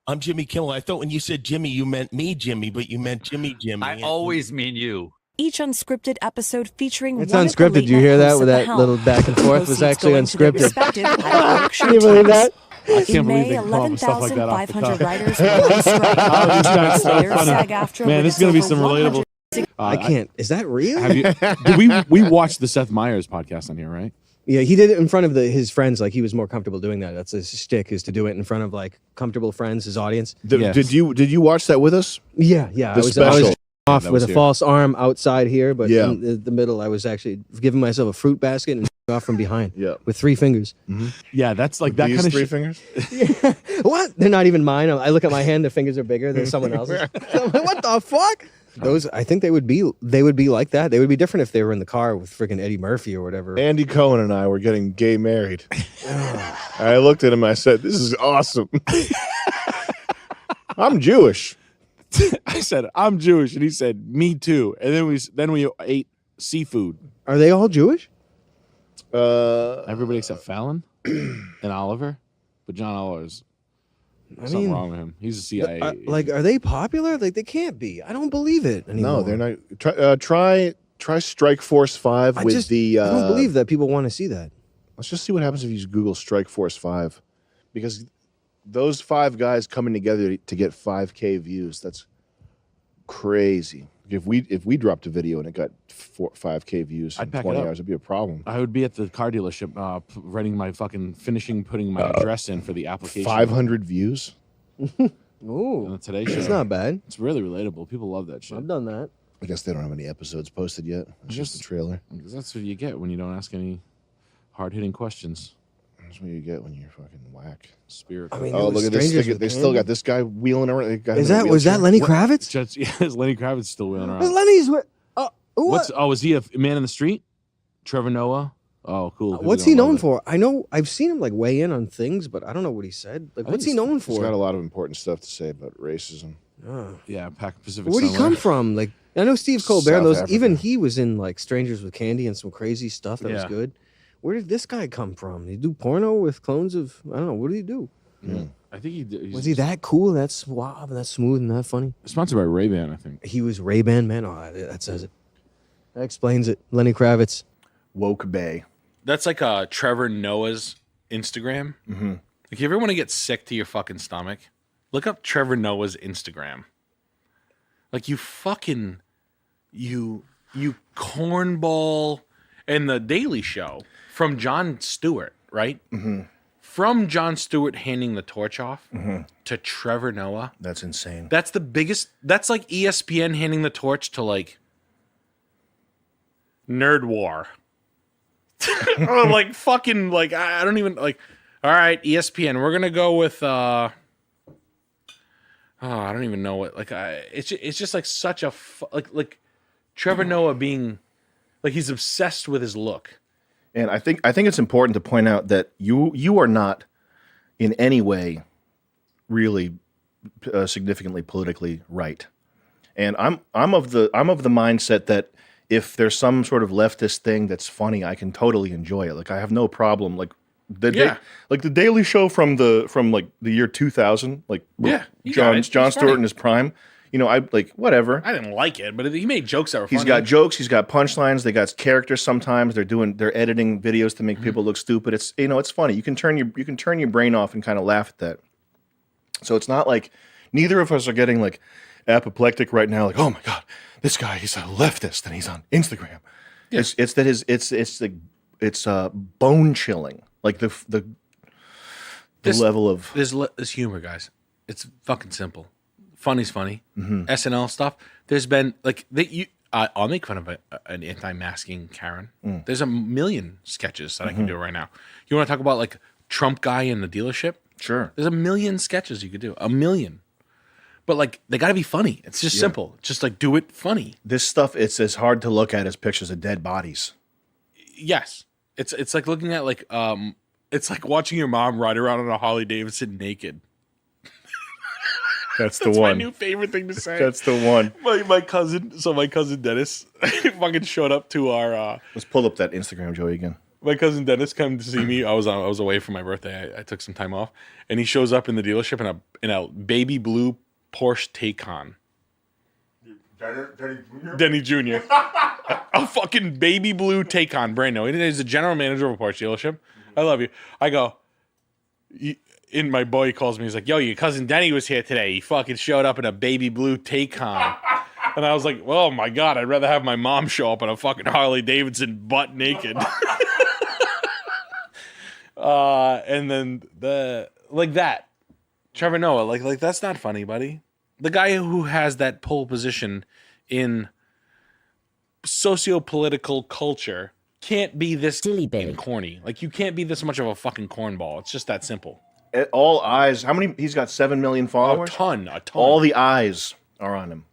I'm Jimmy Kimmel. I thought when you said Jimmy, you meant me, Jimmy, but you meant Jimmy. I always mean you. Each unscripted episode featuring It's one of the unscripted. late You night hear that hosts with at the that helm. little back and forth was Proceeds actually going to their unscripted. respective out-of-work Can you believe that? I can't In believe May, they come up with stuff like that off the 11,500 cuff. writers were on strike. Oh, these guys so Slayer, funny. SAG-AFTRA Man, with this is its gonna be over some 100 relatable. I can't. Is that real? Have you? we watched the Seth Meyers podcast on here, right? Yeah, he did it in front of his friends. Like he was more comfortable doing that. That's his shtick, is to do it in front of like comfortable friends, his audience. Did you watch that with us? Yeah. The I was special. off That with was a here. false arm outside here, but Yeah. in the middle, I was actually giving myself a fruit basket and off from behind. Yeah. With 3 fingers. Yeah, that's like that These kind of 3 shit. fingers? What? They're not even mine. I look at my hand. The fingers are bigger than someone else's. I'm like, what the fuck? Those, I think they would be like that. They would be different if they were in the car with freaking Eddie Murphy or whatever. Andy Cohen and I were getting gay married. I looked at him. I said, "This is awesome." I'm Jewish. I said, "I'm Jewish," and he said, "Me too." And then we ate seafood. Are they all Jewish? Everybody except Fallon and Oliver, but John Oliver's something wrong with him. He's a CIA. Are they popular? Like they can't be. I don't believe it anymore. No, they're not. Try Strike Force 5 with the. I don't believe that people want to see that. Let's just see what happens if you Google Strike Force 5, because those 5 guys coming together to get 5K views. That's crazy. If we dropped a video and it got 5K views in I'd pack 20 it up. hours, it'd be a problem. I would be at the car dealership writing my putting my address in for the application. 500 views. Ooh, on the Today Show. It's not bad. It's really relatable. People love that shit. I've done that. I guess they don't have any episodes posted yet. It's just a trailer. Because that's what you get when you don't ask any hard-hitting questions. That's what you get when you're fucking whack. Spirit. I mean, Oh, look at this. Strangers They with still got Candy? this guy wheeling around. Was that Lenny Kravitz? Is Lenny Kravitz still wheeling around? Lenny's with. What? Is he a man in the street? Trevor Noah? Oh, cool. People What's don't he love known it. for? I know I've seen him like weigh in on things, but I don't know what he said. Like, I what's think he known He's for? got a lot of important stuff to say about racism. Oh. Yeah, Pacific. Where'd he come from? Like, I know Steve Colbert. South Those Africa. even he was in like Strangers with Candy and some crazy stuff that was Yeah. good. Where did this guy come from? Did he do porno with clones of? I don't know. What did he do? Yeah. I think he did. Was he that cool? That suave, and that smooth, and that funny? Sponsored by Ray-Ban, I think. He was Ray-Ban man. Oh, that says it. That explains it. Lenny Kravitz. Woke Bay. That's like Trevor Noah's Instagram. Mm-hmm. Like, if you ever want to get sick to your fucking stomach, look up Trevor Noah's Instagram. Like, you cornball, and the Daily Show from Jon Stewart, right? Mm-hmm. From Jon Stewart handing the torch off Mm-hmm. to Trevor Noah. That's insane. That's the biggest. That's like ESPN handing the torch to like Nerd War. Or like fucking like I don't even like. All right, ESPN. We're gonna go with I don't even know what. Like, it's just like such a like Trevor Noah being like he's obsessed with his look. And I think it's important to point out that you are not in any way really significantly politically right. And I'm of the mindset that if there's some sort of leftist thing that's funny, I can totally enjoy it. Like I have no problem. Like like the Daily Show from like the year 2000, like Jon Stewart in his prime. You know, I like whatever. I didn't like it, but he made jokes that were funny. He's got jokes. He's got punchlines. They got characters. Sometimes they're editing videos to make people look stupid. It's it's funny. You can turn your brain off and kind of laugh at that. So it's not like neither of us are getting like apoplectic right now. Like, oh my god, this guy, he's a leftist and he's on Instagram. Yeah. It's bone chilling. Like the level of this humor, guys. It's fucking simple. Funny's funny. Mm-hmm. SNL stuff. There's been like I'll make fun of an anti-masking Karen. There's a million sketches that I can do right now. You want to talk about like Trump guy in the dealership? Sure. There's a million sketches you could do. A million. But like they got to be funny. It's just simple. Just like do it funny. This stuff, it's as hard to look at as pictures of dead bodies. Yes. It's like looking at like it's like watching your mom ride around on a Harley Davidson naked. That's the That's one. my new favorite thing to say. That's the one. My cousin Dennis fucking showed up to our let's pull up that Instagram, Joey, again. My cousin Dennis came to see me. I was away for my birthday. I took some time off, and he shows up in the dealership in a baby blue Porsche Taycan. Denny Jr. a fucking baby blue Taycan, brand new. He's the general manager of a Porsche dealership. I love you. I go. And my boy calls me. He's like, "Yo, your cousin Denny was here today. He fucking showed up in a baby blue Taycan." And I was like, "Oh my god, I'd rather have my mom show up in a fucking Harley Davidson butt naked." And then that Trevor Noah, like that's not funny, buddy. The guy who has that pole position in socio-political culture can't be this corny. Like you can't be this much of a fucking cornball. It's just that simple. All eyes. How many? He's got 7 million followers. A ton. All the eyes are on him.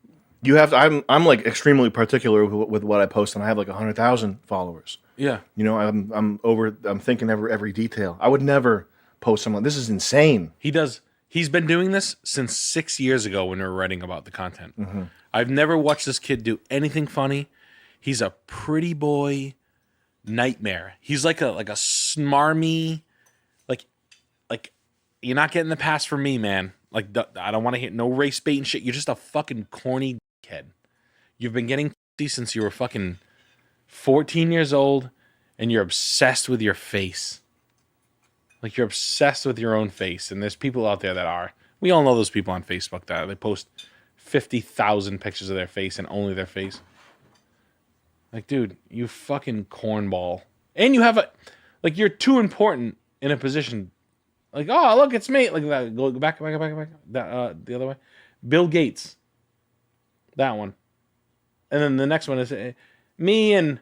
You have to. I'm like extremely particular with what I post, and I have like 100,000 followers. Yeah. You know, I'm thinking every detail. I would never post something. This is insane. He's been doing this since 6 years ago when we were writing about the content. Mm-hmm. I've never watched this kid do anything funny. He's a pretty boy nightmare. He's like a smarmy, like you're not getting the pass from me, man. Like I don't want to hear no race bait and shit. You're just a fucking corny kid. You've been getting since you were fucking 14 years old, and you're obsessed with your face. Like you're obsessed with your own face, and there's people out there that are. We all know those people on Facebook that they post 50,000 pictures of their face and only their face. Like, dude, you fucking cornball, and you have you're too important in a position. Like, oh look, it's me. Like that. Go back. That the other way. Bill Gates. That one, and then the next one is me and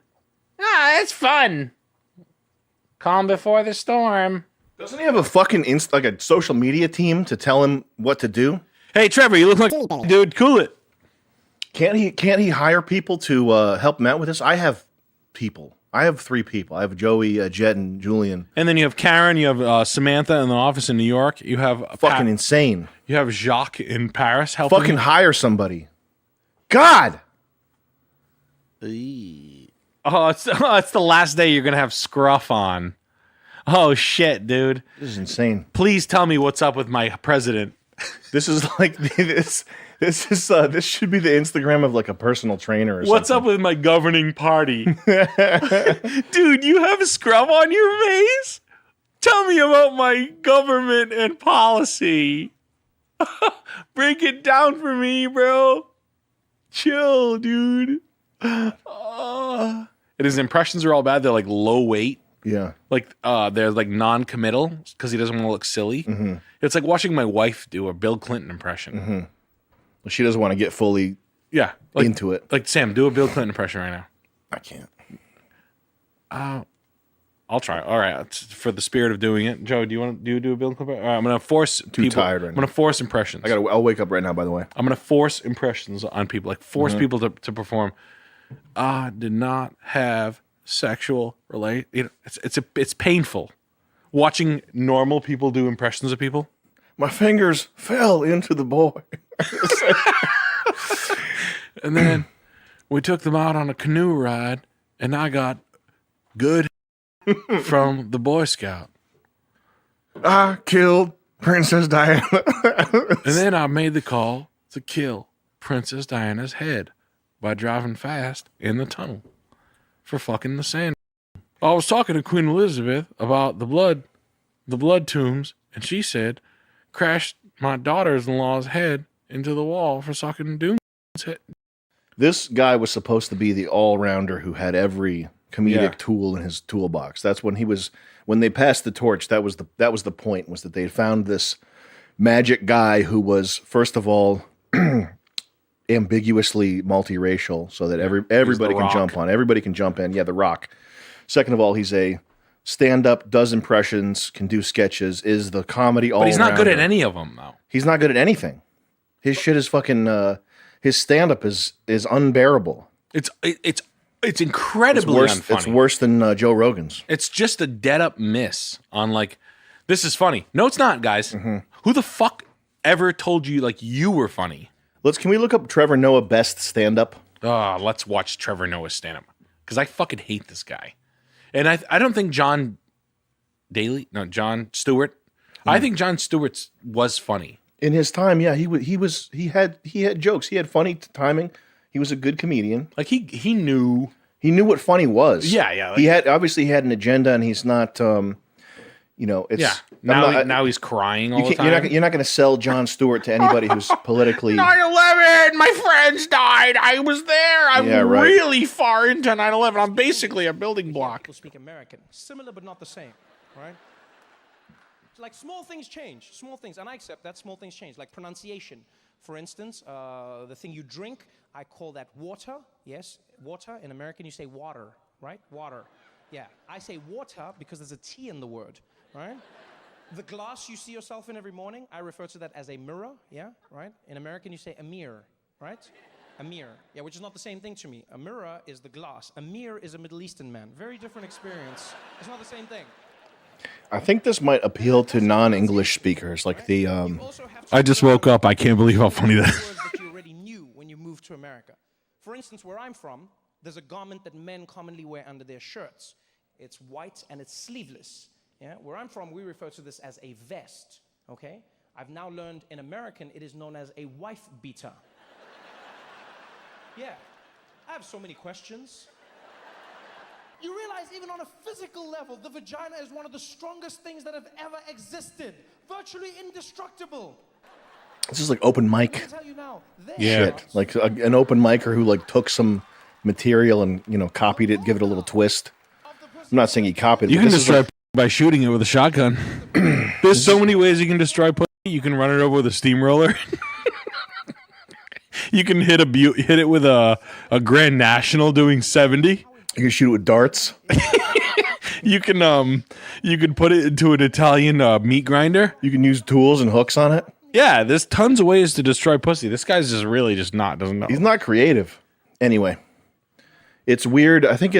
it's fun. Calm before the storm. Doesn't he have a fucking like a social media team to tell him what to do? Hey, Trevor, you look like dude. Cool it. Can't he hire people to help him out with this? I have people. I have 3 people. I have Joey, Jet, and Julian. And then you have Karen. You have Samantha in the office in New York. You have fucking insane. You have Jacques in Paris helping. Fucking hire somebody. God. Oh, it's the last day you're gonna have scruff on. Oh shit, dude. This is insane. Please tell me what's up with my president. This is like this should be the Instagram of like a personal trainer or What's something. up with my governing party? Dude, you have a scrub on your face? Tell me about my government and policy. Break it down for me, bro. Chill, dude. And his impressions are all bad. They're like low weight. Yeah. Like they're like non-committal because he doesn't want to look silly. Mm-hmm. It's like watching my wife do a Bill Clinton impression. Mm-hmm. Well, she doesn't want to get fully into it. Like Sam, do a Bill Clinton impression right now. I can't. I'll try. All right, for the spirit of doing it, Joe. Do you do a Bill Clinton? All right, I'm gonna force. Tired right I'm gonna force impressions. I'll wake up right now. By the way, I'm gonna force impressions on people. Like force people to perform. I did not have sexual relate. It's painful watching normal people do impressions of people. My fingers fell into the boy. And then we took them out on a canoe ride, and I got good from the Boy Scout. I killed Princess Diana. And then I made the call to kill Princess Diana's head by driving fast in the tunnel for fucking the sand. I was talking to Queen Elizabeth about the blood tombs, and she said, crashed my daughter-in-law's head into the wall for sucking Doom's head. This guy was supposed to be the all-rounder who had every comedic tool in his toolbox. That's when they passed the torch. That was the point, was that they had found this magic guy who was, first of all, ambiguously multiracial, so that everybody can jump on. Everybody can jump in. Yeah, The Rock. Second of all, he's a stand-up, does impressions, can do sketches, is the comedy all-rounder. But he's not good at any of them, though. He's not good at anything. His shit is fucking... his stand-up is unbearable. It's incredibly unfunny. It's worse than Joe Rogan's. It's just a dead-up miss on, like, this is funny. No, it's not, guys. Who the fuck ever told you, like, you were funny? Can we look up Trevor Noah best stand-up? Let's watch Trevor Noah's stand-up. Because I fucking hate this guy. And I don't think John Stewart. I think John Stewart's was funny. In his time, yeah, he had jokes. He had funny timing. He was a good comedian. Like he knew what funny was. Yeah. He had an agenda, and he's not. It's now he's crying all the time. You're not going to sell Jon Stewart to anybody who's politically. 9/11, my friends died. I was there. I'm really far into 9/11. I'm basically a building block. People speak American, similar but not the same, right? Like small things change, small things, and I accept that small things change, like pronunciation. For instance, the thing you drink, I call that water. Yes, water. In American, you say water, right? Water. Yeah, I say water because there's a T in the word, right? The glass you see yourself in every morning, I refer to that as a mirror. Yeah, right. In American, you say a mirror, right? A mirror. Yeah, which is not the same thing to me. A mirror is the glass. A mirror is a Middle Eastern man. Very different experience. It's not the same thing. I think this might appeal to non-English speakers, like the. I just woke up. I can't believe how funny that is. That you already knew when you moved to America. For instance, where I'm from, there's a garment that men commonly wear under their shirts. It's white and it's sleeveless. Yeah, where I'm from, we refer to this as a vest. Okay, I've now learned in American it is known as a wife beater. Yeah, I have so many questions. You realize even on a physical level, the vagina is one of the strongest things that have ever existed. Virtually indestructible. This is like open mic. Yeah. Shit. Like an open micer who like took some material and, copied it, give it a little twist. I'm not saying he copied it. You can destroy by shooting it with a shotgun. There's so many ways you can destroy pussy. You can run it over with a steamroller. You can hit it with a Grand National doing 70. You can shoot it with darts. You can put it into an Italian meat grinder. You can use tools and hooks on it. Yeah, there's tons of ways to destroy pussy. This guy's doesn't know. He's not creative. Anyway, it's weird. I think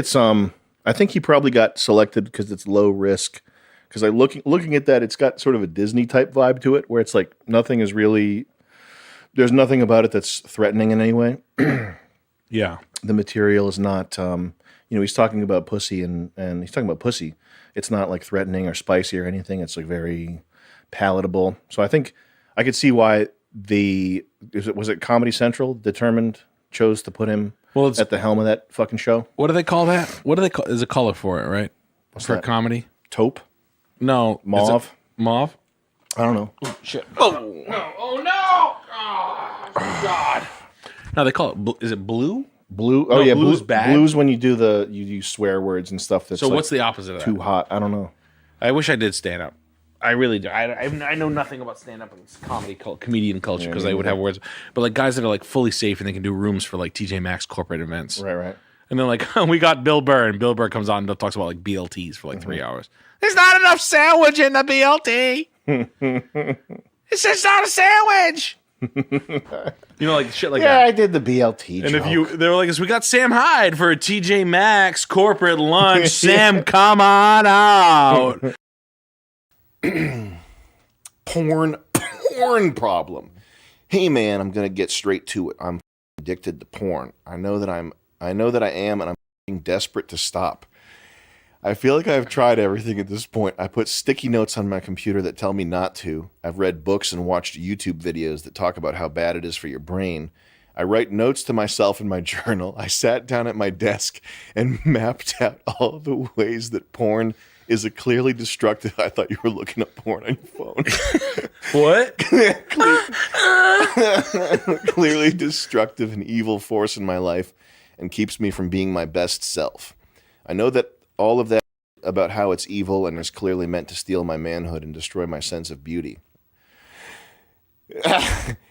he probably got selected because it's low risk. Because looking at that, it's got sort of a Disney type vibe to it, where it's like there's nothing about it that's threatening in any way. Yeah, the material is not. He's talking about pussy and he's talking about pussy. It's not like threatening or spicy or anything. It's like very palatable. So I think I could see why was it Comedy Central chose to put him at the helm of that fucking show. What do they call that? What do they call? There's a color for it, right? What's for that? Comedy? Taupe? No, mauve. Mauve? I don't know. Oh, shit! Oh no! Oh no! Oh God! No, they call it. Is it blue? Blue. Oh, no, yeah, blue's bad. Blue's when you use swear words and stuff. That's so what's the opposite of that? Too hot. I don't know. I wish I did stand up. I really do. I know nothing about stand up and comedian culture because they would have words. But like guys that are like fully safe and they can do rooms for like TJ Maxx corporate events. Right. And then like we got Bill Burr, and Bill Burr comes on and talks about like BLTs for like 3 hours. There's not enough sandwich in the BLT. It's just not a sandwich. You know, like shit like that. Yeah, I did the BLT. And joke. they were like, we got Sam Hyde for a TJ Maxx corporate lunch. Sam, come on out. porn problem. Hey man, I'm gonna get straight to it. I'm addicted to porn. I know that I am, and I'm desperate to stop. I feel like I've tried everything at this point. I put sticky notes on my computer that tell me not to. I've read books and watched YouTube videos that talk about how bad it is for your brain. I write notes to myself in my journal. I sat down at my desk and mapped out all the ways that porn is a clearly destructive. I thought you were looking up porn on your phone. What? Clearly destructive and evil force in my life and keeps me from being my best self. I know that all of that about how it's evil and is clearly meant to steal my manhood and destroy my sense of beauty.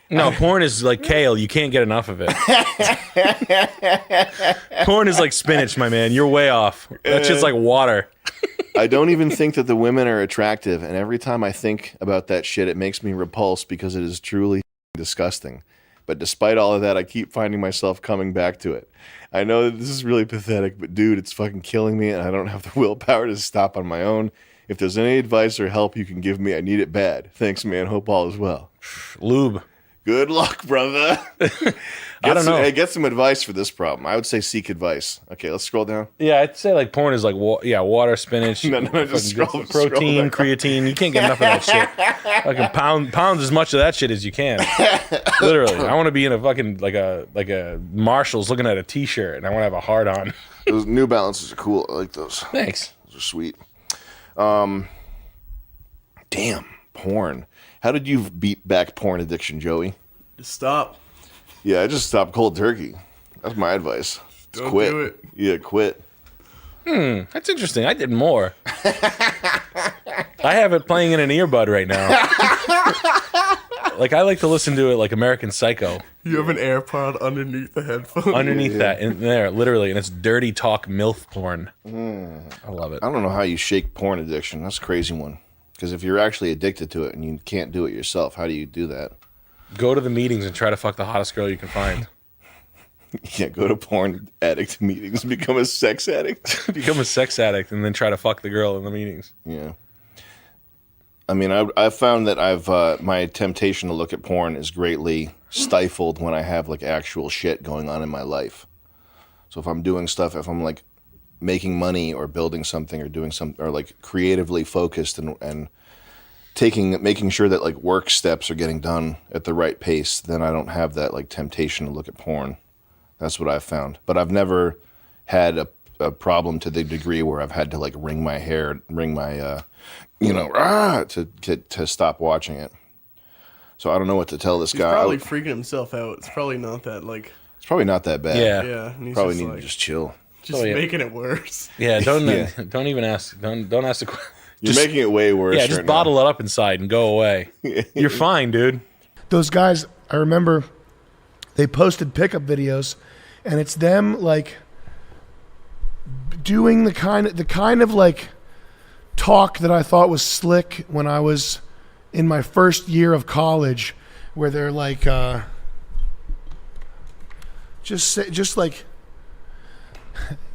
No, porn is like kale. You can't get enough of it. Porn is like spinach, my man. You're way off. That shit's like water. I don't even think that the women are attractive, and every time I think about that shit, it makes me repulsed because it is truly disgusting. But despite all of that, I keep finding myself coming back to it. I know that this is really pathetic, but dude, it's fucking killing me, and I don't have the willpower to stop on my own. If there's any advice or help you can give me, I need it bad. Thanks, man. Hope all is well. Lube. Good luck, brother. I don't know. Hey, get some advice for this problem. I would say seek advice. Okay, let's scroll down. Yeah, I'd say like porn is like water, spinach, no, just scroll protein, creatine. You can't get enough of that shit. Fucking pounds as much of that shit as you can. Literally, I want to be in a fucking like a Marshalls looking at a T-shirt, and I want to have a hard on. Those New Balances are cool. I like those. Thanks. Those are sweet. Damn, porn. How did you beat back porn addiction, Joey? Just stop. Yeah, I just stopped cold turkey. That's my advice. Just Don't quit. do it. Yeah, quit. That's interesting. I did more. I have it playing in an earbud right now. Like I like to listen to it like American Psycho. You have an AirPod underneath the headphone. Underneath that, in there, literally, and it's dirty talk MILF porn. I love it. I don't know how you shake porn addiction. That's a crazy one. Because if you're actually addicted to it and you can't do it yourself, how do you do that? Go to the meetings and try to fuck the hottest girl you can find. Yeah, go to porn addict meetings, become a sex addict. Become a sex addict and then try to fuck the girl in the meetings. Yeah. I mean, I've found that my temptation to look at porn is greatly stifled when I have like actual shit going on in my life. So if I'm doing stuff, if I'm like making money or building something or doing something or like creatively focused and making sure that like work steps are getting done at the right pace, then I don't have that like temptation to look at porn. That's what I've found. But I've never had a problem to the degree where I've had to like wring my to stop watching it. So I don't know what to tell this He's guy. probably freaking himself out. It's probably not that like. It's probably not that bad. Yeah. And he's Probably just need like, to just chill. Just making it worse. Yeah, don't even ask. Don't ask the question. You're making it way worse. Yeah, just right bottle it up inside and go away. You're fine, dude. Those guys, I remember they posted pickup videos, and it's them like doing the kind of like talk that I thought was slick when I was in my first year of college, where they're like just like,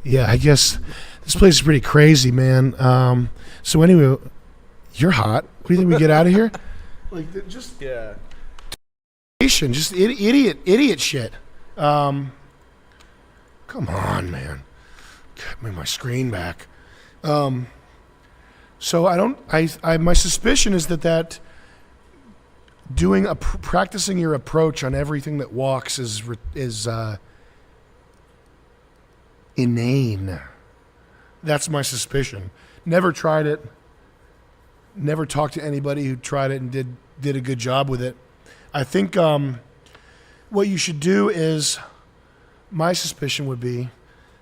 yeah, I guess this place is pretty crazy, man. So anyway, you're hot. What do you think we get out of here? Like just just idiot shit. Come on, man. Give me my screen back. So I my suspicion is that practicing your approach on everything that walks is inane. That's my suspicion. Never tried it. Never talked to anybody who tried it and did a good job with it. I think what you should do is, my suspicion would be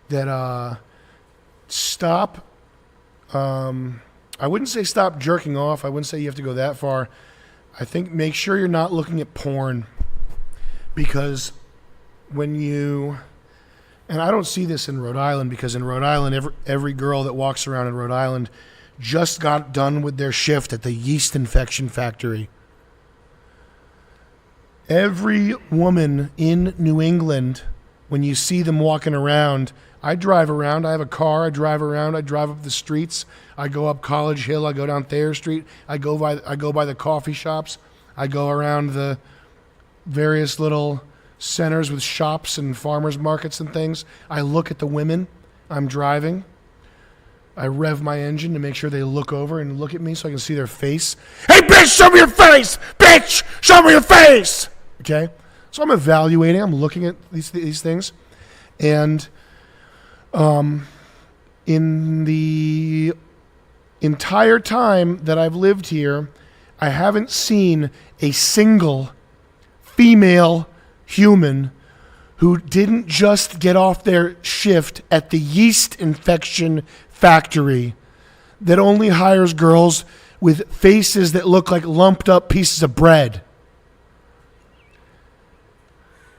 that stop. I wouldn't say stop jerking off. I wouldn't say you have to go that far. I think make sure you're not looking at porn, because when you And I don't see this in Rhode Island because in Rhode Island, every girl that walks around in Rhode Island just got done with their shift at the yeast infection factory. Every woman in New England, when you see them walking around, I drive around. I have a car. I drive around. I drive up the streets. I go up College Hill. I go down Thayer Street. I go by the coffee shops. I go around the various little centers with shops and farmers markets and things. I look at the women. I'm driving. I rev my engine to make sure they look over and look at me so I can see their face. Hey, bitch, show me your face! Bitch, show me your face! Okay? So I'm evaluating. I'm looking at these things. And in the entire time that I've lived here, I haven't seen a single female human who didn't just get off their shift at the yeast infection factory that only hires girls with faces that look like lumped up pieces of bread.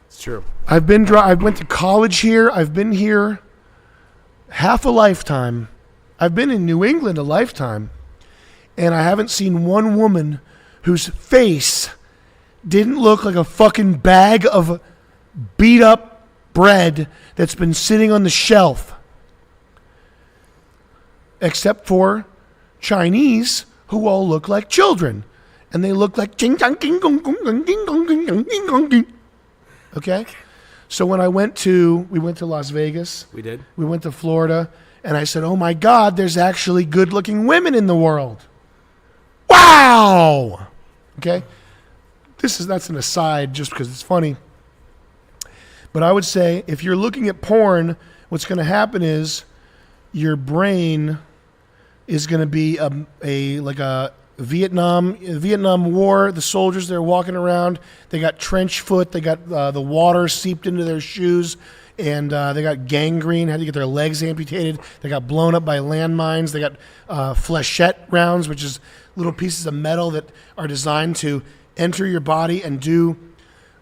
It's true. I went to college here. I've been here half a lifetime. I've been in New England a lifetime. And I haven't seen one woman whose face didn't look like a fucking bag of beat up bread that's been sitting on the shelf. Except for Chinese, who all look like children. And they look like okay? So when we went to Las Vegas. We did. We went to Florida. And I said, oh my God, there's actually good looking women in the world. Wow! Okay? That's an aside just because it's funny. But I would say if you're looking at porn, what's going to happen is your brain is going to be like a Vietnam War. The soldiers, they're walking around. They got trench foot. They got the water seeped into their shoes. And they got gangrene, had to get their legs amputated. They got blown up by landmines. They got flechette rounds, which is little pieces of metal that are designed to enter your body and do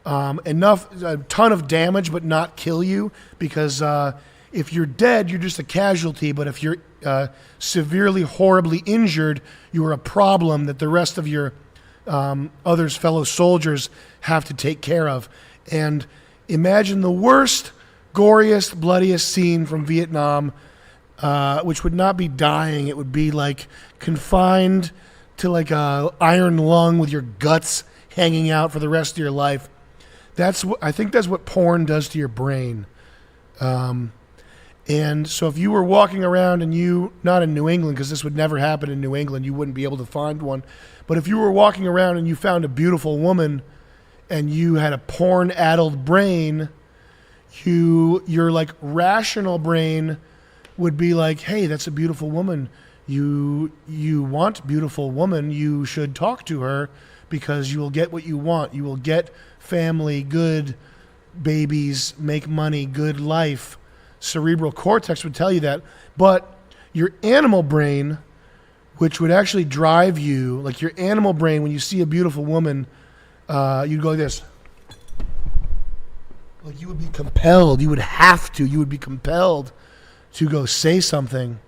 a ton of damage but not kill you. Because if you're dead, you're just a casualty. But if you're severely, horribly injured, you are a problem that the rest of your fellow soldiers have to take care of. And imagine the worst, goriest, bloodiest scene from Vietnam, which would not be dying. It would be like confined to like a iron lung with your guts hanging out for the rest of your life. I think that's what porn does to your brain. And so if you were walking around and not in New England, because this would never happen in New England, you wouldn't be able to find one. But if you were walking around and you found a beautiful woman and you had a porn-addled brain, your like rational brain would be like, hey, that's a beautiful woman. You want beautiful woman. You should talk to her because you will get what you want. You will get family, good babies, make money, good life. Cerebral cortex would tell you that. But your animal brain, which would actually drive you, like your animal brain, when you see a beautiful woman, you'd go like this. Like you would be compelled. You would have to. You would be compelled to go say something.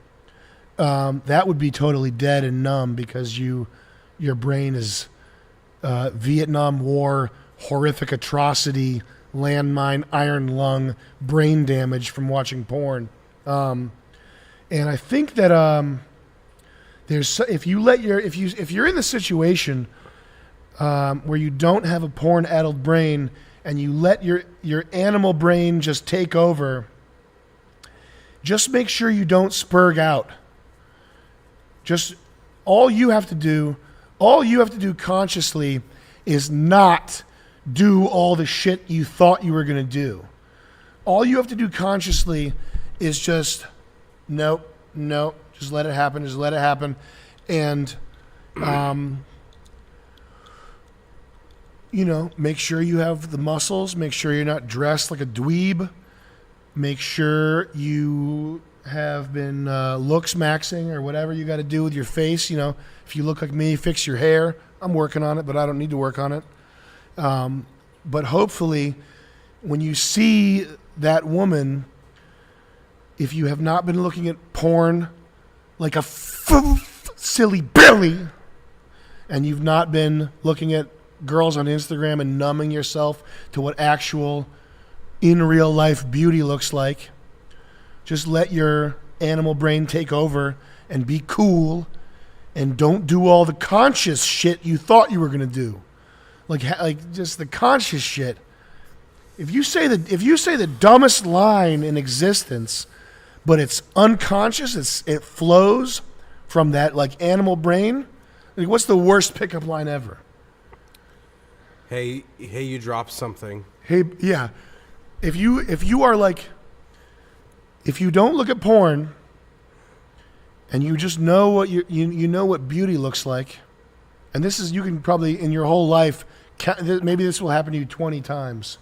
That would be totally dead and numb because your brain is Vietnam War, horrific atrocity, landmine, iron lung, brain damage from watching porn. And I think that if you're in the situation where you don't have a porn-addled brain and you let your animal brain just take over, just make sure you don't spurg out. Just all you have to do consciously is not do all the shit you thought you were going to do. All you have to do consciously is just nope, just let it happen, and make sure you have the muscles, make sure you're not dressed like a dweeb, make sure you have been looks maxing or whatever you got to do with your face. If you look like me, fix your hair. I'm working on it, but I don't need to work on it. But hopefully when you see that woman if you have not been looking at porn like a silly Billy, and you've not been looking at girls on Instagram and numbing yourself to what actual in real life beauty looks like, just let your animal brain take over and be cool, and don't do all the conscious shit you thought you were going to do. Like just the conscious shit. If you say the dumbest line in existence, but it's unconscious, it flows from that like animal brain. Like, what's the worst pickup line ever? Hey, you dropped something. Hey, yeah. If you don't look at porn, and you just know what you know what beauty looks like, and this is, you can probably in your whole life, maybe this will happen to you 20 times.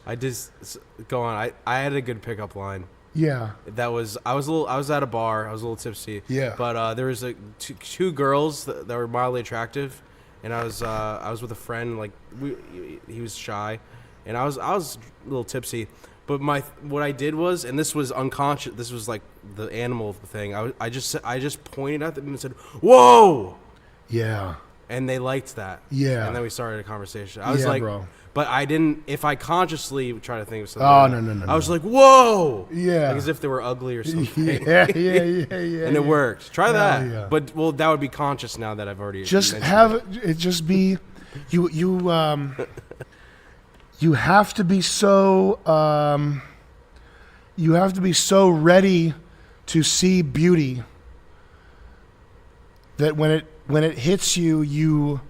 Go on. I had a good pickup line. Yeah. I was at a bar. I was a little tipsy. Yeah. But there was two girls that were mildly attractive, and I was with a friend. Like he was shy, and I was a little tipsy. But what I did was, and this was unconscious. This was like the animal thing. I just pointed at them and said, "Whoa!" Yeah. And they liked that. Yeah. And then we started a conversation. I was like, bro. But I didn't. If I consciously try to think of something, no. I was like, "Whoa!" Yeah. Like as if they were ugly or something. Yeah. And it worked. Try that. Yeah. But that would be conscious now that I've already just mentioned have it. it just be you have to be so ready to see beauty that when it hits you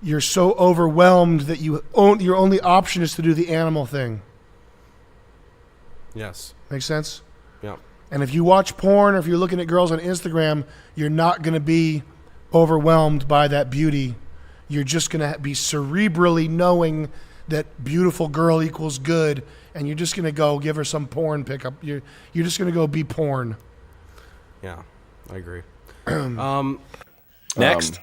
you're so overwhelmed that your only option is to do the animal thing. Yes. Make sense? Yeah. And if you watch porn or if you're looking at girls on Instagram, you're not going to be overwhelmed by that beauty. You're just going to be cerebrally knowing that beautiful girl equals good, and you're just going to go give her some porn pickup. You're just going to go be porn. Yeah, I agree. Next.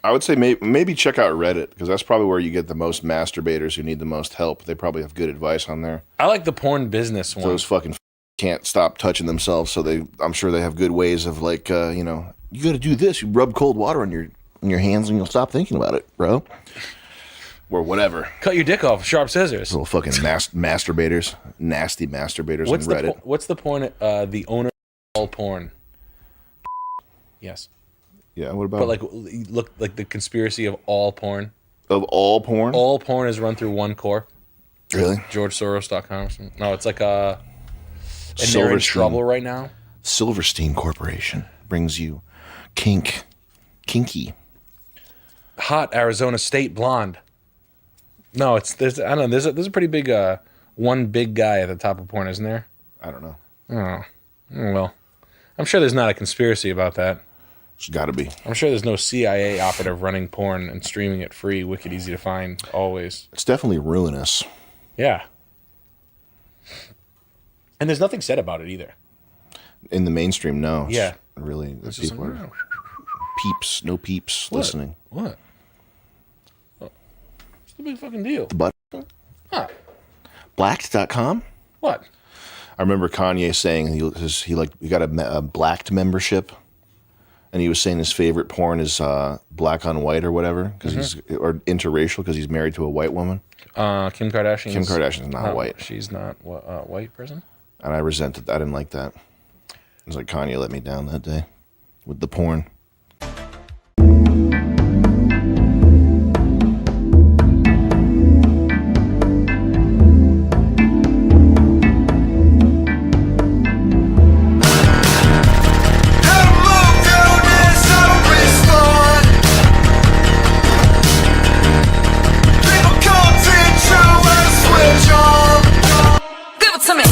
I would say maybe check out Reddit, because that's probably where you get the most masturbators who need the most help. They probably have good advice on there. I like the porn business one. Those fucking can't stop touching themselves, so I'm sure they have good ways of like, you got to do this. You rub cold water on your hands and you'll stop thinking about it, bro. Or whatever. Cut your dick off with sharp scissors. Little fucking masturbators, nasty masturbators on Reddit. What's the porn? The owner of all porn. Yes. Yeah. What about? But look like the conspiracy of all porn. Of all porn. All porn is run through one core. Really? GeorgeSoros.com or something. No, it's like and they're in trouble right now. Silverstein Corporation brings you kinky. Hot Arizona State blonde. No, there's a pretty big one big guy at the top of porn, isn't there? I don't know. Oh, well, I'm sure there's not a conspiracy about that. There's got to be. I'm sure there's no CIA operative running porn and streaming it free, wicked easy to find, always. It's definitely ruinous. Yeah. And there's nothing said about it either. In the mainstream, no. Yeah. Really, the It's just people like, are no peeps listening. What? What's the big fucking deal? The butt. Huh. Blacked.com? What? I remember Kanye saying he got a Blacked membership, and he was saying his favorite porn is black on white or whatever, because he's interracial because he's married to a white woman. Kim Kardashian. Kim Kardashian's not white. She's not a white person. And I resented that. I didn't like that. It was like Kanye let me down that day with the porn. Give it to me.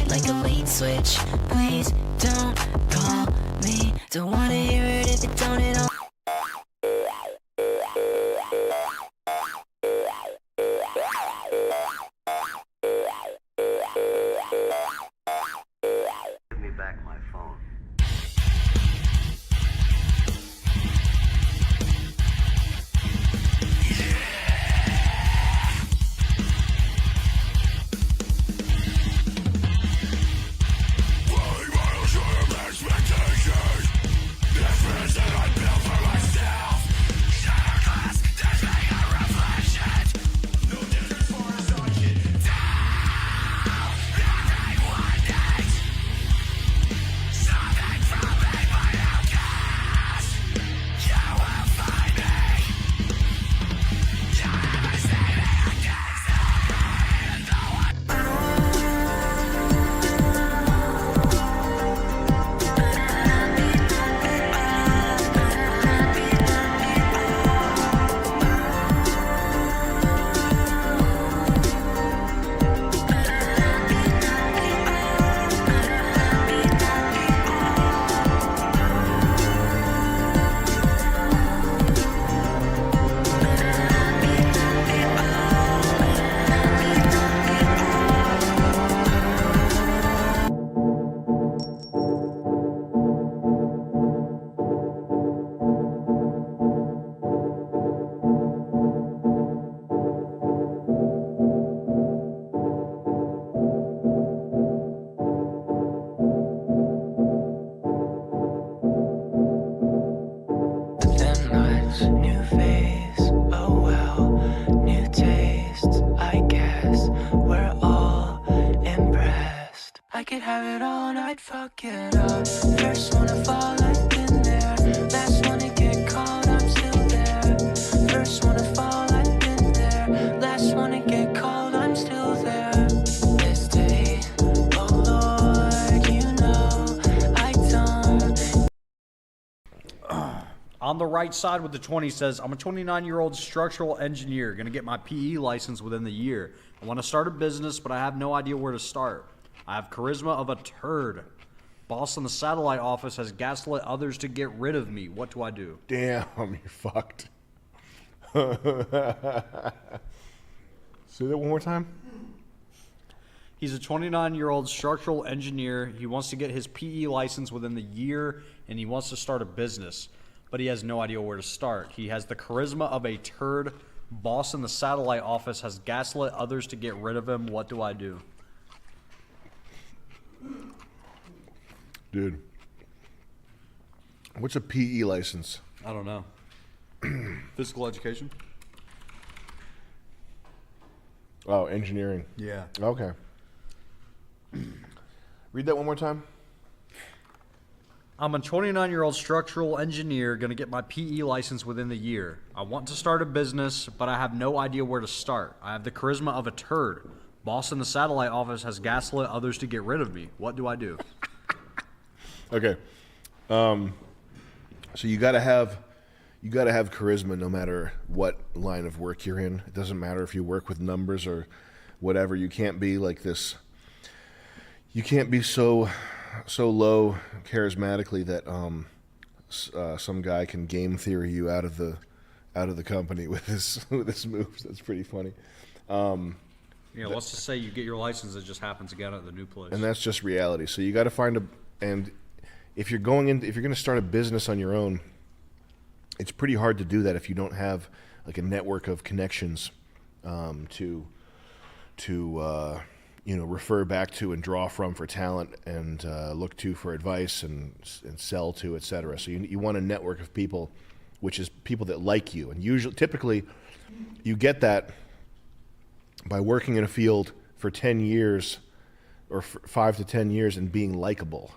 like a late switch. Please don't call me. Don't wanna hear it if it don't at all. Give me back my phone. New face, oh well, new tastes, I guess we're all impressed. I could have it all night, fuck it up. First one to fall, I've been there. Last one to get caught, I'm still there. First one to fall, I've been there. Last one to get called, I'm still there. This day, oh Lord, you know I don't. On the right side with the 20 says, I'm a 29-year-old structural engineer, going to get my PE license within the year. I want to start a business, but I have no idea where to start. I have charisma of a turd. Boss in the satellite office has gaslit others to get rid of me. What do I do? Damn, you're fucked. Say that one more time. He's a 29-year-old structural engineer. He wants to get his PE license within the year, and he wants to start a business, but he has no idea where to start. He has the charisma of a turd. Boss in the satellite office has gaslit others to get rid of him. What do I do? Dude, what's a PE license? I don't know. Physical education? Oh, engineering. Yeah. Okay. Read that one more time. I'm a 29-year-old structural engineer, going to get my PE license within the year. I want to start a business, but I have no idea where to start. I have the charisma of a turd. Boss in the satellite office has gaslit others to get rid of me. What do I do? Okay. So you gotta have charisma no matter what line of work you're in. It doesn't matter if you work with numbers or whatever. You can't be like this. You can't be so low charismatically that some guy can game theory you out of the company with his moves. That's pretty funny. Yeah, let's just say you get your license, it just happens again at the new place. And that's just reality. So you got to find and if you're going to start a business on your own, it's pretty hard to do that if you don't have like a network of connections to refer back to and draw from for talent and look to for advice and sell to, etc. So you want a network of people, which is people that like you, and typically you get that by working in a field for 10 years or 5 to 10 years and being likable.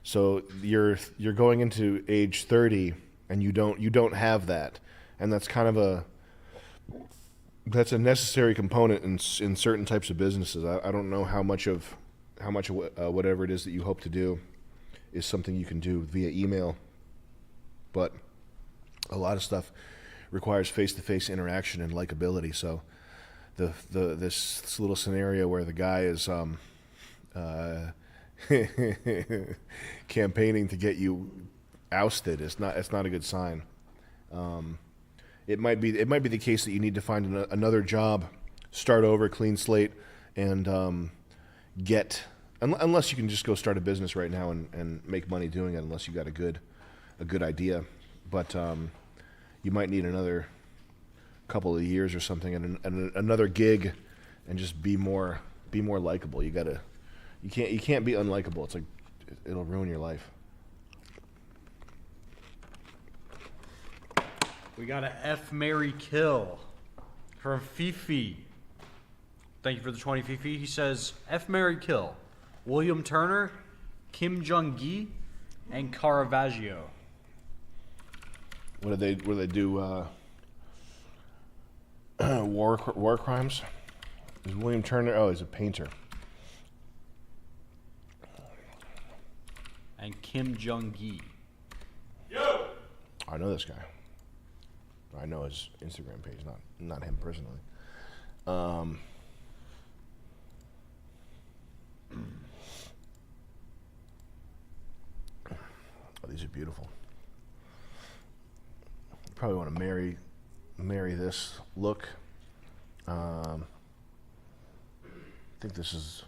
So you're going into age 30 and you don't have that, and that's kind of that's a necessary component in certain types of businesses. I don't know how much of whatever it is that you hope to do is something you can do via email, but a lot of stuff requires face-to-face interaction and likability. So this little scenario where the guy is campaigning to get you ousted. It's not a good sign. It might be the case that you need to find another job, start over, clean slate, and unless you can just go start a business right now and make money doing it, unless you got a good idea. But you might need another couple of years or something, and another gig, and just be more likable. You can't be unlikable. It's like it'll ruin your life. We got a F, Mary, Kill from Fifi. Thank you for the 20, Fifi. He says, F, Mary, Kill. William Turner, Kim Jong-gi, and Caravaggio. What do they do? War crimes? Is William Turner? Oh, he's a painter. And Kim Jong-gi. I know this guy. I know his Instagram page, not him personally. Oh, these are beautiful. Probably want to marry this look. I think this is.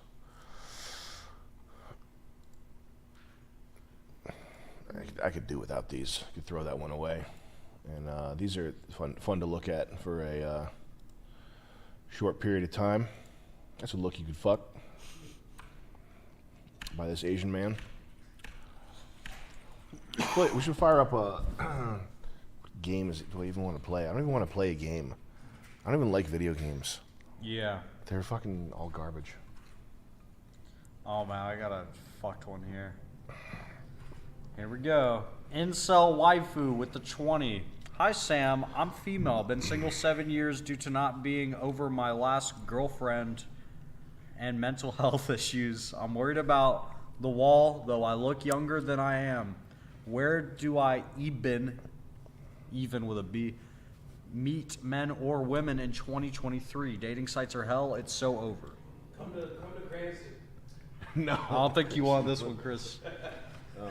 I could do without these. I could throw that one away. And these are fun to look at for a short period of time. That's a look you could fuck by this Asian man. We should fire up a game. Do I even want to play? I don't even want to play a game. I don't even like video games. Yeah. They're fucking all garbage. Oh man, I got a fucked one here. Here we go. Incel waifu with the 20. Hi Sam, I'm female. Been single 7 years due to not being over my last girlfriend and mental health issues. I'm worried about the wall, though I look younger than I am. Where do I even with a B, meet men or women in 2023? Dating sites are hell. It's so over. Come to Cranston. No. I don't think you want this one, Chris. Come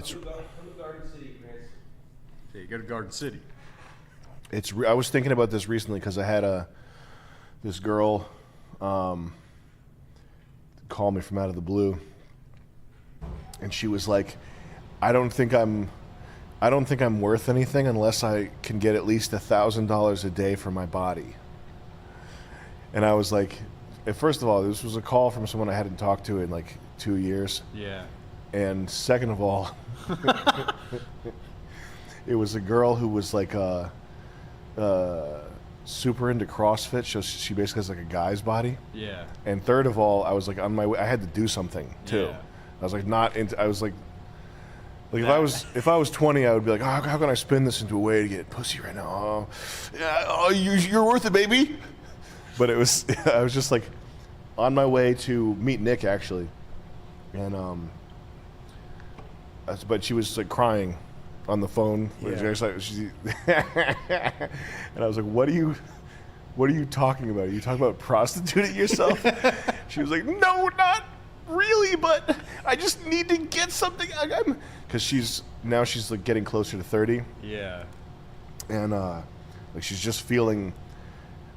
to Garden City, Cranston. Yeah, you go to Garden City. I was thinking about this recently because I had this girl call me from out of the blue, and she was like, I don't think I'm worth anything unless I can get at least $1,000 a day for my body. And I was like, first of all, this was a call from someone I hadn't talked to in like 2 years. Yeah. And second of all, it was a girl who was like super into CrossFit. She basically has like a guy's body. Yeah. And third of all, I was like on my way. I had to do something too. Yeah. I was like not into. I was like if I was 20, I would be like, oh, how can I spin this into a way to get pussy right now? Oh, yeah, you're worth it, baby. But I was just like on my way to meet Nick actually, and but she was like crying on the phone. Yeah. And I was like, what are you talking about? Are you talking about prostituting yourself? She was like, no, not really, but I just need to get something. Because she's like getting closer to 30. Yeah. And like she's just feeling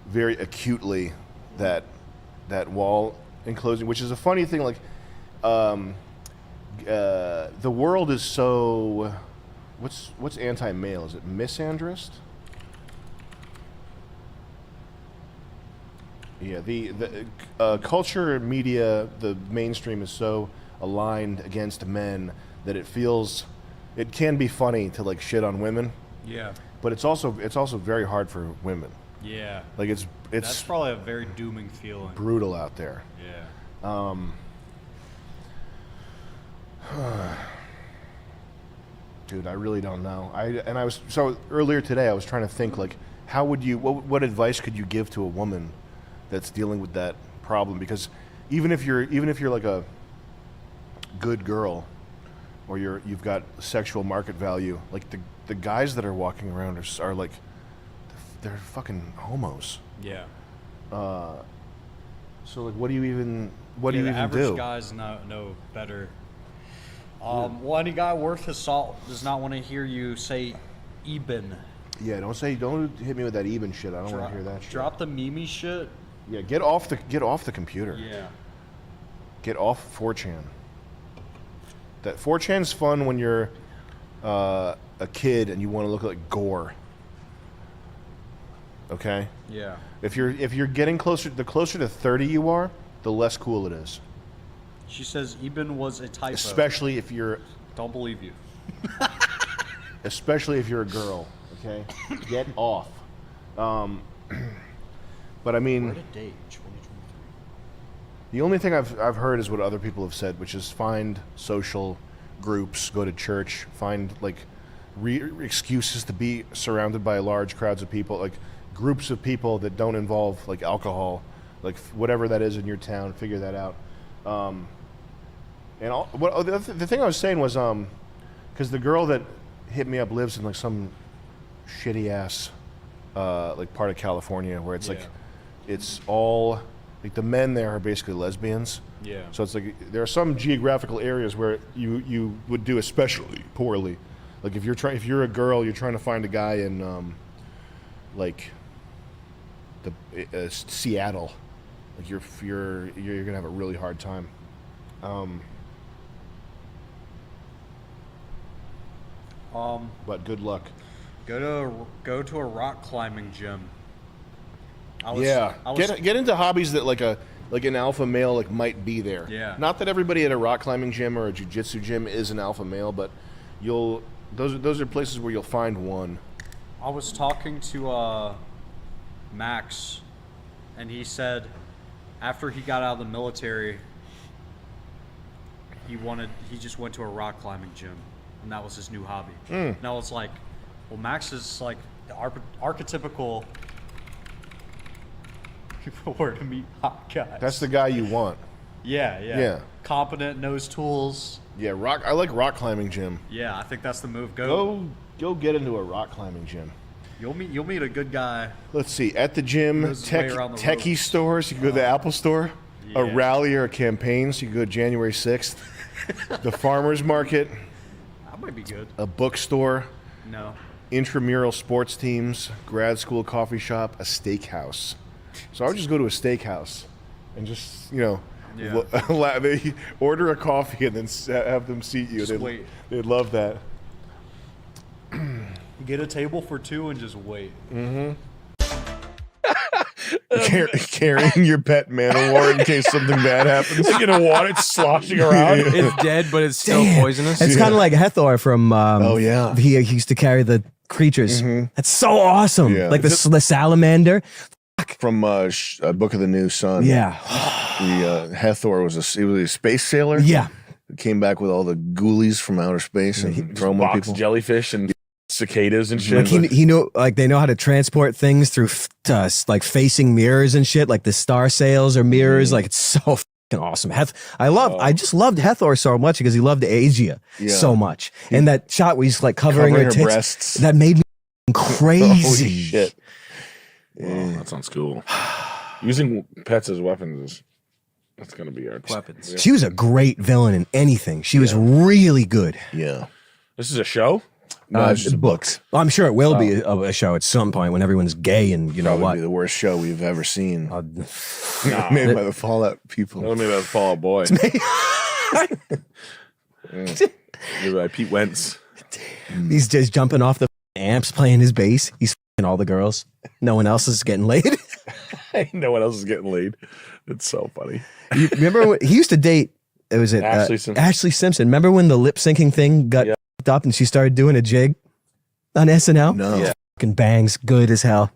very acutely that wall enclosing, which is a funny thing. Like, the world is so. What's anti-male? Is it misandrist? Yeah, the culture, media, the mainstream is so aligned against men that it can be funny to like shit on women. Yeah. But it's also very hard for women. Yeah. Like it's That's probably a very dooming feeling. brutal out there. Yeah. Dude, I really don't know. Earlier today I was trying to think like what advice could you give to a woman that's dealing with that problem? Because even if you're like a good girl or you've got sexual market value, like the guys that are walking around are like they're fucking homos. Yeah. So like, what do you even The do? average guys know better. Well, any guy worth his salt does not want to hear you say Eben. Yeah, don't hit me with that Eben shit. I don't want to hear that shit. Drop the Mimi shit. Yeah, get off the computer. Yeah. Get off 4chan. That 4chan's fun when you're a kid and you want to look like gore. Okay? Yeah. If you're getting closer to 30 you are, the less cool it is. She says Eben was a typo. Especially if you're... Don't believe you. Especially if you're a girl, okay? Get off. But I mean... Where to date? 2023. The only thing I've heard is what other people have said, which is find social groups, go to church, find like excuses to be surrounded by large crowds of people, like groups of people that don't involve like alcohol, like whatever that is in your town. Figure that out. The thing I was saying was because the girl that hit me up lives in like some shitty ass like part of California where it's like it's all like the men there are basically lesbians. Yeah. So it's like there are some geographical areas where you would do especially poorly. Like if you're a girl, you're trying to find a guy in like the Seattle. Like you're gonna have a really hard time. But good luck. Go to a rock climbing gym. Get into hobbies that like an alpha male like might be there. Yeah. Not that everybody at a rock climbing gym or a jiu-jitsu gym is an alpha male, but those are places where you'll find one. I was talking to Max, and he said after he got out of the military, he just went to a rock climbing gym, and that was his new hobby. And I was like, well, Max is like the archetypical where to meet hot guys. That's the guy you want. Yeah. Competent, knows tools. Yeah, I like rock climbing gym. Yeah, I think that's the move. Go get into a rock climbing gym. You'll meet a good guy. Let's see, at the gym, techie stores. You can go to the Apple store. Yeah. A rally or a campaign, so you can go January 6th. The farmers market. That might be good. A bookstore. No. Intramural sports teams. Grad school coffee shop. A steakhouse. So I would just go to a steakhouse and just, they order a coffee and then have them seat you. Just wait. They'd love that. Get a table for two and just wait. Mm-hmm. Carrying your pet man of war in case something bad happens. You know what? It's sloshing around. It's dead, but it's still poisonous. It's kind of like Hathor from. He used to carry the creatures. Mm-hmm. That's so awesome. Yeah. Like the salamander. From Book of the New Sun. Yeah. Hathor was a space sailor. Yeah. Who came back with all the ghoulies from outer space and throw them on people. Jellyfish and cicadas and shit. Like he knew, like they know how to transport things through like facing mirrors and shit, like the star sails or mirrors. Like it's so fucking awesome. I just loved Hathor so much because he loved Asia so much. And that shot where he's like covering her tits, breasts. that made me crazy. Holy shit. Wow, that sounds cool. Using pets as weapons that's gonna be our weapons. She was a great villain in anything. She was really good. Yeah. This is a show? No, it's just books. Well, I'm sure it will be a show at some point when everyone's gay and you know what. Be the worst show we've ever seen. Nah. Made by the Fallout people. Made by the Fallout Boy. Made by Pete Wentz. He's just jumping off the amps, playing his bass. He's f***ing all the girls. No one else is getting laid. No one else is getting laid. It's so funny. You remember when he used to date? It was Ashley Simpson. Remember when the lip syncing thing got f***ed up and she started doing a jig on SNL? No. Yeah. Fucking bangs, good as hell.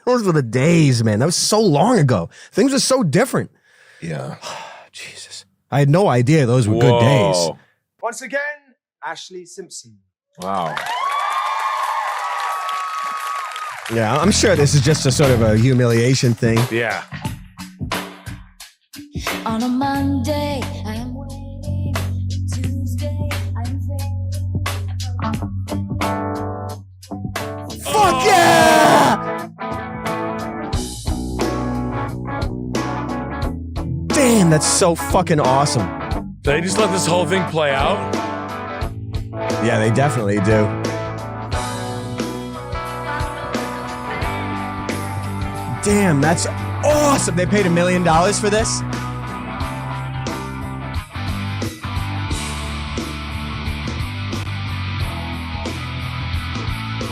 Those were the days, man. That was so long ago. Things were so different. Yeah. Jesus. I had no idea those were good days. Once again, Ashley Simpson. Wow. Yeah, I'm sure this is just a sort of a humiliation thing. Yeah. On a Monday, I'm waiting. Tuesday, I'm Fuck yeah! that's so fucking awesome. They just let this whole thing play out? Yeah, they definitely do. Damn, that's awesome. They paid $1 million for this?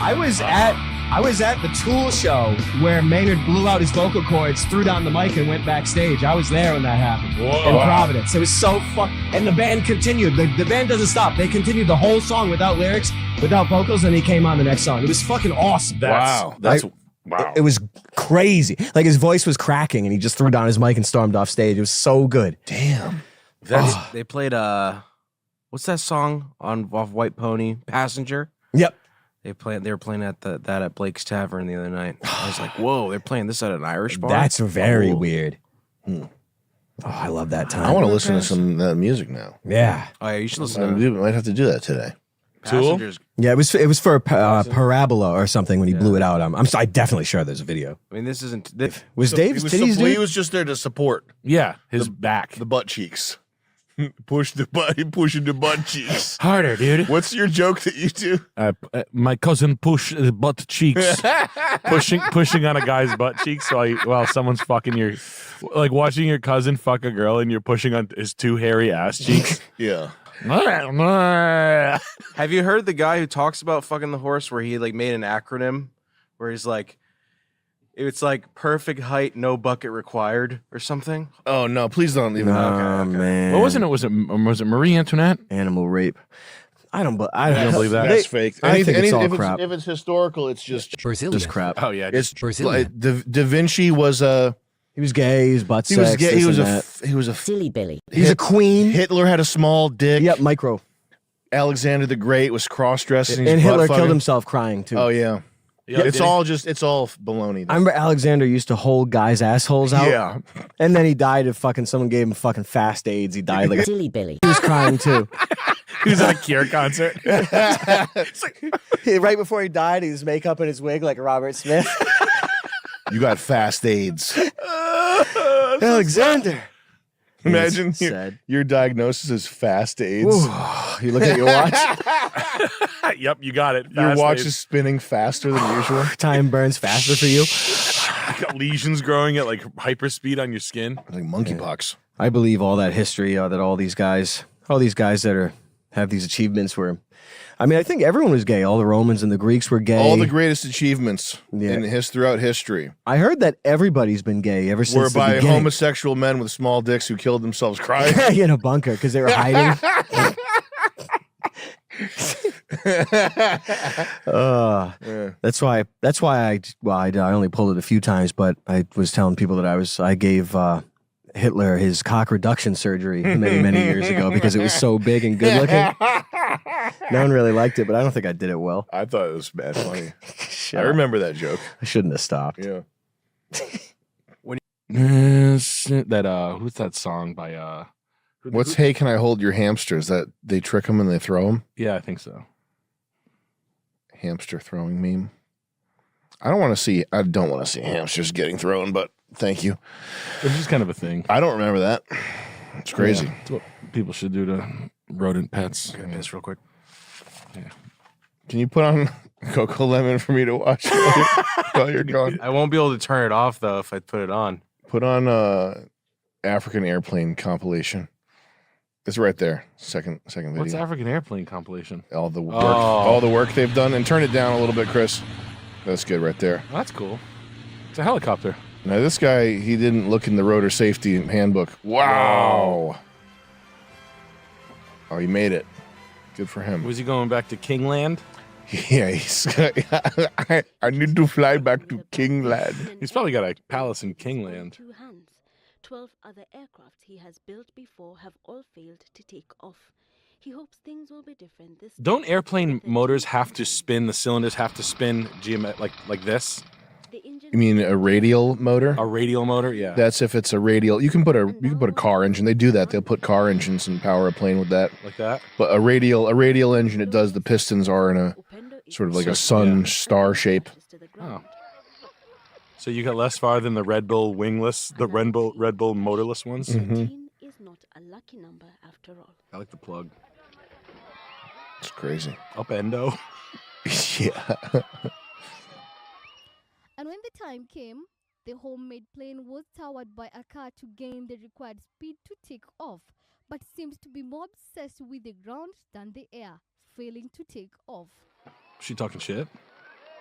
I was at the Tool show where Maynard blew out his vocal cords, threw down the mic, and went backstage. I was there when that happened. Whoa. In Providence. It was so and the band continued. The band doesn't stop. They continued the whole song without lyrics, without vocals, and he came on the next song. It was fucking awesome. Wow. Wow. It was crazy. Like his voice was cracking, and he just threw down his mic and stormed off stage. It was so good. Damn. They played what's that song off White Pony? Passenger. Yep. They were playing at that at Blake's Tavern the other night. I was like, whoa, they're playing this at an Irish bar? That's very weird. Oh, I love that time. I want to listen to some music now. Yeah. Oh yeah, you should listen I might have to do that today. Tool? Yeah, it was for Parabola or something when he blew it out. I'm definitely sure there's a video. I mean, this isn't. Was Dave's titties, dude? He was just there to support. Yeah, his back. The butt cheeks. Pushing the butt cheeks. Harder, dude. What's your joke that you do? My cousin pushed his butt cheeks. pushing on a guy's butt cheeks while someone's fucking like watching your cousin fuck a girl and you're pushing on his two hairy ass cheeks. Yeah. Have you heard the guy who talks about fucking the horse where he like made an acronym where he's like, it's like perfect height, no bucket required or something? Oh no, please don't leave it. Oh man. What wasn't it? Was it Marie Antoinette? Animal rape. I don't believe that. That's fake. I think it's all crap. If it's historical, it's just crap. Oh yeah, it's like Da Vinci was a. He was gay. He was butt He was sex. gay. He was a silly Billy. He's a queen. Hitler had a small dick. Yep, micro. Alexander the Great was cross-dressing. And Hitler killed himself crying too. Oh yeah. Yeah, it's all baloney. I remember Alexander used to hold guys' assholes out. Yeah. And then he died of someone gave him fucking fast AIDS. He died like silly Billy. He was crying too. He was at a Cure concert. It's like, right before he died, his makeup and his wig like Robert Smith. You got fast AIDS. Alexander. Imagine your diagnosis is fast AIDS. Ooh, you look at your watch. Yep, you got it. Your Fast watch AIDS. is spinning faster than usual. Time burns faster for you. You got lesions growing at like hyper speed on your skin. Like monkeypox. I believe all that history that all these guys that have these achievements were. I mean, I think everyone was gay. All the Romans and the Greeks were gay. All the greatest achievements throughout history I heard that everybody's been gay ever since were the by beginning. homosexual men with small dicks who killed themselves crying. In a bunker because they were hiding. That's why I only pulled it a few times, but I was telling people that I gave Hitler his cock reduction surgery many years ago because it was so big and good looking. No one really liked it, but I don't think I did it well. I thought it was bad funny. I remember that joke. I shouldn't have stopped. Yeah. Who's that song by What's Hey Can I Hold Your Hamsters? That they trick them and they throw them? Yeah, I think so. Hamster throwing meme. I don't want to see hamsters getting thrown, but thank you. It's just kind of a thing. I don't remember that. It's crazy. Yeah, it's what people should do to rodent pets. I'm gonna piss real quick. Yeah. Can you put on Coco Lemon for me to watch while you're gone? I won't be able to turn it off though if I put it on. Put on African Airplane compilation. It's right there. Second video. What's African Airplane compilation? All the work they've done, and turn it down a little bit, Chris. That's good right there. Oh, that's cool. It's a helicopter. Now this guy, he didn't look in the rotor safety handbook. Wow. Oh, he made it. Good for him. Was he going back to Kingland? Yeah, I need to fly back to Kingland. He's probably got a palace in Kingland. 12 other aircraft he has built before have all failed to take off. He hopes things will be different this time. Don't airplane motors have to spin? The cylinders have to spin like this? You mean a radial motor? A radial motor, yeah. That's if it's a radial. You can put a car engine. They do that. They'll put car engines and power a plane with that. Like that? But a radial engine, it does. The pistons are in a sort of like a sun star shape. Oh. So you got less far than the Red Bull wingless, the Red Bull motorless ones? Mm-hmm. lucky number after all. I like the plug. It's crazy. Upendo. Yeah. And when the time came, the homemade plane was towered by a car to gain the required speed to take off, but seems to be more obsessed with the ground than the air, failing to take off. She talking shit?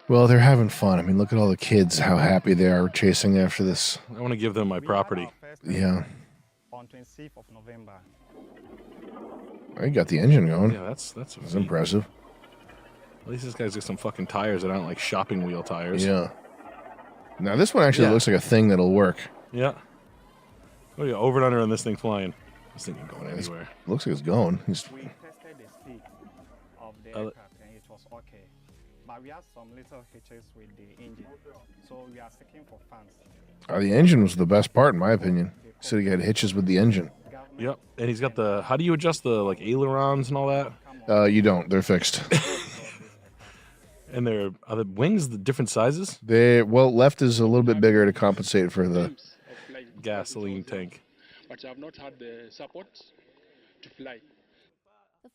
Well, they're having fun. I mean, look at all the kids, how happy they are chasing after this. I want to give them my property. Yeah. On 26th of November. Oh, you got the engine going. Yeah, that's impressive. At least this guy's got some fucking tires that aren't like shopping wheel tires. Yeah. Now this one actually looks like a thing that'll work. Yeah. Oh yeah, over and under on this thing flying. This thing ain't going anywhere. Looks like it's going. We tested the speed of the aircraft and it was okay. But we had some little hitches with the engine. So we are seeking for funds. The engine was the best part, in my opinion. So he had hitches with the engine. Yep. And he's got the. How do you adjust the like ailerons and all that? You don't. They're fixed. And are the wings the different sizes? Left is a little bit bigger to compensate for the gasoline tank. But I have not had the support to fly.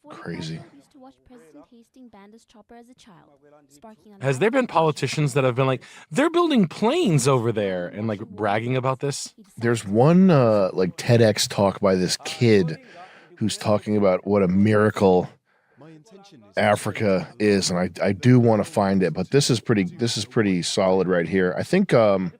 Crazy. Used to watch President Hastings band his chopper as a child, sparking on Has there been politicians that have been like, they're building planes over there and like bragging about this? There's one like TEDx talk by this kid who's talking about what a miracle Africa is, and I do want to find it, but this is pretty solid right here. I think I'm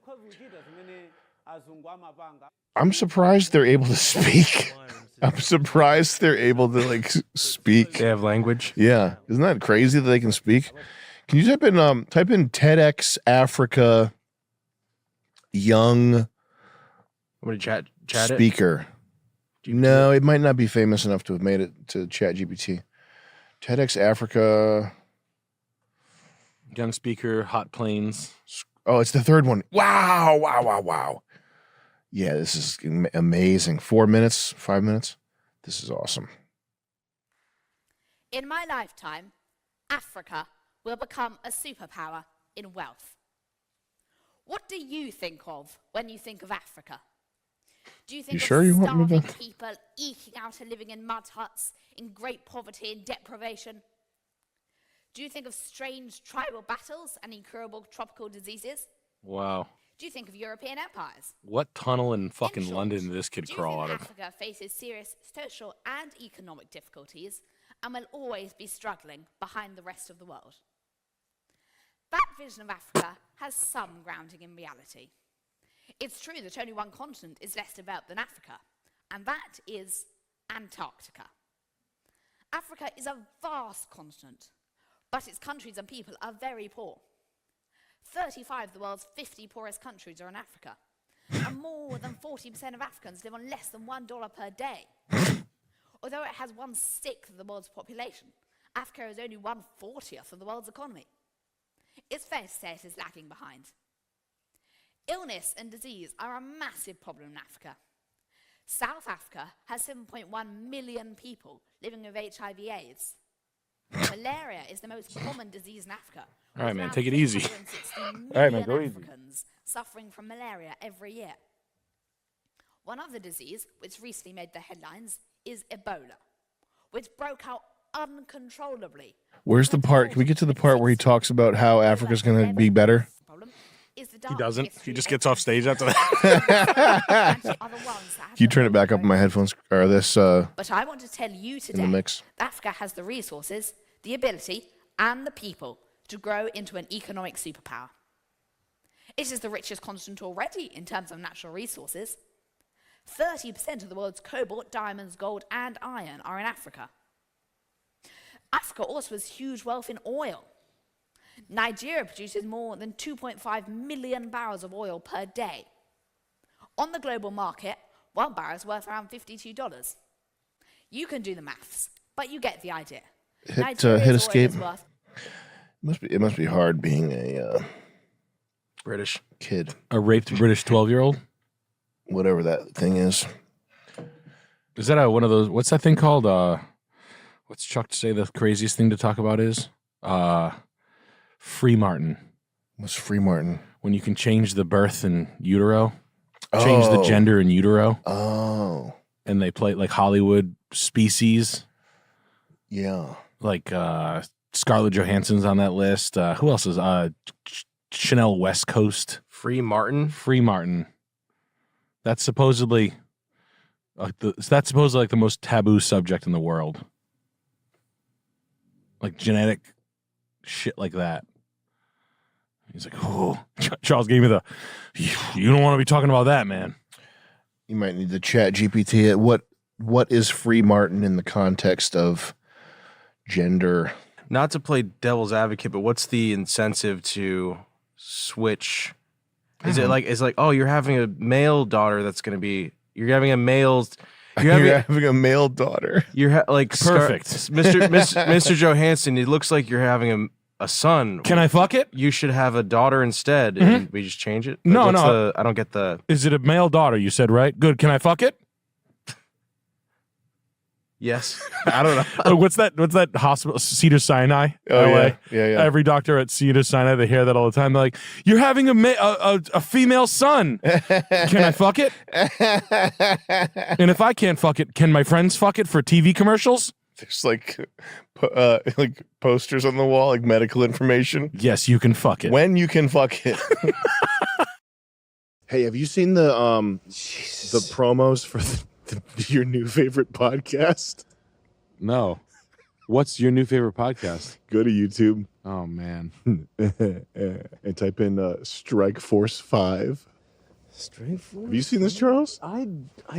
surprised they're able to speak. I'm surprised they're able to like speak. They have language. Yeah, isn't that crazy that they can speak? Can you type in TEDx Africa young chat speaker? No, it might not be famous enough to have made it to ChatGPT. TEDx Africa. Young speaker, hot planes. Oh, it's the third one. Wow. Yeah, this is amazing. 4 minutes, 5 minutes. This is awesome. In my lifetime, Africa will become a superpower in wealth. What do you think of when you think of Africa? Do you think of starving people eking out a living in mud huts, in great poverty and deprivation? Do you think of strange tribal battles and incurable tropical diseases? Wow. Do you think of European empires? What tunnel in fucking London did this kid crawl out of? Africa faces serious social and economic difficulties and will always be struggling behind the rest of the world. That vision of Africa has some grounding in reality. It's true that only one continent is less developed than Africa, and that is Antarctica. Africa is a vast continent, but its countries and people are very poor. 35 of the world's 50 poorest countries are in Africa, and more than 40% of Africans live on less than $1 per day. Although it has 1/6 of the world's population, Africa is only 1/40 of the world's economy. It's fair to say it is lagging behind. Illness and disease are a massive problem in Africa. South Africa has 7.1 million people living with HIV/AIDS. Malaria is the most common disease in Africa. All right, man, take it easy. All right, man, go easy. Africans suffering from malaria every year. One other disease which recently made the headlines is Ebola, which broke out uncontrollably. Where's the part? Can we get to the part where he talks about how Africa's going to be better? He doesn't. He just gets off stage after that. Can you turn it back up in my headphones? Or this But I want to tell you today in the mix? that Africa has the resources, the ability, and the people to grow into an economic superpower. It is the richest continent already in terms of natural resources. 30% of the world's cobalt, diamonds, gold, and iron are in Africa. Africa also has huge wealth in oil. Nigeria produces more than 2.5 million barrels of oil per day. On the global market, one barrel is worth around $52. You can do the maths, but you get the idea. Hit escape. It must be hard being a British kid. A raped British 12-year-old? Whatever that thing is. Is that one of those, what's that thing called? What's Chuck to say the craziest thing to talk about is? Free Martin. What's Free Martin? When you can change the birth in utero. Change the gender in utero. Oh. and they play like Hollywood Species. Yeah. Like Scarlett Johansson's on that list. Who else is Chanel West Coast? Free Martin. That's supposedly like the most taboo subject in the world. Like genetic shit like that. He's like, oh, Charles gave me the, you don't want to be talking about that, man. You might need to chat GPT it. What is Free Martin in the context of gender? Not to play devil's advocate, but what's the incentive to switch? Is it like, oh, you're having a male daughter you're having a male daughter. You're like perfect. Mr. Johansson, it looks like you're having a son. Can I fuck it? You should have a daughter instead. And we just change it? No, Like, no. I don't get the... Is it a male daughter? You said, right? Good. Can I fuck it? Yes. I don't know. What's that hospital? Cedar Sinai? Oh, LA? yeah. Every doctor at Cedar Sinai, they hear that all the time. They're like, you're having a female son. Can I fuck it? And if I can't fuck it, can my friends fuck it for TV commercials? There's like posters on the wall, like medical information. Yes, you can fuck it. When you can fuck it. Hey, have you seen the promos for your new favorite podcast? No. What's your new favorite podcast? Go to YouTube. Oh, man. And type in Strike Force 5. Strike Force? Have you seen this, Charles? I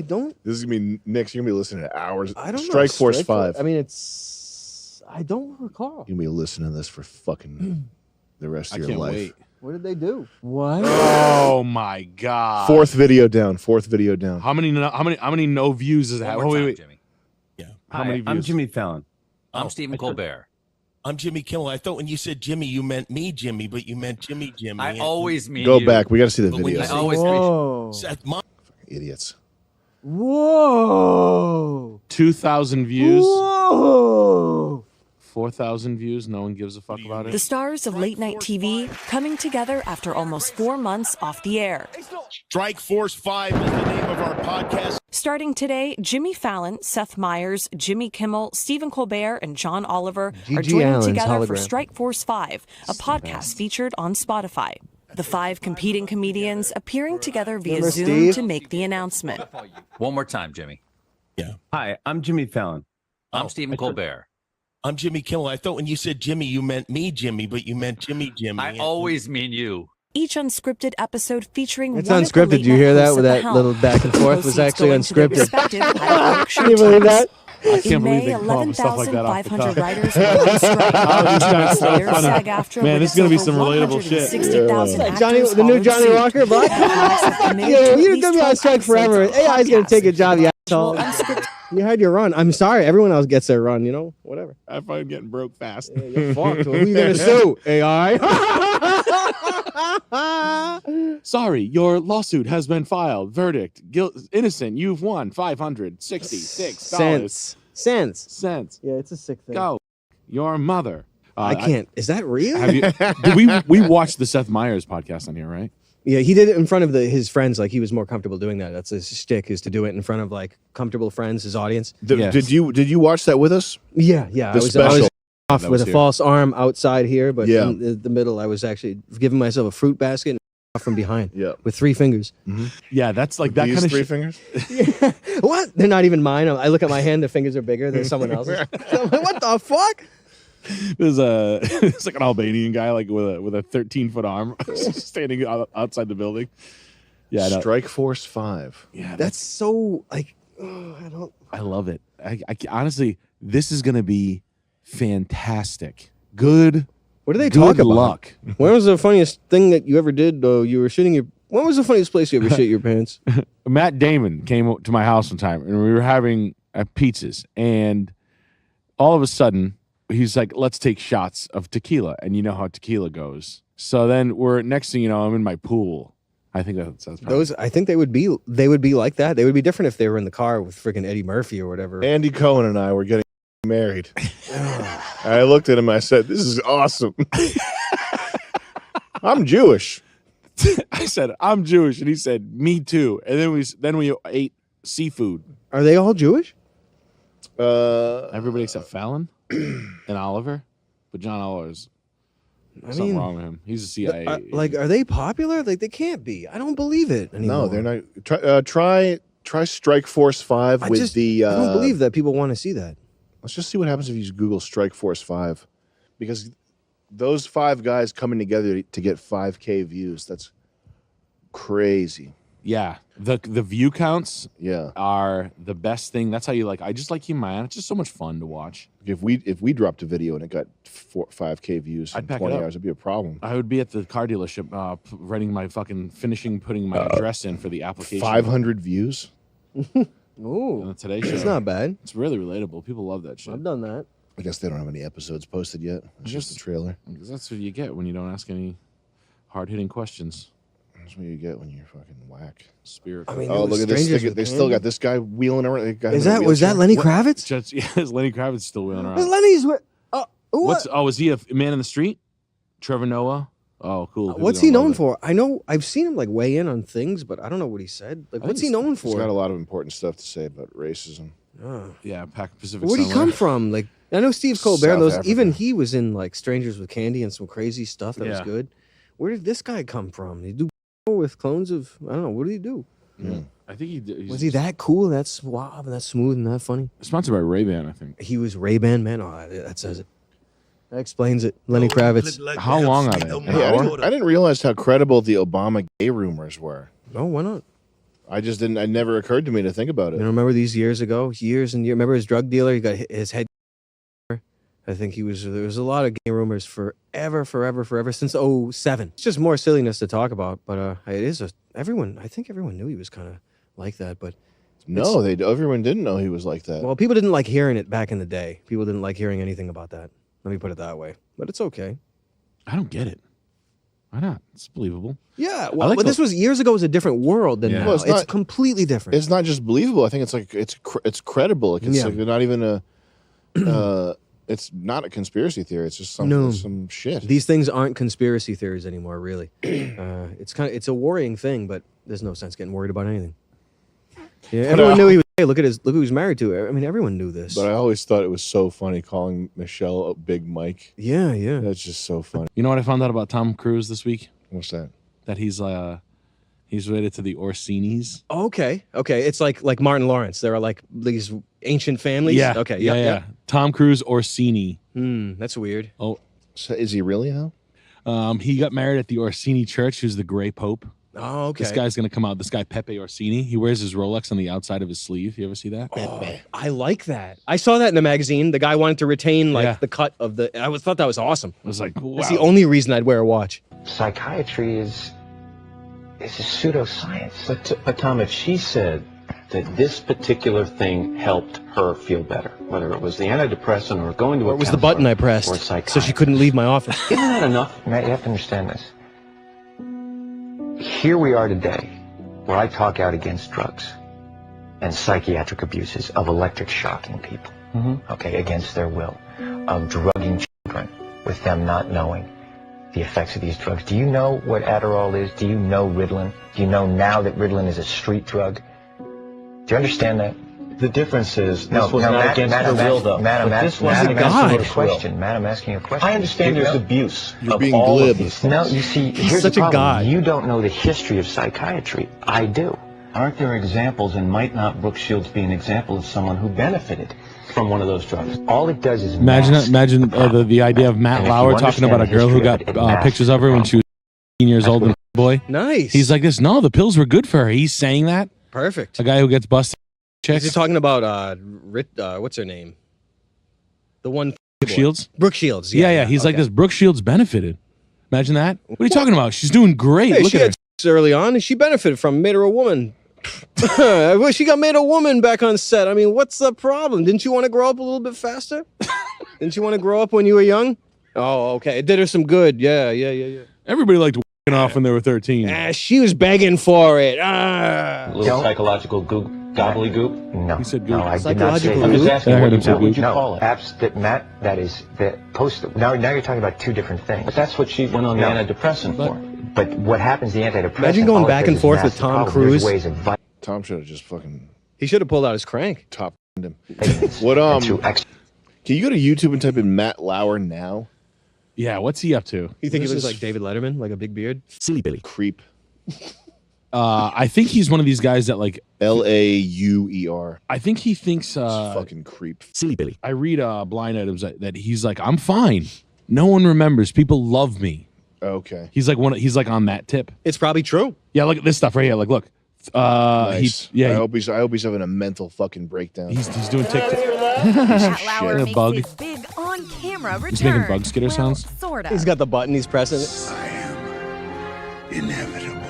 don't. This is going to be next. You're going to be listening to hours. I don't know. Strike Force 5. I mean, I don't recall. You're going to be listening to this for fucking the rest of your life. Wait. What did they do? What? Oh my god! Fourth video down. How many no views is that? One more time, Wait. Jimmy. Yeah. How many views? I'm Jimmy Fallon. I'm Stephen Colbert. I'm Jimmy Kimmel. I thought when you said Jimmy, you meant me, Jimmy, but you meant Jimmy. I always mean Go you. back. We got to see the But when video. you say- I always Whoa. Seth, Mom, Idiots. Whoa. 2,000 views. Whoa. 4,000 views. No one gives a fuck about The it. stars of late night TV coming together after almost 4 months off the air. Strike Force 5 is the name of our podcast. Starting today, Jimmy Fallon, Seth Meyers, Jimmy Kimmel, Stephen Colbert, and John Oliver are G.G. joining Allen's together for hologram. Strike Force 5, a podcast featured on Spotify. The 5 competing comedians appearing together via Remember Zoom Steve? to make the announcement. One more time, Jimmy. Yeah. Hi, I'm Jimmy Fallon. I'm Stephen Colbert. I'm Jimmy Kimmel. I thought when you said Jimmy, you meant me, Jimmy, but you meant Jimmy. I always mean you. Each unscripted episode featuring It's one of the unscripted. late You night hear that hosts with at the that helm. little back and forth was Proceeds actually going to their unscripted. respective out-of-work Can you believe that? I can't In believe May, they come up with stuff like that off the 11,500 cuff. writers went on strike. Oh, these guys are so Slayer, funny. SAG-AFTRA Man, with this is gonna be its some over relatable shit. 160,000 Like actors the new followed Johnny suit. Walker, Black. Yeah, you're gonna be on strike forever. AI's gonna take a job, you asshole. You had your run. I'm sorry. Everyone else gets their run. You know, whatever. I find getting broke fast. Yeah, you're fucked. Who you gonna sue? AI. Sorry, your lawsuit has been filed. Verdict: innocent. You've won $566. Cents. Yeah, it's a sick thing. Go, your mother. I can't. Is that real? Have you? we watched the Seth Meyers podcast on here, right? Yeah, he did it in front of his friends. Like he was more comfortable doing that. That's his shtick, is to do it in front of like comfortable friends, his audience. Did you watch that with us? Yeah. The I was special. off That with was a here. false arm outside here, but Yeah. in the middle, I was actually giving myself a fruit basket and off from behind. Yeah. With 3 fingers. Yeah, that's like that These kind of 3 shit. fingers? What? They're not even mine. I look at my hand, the fingers are bigger than someone else's. I'm like, what the fuck? There's it's like an Albanian guy like with a 13-foot arm standing outside the building. Yeah, no. Strike Force 5. Yeah, That's so like, I love it. I honestly, this is gonna be fantastic. Good. What do they good talk about? luck. When was the funniest thing that you ever did? Though you were shitting your. When was the funniest place you ever shit your pants? Matt Damon came to my house one time, and we were having pizzas, and all of a sudden he's like, "Let's take shots of tequila," and you know how tequila goes. So then next thing you know, I'm in my pool. I think that's probably Those, I think they would be like that. They would be different if they were in the car with freaking Eddie Murphy or whatever. Andy Cohen and I were getting married. I looked at him. I said, "This is awesome." I'm Jewish. I said, "I'm Jewish," and he said, "Me too." And then we ate seafood. Are they all Jewish? Everybody except Fallon and Oliver, but John Oliver's something wrong with him. He's a CIA. Are they popular? Like, they can't be. I don't believe it anymore. No, they're not. Try Strike Force 5 with the. I don't believe that people want to see that. Let's just see what happens if you Google Strike Force 5, because those 5 guys coming together to get 5K views. That's crazy. Yeah, the view counts. Yeah, are the best thing. That's how you like. I just like you, man. It's just so much fun to watch. If we dropped a video and it got 5K views in I'd pack 20 it up. hours, it'd be a problem. I would be at the car dealership, writing my putting my address in for the application. 500 views. Ooh, on the Today Show. It's not bad. It's really relatable. People love that shit. I've done that. I guess they don't have any episodes posted yet. It's just a trailer. Because that's what you get when you don't ask any hard-hitting questions. That's what you get when you're fucking whack. Spirit. I mean, oh, look at this. They still got this guy wheeling around. Was that Lenny Kravitz? Yeah, is Lenny Kravitz still wheeling around? Lenny's. Was he a man in the street? Trevor Noah? Oh, cool. People What's don't he love known it. for? I know I've seen him like weigh in on things, but I don't know what he said. Like, what's he known for? He's got a lot of important stuff to say about racism. Oh. Yeah, Pacific. Where'd he come from? Like, I know Steve Colbert. South Those Africa. even he was in like Strangers with Candy and some crazy stuff that was Yeah. good. Where did this guy come from? Did he do with clones of? I don't know. What did he do? Yeah. I think he did. Was he that cool, that suave, and that smooth, and that funny? Sponsored by Ray-Ban, I think. He was Ray-Ban, man. Oh, that says it. That explains it. Lenny Kravitz. How long are they? Hey, I didn't realize how credible the Obama gay rumors were. Oh, why not? I just didn't. It never occurred to me to think about it. You know, remember these years ago, years and years. Remember his drug dealer? He got his head. I think there was a lot of gay rumors forever since 2007. It's just more silliness to talk about, but it is everyone. I think everyone knew he was kind of like that, but No, everyone didn't know he was like that. well, people didn't like hearing it back in the day. People didn't like hearing anything about that. Let me put it that way. But it's okay. I don't get it. Why not? It's believable. Yeah, I well, like but this was years ago. It was a different world than now. Well, it's completely different. It's not just believable. I think it's like it's credible. Like it's Yeah. like not even a. It's not a conspiracy theory. It's just some shit. These things aren't conspiracy theories anymore, really. It's a worrying thing, but there's no sense getting worried about anything. Yeah, everyone knew he was. Hey, look who he's married to. I mean, everyone knew this. But I always thought it was so funny calling Michelle a Big Mike. Yeah. That's just so funny. You know what I found out about Tom Cruise this week? What's that? That he's related to the Orsinis. Okay. It's like Martin Lawrence. There are like these ancient families. Yeah. Okay. Yeah. Tom Cruise Orsini. That's weird. Oh, so is he really though? He got married at the Orsini Church, who's the Gray Pope. Oh, okay. This guy's gonna come out. This guy Pepe Orsini. He wears his Rolex on the outside of his sleeve. You ever see that? Oh, I like that. I saw that in the magazine. The guy wanted to retain the cut of the. I thought that was awesome. I was like, wow. That's the only reason I'd wear a watch. Psychiatry is a pseudoscience. But Tom, if she said that this particular thing helped her feel better, whether it was the antidepressant or going to Or a it was the counselor button I or pressed, psychiatrist, so she couldn't leave my office. isn't that enough? Matt, you have to understand this. Here we are today, where I talk out against drugs and psychiatric abuses of electric shocking people, okay, against their will, of drugging children with them not knowing the effects of these drugs. Do you know what Adderall is? Do you know Ritalin? Do you know now that Ritalin is a street drug? Do you understand that? The difference is this was not against her will, though. Madam, this was asking a question. Madam, asking a question. I understand there's abuse. You're being glib. No, you see, here's such the a problem. guy. You don't know the history of psychiatry. I do. Aren't there examples, and might not Brooke Shields be an example of someone who benefited from one of those drugs? All it does is Imagine the idea of Matt And if Lauer you talking about a understand girl who the got history of it, it masks pictures of her when she was 15 years old and boy. Nice. He's like this. No, the pills were good for her. He's saying that. Perfect. A guy who gets busted. Is he talking about what's her name? The one Brooke Shields? Brooke Shields. Yeah. He's like this. Brooke Shields benefited. Imagine that. What are you talking about? She's doing great. Hey, Look she at her. had sex early on, and she benefited from it, made her a woman. I wish she got made a woman back on set. I mean, what's the problem? Didn't you want to grow up a little bit faster? Didn't you want to grow up when you were young? Oh, okay. It did her some good. Yeah. Everybody liked working off when they were 13. She was begging for it. Little psychological gobbledygook? No. He said No, goop. I did not say that. I'm just asking, what would you call it? Matt, that is the post. Now you're talking about two different things. But that's what she went on the antidepressant for. But what happens, the antidepressant... Imagine going back and forth with Tom Cruise. Tom should have just fucking... He should have pulled out his crank. Top him. What can you go to YouTube and type in Matt Lauer now? Yeah, what's he up to? You think he looks like David Letterman, like a big beard? Silly Billy. Creep. I think he's one of these guys that like Lauer. I think he thinks fucking creep. Silly Billy. I read blind items that he's like, I'm fine. No one remembers. People love me. Okay. He's like he's like on that tip. It's probably true. Yeah, look at this stuff right here. Like, look. Nice. I hope he's having a mental fucking breakdown. He's doing TikTok. Matt Lauer A makes bug. his big on-camera return. He's making bug skitter sounds. Sort of. He's got the button. He's pressing it. Inevitable.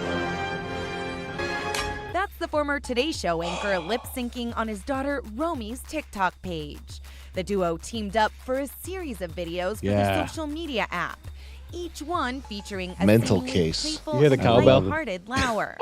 That's the former Today Show anchor lip-syncing on his daughter Romy's TikTok page. The duo teamed up for a series of videos for the social media app, each one featuring a mental seemingly case. playful You hear the and cowbell? lighthearted Lauer.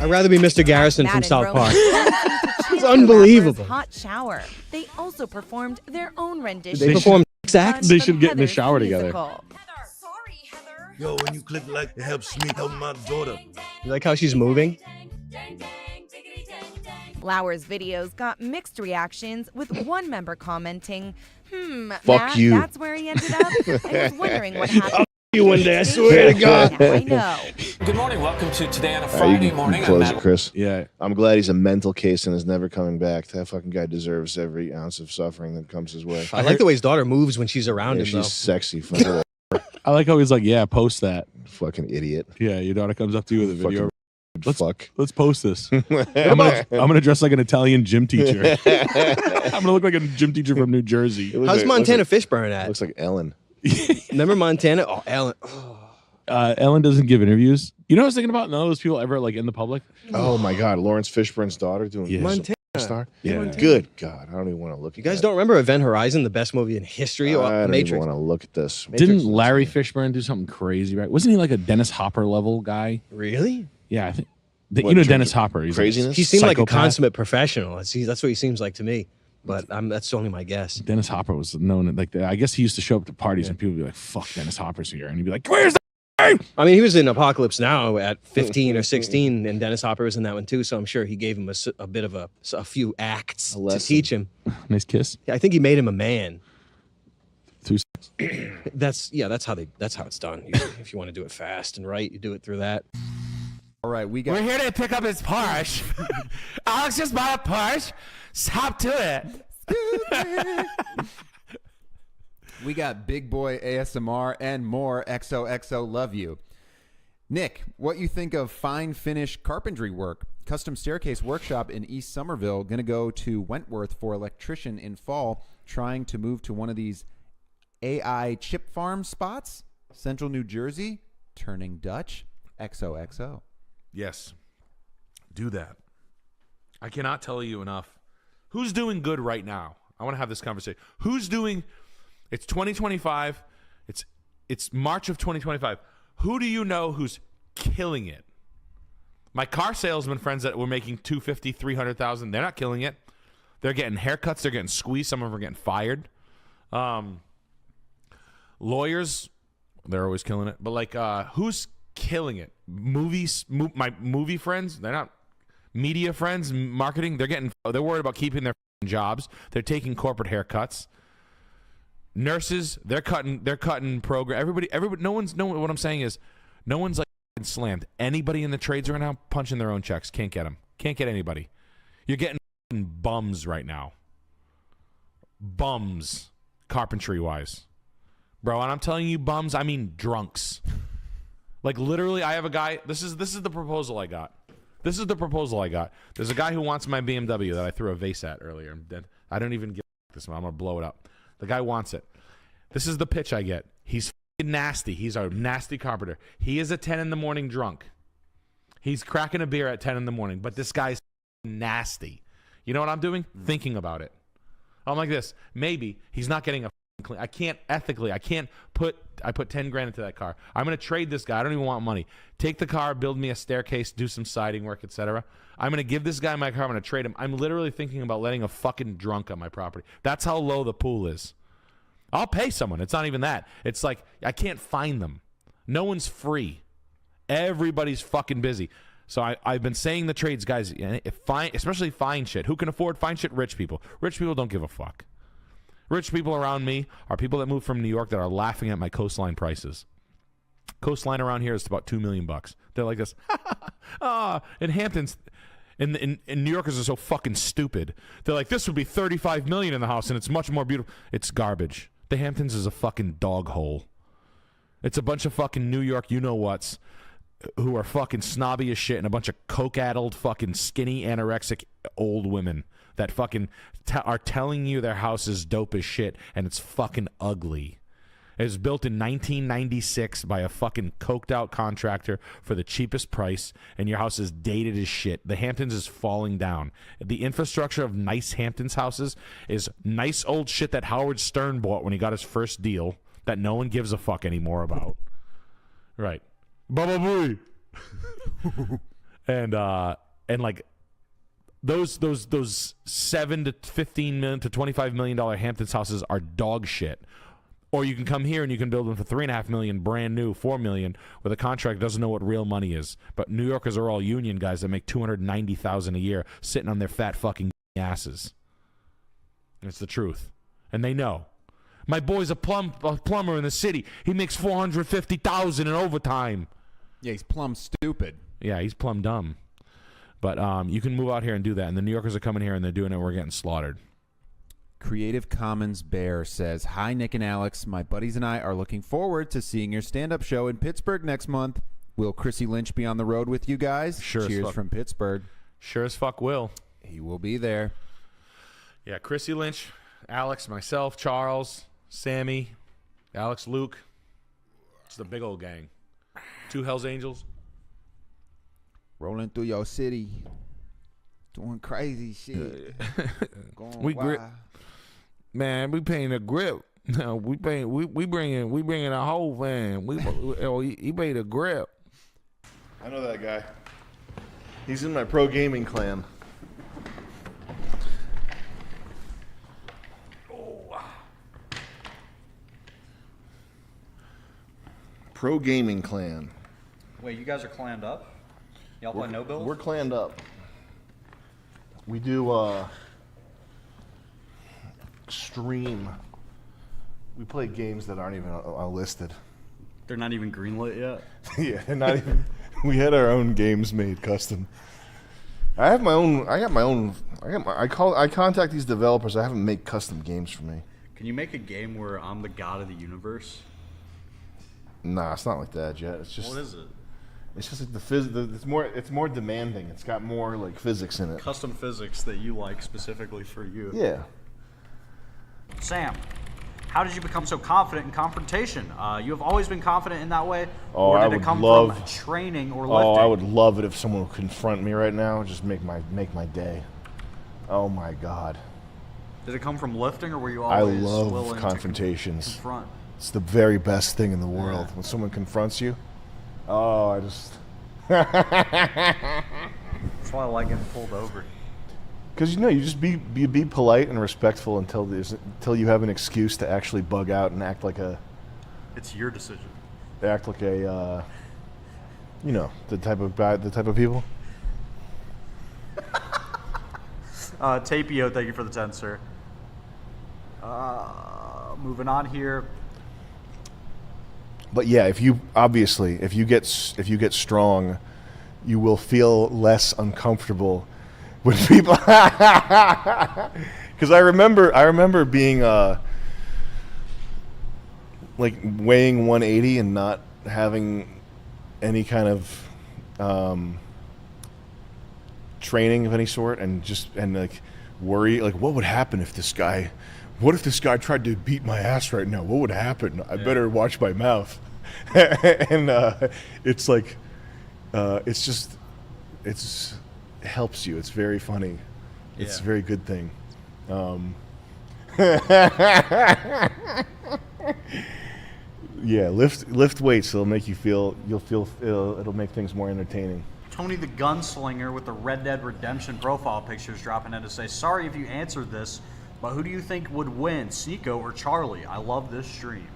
I'd rather be Mr. Garrison Matt from and South Romy Park. it's It's unbelievable. Hot shower. They also performed their own rendition. They performed acts. They should get in the shower together. musical. Yo, when you click like, it helps me help my daughter. You like how she's moving? Lauer's videos got mixed reactions, with one member commenting, Fuck Matt, you. that's where he ended up? I was wondering what happened. You one day, I swear to God. Now I know. Good morning. Welcome to Today on a You Friday can morning. I'm close Matt. it, Chris. Yeah. I'm glad he's a mental case and is never coming back. That fucking guy deserves every ounce of suffering that comes his way. I like the way his daughter moves when she's around him, She's though. sexy. Fucking, I like how he's like, yeah, post that. fucking idiot. Yeah, your daughter comes up to you with a video. Fuck. Let's post this. I'm gonna dress like an Italian gym teacher. I'm gonna look like a gym teacher from New Jersey. How's Montana Fishburne at? Looks like Ellen. Remember Montana? Oh, Ellen. Ellen doesn't give interviews. You know what I was thinking about? None of those people ever like in the public. Oh my God, Lawrence Fishburne's daughter doing Montana. Star. Yeah. Montana. Good God, I don't even want to look. You guys don't remember Event Horizon, the best movie in history? Or I don't Matrix? even want to look at this. Didn't Larry Fishburne do something crazy? Right? Wasn't he like a Dennis Hopper level guy? Really? Yeah, I think. What, You know in terms Dennis of Hopper. He's craziness? He seemed like a psychopath. consummate professional. That's what he seems like to me. But that's only my guess. Dennis Hopper was known like I guess he used to show up to parties and people would be like, "Fuck, Dennis Hopper's here," and he'd be like, "Where's that?" I mean, he was in Apocalypse Now at 15 or 16, and Dennis Hopper was in that one too. So I'm sure he gave him a bit of a few acts to teach him. Nice kiss. Yeah, I think he made him a man. 2 That's how it's done. If you want to do it fast and right, you do it through that. All right, we got. We're here to pick up his Porsche. Alex just bought a Porsche. Stop to it. We got Big Boy ASMR and more. XOXO love you. Nick, what you think of fine finish carpentry work? Custom staircase workshop in East Somerville. Going to go to Wentworth for electrician in fall. Trying to move to one of these AI chip farm spots. Central New Jersey. Turning Dutch. XOXO. Yes. Do that. I cannot tell you enough. Who's doing good right now? I want to have this conversation. Who's doing... It's 2025. It's March of 2025. Who do you know who's killing it? My car salesman friends that were making $250,000, $300,000, they're not killing it. They're getting haircuts. They're getting squeezed. Some of them are getting fired. Lawyers, they're always killing it. But like, who's killing it? My movie friends, they're not. Media friends, marketing, they're worried about keeping their jobs. They're taking corporate haircuts. Nurses, they're cutting program. Everybody, what I'm saying is, no one's like slammed. Anybody in the trades right now punching their own checks. Can't get them. Can't get anybody. You're getting bums right now. Bums, carpentry wise, bro. And I'm telling you, bums. I mean drunks. Like literally, I have a guy. This is the proposal I got. This is the proposal I got. There's a guy who wants my BMW that I threw a vase at earlier. I don't even give this one. I'm gonna blow it up. The guy wants it. This is the pitch I get. He's nasty. He's a nasty carpenter. He is a 10 in the morning drunk. He's cracking a beer at 10 in the morning, but this guy's nasty. You know what I'm doing? Thinking about it. I'm like this. Maybe he's not getting a clean. I can't ethically. I put 10 grand into that car. I'm going to trade this guy. I don't even want money. Take the car, build me a staircase, do some siding work, etc. I'm going to give this guy my car. I'm going to trade him. I'm literally thinking about letting a fucking drunk on my property. That's how low the pool is. I'll pay someone. It's not even that. It's like I can't find them. No one's free. Everybody's fucking busy. So I've been saying the trades, guys, especially fine shit. Who can afford fine shit? Rich people. Rich people don't give a fuck. Rich people around me are people that moved from New York that are laughing at my coastline prices. Coastline around here is about $2 million. They're like this. In Hamptons, in New Yorkers are so fucking stupid. They're like, this would be $35 million in the house, and it's much more beautiful. It's garbage. The Hamptons is a fucking dog hole. It's a bunch of fucking New York you-know-whats who are fucking snobby as shit and a bunch of coke-addled fucking skinny anorexic old women that fucking are telling you their house is dope as shit, and it's fucking ugly. It was built in 1996 by a fucking coked-out contractor for the cheapest price, and your house is dated as shit. The Hamptons is falling down. The infrastructure of nice Hamptons houses is nice old shit that Howard Stern bought when he got his first deal that no one gives a fuck anymore about. Right. Baba Booey. And like those $7 to $15 million to $25 million Hamptons houses are dog shit. Or you can come here and you can build them for $3.5 million, brand new, $4 million, with a contract that doesn't know what real money is. But New Yorkers are all union guys that make $290,000 a year, sitting on their fat fucking asses. And it's the truth, and they know. My boy's a plumber in the city. He makes $450,000 in overtime. Yeah, he's plumb stupid. Yeah, he's plumb dumb. But you can move out here and do that. And the New Yorkers are coming here and they're doing it. And we're getting slaughtered. Creative Commons Bear says, "Hi, Nick and Alex. My buddies and I are looking forward to seeing your stand-up show in Pittsburgh next month. Will Chrissy Lynch be on the road with you guys? Sure. Cheers from Pittsburgh. Sure as fuck will. He will be there. Yeah, Chrissy Lynch, Alex, myself, Charles, Sammy, Alex, Luke. It's the big old gang. 2 Hells Angels. Rolling through your city, doing crazy shit. We grip, man. We paying a grip. No, we bringing a whole van. He paid a grip. I know that guy. He's in my pro gaming clan. Pro gaming clan. Wait, you guys are clanned up? Y'all play no bills? We're clanned up. We do stream. We play games that aren't even listed. They're not even greenlit yet? Yeah, they're not even. We had our own games made custom. I contact these developers. I have them make custom games for me. Can you make a game where I'm the god of the universe? Nah, it's not like that, Jet. It's just. What is it? It's just like it's more demanding. It's got more like physics in it. Custom physics that you like specifically for you. Yeah. Sam, how did you become so confident in confrontation? You have always been confident in that way? Oh, or did I it would come love from training or Oh, lifting? I would love it if someone would confront me right now. Just make my day. Oh my God. Did it come from lifting, or were you I always love willing confrontations. to confront? It's the very best thing in the world when someone confronts you. Oh, I just. That's why I like getting pulled over. Because you just be polite and respectful until you have an excuse to actually bug out and act like a. It's your decision. Act like a, the type of people. Tapio, thank you for the 10, sir. Moving on here. But yeah, if you get strong, you will feel less uncomfortable with people. Because I remember being like weighing 180 and not having any kind of training of any sort, and like worry, like what would happen if this guy. What if this guy tried to beat my ass right now? What would happen? I better watch my mouth. And it's like, it helps you. It's very funny. It's a very good thing. Yeah, lift weights. It'll make you feel. It'll make things more entertaining. Tony the Gunslinger with the Red Dead Redemption profile pictures dropping in to say, sorry if you answered this, but who do you think would win, Sneeko or Charlie? I love this stream.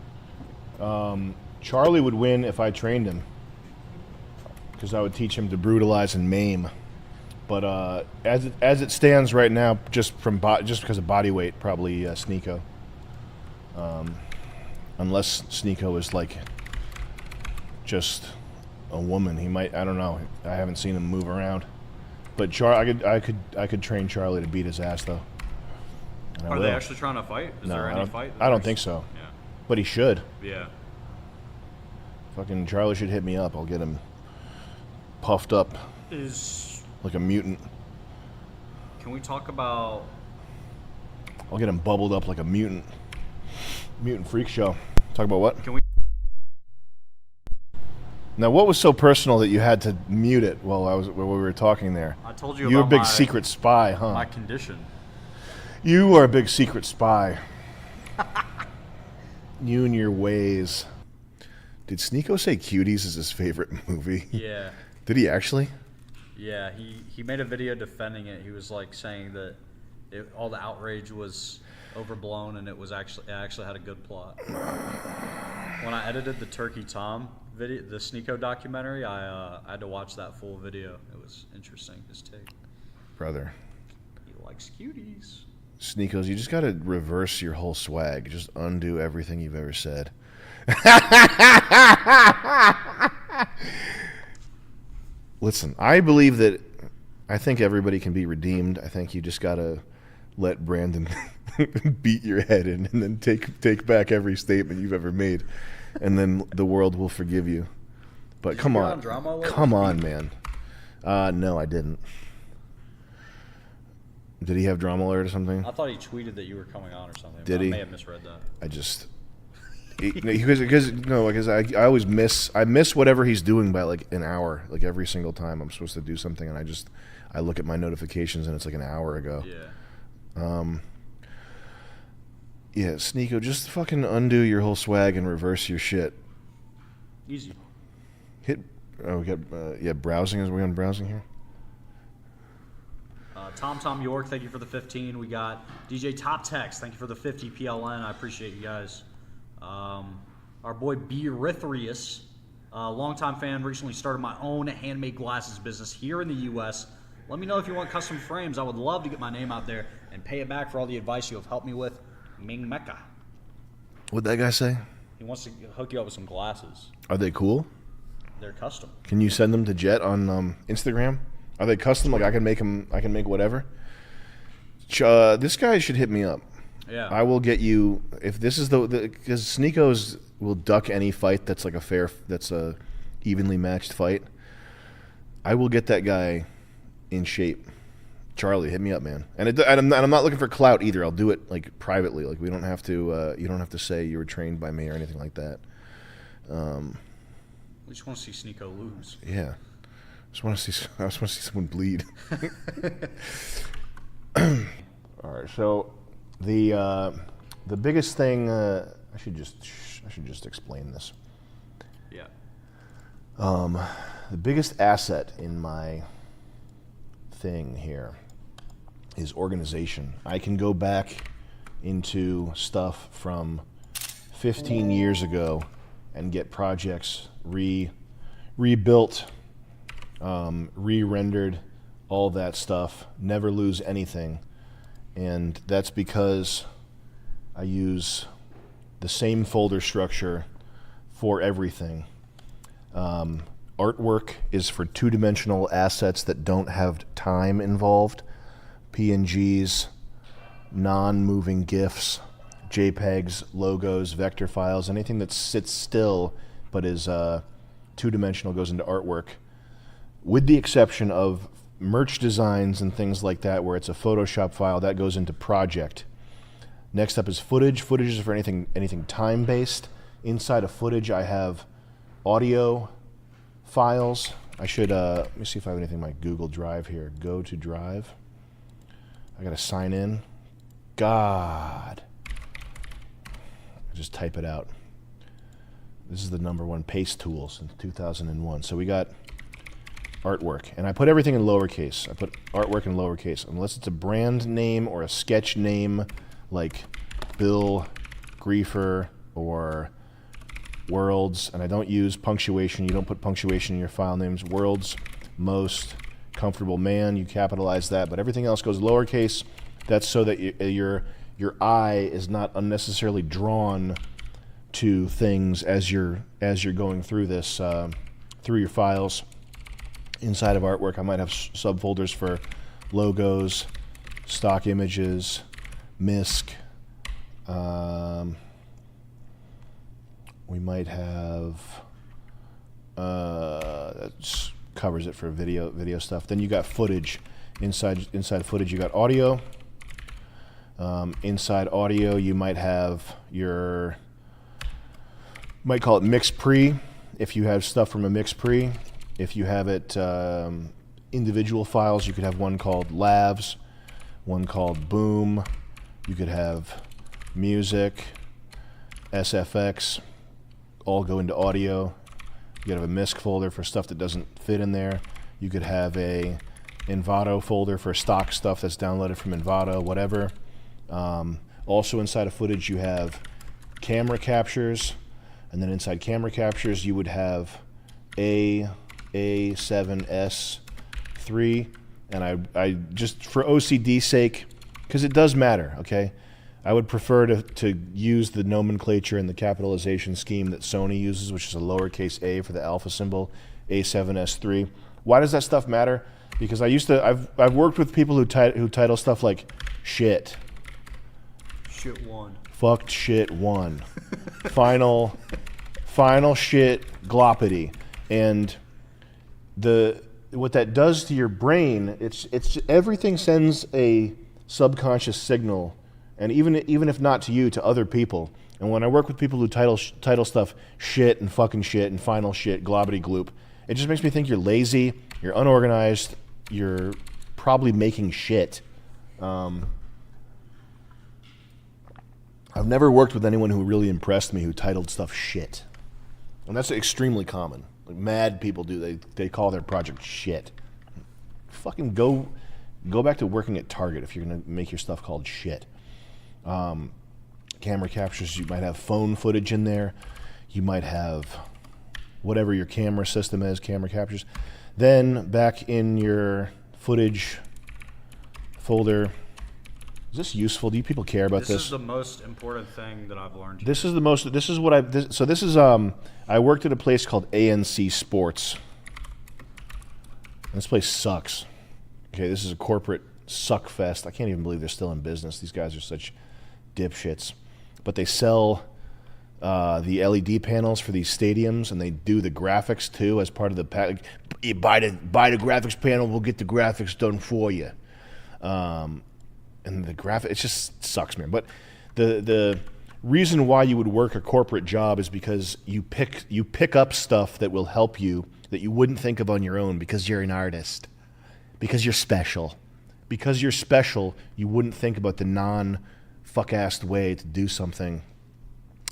Charlie would win if I trained him. because I would teach him to brutalize and maim. But as it stands right now, just because of body weight, probably Sneeko. Unless Sneeko is like just a woman, he might. I don't know. I haven't seen him move around. But I could train Charlie to beat his ass though. And I Are they will. actually trying to fight? Is No, there I any don't, fight? I don't think so. Yeah. But he should. Yeah. Fucking Charlie should hit me up. I'll get him puffed up like a mutant. Can we talk about? I'll get him bubbled up like a mutant. Mutant freak show. Talk about what? Can we? Now, what was so personal that you had to mute it while we were talking there? I told you You're a about big my- secret spy, huh? My condition. You are a big secret spy. You and your ways. Did Sneeko say Cuties is his favorite movie? Yeah. Did he actually? Yeah, he made a video defending it. He was like saying that all the outrage was overblown and it actually had a good plot. When I edited the Turkey Tom video, the Sneeko documentary, I had to watch that full video. It was interesting, his take. Brother. He likes cuties. Sneekos, you just got to reverse your whole swag. Just undo everything you've ever said. Listen, I believe that I think everybody can be redeemed. I think you just got to let Brandon beat your head in and then take back every statement you've ever made. And then the world will forgive you. But Did come you get on. on Drama Alert? Come on, man. No, I didn't. Did he have Drama Alert or something? I thought he tweeted that you were coming on or something. Did but he? I may have misread that. I just because I always miss whatever he's doing by like an hour, like every single time I'm supposed to do something, and I look at my notifications and it's like an hour ago. Yeah. Yeah, Sneeko, just fucking undo your whole swag and reverse your shit. Easy. We got browsing. Is we on browsing here? Tom York, thank you for the 15. We got DJ Top Text, thank you for the 50 PLN. I appreciate you guys. Our boy Beerithrius, longtime fan, recently started my own handmade glasses business here in the U.S. Let me know if you want custom frames. I would love to get my name out there and pay it back for all the advice you have helped me with. Ming Mecca. What'd that guy say? He wants to hook you up with some glasses. Are they cool? They're custom. Can you send them to Jet on Instagram? Are they custom? Like I can make them. I can make whatever. This guy should hit me up. Yeah. I will get you if this is because Sneekos will duck any fight that's like that's a evenly matched fight. I will get that guy in shape. Charlie, hit me up, man. And I'm not looking for clout either. I'll do it like privately. Like we don't have to. You don't have to say you were trained by me or anything like that. We just want to see Sneeko lose. Yeah. I just want to see someone bleed. All right, so the biggest thing I should just explain this. Yeah. The biggest asset in my thing here is organization. I can go back into stuff from 15 years ago and get projects rebuilt, re-rendered, all that stuff, never lose anything. And that's because I use the same folder structure for everything. Artwork is for two-dimensional assets that don't have time involved. PNGs, non-moving GIFs, JPEGs, logos, vector files, anything that sits still but is two-dimensional goes into artwork, with the exception of merch designs and things like that where it's a Photoshop file that goes into project. Next up is footage. Footage is for anything time-based. Inside of footage I have audio files. I should let me see if I have anything in my Google Drive here. Go to Drive. I gotta sign in. God. I just type it out. This is the #1 paste tool since 2001. So we got artwork, and I put everything in lowercase. I put artwork in lowercase, unless it's a brand name or a sketch name like Bill Griefer or world's, and I don't use punctuation. You don't put punctuation in your file names. World's most comfortable man, you capitalize that, but everything else goes lowercase. That's so that your eye is not unnecessarily drawn to things as you're going through this through your files. Inside of artwork, I might have subfolders for logos, stock images, MISC. We might have that covers it for video stuff. Then you got footage. Inside footage, you got audio. Inside audio, you might have your, might call it mix pre, if you have stuff from a mix pre. If you have it individual files, you could have one called lavs, one called boom. You could have music, SFX, all go into audio. You could have a MISC folder for stuff that doesn't fit in there. You could have a Envato folder for stock stuff that's downloaded from Envato, whatever. Also inside of footage, you have camera captures, and then inside camera captures, you would have A7S3, and I just, for OCD's sake, because it does matter, okay? I would prefer to use the nomenclature and the capitalization scheme that Sony uses, which is a lowercase a for the alpha symbol, A7S3. Why does that stuff matter? Because I've worked with people who title stuff like shit. Shit one. Fucked shit one. Final shit gloppity. And what that does to your brain, it's everything sends a subconscious signal, and even if not to you, to other people. And when I work with people who title stuff shit and fucking shit and final shit, globbity gloop, it just makes me think you're lazy, you're unorganized, you're probably making shit. I've never worked with anyone who really impressed me who titled stuff shit. And that's extremely common. Like mad people do. They call their project shit. Fucking go back to working at Target if you're going to make your stuff called shit. Camera captures, you might have phone footage in there. You might have whatever your camera system is, camera captures. Then back in your footage folder, is this useful? Do you people care about this? This is the most important thing that I've learned. I worked at a place called ANC Sports. This place sucks. Okay, this is a corporate suck fest. I can't even believe they're still in business. These guys are such dipshits. But they sell the LED panels for these stadiums, and they do the graphics too as part of the pack. You buy the graphics panel, we'll get the graphics done for you. And the graphic, it just sucks, man. But the reason why you would work a corporate job is because you pick up stuff that will help you that you wouldn't think of on your own because you're an artist, because you're special. Because you're special, you wouldn't think about the non-fuck-assed way to do something.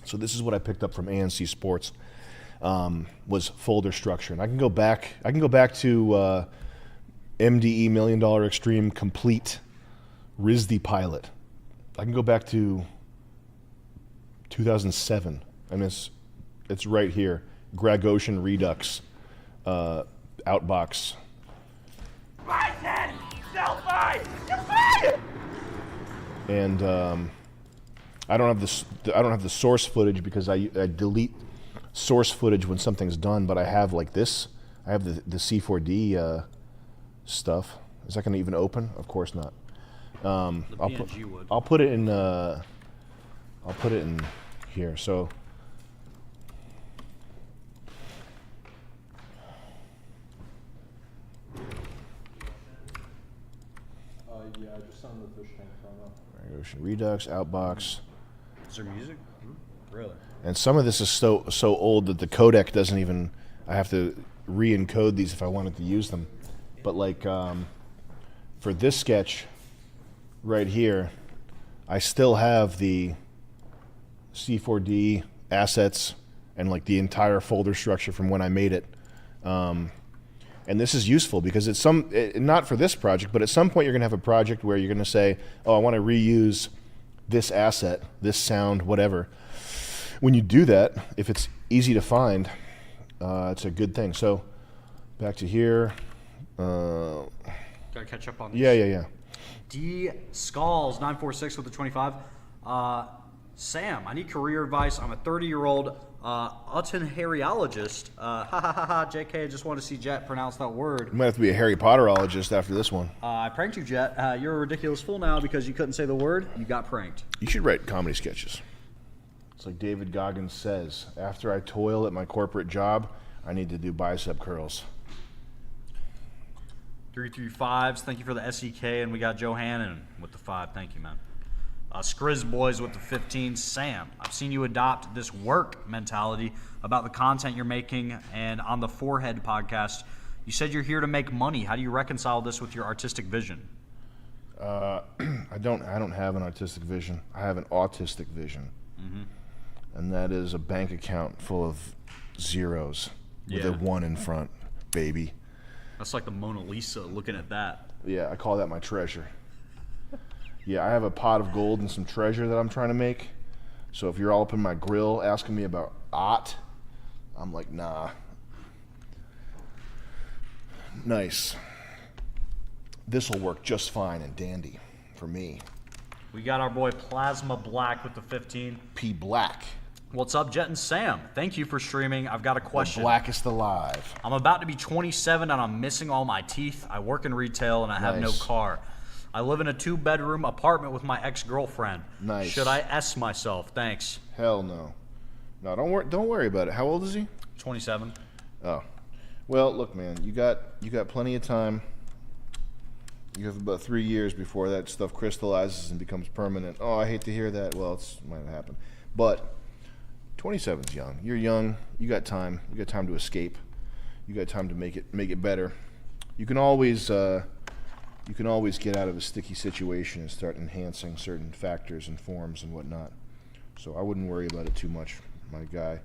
So this is what I picked up from ANC Sports, was folder structure. And I can go back to MDE $1 Million Extreme Complete RISD Pilot. I can go back to 2007, and it's right here. Gagosian Redux outbox. And I don't have the source footage because I delete source footage when something's done, but I have like this. I have the C4D stuff. Is that going to even open? Of course not. I'll put it in here. So yeah, I just found the fish tank Ocean Redux outbox. Is there music? Really? And some of this is so old that the codec doesn't even. I have to re-encode these if I wanted to use them. But like for this sketch right here, I still have the C4D assets and like the entire folder structure from when I made it. And this is useful because it's not for this project, but at some point you're going to have a project where you're going to say, oh, I want to reuse this asset, this sound, whatever. When you do that, if it's easy to find. It's a good thing. So back to here. Gotta catch up on this. Yeah. D Skulls 946 with the 25. Sam, I need career advice. I'm a 30-year-old autenheriologist. JK, I just want to see Jet pronounce that word. You might have to be a Harry Potterologist after this one. I pranked you, Jet. You're a ridiculous fool now because you couldn't say the word. You got pranked. You should write comedy sketches. It's like David Goggins says, after I toil at my corporate job, I need to do bicep curls. 335s, thank you for the SEK, and we got Johannon with the 5. Thank you, man. Skriz Boys with the 15. Sam, I've seen you adopt this work mentality about the content you're making, and on the Forehead podcast, you said you're here to make money. How do you reconcile this with your artistic vision? I don't have an artistic vision. I have an autistic vision. Mm-hmm. And that is a bank account full of zeros with a 1 in front, baby. That's like the Mona Lisa looking at that. Yeah, I call that my treasure. Yeah, I have a pot of gold and some treasure that I'm trying to make. So if you're all up in my grill asking me about art, I'm like, nah. Nice. This'll work just fine and dandy for me. We got our boy Plasma Black with the 15. P Black. What's up, Jet and Sam? Thank you for streaming. I've got a question. The blackest alive. I'm about to be 27 and I'm missing all my teeth. I work in retail and I have no car. I live in a 2-bedroom apartment with my ex-girlfriend. Nice. Should I S myself? Thanks. Hell no. No, don't worry about it. How old is he? 27. Oh. Well, look, man, you got plenty of time. You have about 3 years before that stuff crystallizes and becomes permanent. Oh, I hate to hear that. Well, it might happen. But 27's young. You're young. You got time. You got time to escape. You got time to make it better. You can always get out of a sticky situation and start enhancing certain factors and forms and whatnot. So I wouldn't worry about it too much, my guy.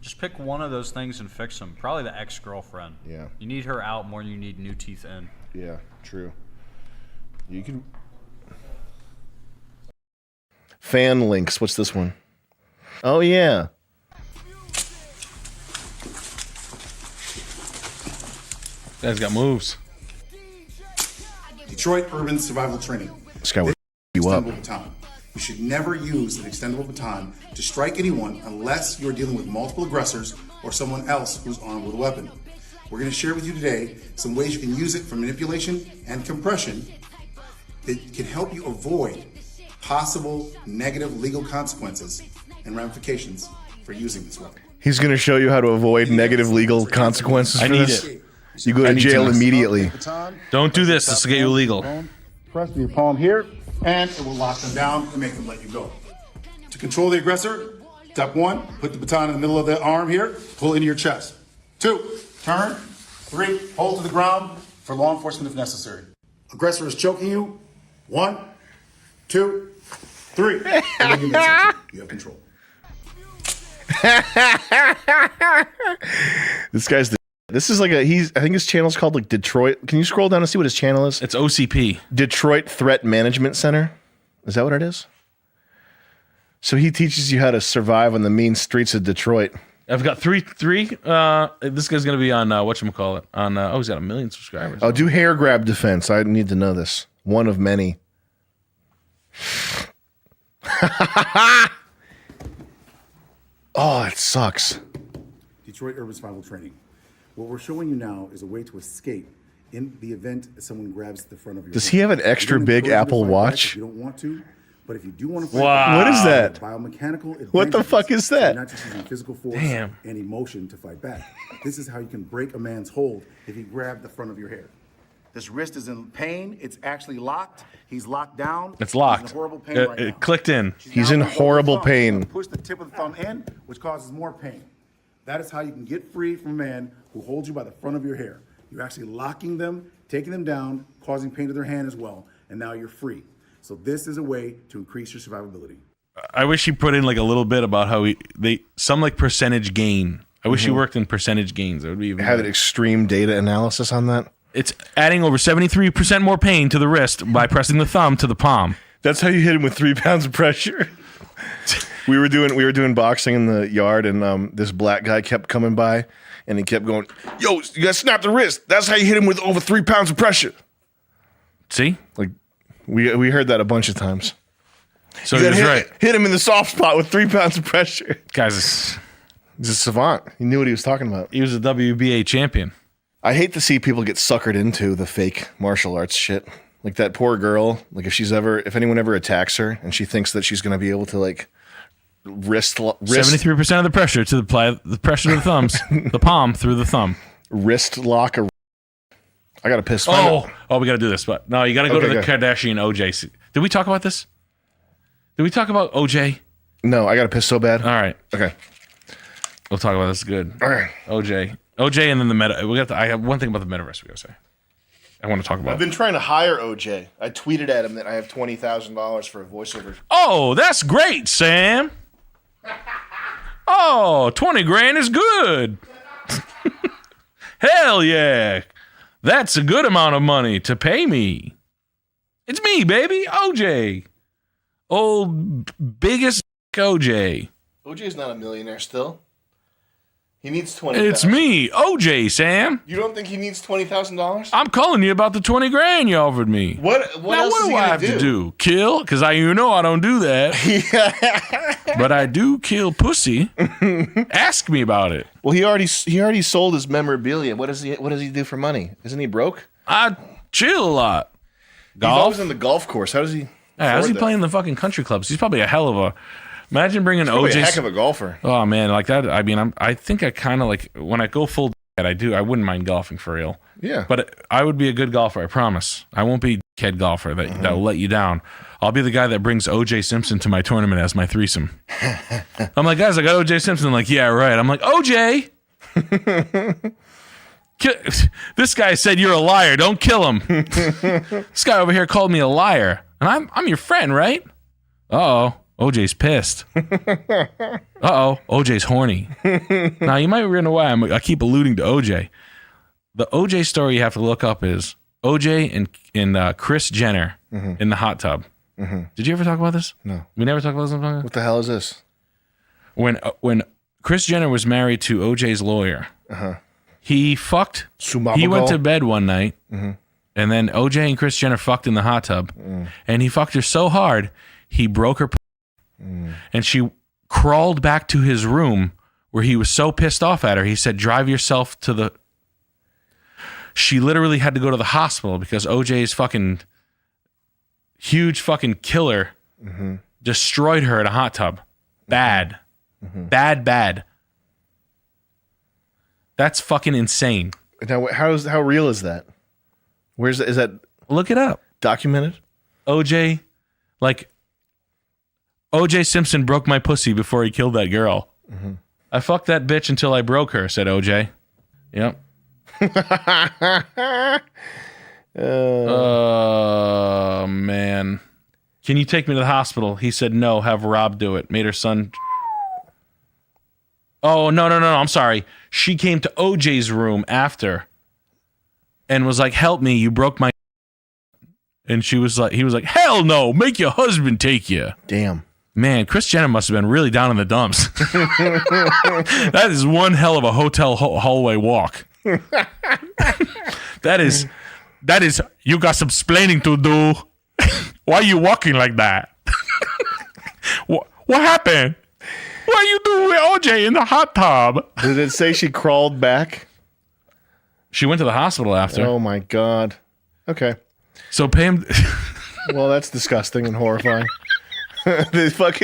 Just pick one of those things and fix them. Probably the ex-girlfriend. Yeah. You need her out more than you need new teeth in. Yeah, true. You can. Fan links. What's this one? Oh yeah. Guy's got moves. Detroit Urban Survival Training. This guy would you up. Baton. You should never use an extendable baton to strike anyone unless you're dealing with multiple aggressors or someone else who's armed with a weapon. We're going to share with you today some ways you can use it for manipulation and compression that can help you avoid possible negative legal consequences and ramifications for using this weapon. He's going to show you how to avoid negative legal consequences. I for need this. it. You go to jail immediately. Don't do this. This will get you illegal. Press with your palm here, and it will lock them down and make them let you go. To control the aggressor, step 1, put the baton in the middle of the arm here, pull into your chest. 2, turn. 3, hold to the ground for law enforcement if necessary. Aggressor is choking you. 1, 2, 3. And then you have control. This guy's this is like I think his channel's called like Detroit. Can you scroll down and see what his channel is? It's OCP. Detroit Threat Management Center. Is that what it is? So he teaches you how to survive on the mean streets of Detroit. I've got three. This guy's gonna be on whatchamacallit. On he's got 1 million subscribers. Oh, do hair grab defense. I need to know this. One of many. Oh, it sucks. Detroit Urban Survival Training. What we're showing you now is a way to escape in the event someone grabs the front of your Does head. he have an extra big Apple Watch? If you don't want to, but if you do want to Wow. What is that? Biomechanical What the fuck is so that? you're not just using physical force Damn. and emotion to fight back. This is how you can break a man's hold if he grabbed the front of your hair. This wrist is in pain. It's actually locked. He's locked down. It's locked. He's in horrible pain right now. It clicked in. He's in horrible pain. Push the tip of the thumb in, which causes more pain. That is how you can get free from a man who holds you by the front of your hair. You're actually locking them, taking them down, causing pain to their hand as well, and now you're free. So this is a way to increase your survivability. I wish he put in like a little bit about how some like percentage gain. I wish he worked in percentage gains. That would be even Have an better. extreme data analysis on that. It's adding over 73% more pain to the wrist by pressing the thumb to the palm. That's how you hit him with 3 pounds of pressure. We were doing boxing in the yard, and this black guy kept coming by, and he kept going, "Yo, you gotta snap the wrist. That's how you hit him with over 3 pounds of pressure." See, like we heard that a bunch of times. So you he was gotta right. hit him in the soft spot with 3 pounds of pressure. Guys, he's a savant. He knew what he was talking about. He was a WBA champion. I hate to see people get suckered into the fake martial arts shit. Like that poor girl. Like if anyone ever attacks her and she thinks that she's gonna be able to like wrist 73% of the pressure to the pressure to the thumbs, the palm through the thumb. Wrist lock a. I got to piss. We got to do this, but no, you got to go to the Kardashian OJ. Did we talk about this? Did we talk about OJ? No, I got to piss so bad. All right, okay, we'll talk about this. Good. All right, OJ, and then the meta. I have one thing about the metaverse we got to say. I want to talk about. I've been trying to hire OJ. I tweeted at him that I have $20,000 for a voiceover. Oh, that's great, Sam. Oh, 20 grand is good. Hell yeah. That's a good amount of money to pay me. It's me, baby, OJ. Old biggest OJ. OJ's not a millionaire still. He needs 20. It's me, OJ, Sam. You don't think he needs $20,000? I'm calling you about the 20 grand you offered me. What else do I have to do? Kill? Because I don't do that. But I do kill pussy. Ask me about it. Well, he already sold his memorabilia. What does he do for money? Isn't he broke? I chill a lot. Golf? He's always in the golf course. How does he? How's he playing the fucking country clubs? He's probably a hell of a. Imagine bringing OJ. A heck of a golfer. Oh man, like that. I mean, I think I kind of like when I go full. I wouldn't mind golfing for real. Yeah. But I would be a good golfer. I promise. I won't be a dickhead golfer that will let you down. I'll be the guy that brings OJ Simpson to my tournament as my threesome. I'm like, guys, I got OJ Simpson. Like, yeah, right. I'm like, OJ. This guy said you're a liar. Don't kill him. This guy over here called me a liar, and I'm your friend, right? Uh-oh. OJ's pissed. Uh-oh. OJ's horny. Now, you might wonder why I keep alluding to OJ. The OJ story you have to look up is OJ and Kris Jenner in the hot tub. Mm-hmm. Did you ever talk about this? No. We never talked about this? What the hell is this? When Kris Jenner was married to OJ's lawyer, he fucked. He went to bed one night, and then OJ and Kris Jenner fucked in the hot tub, and he fucked her so hard, he broke her. And she crawled back to his room where he was so pissed off at her. He said, drive yourself to the... She literally had to go to the hospital because OJ's fucking huge fucking killer destroyed her in a hot tub. Bad. Bad. That's fucking insane. Now, how real is that? Is that? Look it up. Documented? OJ, like... OJ Simpson broke my pussy before he killed that girl. I fucked that bitch until I broke her, said OJ. Yep. Oh, man. Can you take me to the hospital? He said, no, have Rob do it. Made her son... Oh, no, I'm sorry. She came to OJ's room after and was like, help me, you broke my... And he was like, hell no, make your husband take you. Damn. Man, Kris Jenner must have been really down in the dumps. That is one hell of a hotel hallway walk. That is, you got some splaining to do. Why are you walking like that? What happened? What are you doing with OJ in the hot tub? Did it say she crawled back? She went to the hospital after. Oh my God. Okay. So pay him. Well, that's disgusting and horrifying. This like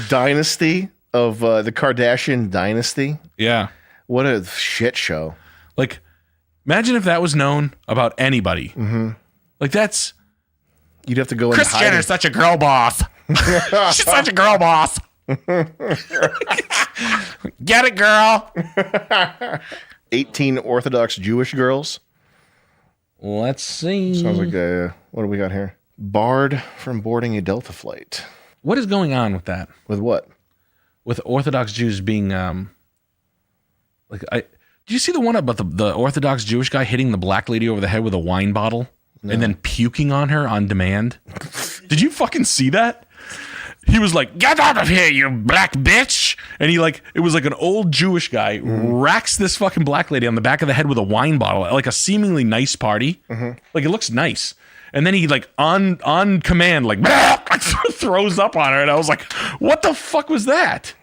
dynasty of the Kardashian dynasty. Yeah. What a shit show. Like, imagine if that was known about anybody. Like that's. You'd have to go. Kris Jenner's such a girl boss. She's such a girl boss. Get it, girl. 18 Orthodox Jewish girls. Let's see. Sounds like what do we got here? Barred from boarding a Delta flight. What is going on with that? With what? With Orthodox Jews being did you see the one about the Orthodox Jewish guy hitting the black lady over the head with a wine bottle and then puking on her on demand? Did you fucking see that? he was like, "Get out of here, you black bitch!" And he like, it was like an old Jewish guy racks this fucking black lady on the back of the head with a wine bottle at like a seemingly nice party. Like it looks nice. And then he like on command like throws up on her, and I was like, "What the fuck was that?"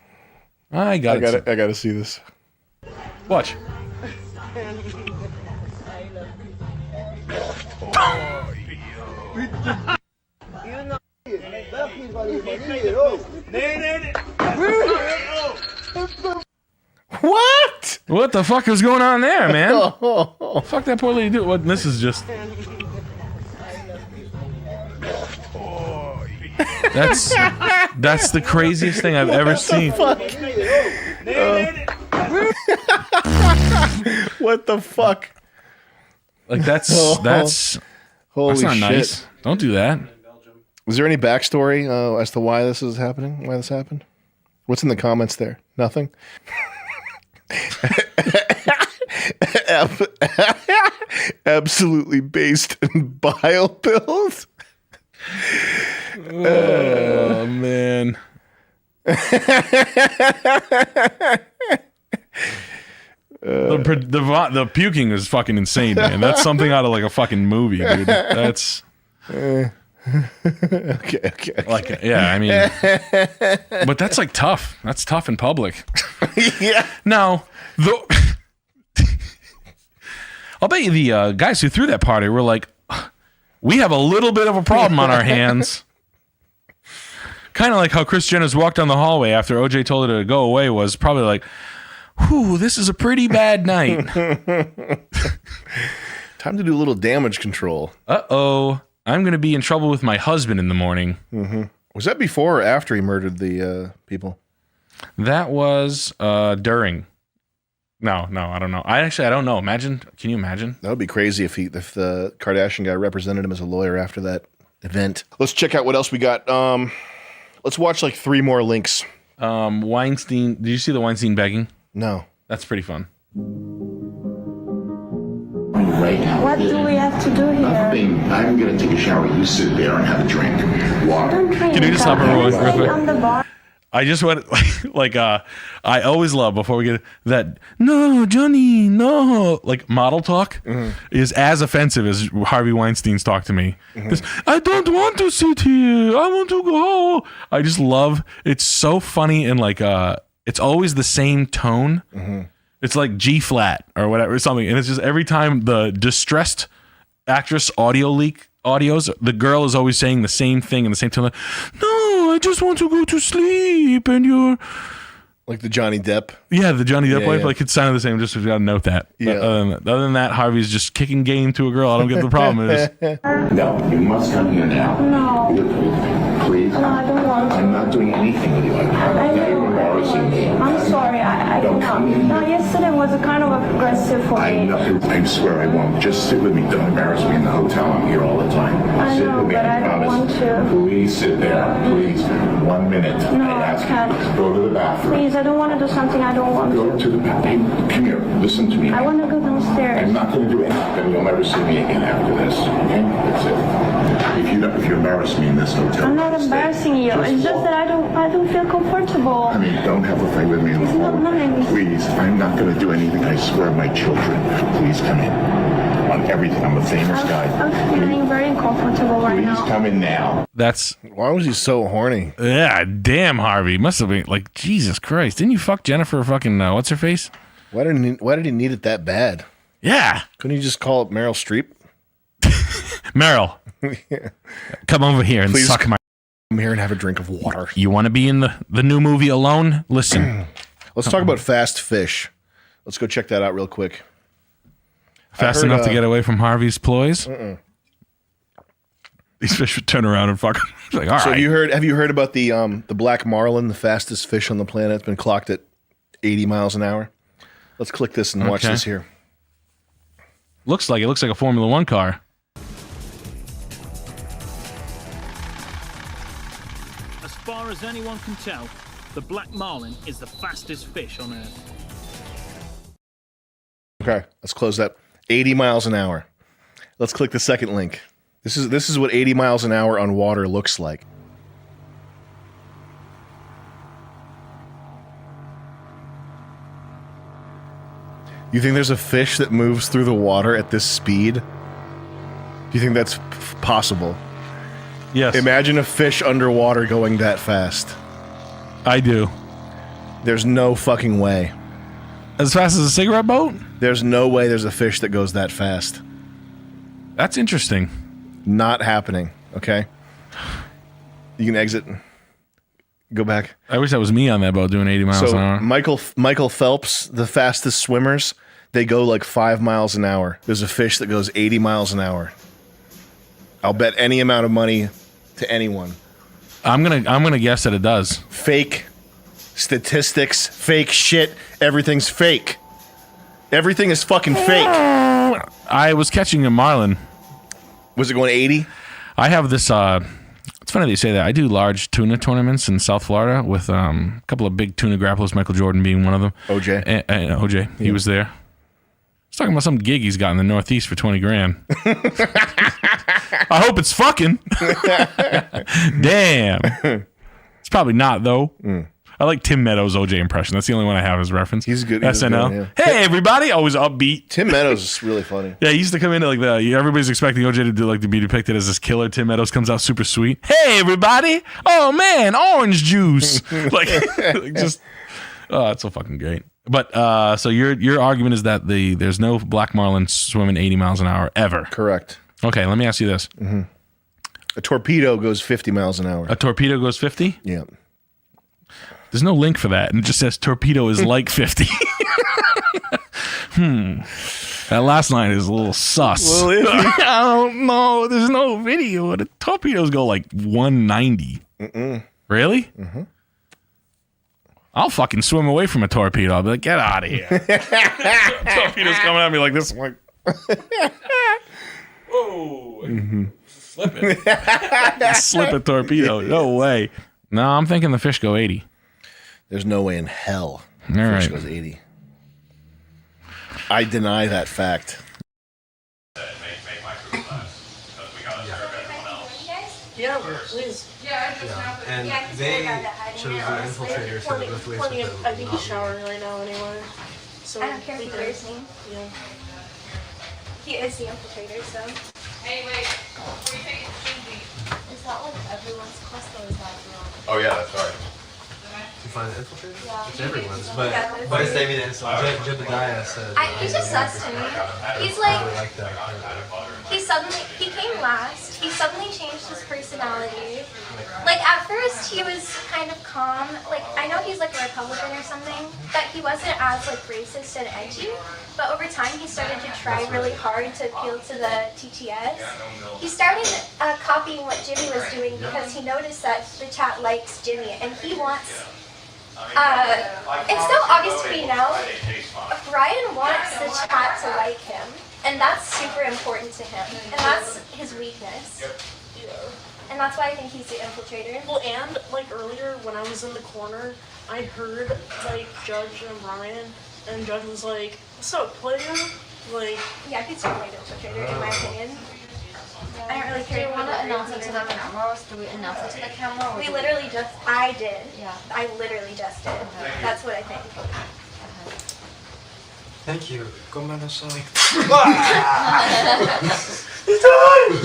I got to see this. Watch. What? What the fuck is going on there, man? Fuck that poor lady. Do what? This is just. That's the craziest thing I've ever seen. What the fuck? Like that's Holy that's not shit. nice. Don't do that. Was there any backstory as to why this is happening? Why this happened? What's in the comments there? Nothing. Absolutely based in bile pills. Oh man. The puking is fucking insane, man. That's something out of like a fucking movie, dude. That's okay. Like, yeah, I mean, but that's like tough. That's tough in public. Yeah. Now, I'll bet you the guys who threw that party were like, we have a little bit of a problem on our hands. Kind of like how Kris Jenner's walk down the hallway after OJ told her to go away was probably like, whew, this is a pretty bad night. Time to do a little damage control. Uh-oh. I'm going to be in trouble with my husband in the morning. Was that before or after he murdered the people? That was during. No, I don't know. I don't know. Imagine. Can you imagine? That would be crazy if the Kardashian guy represented him as a lawyer after that event. Let's check out what else we got. Let's watch like 3 more links. Weinstein. Did you see the Weinstein begging? No. That's pretty fun. Right now. What do we have to do here? Nothing. I'm going to take a shower. You sit there and have a drink. Water. Can you just stop her real quick? On the bar. I just went like I always love before we get that. No, Johnny, no. Like model talk is as offensive as Harvey Weinstein's talk to me. This, I don't want to sit here. I want to go. I just love. It's so funny and like it's always the same tone. It's like G flat or whatever or something, and it's just every time the distressed actress audio leak audios, the girl is always saying the same thing in the same tone. Like, no, I just want to go to sleep, and you're like the Johnny Depp. Yeah, the Johnny Depp wife. Yeah. Like it sounded the same. Just we gotta note that. Yeah. But other than that, Harvey's just kicking game to a girl. I don't get the problem. Is No, you must come here now. No. Please. No, I don't want to. I'm not doing anything with you. You're embarrassing me. I'm sorry. I Don't cannot. come in. No, yesterday was a kind of aggressive for I me. know. I swear I won't. Just sit with me. Don't embarrass me in the hotel. I'm here all the time. I Sit know, with me. but I don't promise. want to. Please sit there. Please. 1 minute. No, I ask I can't. you. Go to the bathroom. Please, I don't want to do something I don't want Go to. to the bathroom. Hey, come here. Listen to me. I want to go downstairs. I'm not going to do anything. You'll never see me again after this. Okay? That's it. If you embarrass me in this hotel, I'm not embarrassing you. It's just that I don't feel comfortable. I mean, don't have a fight with me in the It's not hall. nice. Please, I'm not going to do anything. I swear, my children. Please come in. On everything. I'm a famous guy. I'm feeling very uncomfortable right Please now. come in now. that's Why was he so horny? yeah. Damn, Harvey must have been like Jesus Christ. Didn't you fuck Jennifer? Fucking what's her face? Why did he need it that bad? Yeah, Couldn't he just call it Meryl Streep? Meryl, come over here and Please suck my. Come here and have a drink of water. You want to be in the new movie Alone? Listen, Let's talk about fast fish. Let's go check that out real quick. fast heard, enough to get away from Harvey's ploys. These fish would turn around and fuck. Like, all So right. have you heard about the black marlin, the fastest fish on the planet? It's been clocked at 80 miles an hour. Let's click this and watch Okay. this here. Looks like a Formula One car. As far as anyone can tell, the black marlin is the fastest fish on Earth. Okay, let's close that. 80 miles an hour. Let's click the second link. This is what 80 miles an hour on water looks like. You think there's a fish that moves through the water at this speed? Do you think that's possible? Yes. Imagine a fish underwater going that fast. I do. There's no fucking way. As fast as a cigarette boat? There's no way there's a fish that goes that fast. That's interesting. Not happening, okay? You can exit. Go back. I wish that was me on that boat doing 80 miles an hour. Michael Phelps, the fastest swimmers, they go like 5 miles an hour. There's a fish that goes 80 miles an hour. I'll bet any amount of money to anyone. I'm gonna guess that it does. Fake statistics, fake shit. Everything's fake. Everything is fucking fake. I was catching a marlin. Was it going 80? I have this. It's funny that you say that. I do large tuna tournaments in South Florida with a couple of big tuna grapplers, Michael Jordan being one of them. OJ. And OJ. He was there. He's talking about some gig he's got in the Northeast for 20 grand. I hope it's fucking. Damn. It's probably not, though. I like Tim Meadows' OJ impression. That's the only one I have as reference. He's good. SNL. Good, yeah. Hey, everybody. Always upbeat. Tim Meadows is really funny. Yeah, he used to come into like everybody's expecting OJ to be depicted as this killer. Tim Meadows comes out super sweet. Hey, everybody. Oh, man. Orange juice. It's so fucking great. But so your argument is that there's no black marlin swimming 80 miles an hour ever. Correct. Okay, let me ask you this. Mm-hmm. A torpedo goes 50 miles an hour. A torpedo goes 50? Yeah. There's no link for that, and it just says torpedo is like 50. That last line is a little sus. Well, I don't know. There's no video. The torpedoes go like 190. Really? Mm-hmm. I'll fucking swim away from a torpedo. I'll be like, get out of here. Torpedo's coming at me like this. I'm like, whoa. Slip it. Slip a torpedo. No way. No, I'm thinking the fish go 80. There's no way in hell All fish right. goes 80. I deny that fact. Yeah, please. And they chose the infiltrator so that this I think he's showering right now anyway. So I don't care if he wears me. Yeah. He is the infiltrator, so. Hey, wait. Before you take it, Is that like everyone's quest or is that wrong? Oh yeah, that's right. To find the infiltrator? Yeah. It's everyone's. Yeah. But it's David and Jebediah said. He's just sus to me. He's like, that. he came last. He suddenly changed his personality. Like at first he was kind of calm. Like I know he's like a Republican or something, but he wasn't as like racist and edgy. But over time he started to try really hard to appeal to the TTS. He started copying what Jimmy was doing because he noticed that the chat likes Jimmy and he wants. It's still August to be now. Brian wants the chat to like him, and that's super important to him, and that's his weakness. And that's why I think he's the infiltrator. Well, and like earlier when I was in the corner, I heard like Judge and Brian, and Judge was like, "What's up, player?" Like, yeah, he's definitely the infiltrator in my opinion. I don't really care. Do you want to announce it to the camera, or do we announce it to the camera? We literally just, I did. Yeah. I literally just did. That's what I think. Thank you. Come on, sorry. He died! He died!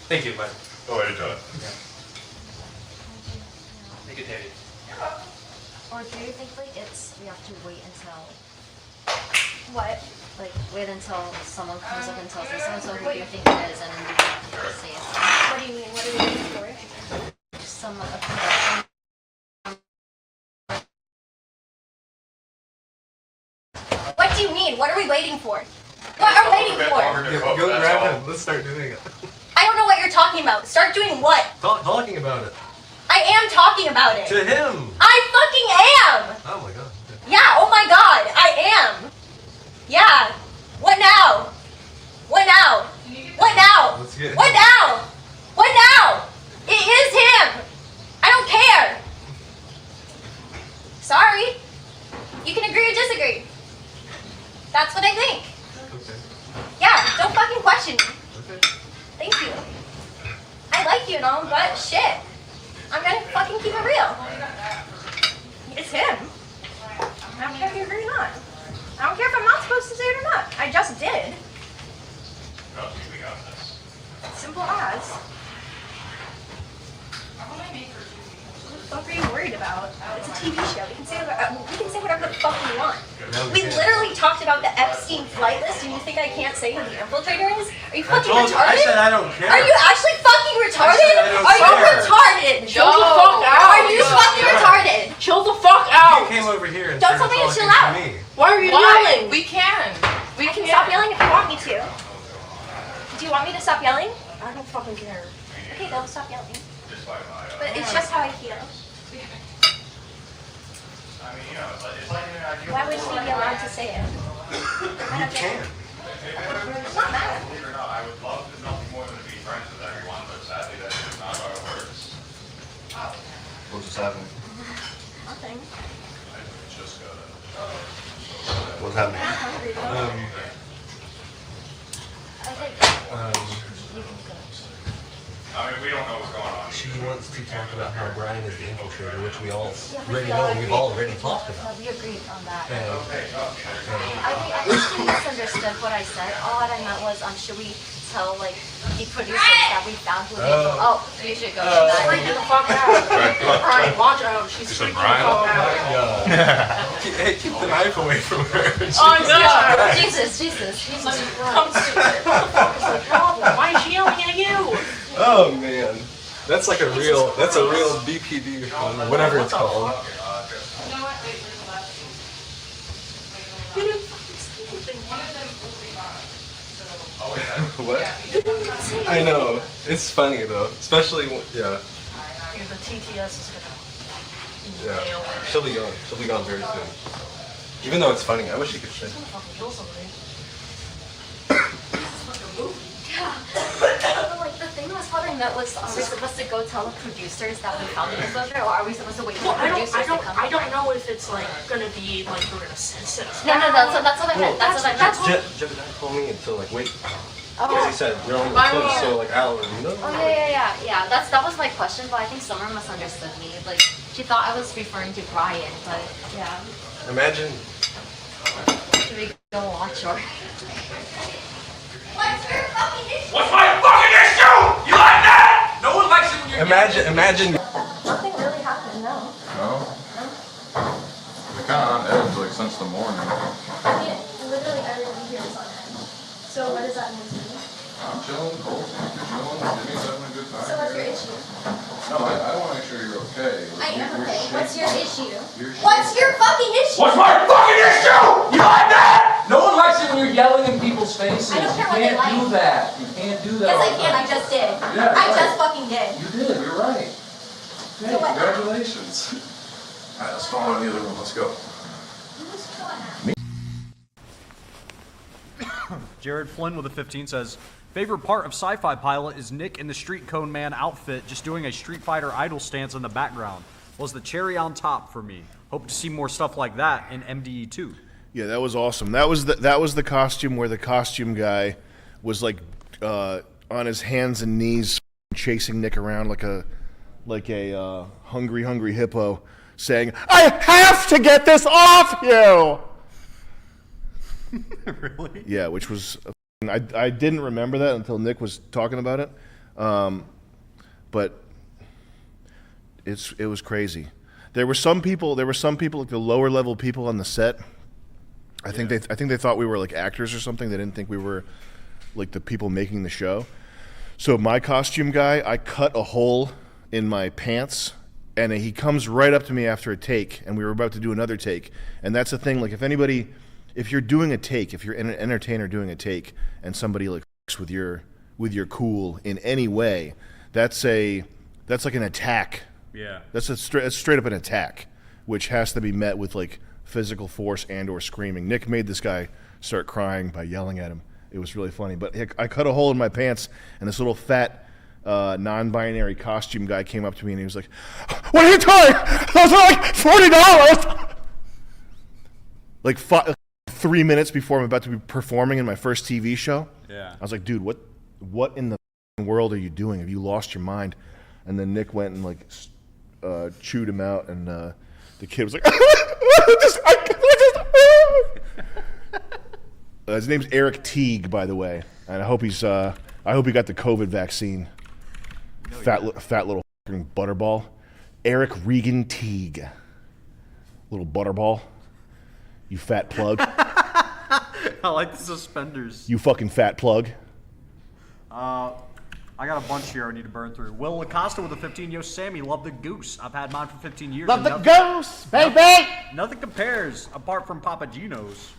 Thank you, bud. Oh, I did it. Thank you, David. Or do you think like we have to wait until what? Like wait until someone comes up and tells us so who do you think it is and then we can say it. What do you mean? What are we waiting for? Someone What do you mean? What are we waiting for? What are we waiting for? Go grab him. Let's start doing it. I don't know what you're talking about. Start doing what? Talking about it. I am talking about it. To him. I fucking am. Oh my god. Yeah, oh my god, I am. Yeah. What now? What now? What now? Let's get What now? What now? It is him. I don't care. Sorry. You can agree or disagree. That's what I think. Okay. Yeah, don't fucking question me. Okay. Thank you. I like you and all, but shit. I'm gonna fucking keep it real. It's him. I don't care if you agree or not. I don't care if I'm not supposed to say it or not. I just did. Simple as. What the fuck are you worried about? It's a TV show. We can say whatever the fuck we want. We literally talked about the Epstein flight list, and you think I can't say who the infiltrator is? Are you fucking retarded? I said I don't care. Are you actually fucking retarded? Are you retarded? Chill the fuck out. Are you fucking retarded? Chill the fuck out. You came over here and Don't started tell me to chill talking out. to me. Why are you yelling? We can. I can stop yelling if you want me to. Do you want me to stop yelling? I don't fucking care. Okay, then I'll stop yelling. But it's just how I feel. Why would we be allowed to say it? I don't get it. I'm not mad. I would love to nothing more than to be friends with everyone, but sadly that is not how it works. What's just happening? Nothing. What's happening? I'm hungry though. I mean, we don't know what's going on. She wants to talk about how Brian is the infiltrator, which we all Yeah, already know. We've already talked about. We agreed on that. And I think she misunderstood what I said. All that I meant was, should we tell like the producers that we found who they Oh, you should go do that. Freaking the fuck out. Brian, watch out. She's freaking the fuck out. Hey, keep the knife away from her. Oh god. Jesus. Come to it. What the fuck is the problem? Why is she yelling at you? Oh man, that's like a real BPD, whatever it's called. What? I know. It's funny though, especially yeah. The TTS is gonna Yeah. She'll be gone very soon. Even though it's funny, I wish she could stay. She's gonna fucking kill somebody. Like the thing that was bothering that was, are we supposed to go tell the producers that we found the infiltrator, or are we supposed to wait for the producers to come? I don't know if it's like gonna be like we're gonna sit us No, down. that's what I meant. That's what I meant. Jebediah told me to like wait. Oh. Because he said you're only close, so like Al, you know. Oh yeah. That was my question, but I think Summer misunderstood me. Like she thought I was referring to Brian, but yeah. Imagine. Should we go watch or? What's my fucking issue? You like that? No one likes it when you're Imagine. Nothing really happened. No. No? They're kind of on edge like since the morning. Literally everyone here is on edge. So what does that mean to me? I'm chilling, cold, you're chilling, Jimmy's having a good time. So what's your issue? No, I want to make sure you're okay. I am You're okay. What's your issue? You're What's your fucking issue? What's my fucking issue? You like that? No one likes it when you're yelling in people's faces. I don't care you what they can't like. do that. You can't do that. Yes, all I the can. time. I just did. Yeah, I right. just fucking did. You did. You're right. Hey, congratulations. All right, let's follow in the other room. Let's go. Jared Flynn with a 15 says, favorite part of Sci-Fi Pilot is Nick in the Street Cone Man outfit just doing a Street Fighter Idol stance in the background. Was the cherry on top for me. Hope to see more stuff like that in MDE 2. Yeah, that was awesome. That was the costume where the costume guy was like on his hands and knees chasing Nick around like a hungry hippo, saying, "I have to get this off you." Really? Yeah, which was I didn't remember that until Nick was talking about it, but it was crazy. There were some people like the lower level people on the set. I think they thought we were like actors or something. They didn't think we were like the people making the show. So my costume guy, I cut a hole in my pants, and he comes right up to me after a take, and we were about to do another take. And that's the thing, like if you're doing a take, if you're an entertainer doing a take, and somebody like f***s with your cool in any way, that's like an attack. Yeah. That's straight up an attack, which has to be met with like physical force and or screaming. Nick made this guy start crying by yelling at him. It was really funny. But I cut a hole in my pants, and this little fat non-binary costume guy came up to me, and he was like, "What are you doing? Those are like $40." Like 3 minutes before I'm about to be performing in my first TV show. Yeah. I was like, dude, what in the world are you doing? Have you lost your mind? And then Nick went and like chewed him out, and the kid was like, I His name's Eric Teague, by the way, and I hope he got the COVID vaccine. Fat little fucking butterball. Eric Regan Teague. Little butterball. You fat plug. I like the suspenders. You fucking fat plug. I got a bunch here I need to burn through. Will Lacosta with a 15. Yo, Sammy, love the goose. I've had mine for 15 years. Love and the nothing- goose, baby! Nothing compares apart from Papa Gino's.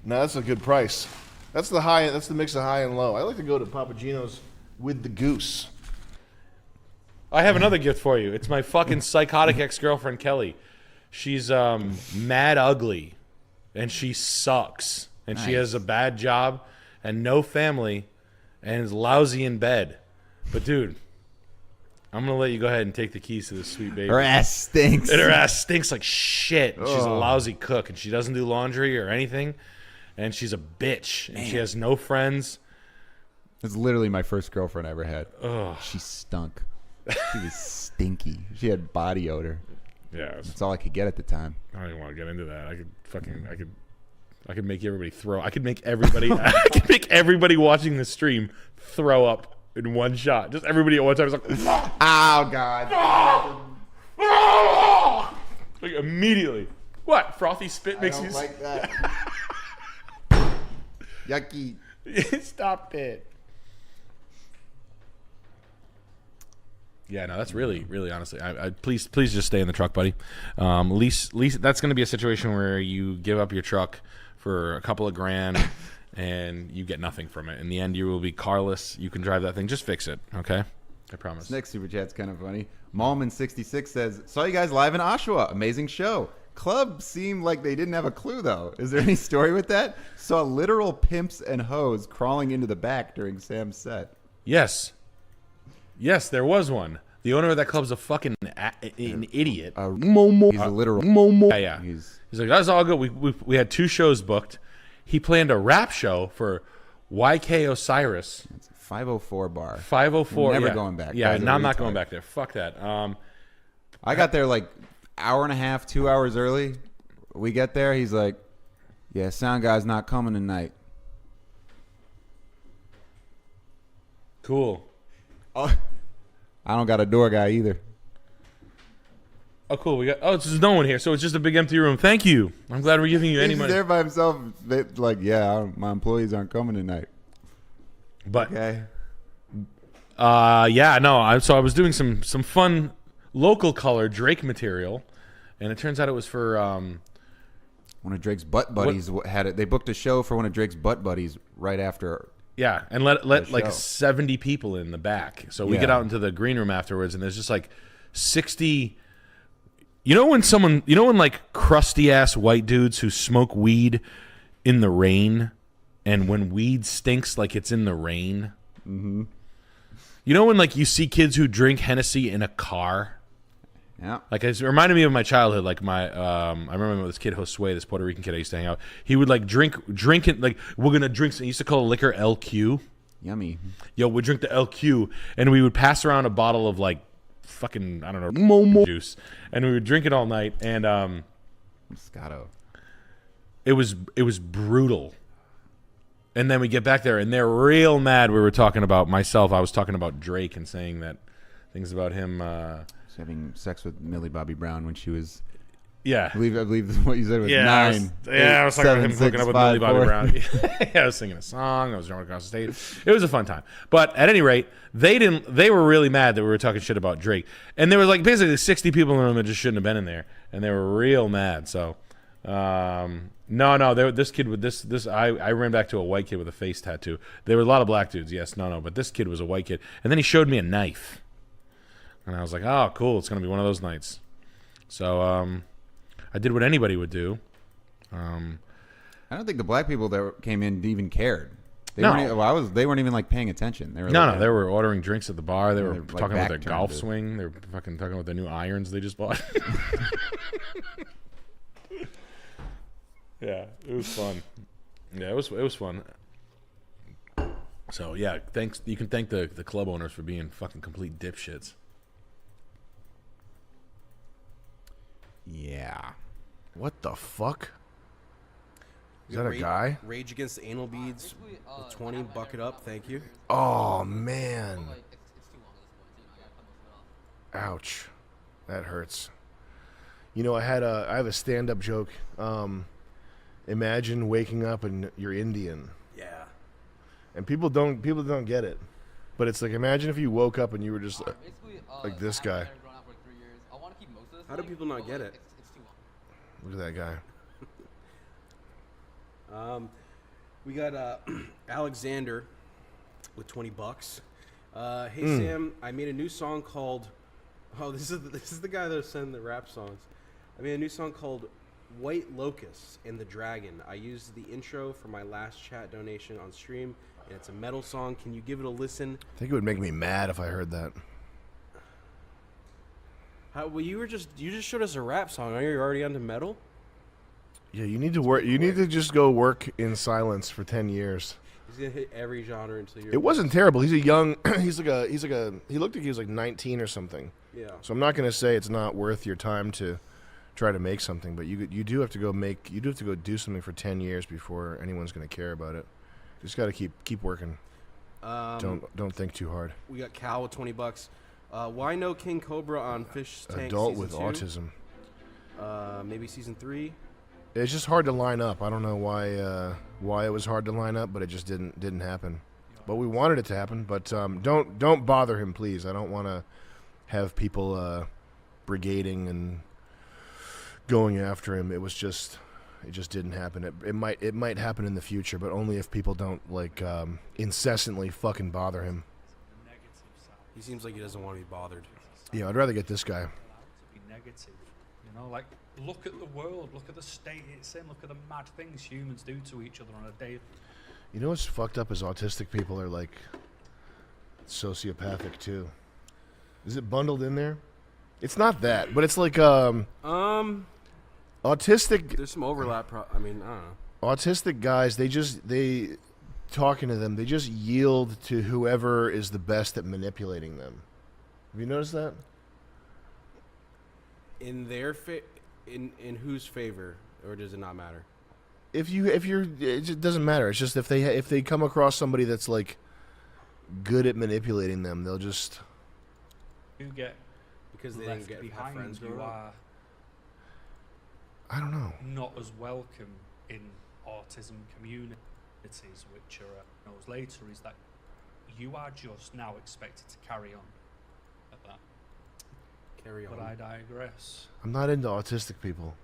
No, that's a good price. That's the high. That's the mix of high and low. I like to go to Papa Gino's with the goose. I have another gift for you. It's my fucking psychotic ex-girlfriend, Kelly. She's mad ugly, and she sucks. And she has a bad job and no family and is lousy in bed. But, dude, I'm going to let you go ahead and take the keys to this sweet baby. Her ass stinks. And her ass stinks like shit. And she's a Oh. lousy cook, and she doesn't do laundry or anything. And she's a bitch, and she has no friends. That's literally my first girlfriend I ever had. Ugh. She stunk. She was stinky. She had body odor. Yeah. That's all I could get at the time. I don't even want to get into that. I could make everybody throw. I could make everybody watching the stream throw up in one shot. Just everybody at one time is like, oh god. Like immediately. What? Frothy spit makes you like that. Yucky. Stop it. Yeah, no, that's really, really honestly. I please just stay in the truck, buddy. Lease. That's going to be a situation where you give up your truck for a couple of grand, and you get nothing from it. In the end, you will be carless. You can drive that thing. Just fix it, okay? I promise. This next super chat's kind of funny. Malman66 says, "Saw you guys live in Oshawa. Amazing show. Club seemed like they didn't have a clue though. Is there any story with that? Saw literal pimps and hoes crawling into the back during Sam's set. Yes, there was one. The owner of that club's a fucking an idiot. He's a literal. Yeah. He's like, that's all good. We had 2 shows booked. He planned a rap show for YK Osiris. 504 bar. 504. Never yeah. going back. Yeah, Guys no, are I'm not retarded. going back there. Fuck that. I got there like hour and a half, 2 hours early. We get there. He's like, "Yeah, sound guy's not coming tonight." Cool. Oh, I don't got a door guy either. Oh, cool. There's no one here, so it's just a big empty room. Thank you. I'm glad we're giving you any He's money. there by himself. Like, yeah, my employees aren't coming tonight. But okay. Yeah, no. So I was doing some fun local color Drake material, and it turns out it was for one of Drake's butt buddies had it. They booked a show for one of Drake's butt buddies right after. Yeah, and let like 70 people in the back. So we get out into the green room afterwards, and there's just like 60. You know when like crusty ass white dudes who smoke weed in the rain, and when weed stinks like it's in the rain. Mm-hmm. You know when like you see kids who drink Hennessy in a car. Yeah. Like it reminded me of my childhood. Like my, I remember this kid Josue, this Puerto Rican kid I used to hang out. He would like drink it. Like we're gonna drink. He used to call liquor LQ. Yummy. Yo, we drink the LQ, and we would pass around a bottle of like fucking I don't know juice, and we would drink it all night. And Moscato. It was brutal. And then we get back there, and they're real mad. We were talking about myself. I was talking about Drake and saying that things about him. Having sex with Millie Bobby Brown when she was. Yeah. I believe what you said was 9. I was talking about him hooking up with Millie Bobby 4. Brown. Yeah, I was singing a song. I was running across the stage. It was a fun time. But at any rate, they were really mad that we were talking shit about Drake. And there was like basically 60 people in the room that just shouldn't have been in there. And they were real mad. So, this kid with this, I ran back to a white kid with a face tattoo. There were a lot of black dudes. Yes, but this kid was a white kid. And then he showed me a knife. And I was like, oh, cool. It's going to be one of those nights. So, I did what anybody would do. I don't think the black people that came in even cared. They No. They weren't even like paying attention. They were They were ordering drinks at the bar. They were like, talking about their back golf turned. swing. They were fucking talking about their new irons they just bought. Yeah, it was fun. Yeah, it was fun. So yeah, thanks. You can thank the club owners for being fucking complete dipshits. Yeah. What the fuck? Is that a guy? Rage Against the Anal Beads with 20. Buck it up. Thank you. Oh man. Ouch. That hurts. You know, I have a stand-up joke. Imagine waking up and you're Indian. Yeah. And people don't get it. But it's like, imagine if you woke up and you were just like this guy. How do people not get it? Look at that guy. We got Alexander with 20 bucks. Hey Sam, I made a new song called. Oh, this is the guy that sent the rap songs. I made a new song called White Locust and the Dragon. I used the intro for my last chat donation on stream, and it's a metal song. Can you give it a listen? I think it would make me mad if I heard that. Well, you just showed us a rap song. Are you already onto metal? Yeah, you need to work. You need to just go work in silence for 10 years. He's gonna hit every genre until you're. It wasn't terrible. He's a young. He looked like he was like 19 or something. Yeah. So I'm not gonna say it's not worth your time to try to make something, but you do have to go make. You do have to go do something for 10 years before anyone's gonna care about it. You just got to keep working. Don't think too hard. We got Cal with 20 bucks. Why no King Cobra on Fish Tank? Adult season with 2? autism. Maybe season 3. It's just hard to line up. I don't know why it was hard to line up, but it just didn't happen. But we wanted it to happen. But don't bother him, please. I don't want to have people brigading and going after him. It just didn't happen. It might happen in the future, but only if people don't like incessantly fucking bother him. He seems like he doesn't want to be bothered. Yeah, I'd rather get this guy. Be negative, you know, like look at the world, look at the state it's in, look at the mad things humans do to each other on a daily. You know what's fucked up is autistic people are like sociopathic too. Is it bundled in there? It's not that, but it's like autistic. There's some overlap. I mean, I don't know. Autistic guys, they talking to them, they just yield to whoever is the best at manipulating them. Have you noticed that? In their in whose favor, or does it not matter? If you're, it just doesn't matter. It's just if they come across somebody that's like good at manipulating them, they'll just. You get because they left didn't get behind. friends You growing up. are. I don't know. Not as welcome in autism communities, which are knows later, is that you are just now expected to carry on at that. Carry on. But I digress. I'm not into autistic people.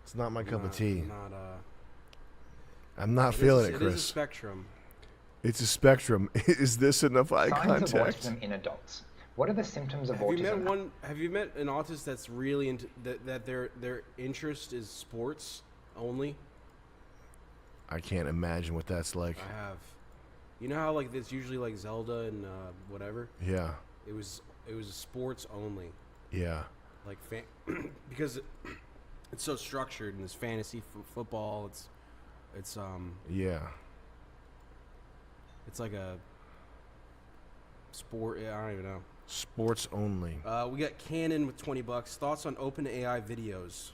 It's not my cup of tea. I'm not feeling it, Chris. It is a spectrum. It's a spectrum. Is this enough eye Signs contact? of autism in adults. What are the symptoms of autism? Have you met an autist that's really into that their interest is sports only? I can't imagine what that's like. I have. You know how like it's usually like Zelda and whatever. Yeah. It was sports only. Yeah. Like because it's so structured and it's fantasy football. It's Yeah. It's like a sport. I don't even know. Sports only. We got Canon with 20 bucks. Thoughts on OpenAI videos?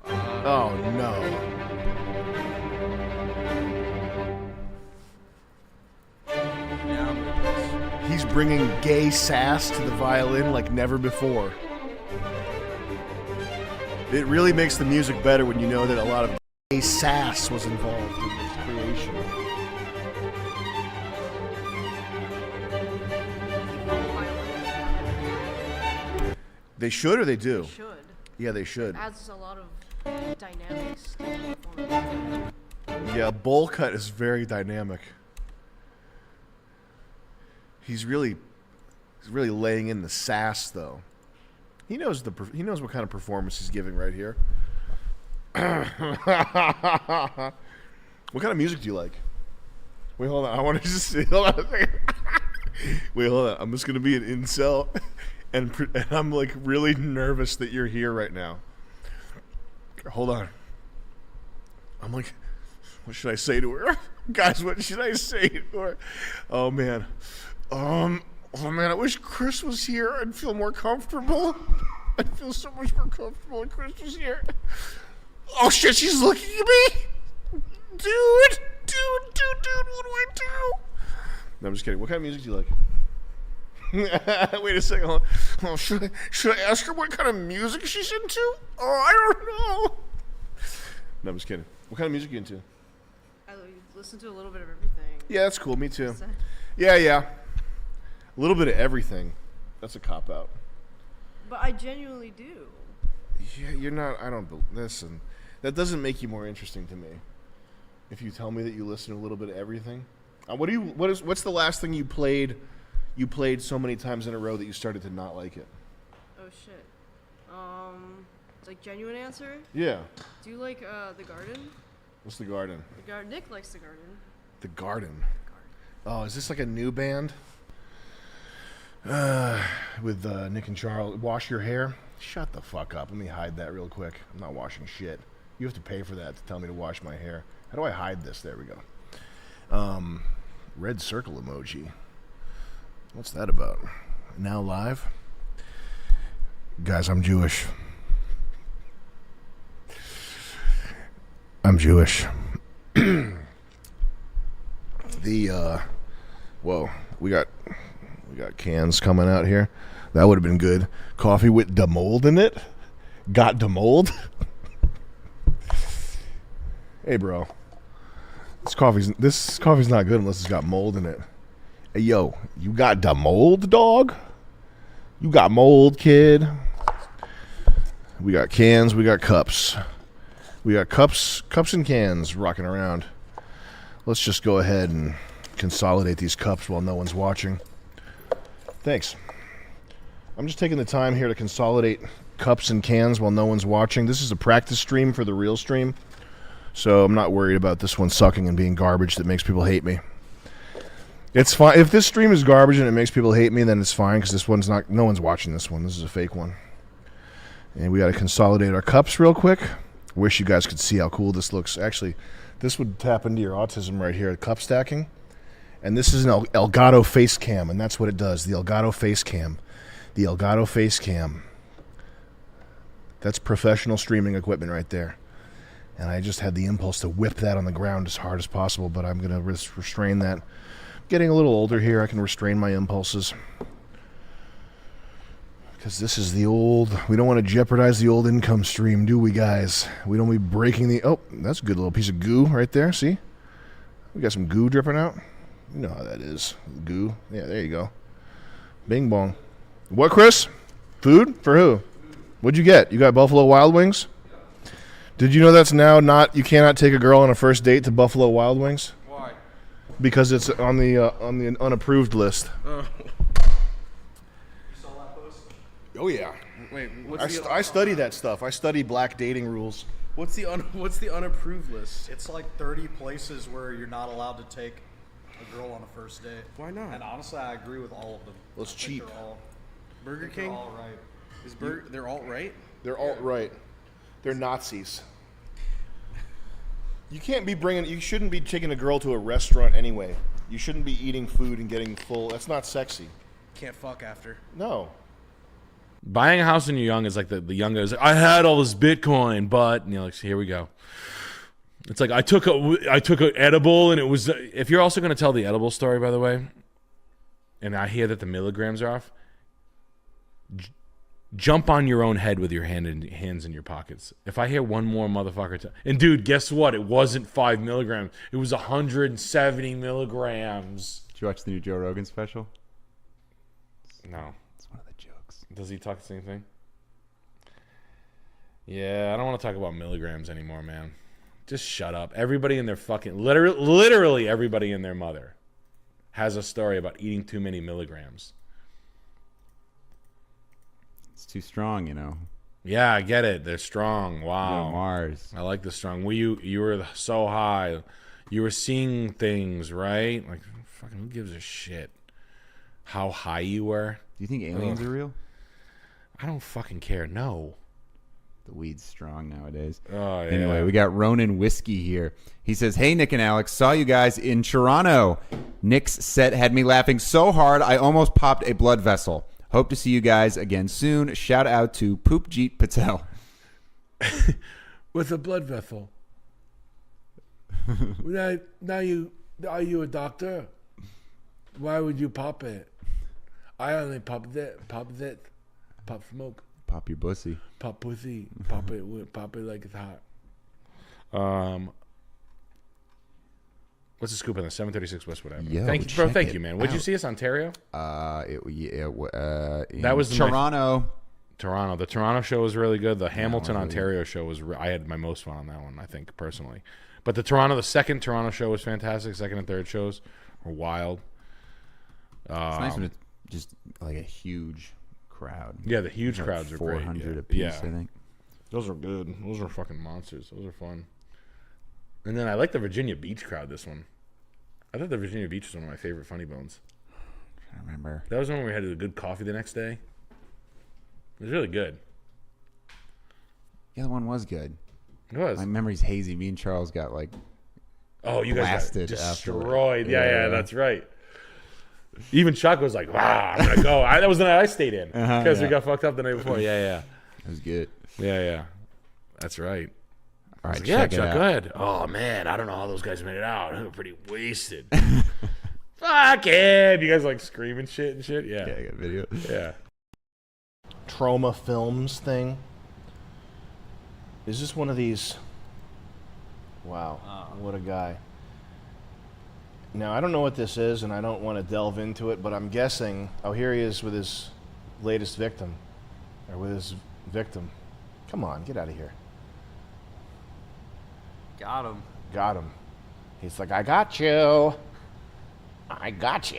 Oh no. He's bringing gay sass to the violin like never before. It really makes the music better when you know that a lot of gay sass was involved in its creation. They should or they do? They should. Yeah, they should. It adds a lot of dynamics. Yeah, bowl cut is very dynamic. He's really laying in the sass though. He knows what kind of performance he's giving right here. What kind of music do you like? Wait, hold on. I want to just see. Hold on a second. Wait, hold on. I'm just gonna be an incel, and I'm like really nervous that you're here right now. Hold on. I'm like, what should I say to her? Guys, what should I say to her? Oh man. Oh man, I wish Chris was here. I'd feel more comfortable. I'd feel so much more comfortable if Chris was here. Oh shit, she's looking at me. Dude, what do I do? No, I'm just kidding. What kind of music do you like? Wait a second. Hold on. Oh, should I ask her what kind of music she's into? Oh, I don't know. No, I'm just kidding. What kind of music are you into? I listen to a little bit of everything. Yeah, that's cool. Me too. Yeah. A little bit of everything. That's a cop out. But I genuinely do. Yeah, you're not. I don't. Listen, that doesn't make you more interesting to me. If you tell me that you listen to a little bit of everything, what's the last thing you played? You played so many times in a row that you started to not like it. Oh shit. Like genuine answer. Yeah. Do you like The Garden? What's The Garden? Nick likes The Garden. The Garden. Oh, is this like a new band? With Nick and Charles. Wash Your Hair? Shut the fuck up. Let me hide that real quick. I'm not washing shit. You have to pay for that to tell me to wash my hair. How do I hide this? There we go. Red circle emoji. What's that about? Now live? Guys, I'm Jewish. I'm Jewish. Whoa, we got cans coming out here. That would have been good. Coffee with da mold in it. Got da mold. Hey, bro. This coffee's not good unless it's got mold in it. Hey, yo, you got da mold, dog? You got mold, kid. We got cans. We got cups. We got cups and cans rocking around. Let's just go ahead and consolidate these cups while no one's watching. Thanks. I'm just taking the time here to consolidate cups and cans while no one's watching. This is a practice stream for the real stream, so I'm not worried about this one sucking and being garbage that makes people hate me. It's fine. If this stream is garbage and it makes people hate me, then it's fine because this one's not. No one's watching this one. This is a fake one. And we got to consolidate our cups real quick. Wish you guys could see how cool this looks. Actually, this would tap into your autism right here, cup stacking. And this is an Elgato face cam, and that's what it does, the Elgato face cam. The Elgato face cam. That's professional streaming equipment right there. And I just had the impulse to whip that on the ground as hard as possible, but I'm going to restrain that. Getting a little older here, I can restrain my impulses. Because this is the old, we don't want to jeopardize the old income stream, do we, guys? We don't want to be breaking the, oh, that's a good little piece of goo right there, see? We got some goo dripping out. You know how that is, goo. Yeah, there you go. Bing bong. What, Chris? Food? For who? What'd you get? You got Buffalo Wild Wings? Did you know that's now not, you cannot take a girl on a first date to Buffalo Wild Wings? Why? Because it's on the unapproved list. Oh. Oh yeah. Wait, I study that stuff. I study black dating rules. What's the unapproved list? It's like 30 places where you're not allowed to take a girl on a first date. Why not? And honestly, I agree with all of them. Well, it's cheap. Burger King? They're all right. They're alt-right? They're alt-right. They're Nazis. You can't be bringing. You shouldn't be taking a girl to a restaurant anyway. You shouldn't be eating food and getting full. That's not sexy. Can't fuck after. No. Buying a house when you're young is like the young guy's like, I had all this Bitcoin, but, and you're like, here we go. It's like I took an edible, and it was. If you're also going to tell the edible story, by the way, and I hear that the milligrams are off, jump on your own head with your hands in your pockets. If I hear one more motherfucker, and dude, guess what? It wasn't 5 milligrams. It was 170 milligrams. Did you watch the new Joe Rogan special? No. It's one of the jokes. Does he talk the same thing? Yeah, I don't want to talk about milligrams anymore, man. Just shut up. Everybody in their fucking, literally everybody and their mother has a story about eating too many milligrams. It's too strong, you know. Yeah, I get it. They're strong. Wow. Mars. I like the strong. You were so high. You were seeing things, right? Like, fucking who gives a shit how high you were? Do you think aliens are real? I don't fucking care. No. The weed's strong nowadays. Oh, yeah. Anyway, we got Ronan Whiskey here. He says, hey, Nick and Alex, saw you guys in Toronto. Nick's set had me laughing so hard I almost popped a blood vessel. Hope to see you guys again soon. Shout out to Poopjeet Patel. with a blood vessel. Now you are you a doctor? Why would you pop it? I only pop smoke, Pop your pussy. pop pussy, pop it like it's hot. What's the scoop on the 736 Westwood Avenue? Yo, Thank you, bro. check Thank it you, man. Would you out. see us, Ontario? That was Toronto. Toronto. The Toronto show was really good. The Hamilton, really Ontario show was. I had my most fun on that one, I think, personally. But the second Toronto show was fantastic. Second and third shows were wild. It's nice when it's just like a huge crowd. Yeah, the huge Like crowds are great. 400 apiece, Yeah. I think. Those are good. Those are fucking monsters. Those are fun. And then I like the Virginia Beach crowd. This one, I thought the Virginia Beach was one of my favorite Funny Bones. I remember. That was one where we had a good coffee the next day. It was really good. The other one was good. It was. My memory's hazy. Me and Charles got like you guys got blasted destroyed. afterward. Yeah, that's right. Even Chuck was like, "Wow, I'm gonna go." That was the night I stayed in because we got fucked up the night before. Yeah. It was good. Yeah. That's right. All right, Yeah, check it Chuck, out. go ahead. Oh man, I don't know how those guys made it out. They were pretty wasted. Fuck it. You guys like screaming shit and shit. Yeah. Yeah, I got video. Yeah. Trauma Films thing. Is this one of these? Wow, what a guy. Now, I don't know what this is, and I don't want to delve into it, but I'm guessing... Oh, here he is with his latest victim. Or with his victim. Come on, get out of here. Got him. Got him. He's like, I got you. I got you.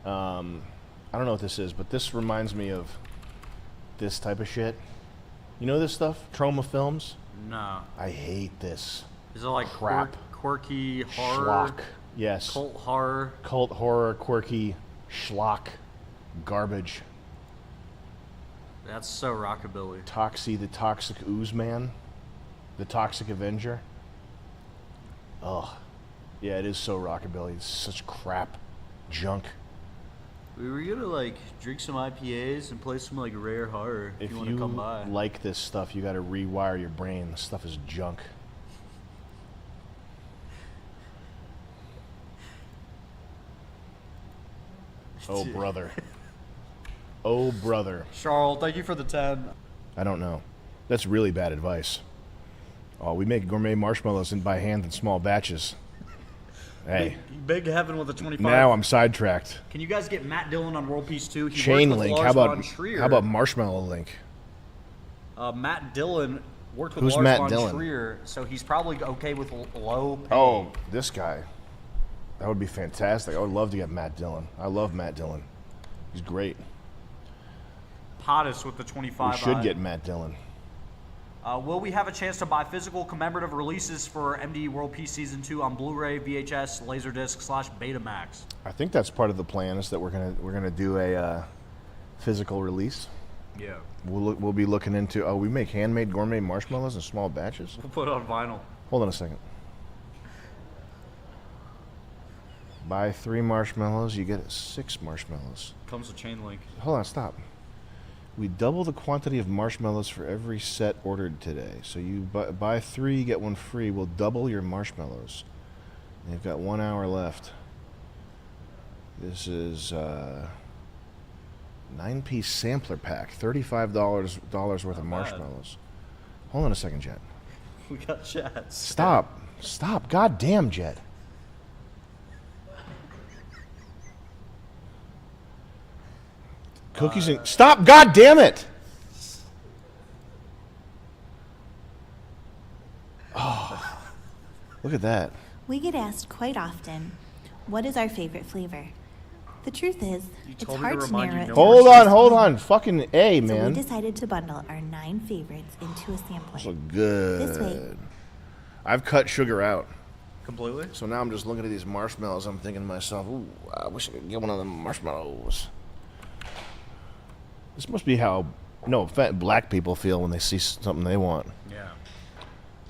I don't know what this is, but this reminds me of this type of shit. You know this stuff? Trauma Films? No. I hate this. Is it like crap? Quirky horror? Schlock. Yes. Cult horror? Cult horror, quirky, schlock, garbage. That's so rockabilly. Toxie, the Toxic Ooze Man. The Toxic Avenger. Ugh. Yeah, it is so rockabilly. It's such crap. Junk. We were gonna like drink some IPAs and play some like rare horror if you want to come by. Like this stuff, you gotta rewire your brain. This stuff is junk. Oh, brother. Oh, brother. Charles, thank you for the 10. I don't know. That's really bad advice. Oh, we make gourmet marshmallows by hand in small batches. Hey. Big Heaven with a 25. Now I'm sidetracked. Can you guys get Matt Dillon on World Peace 2? He Chain worked with Link. Lars How von Trier. about Marshmallow Link? Matt Dillon worked with Who's Lars Matt von Dillon? Trier, so he's probably okay with low pay. Oh, this guy. That would be fantastic. I would love to get Matt Dillon. I love Matt Dillon. He's great. Pottis with the 25. We should get Matt Dillon. Will we have a chance to buy physical commemorative releases for MD World Peace Season 2 on Blu-ray, VHS, Laserdisc / Betamax? I think that's part of the plan is that we're gonna do a physical release. Yeah. We'll be looking into. Oh, we make handmade gourmet marshmallows in small batches. We'll put it on vinyl. Hold on a second. Buy 3 marshmallows, you get 6 marshmallows. Comes with chain link. Hold on, stop. We double the quantity of marshmallows for every set ordered today. So you buy 3, get 1 free. We'll double your marshmallows. And you've got 1 hour left. This is 9-piece sampler pack, $35 worth of marshmallows. Hold on a second, Jet. We got chats. Stop. God damn, Jet. Cookies and stop! God damn it! Oh, look at that. We get asked quite often, what is our favorite flavor? The truth is, it's hard to narrow it. Hold on. Fucking A, So we man. decided to bundle our 9 favorites into a sampler. So good. This way, I've cut sugar out. Completely? So now I'm just looking at these marshmallows. I'm thinking to myself, ooh, I wish I could get one of them marshmallows. This must be how black people feel when they see something they want. Yeah.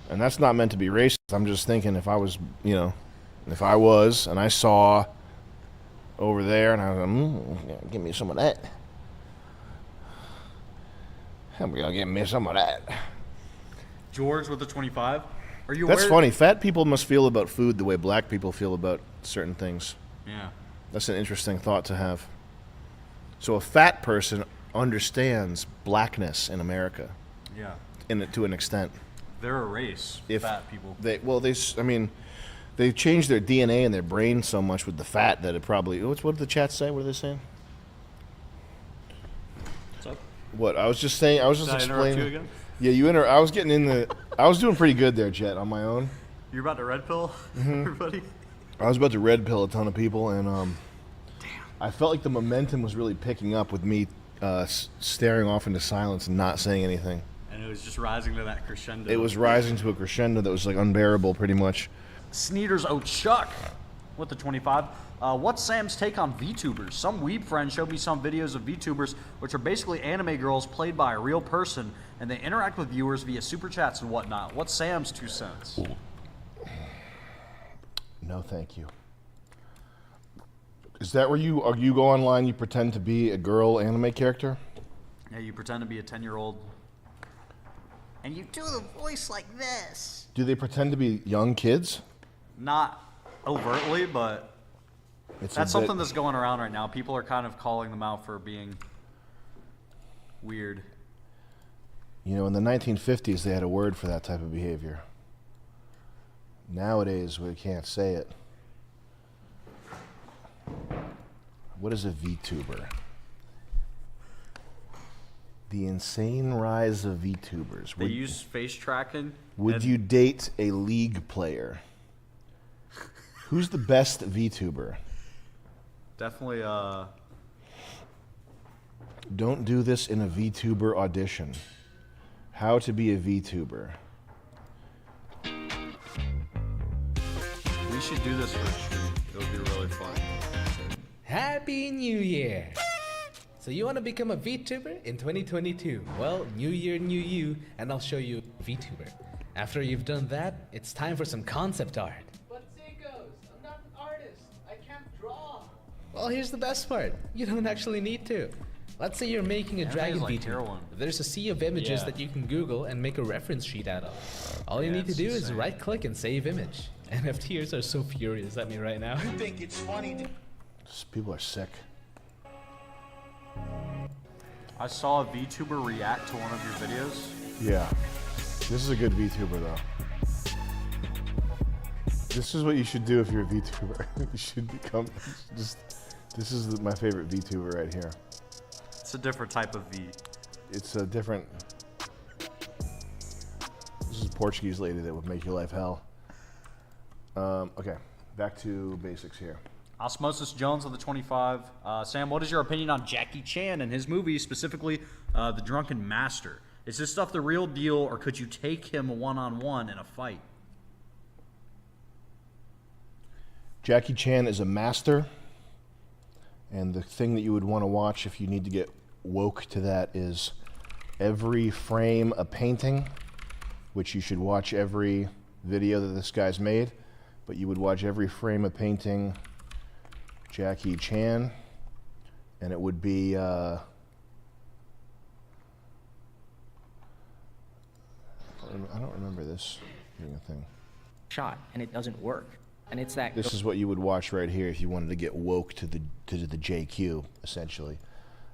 And that's not meant to be racist. I'm just thinking if I was, if I was and I saw over there and I was like, give me some of that. I'm gonna give me some of that. George with the 25. Are you That's aware? funny. Fat people must feel about food the way black people feel about certain things. Yeah. That's an interesting thought to have. So a fat person understands blackness in America. Yeah. To an extent. They're a race. Fat people. They changed their DNA and their brain so much with the fat that it probably. What did the chat say? What are they saying? What's up? What I was just saying. I was just Did I interrupt explaining. you again? Yeah, I was getting in the. I was doing pretty good there, Jet, on my own. You're about to red pill everybody? I was about to red pill a ton of people, and I felt like the momentum was really picking up with me staring off into silence and not saying anything. And it was just rising to that crescendo. It was rising to a crescendo that was like unbearable, pretty much. Sneeders O'Chuck with the 25. What's Sam's take on VTubers? Some weeb friends showed me some videos of VTubers, which are basically anime girls played by a real person, and they interact with viewers via super chats and whatnot. What's Sam's 2 cents? No, thank you. Is that where you go online? You pretend to be a girl anime character? Yeah, you pretend to be a 10-year-old. And you do the voice like this. Do they pretend to be young kids? Not overtly, but that's something that's going around right now. People are kind of calling them out for being weird. You know, in the 1950s, they had a word for that type of behavior. Nowadays, we can't say it. What is a VTuber? The insane rise of VTubers. They use face tracking. Would you date a League player? Who's the best VTuber? Definitely, Don't do this in a VTuber audition. How to be a VTuber. We should do this for a stream. It'll be really fun. Happy New Year! So you want to become a VTuber in 2022? Well, New Year, New You, and I'll show you VTuber. After you've done that, it's time for some concept art. But Seikos, I'm not an artist. I can't draw. Well, here's the best part. You don't actually need to. Let's say you're making a dragon like VTuber. heroin. There's a sea of images Yeah. that you can Google and make a reference sheet out of. All you need to it's do is insane. right-click and save image. NFTers are so furious at me right now. You think it's funny? People are sick. I saw a VTuber react to one of your videos. Yeah. This is a good VTuber, though. This is what you should do if you're a VTuber. You should become just. This is my favorite VTuber right here. It's a different type of V. It's a different. This is a Portuguese lady that would make your life hell. Okay, back to basics here. Osmosis Jones of the 25. Sam, what is your opinion on Jackie Chan and his movie, specifically The Drunken Master? Is this stuff the real deal, or could you take him one-on-one in a fight? Jackie Chan is a master, and the thing that you would want to watch if you need to get woke to that is every frame a painting, which you should watch every video that this guy's made, but you would watch every frame a painting Jackie Chan, and it would be I don't remember this being a thing. Shot and it doesn't work, and it's that. This is what you would watch right here if you wanted to get woke to the JQ, essentially.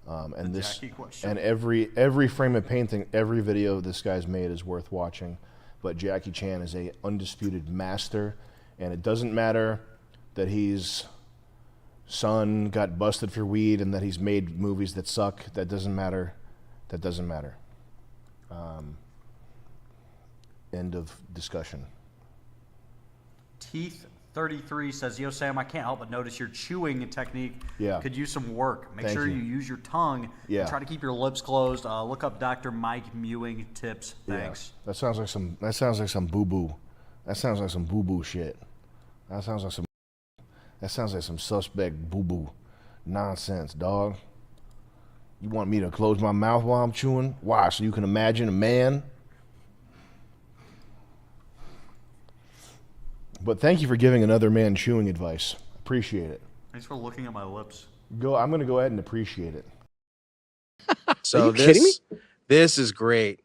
And The this Jackie question. and every frame of painting, every video this guy's made is worth watching. But Jackie Chan is a undisputed master, and it doesn't matter that his son got busted for weed and that he's made movies that suck. That doesn't matter. That doesn't matter. End of discussion. Teeth 33 says, "Yo, Sam, I can't help but notice your chewing technique Yeah. could use some work. Make Thank sure you. you use your tongue. Yeah. And try to keep your lips closed. Look up Dr. Mike Mewing tips. Thanks." Yeah. That sounds like some boo boo. That sounds like some boo boo shit. That sounds like some suspect boo boo nonsense, dog. You want me to close my mouth while I'm chewing? Why? So you can imagine a man? But thank you for giving another man chewing advice. Appreciate it. Thanks for looking at my lips. I'm going to go ahead and appreciate it. So Are you kidding me? this is great.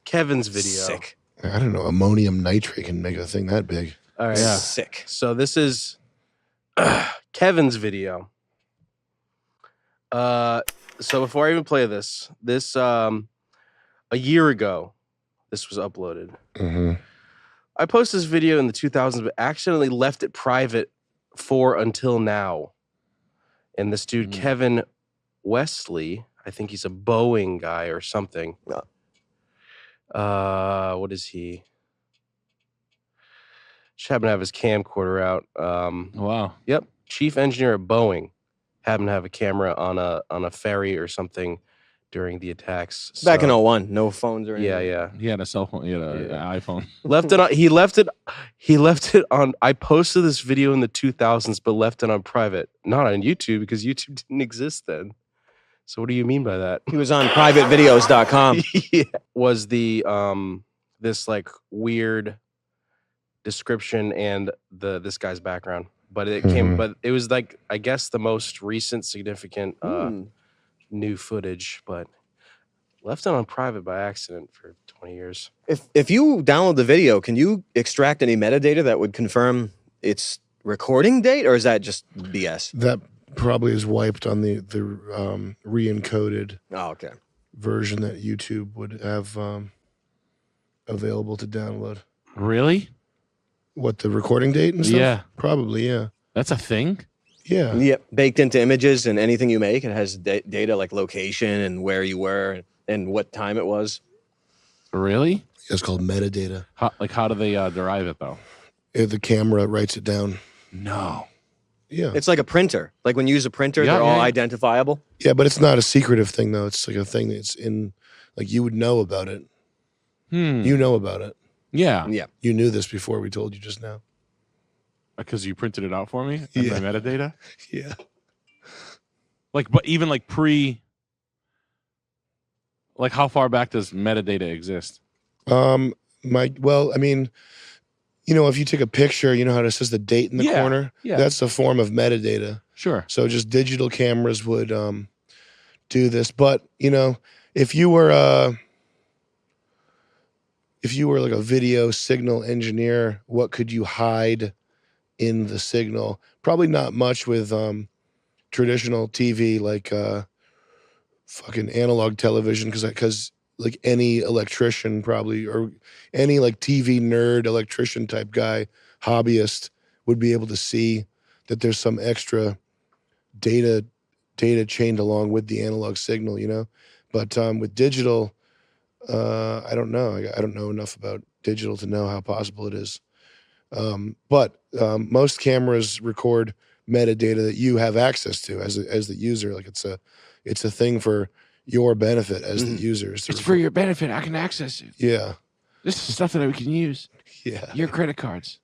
Kevin's video. Sick. I don't know. Ammonium nitrate can make a thing that big. All right. Yeah. Sick. So this is Kevin's video. So before I even play this a year ago, this was uploaded. Mm-hmm. I posted this video in the 2000s, but accidentally left it private for until now. And this dude, Kevin Wesley, I think he's a Boeing guy or something. What is he? Just happened to have his camcorder out. Wow. Yep. Chief engineer at Boeing happened to have a camera on a ferry or something during the attacks. Back in 01, no phones or anything. Yeah. He had a cell phone. He had an iPhone. Left it on. He left it on. I posted this video in the 2000s, but left it on private, not on YouTube because YouTube didn't exist then. So what do you mean by that? He was on privatevideos.com. Yeah. Was the this like weird description and this guy's background, but it came. But it was like I guess the most recent significant new footage, but left it on private by accident for 20 years. If you download the video, can you extract any metadata that would confirm its recording date, or is that just BS? That probably is wiped on the re-encoded version that YouTube would have available to download. Really? What, the recording date and stuff? Yeah. Probably, yeah. That's a thing? Yeah. Yeah, baked into images and anything you make, it has data like location and where you were and what time it was. Really? It's called metadata. How do they derive it, though? The camera writes it down. No. Yeah. It's like a printer. Like when you use a printer, they're all identifiable. Yeah, but it's not a secretive thing, though. It's like a thing that's in, like you would know about it. You know about it. Yeah. Yeah. You knew this before we told you just now. Because you printed it out for me? And my metadata? Yeah. Like, but even like like how far back does metadata exist? Well, I mean, you know, if you take a picture, you know how it says the date in the corner? Yeah. That's a form of metadata. Sure. So just digital cameras would do this. But, you know, if you were like a video signal engineer, what could you hide in the signal? Probably not much with traditional TV, like fucking analog television, because like any electrician probably, or any like TV nerd electrician type guy, hobbyist, would be able to see that there's some extra data chained along with the analog signal, you know? But with digital, I don't know. I don't know enough about digital to know how possible it is. But most cameras record metadata that you have access to as the user. Like it's a thing for your benefit as the user. It's for your benefit. I can access it. Yeah. This is stuff that we can use. Yeah. Your credit cards.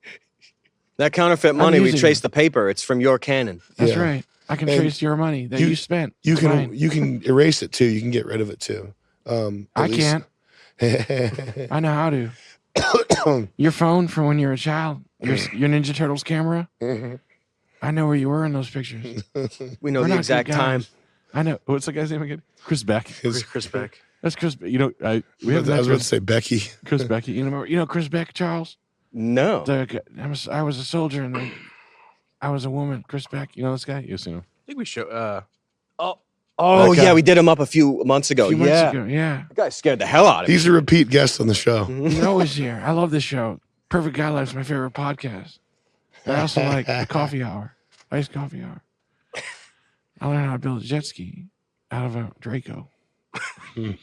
That counterfeit money, we trace the paper. It's from your Canon. That's right. I can trace your money that you spent. You It's can mine. you can erase it too. You can get rid of it too. I can't. I know how to. Your phone from when you were a child. Your Ninja Turtles camera. I know where you were in those pictures. We know We're the not exact good guys. time. I know. What's the guy's name again? Chris Beck. Chris Beck. That's Chris. You know, I was about to say Becky. Chris Becky. You know Chris Beck, Charles? No. I was a soldier and then I was a woman. Chris Beck. You know this guy? You've seen him. I think we show. Oh, That guy. yeah, we did him up a few months ago. Yeah. That guy scared the hell out of me. He's a repeat guest on the show. He's always here. I love this show. Perfect Guy Life's my favorite podcast. I also like the coffee hour, iced coffee hour. I learned how to build a jet ski out of a Draco. When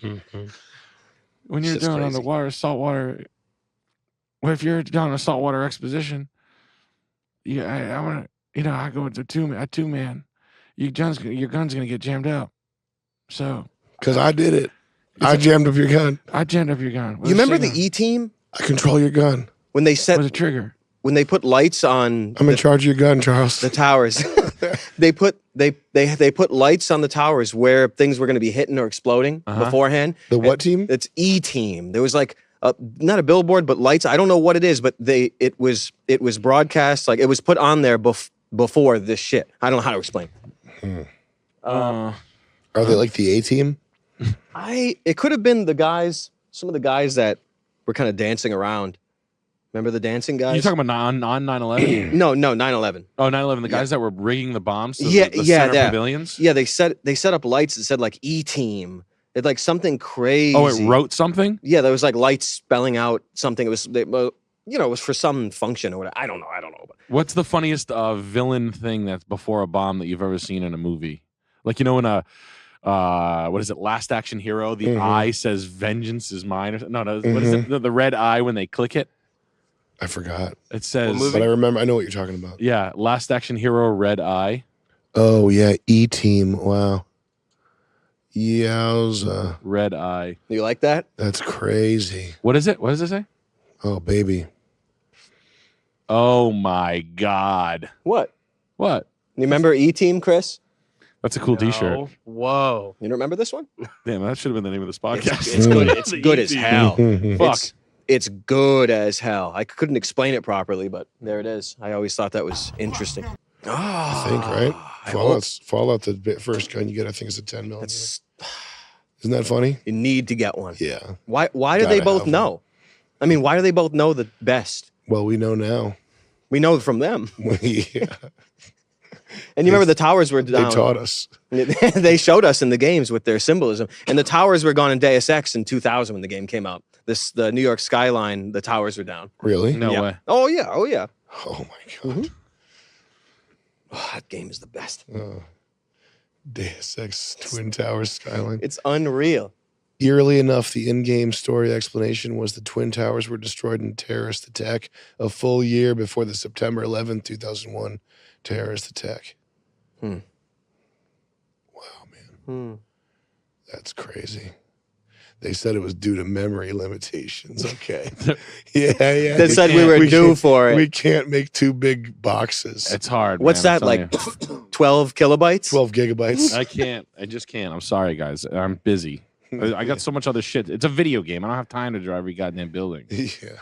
you're doing on the water, saltwater. Well, if you're doing a saltwater exposition, I want to. I go into two man. Your gun's gonna get jammed up. So. Because I did it. I jammed up your gun. I jammed up your gun. You remember the E-Team? I control your gun. When they set the trigger. When they put lights on I'm in charge of your gun, Charles. the towers. they put lights on the towers where things were going to be hitting or exploding beforehand. The what team? It's E-Team. There was like not a billboard, but lights. I don't know what it is, but it was broadcast, like it was put on there before this shit. I don't know how to explain. Are they like the A-Team? It could have been the guys some of the guys that were kind of dancing around. Remember the dancing guys? You talking about on 9/11? No, 9/11. Oh, 9/11. The guys that were rigging the bombs to Yeah, the yeah, center yeah. pavilions? Yeah, they set up lights that said like E-Team. It like something crazy. Oh, it wrote something? Yeah, there was like lights spelling out something. It was, it was for some function or whatever. I don't know. But What's the funniest villain thing that's before a bomb that you've ever seen in a movie? Like, in a what is it? Last Action Hero. The eye says "Vengeance is mine." Or no. What is it? The red eye when they click it. I forgot. It says. But I remember. I know what you're talking about. Yeah, Last Action Hero, red eye. Oh yeah, E-Team. Wow. Yowza. Red eye. You like that? That's crazy. What is it? What does it say? Oh baby. Oh my God. What? What? You remember E-Team, Chris? That's a cool T-shirt. Whoa. You don't remember this one? Damn, that should have been the name of this podcast. It's good. It's good as hell. Fuck. It's good as hell. I couldn't explain it properly, but there it is. I always thought that was interesting. I think, right? Fallout, the first gun you get, I think, is a 10 millimeter. Isn't that funny? You need to get one. Yeah. Why do they both know? I mean, why do they both know the best? Well, we know now. We know from them. Yeah. And you remember the towers were down. They taught us. They showed us in the games with their symbolism. And the towers were gone in Deus Ex in 2000 when the game came out. The New York skyline, the towers were down. Really? No way. Oh, yeah. Oh, yeah. Oh, my God. Oh, that game is the best. Deus Ex Twin Towers skyline. It's unreal. Eerily enough, the in-game story explanation was the Twin Towers were destroyed in a terrorist attack a full year before the September 11th, 2001 terrorist attack. Wow, man. That's crazy. They said it was due to memory limitations. Okay. Yeah. They said we were due for it. We can't make 2 big boxes. It's hard. What's man, that, like 12 kilobytes? 12 gigabytes. I can't. I just can't. I'm sorry, guys. I'm busy. I got so much other shit. It's a video game. I don't have time to drive every goddamn building. Yeah.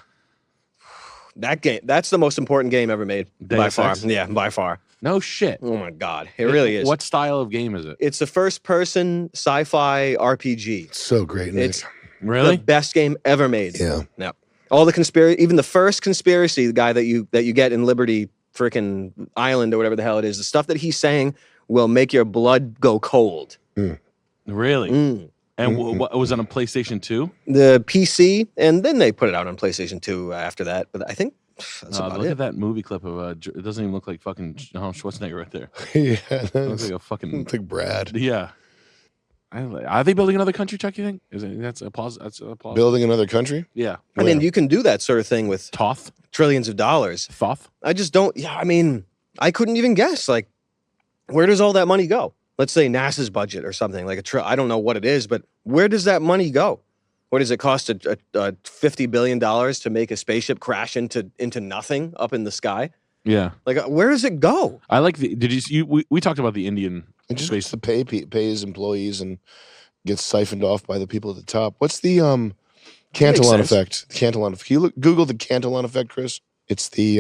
That game, that's the most important game ever made. By Deus far. Ex? Yeah, by far. No shit. Oh my God. It really is. What style of game is it? It's a first-person sci-fi RPG. So great, Nick. It's Really? the best game ever made. Yeah. Yeah. All the conspiracy, even the first conspiracy guy that you get in Liberty freaking Island or whatever the hell it is, the stuff that he's saying will make your blood go cold. Really? And what was it on PlayStation 2? The PC, and then they put it out on PlayStation 2 after that. But I think that's about Look it. at that movie clip of it doesn't even look like fucking Arnold Schwarzenegger right there. Yeah. It looks like a fucking like Brad. Yeah. Are they building another country, Chuck? You think? That's a pause? That's a pause. Building another country? Yeah. I mean, you can do that sort of thing with Toth, trillions of dollars. Thoth. I just don't. Yeah, I mean, I couldn't even guess. Like, where does all that money go? Let's say NASA's budget or something like I don't know what it is, but where does that money go? What does it cost? A $50 billion to make a spaceship crash into nothing up in the sky? Yeah. Like, where does it go? I like the. Did you see? We talked about the Indian. It just gets to pay his employees and gets siphoned off by the people at the top. What's the Cantillon effect? Cantillon. Can you Google the Cantillon effect, Chris? It's the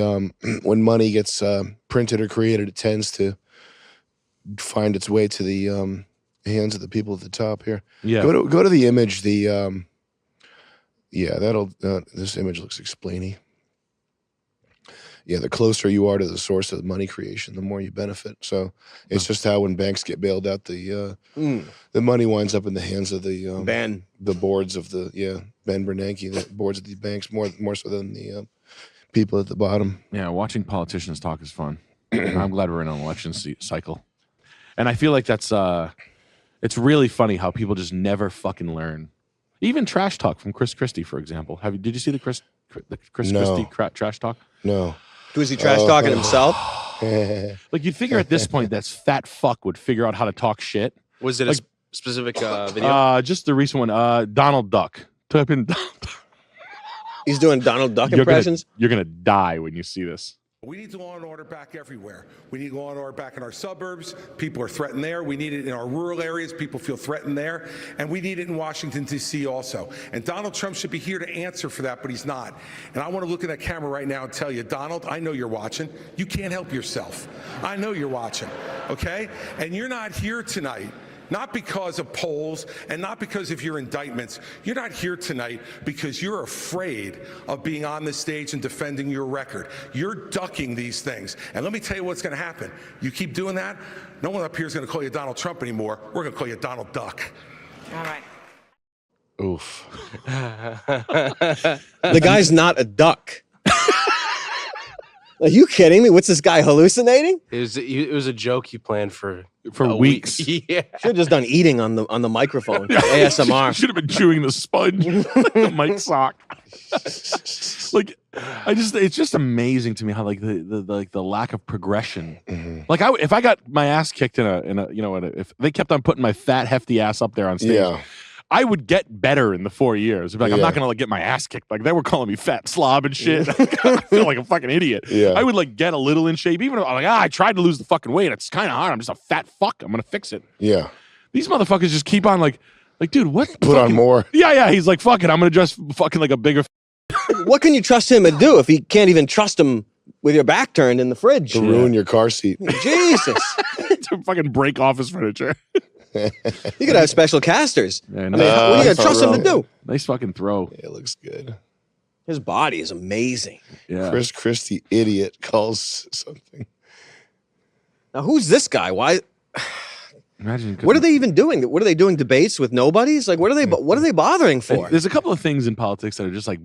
when money gets printed or created, it tends to find its way to the hands of the people at the top here. Yeah. Go to the image. The that'll this image looks explainy. Yeah, the closer you are to the source of money creation, the more you benefit. So it's just how when banks get bailed out, the money winds up in the hands of the the boards of the Ben Bernanke, the boards of the banks more so than the people at the bottom. Yeah, watching politicians talk is fun. I'm glad we're in an election cycle, and I feel like that's it's really funny how people just never fucking learn. Even trash talk from Chris Christie, for example. Did you see the Chris No. Christie trash talk? No. Was he trash talking himself? Like, you'd figure at this point that fat fuck would figure out how to talk shit. Was it like, a specific video? Just the recent one. Donald Duck. Type in. He's doing Donald Duck impressions? You're gonna die when you see this. We need law and order back everywhere. We need law and order back in our suburbs. People are threatened there. We need it in our rural areas. People feel threatened there. And we need it in Washington, D.C. also. And Donald Trump should be here to answer for that, but he's not. And I want to look at that camera right now and tell you, Donald, I know you're watching. You can't help yourself. I know you're watching, okay? And you're not here tonight not because of polls and not because of your indictments. You're not here tonight because you're afraid of being on the stage and defending your record. You're ducking these things. And let me tell you what's going to happen. You keep doing that, no one up here is going to call you Donald Trump anymore. We're going to call you Donald Duck. All right. Oof. The guy's not a duck. Are you kidding me? What's this guy hallucinating? It was a joke he planned for weeks. Week. Yeah. Should have just done eating on the microphone. ASMR. Should have been chewing the sponge. The mic sock. Like, it's just amazing to me how like the lack of progression. Mm-hmm. Like if I got my ass kicked if they kept on putting my fat hefty ass up there on stage. Yeah. I would get better in the 4 years. Like, I'm not gonna get my ass kicked. Like they were calling me fat slob and shit. I feel like a fucking idiot. Yeah. I would like get a little in shape. Even if I'm like, I tried to lose the fucking weight. It's kind of hard. I'm just a fat fuck. I'm gonna fix it. Yeah. These motherfuckers just keep on like, dude, what? Put on more. Yeah. He's like, fuck it. I'm gonna dress fucking like a bigger. What can you trust him to do if you can't even trust him with your back turned in the fridge? To ruin your car seat. Jesus. To fucking break office furniture. You could have special casters. Yeah, I mean, what are you going to trust him to do? Nice fucking throw. Yeah, it looks good. His body is amazing. Yeah. Chris Christie, idiot, calls something. Now, who's this guy? Why? Imagine. What are they even doing? What are they doing? Debates with nobodies? Like, what are they bothering for? There's a couple of things in politics that are just like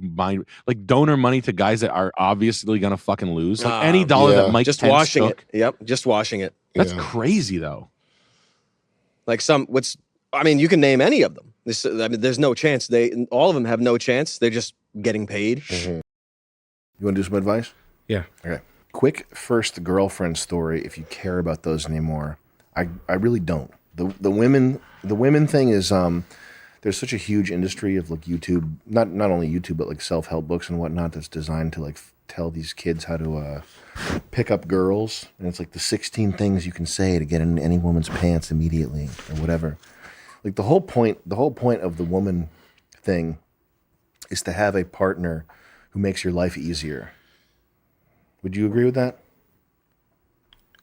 donor money to guys that are obviously gonna fucking lose. Like any dollar that Mike just Pence washing took. it. Yep, just washing it. That's crazy though. Like you can name any of them. There's no chance. All of them have no chance. They're just getting paid. Mm-hmm. You want to do some advice? Yeah. Okay. Quick first girlfriend story. If you care about those anymore, I really don't. The women thing is there's such a huge industry of like YouTube, not only YouTube but like self-help books and whatnot that's designed to like tell these kids how to pick up girls, and it's like the 16 things you can say to get in any woman's pants immediately or whatever. Like the whole point of the woman thing is to have a partner who makes your life easier. Would you agree with that?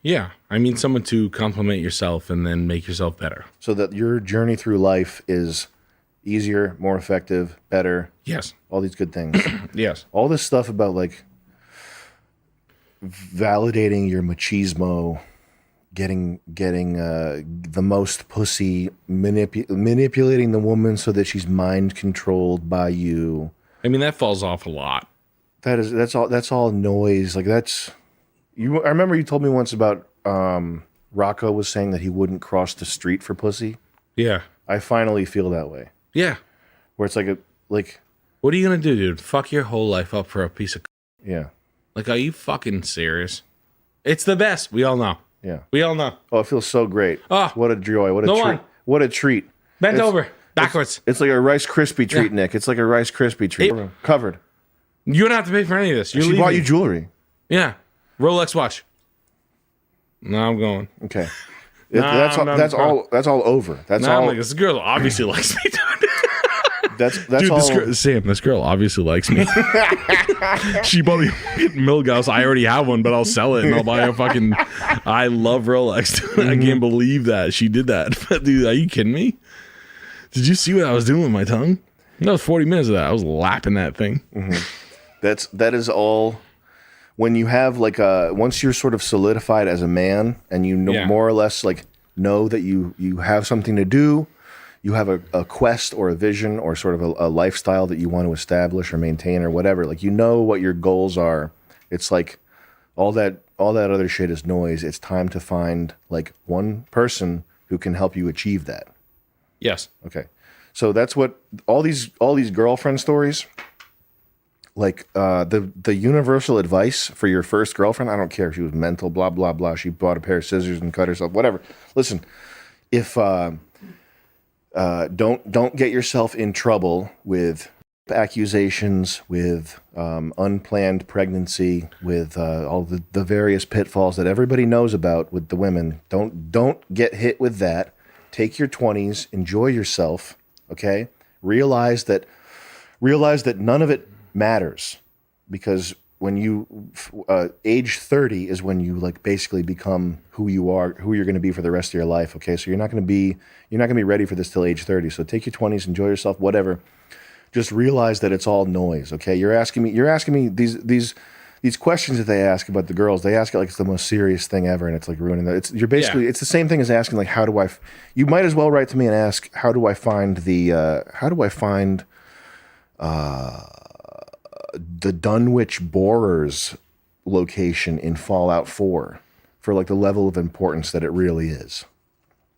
Yeah. I mean, someone to compliment yourself and then make yourself better. So that your journey through life is easier, more effective, better. Yes. All these good things. Yes. All this stuff about like validating your machismo, getting the most pussy, manipulating the woman so that she's mind controlled by you. I mean, that falls off a lot. That's all noise. Like I remember you told me once about Rocco was saying that he wouldn't cross the street for pussy. Yeah. I finally feel that way. Yeah. Where it's like what are you gonna do, dude? Fuck your whole life up for a piece of yeah. Like, are you fucking serious? It's the best. We all know. Yeah. We all know. Oh, it feels so great. Oh, what a joy. What a treat. What a treat. Bend over. Backwards. It's like a Rice Krispie treat, Nick. It's like a Rice Krispie treat. Covered. You don't have to pay for any of this. She bought you jewelry. Yeah. Rolex watch. Now I'm going. Okay. That's all over. That's all. I'm like, this girl obviously likes me. That's dude, all. This girl obviously likes me. She bought me a Milgauss. I already have one, but I'll sell it and I'll buy a fucking. I love Rolex. I can't believe that she did that. Dude, are you kidding me? Did you see what I was doing with my tongue? That was 40 minutes of that. I was lapping that thing. Mm-hmm. That is all. When you have like once you're sort of solidified as a man and you know more or less like know that you have something to do. You have a quest or a vision or sort of a lifestyle that you want to establish or maintain or whatever. Like, you know what your goals are. It's like all that other shit is noise. It's time to find like one person who can help you achieve that. Yes. Okay. So that's what all these girlfriend stories, like the universal advice for your first girlfriend. I don't care if she was mental, blah, blah, blah. She bought a pair of scissors and cut herself, whatever. Listen, if don't get yourself in trouble with accusations, with unplanned pregnancy, with all the various pitfalls that everybody knows about with the women. Don't get hit with that. Take your 20s, enjoy yourself, okay? Realize that none of it matters, because age 30 is when you like basically become who you are, who you're going to be for the rest of your life. Okay, so you're not going to be ready for this till age 30. So take your 20s, enjoy yourself, whatever. Just realize that it's all noise. Okay, you're asking me these questions that they ask about the girls. They ask it like it's the most serious thing ever, and it's like ruining that. It's the same thing as asking like you might as well write to me and ask how do I find the Dunwich Borers location in Fallout 4 for like the level of importance that it really is.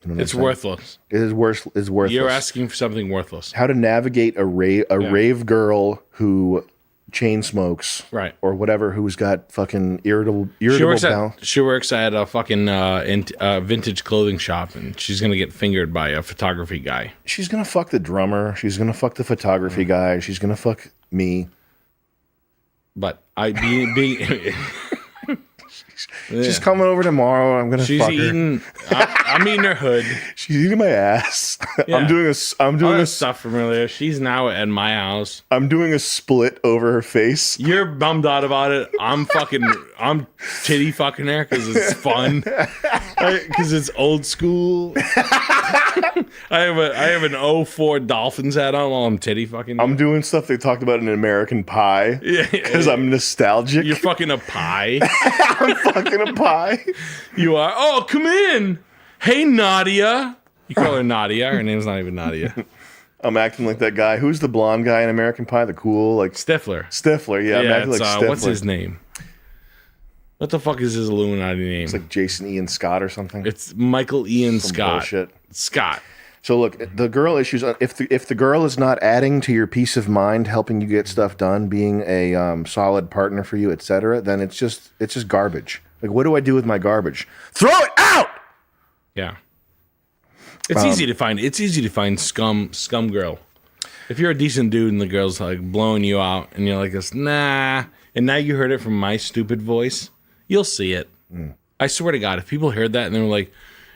You know what It's I'm saying? worthless. It is worthless. You're asking for something worthless. How to navigate a rave girl who chain smokes, right, or whatever, who's got fucking irritable She works at a fucking vintage clothing shop, and she's gonna get fingered by a photography guy. She's gonna fuck the drummer. She's gonna fuck the photography guy. She's gonna fuck me. But She's coming over tomorrow. I'm gonna. She's fuck eating. I'm eating her hood. She's eating my ass. Yeah. I'm doing a stuff from earlier. She's now at my house. I'm doing a split over her face. You're bummed out about it. I'm titty fucking her because it's fun. Because it's old school. I have an 04 Dolphins hat on while I'm titty fucking. I'm doing stuff they talked about in American Pie. Yeah, because I'm nostalgic. You're fucking a pie. I'm fucking a pie. You are. Oh, come in. Hey, Nadia. You call her Nadia. Her name's not even Nadia. I'm acting like that guy. Who's the blonde guy in American Pie? The cool, like Stifler. Stifler, yeah. I'm acting like Stifler. What's his name? What the fuck is his Illuminati name? It's like Jason Ian Scott or something. It's Michael Ian Some Scott. bullshit. Scott. So look, the girl issues. If the girl is not adding to your peace of mind, helping you get stuff done, being a solid partner for you, etc., then it's just garbage. Like, what do I do with my garbage? Throw it out. Yeah. It's easy to find. It's easy to find scum girl. If you're a decent dude and the girl's like blowing you out, and you're like this, nah, and now you heard it from my stupid voice, you'll see it. I swear to God, if people heard that and they were like,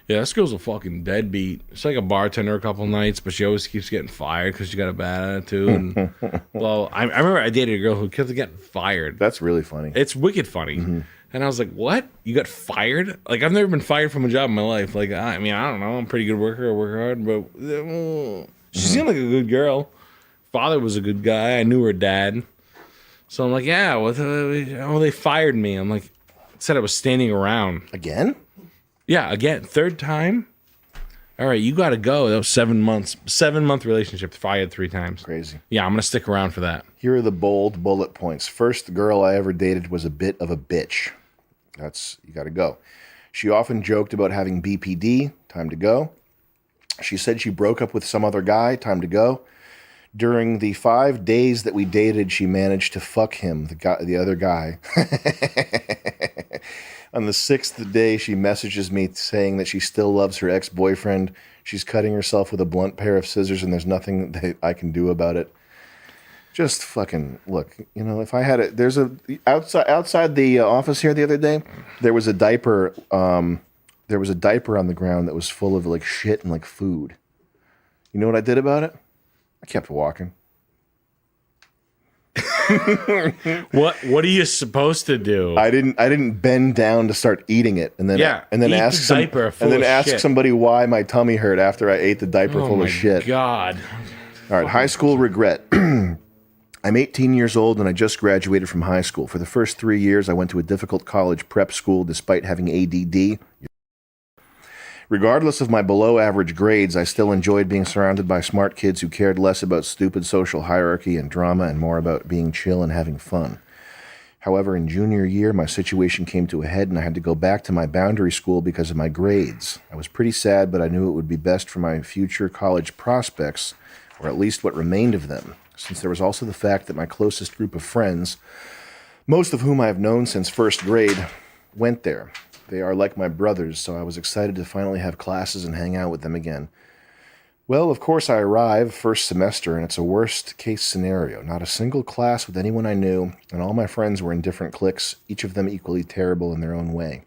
yeah, this girl's a fucking deadbeat. She's like a bartender a couple nights, but she always keeps getting fired because she got a bad attitude. And, well, I remember I dated a girl who kept getting fired. That's really funny. It's wicked funny. And I was like, what? You got fired? Like, I've never been fired from a job in my life. Like, I mean, I don't know. I'm a pretty good worker. I work hard. But she seemed like a good girl. Father was a good guy. I knew her dad. So I'm like, yeah, they fired me. I'm like, said I was standing around. Again? Yeah, again. Third time? All right, you got to go. That was 7 months. 7-month relationship. Fired 3 times. Crazy. Yeah, I'm going to stick around for that. Here are the bold bullet points. First girl I ever dated was a bit of a bitch. You got to go. She often joked about having BPD. Time to go. She said she broke up with some other guy. Time to go. During the 5 days that we dated, she managed to fuck him, the other guy. On the 6th day, she messages me saying that she still loves her ex-boyfriend. She's cutting herself with a blunt pair of scissors, and there's nothing that I can do about it. Just fucking look. You know, if I had it, there's a outside the office here the other day. There was a diaper. There was a diaper on the ground that was full of like shit and like food. You know what I did about it? I kept walking. What are you supposed to do? I didn't bend down to start eating it, and then ask somebody why my tummy hurt after I ate the diaper full of shit. God. All right, high school regret. I'm 18 years old and I just graduated from high school. For the first 3 years, I went to a difficult college prep school despite having ADD. Regardless of my below-average grades, I still enjoyed being surrounded by smart kids who cared less about stupid social hierarchy and drama and more about being chill and having fun. However, in junior year, my situation came to a head and I had to go back to my boundary school because of my grades. I was pretty sad, but I knew it would be best for my future college prospects, or at least what remained of them, since there was also the fact that my closest group of friends, most of whom I have known since first grade, went there. They are like my brothers, so I was excited to finally have classes and hang out with them again. Well, of course, I arrive first semester, and it's a worst-case scenario. Not a single class with anyone I knew, and all my friends were in different cliques, each of them equally terrible in their own way.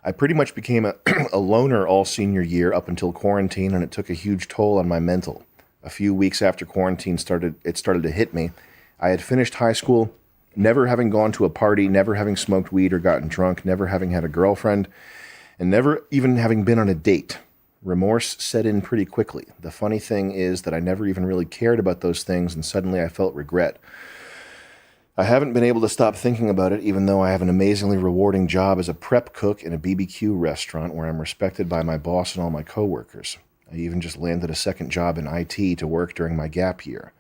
I pretty much became a loner all senior year up until quarantine, and it took a huge toll on my mental. A few weeks after quarantine started to hit me. I had finished high school Never having gone to a party, never having smoked weed or gotten drunk, never having had a girlfriend, and never even having been on a date. Remorse set in pretty quickly. The funny thing is that I never even really cared about those things, and suddenly I felt regret. I haven't been able to stop thinking about it, even though I have an amazingly rewarding job as a prep cook in a BBQ restaurant where I'm respected by my boss and all my coworkers. I even just landed a second job in IT to work during my gap year.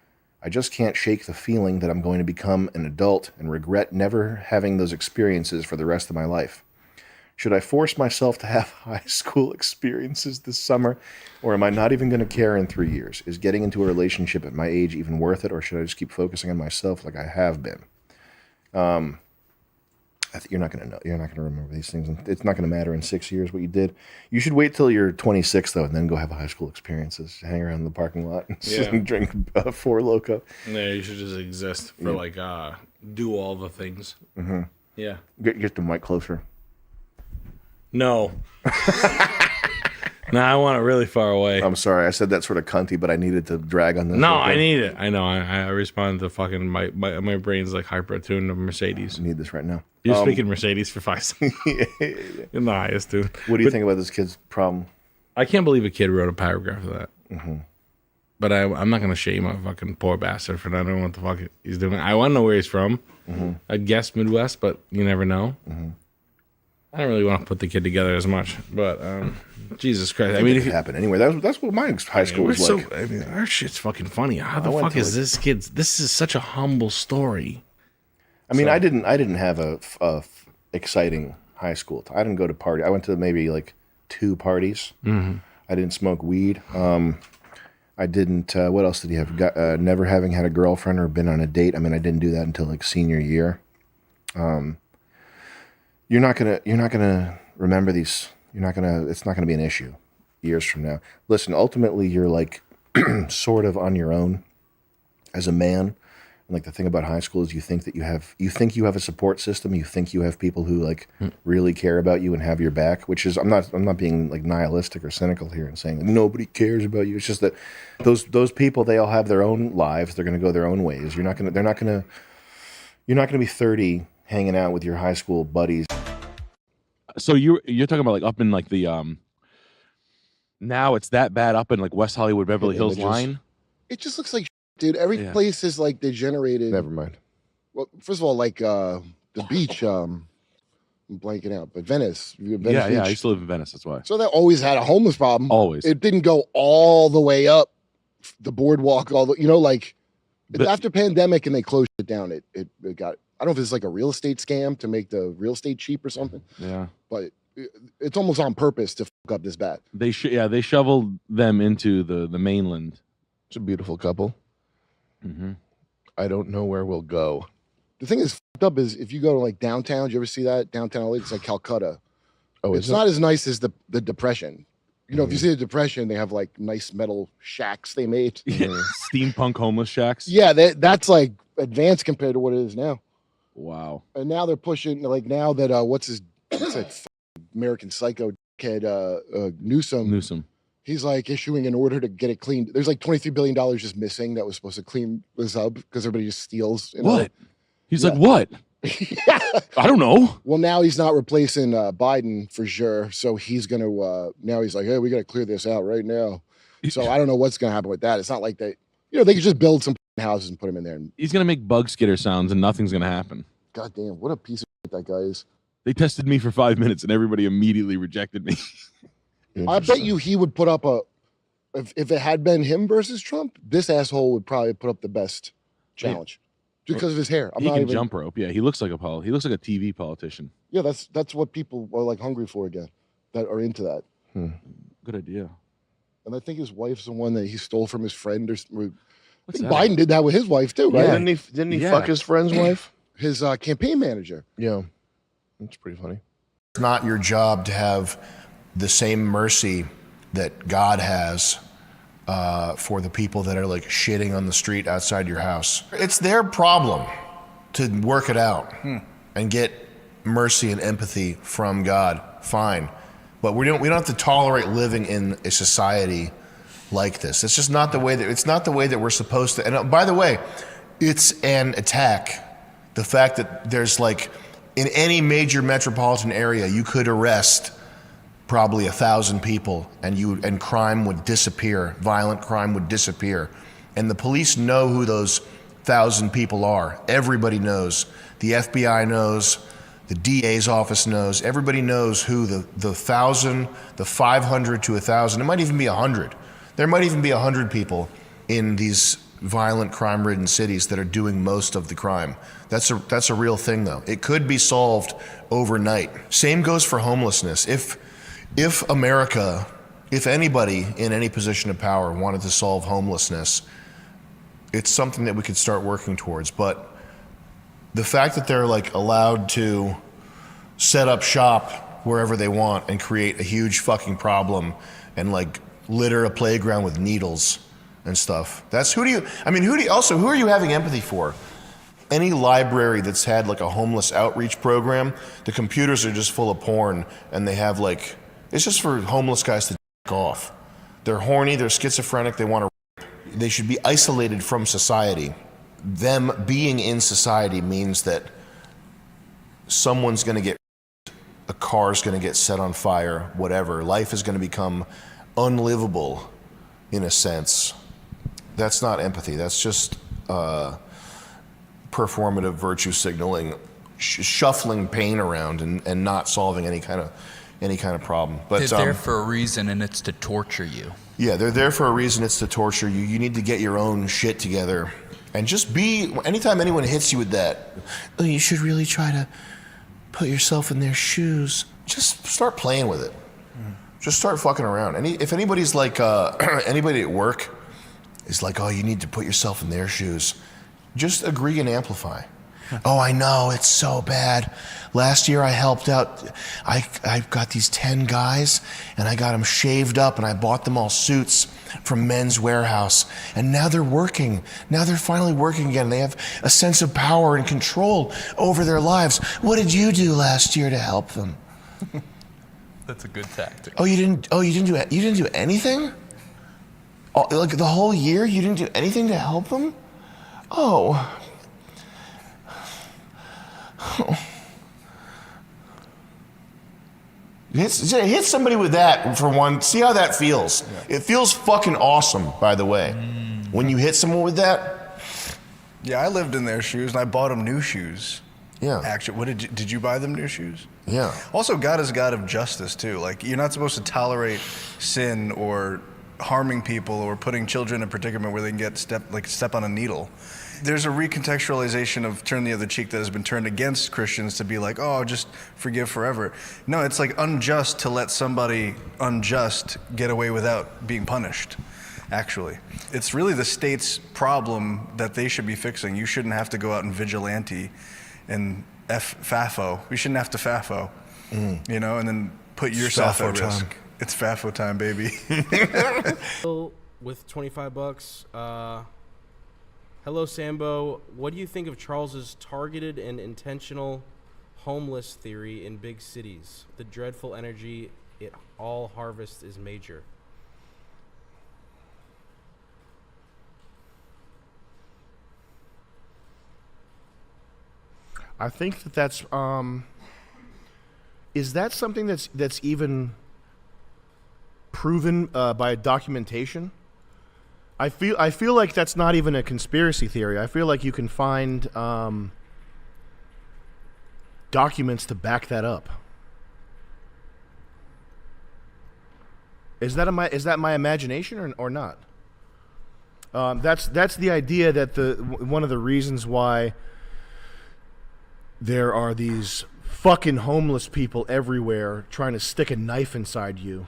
I just can't shake the feeling that I'm going to become an adult and regret never having those experiences for the rest of my life. Should I force myself to have high school experiences this summer, or am I not even going to care in 3 years? Is getting into a relationship at my age even worth it, or should I just keep focusing on myself like I have been? I think you're not going to know. You're not going to remember these things. It's not going to matter in 6 years what you did. You should wait till you're 26 though, and then go have high school experiences. Hang around in the parking lot and drink Four Loko. Yeah, you should just exist for do all the things. Mm-hmm. Yeah. Get the mic closer. No. No, I want it really far away. I'm sorry, I said that sort of cunty, but I needed to drag on this. No, I need it. I know. I respond to fucking my brain's like hyper-tuned to Mercedes. I need this right now. You're speaking Mercedes for 5 seconds. Yeah. You're the highest, dude. What do you think about this kid's problem? I can't believe a kid wrote a paragraph of that. Mm-hmm. But I'm not going to shame a fucking poor bastard for not knowing what the fuck he's doing. I want to know where he's from. Mm-hmm. I'd guess Midwest, but you never know. Mm-hmm. I don't really want to put the kid together as much, but Jesus Christ! I mean, it could happen anywhere. That's what my high school was like. I mean, our shit's fucking funny. How the fuck is this kid's? This is such a humble story. I mean, I didn't have a exciting high school. I didn't go to party. I went to maybe like 2 parties. Mm-hmm. I didn't smoke weed. I didn't. What else did he have? Never having had a girlfriend or been on a date. I mean, I didn't do that until like senior year. You're not gonna remember these. It's not gonna be an issue years from now. Listen, ultimately, you're like sort of on your own as a man. And like the thing about high school is you think you have a support system. You think you have people who like really care about you and have your back. Which is I'm not being like nihilistic or cynical here and saying that nobody cares about you. It's just that those people, they all have their own lives. They're gonna go their own ways. You're not gonna be 30 hanging out with your high school buddies. So you're talking about like up in like the now it's that bad up in like West Hollywood, Beverly Hills line. It just looks like dude. Every place is like degenerated. Never mind. Well, first of all, like the beach. I'm blanking out, but Venice. Venice Yeah, Beach. I used to live in Venice. That's why. So that always had a homeless problem. Always. It didn't go all the way up the boardwalk. After pandemic and they closed it down. It got. I don't know if it's like a real estate scam to make the real estate cheap or something. Yeah. But it's almost on purpose to fuck up this bad. They shoveled them into the mainland. It's a beautiful couple. Mm-hmm. I don't know where we'll go. The thing is fucked up is if you go to like downtown, do you ever see that? Downtown LA, it's like Calcutta. Oh, it's not as nice as the Depression. You know, if you see the Depression, they have like nice metal shacks they made. Yeah. Steampunk homeless shacks. Yeah, that's like advanced compared to what it is now. Wow. And now they're pushing like now that what's that American Psycho kid Newsom. He's like issuing an order to get it cleaned. There's like $23 billion just missing that was supposed to clean this up because everybody just steals. What? He's like, what? I don't know. Well, now he's not replacing Biden for sure. So he's going to, now he's like, hey, we got to clear this out right now. So I don't know what's going to happen with that. It's not like they could just build some houses and put him in there. And, He's going to make bug skitter sounds and nothing's going to happen. God damn, what a piece of shit that guy is. They tested me for 5 minutes and everybody immediately rejected me. I bet you he would put up if it had been him versus Trump, this asshole would probably put up the best challenge because of his hair. He can jump rope. Yeah, he looks like a TV politician. Yeah, that's what people are like hungry for again, that are into that. Good idea. And I think his wife's the one that he stole from his friend. I think that? Biden did that with his wife too, right? Yeah. Didn't he fuck his friend's wife? His campaign manager. Yeah, that's pretty funny. It's not your job to have the same mercy that God has for the people that are like shitting on the street outside your house. It's their problem to work it out and get mercy and empathy from God. Fine, but we don't have to tolerate living in a society like this. It's just not the way that we're supposed to. And by the way, it's an attack The fact that there's like, in any major metropolitan area, you could arrest probably 1,000 people and crime would disappear, violent crime would disappear. And the police know who those 1,000 people are. Everybody knows. The FBI knows. The DA's office knows. Everybody knows who the 1,000, the 500 to 1,000, it might even be 100. There might even be 100 people in these violent crime-ridden cities that are doing most of the crime. That's a real thing, though. It could be solved overnight. Same goes for homelessness. If America, if anybody in any position of power wanted to solve homelessness, it's something that we could start working towards. But the fact that they're like allowed to set up shop wherever they want and create a huge fucking problem and like litter a playground with needles and stuff. That's who are you having empathy for? Any library that's had like a homeless outreach program, the computers are just full of porn and they have like, it's just for homeless guys to jack off. They're horny, they're schizophrenic, they should be isolated from society. Them being in society means that someone's gonna get, a car's gonna get set on fire, whatever. Life is gonna become unlivable in a sense. That's not empathy, that's just performative virtue signaling, shuffling pain around and not solving any kind of problem. But they're there for a reason, and it's to torture you. Yeah, they're there for a reason. It's to torture you. You need to get your own shit together, and just be. Anytime anyone hits you with that, oh, you should really try to put yourself in their shoes. Just start playing with it. Just start fucking around. If anybody's like anybody at work is like, oh, you need to put yourself in their shoes. Just agree and amplify. Oh, I know, it's so bad. Last year I helped out, I got these 10 guys and I got them shaved up and I bought them all suits from Men's Warehouse. And now they're working. Now they're finally working again. They have a sense of power and control over their lives. What did you do last year to help them? That's a good tactic. Oh, you didn't do anything? Oh, like the whole year you didn't do anything to help them? Oh. Hit somebody with that for one. See how that feels. Yeah. It feels fucking awesome, by the way. When you hit someone with that. Yeah, I lived in their shoes and I bought them new shoes. Yeah. Actually, did you buy them new shoes? Yeah. Also, God is God of justice too. Like, you're not supposed to tolerate sin or harming people or putting children in a predicament where they can get step on a needle. There's a recontextualization of turn the other cheek that has been turned against Christians to be like, oh, just forgive forever. No, it's like unjust to let somebody unjust get away without being punished, actually. It's really the state's problem that they should be fixing. You shouldn't have to go out and vigilante and FAFO. We shouldn't have to FAFO, you know, and then put yourself at risk. Time. It's FAFO time, baby. With $25, hello, Sambo. What do you think of Charles's targeted and intentional homeless theory in big cities? The dreadful energy it all harvests is major. I think that's is that something that's even proven by documentation? I feel like that's not even a conspiracy theory. I feel like you can find documents to back that up. Is that my imagination or not? That's the idea that one of the reasons why there are these fucking homeless people everywhere trying to stick a knife inside you.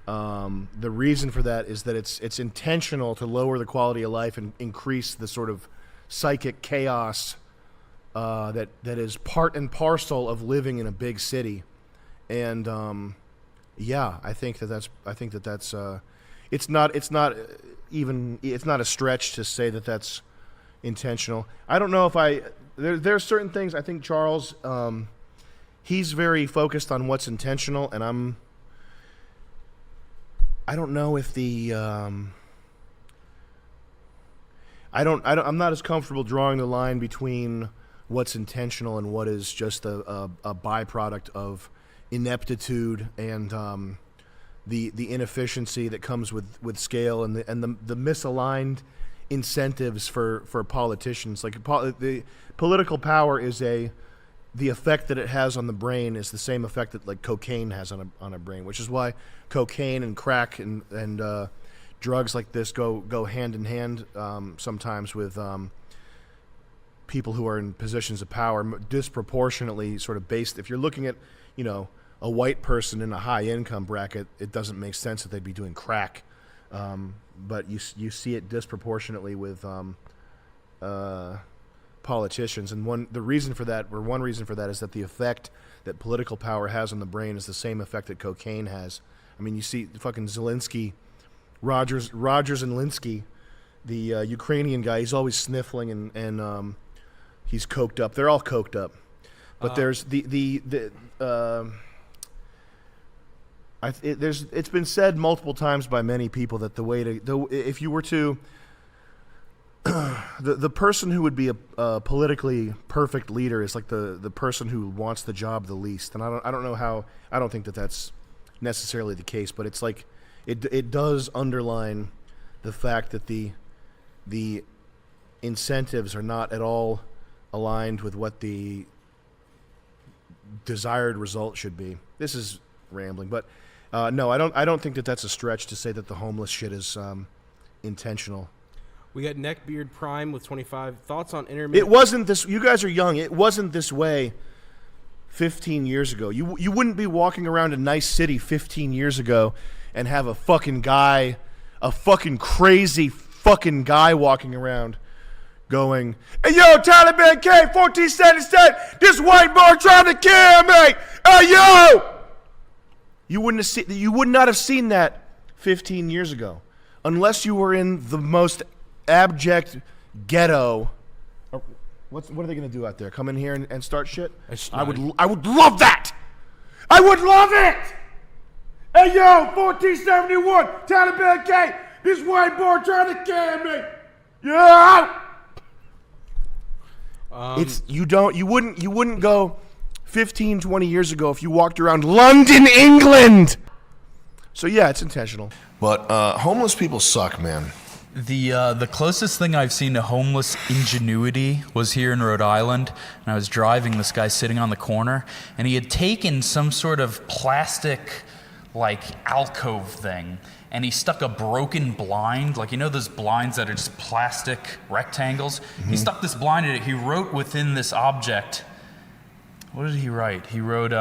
The reason for that is that it's intentional to lower the quality of life and increase the sort of psychic chaos that is part and parcel of living in a big city. And yeah, I think that's it's not a stretch to say that that's intentional. I don't know if there are certain things I think Charles he's very focused on what's intentional, and I don't know if I'm not as comfortable drawing the line between what's intentional and what is just a byproduct of ineptitude and the inefficiency that comes with scale and the misaligned incentives for politicians. Like the political power is the effect that it has on the brain is the same effect that like cocaine has on a brain, which is why cocaine and crack and drugs like this go hand in hand sometimes with people who are in positions of power, disproportionately sort of based. If you're looking at, a white person in a high income bracket, it doesn't make sense that they'd be doing crack. But you see it disproportionately with politicians, and one reason for that is that the effect that political power has on the brain is the same effect that cocaine has. I mean, you see fucking Zelensky, Rogers and Linsky, the Ukrainian guy. He's always sniffling and he's coked up. They're all coked up, but there's it's been said multiple times by many people that if you were to the person who would be a politically perfect leader is like the person who wants the job the least. And I don't think that that's necessarily the case, but it's like it does underline the fact that the incentives are not at all aligned with what the desired result should be. This is rambling, but no, I don't think that that's a stretch to say that the homeless shit is intentional. We got Neckbeard Prime with 25 thoughts on intermittent. It wasn't this. You guys are young. It wasn't this way 15 years ago. You wouldn't be walking around a nice city 15 years ago and have a fucking crazy fucking guy walking around going, "Hey yo, Taliban K, 14 State, this white boy trying to kill me. Hey yo!" You would not have seen that 15 years ago, unless you were in the most abject ghetto. What are they going to do out there? Come in here and start shit? I would love that. I would love it. Hey yo, 1471, Taliban K, this white boy trying to kill me. Yeah. You wouldn't go 15, 20 years ago if you walked around London, England. So yeah, it's intentional. But homeless people suck, man. The closest thing I've seen to homeless ingenuity was here in Rhode Island, and I was driving this guy sitting on the corner, and he had taken some sort of plastic like alcove thing, and he stuck a broken blind, like those blinds that are just plastic rectangles. He stuck this blind in it. He wrote within this object. What did he write? He wrote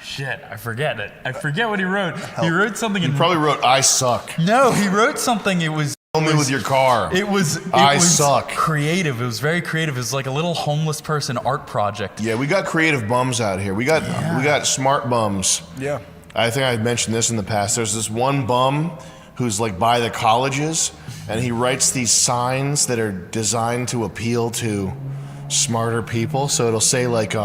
shit, I forget it. I forget what he wrote. He wrote something. He probably wrote "I suck." No, he wrote something. It was "Kill me with your car." It was "I suck." Creative. It was very creative. It was like a little homeless person art project. Yeah, we got creative bums out here. We got smart bums. Yeah. I think I've mentioned this in the past. There's this one bum who's like by the colleges, and he writes these signs that are designed to appeal to smarter people. So it'll say like,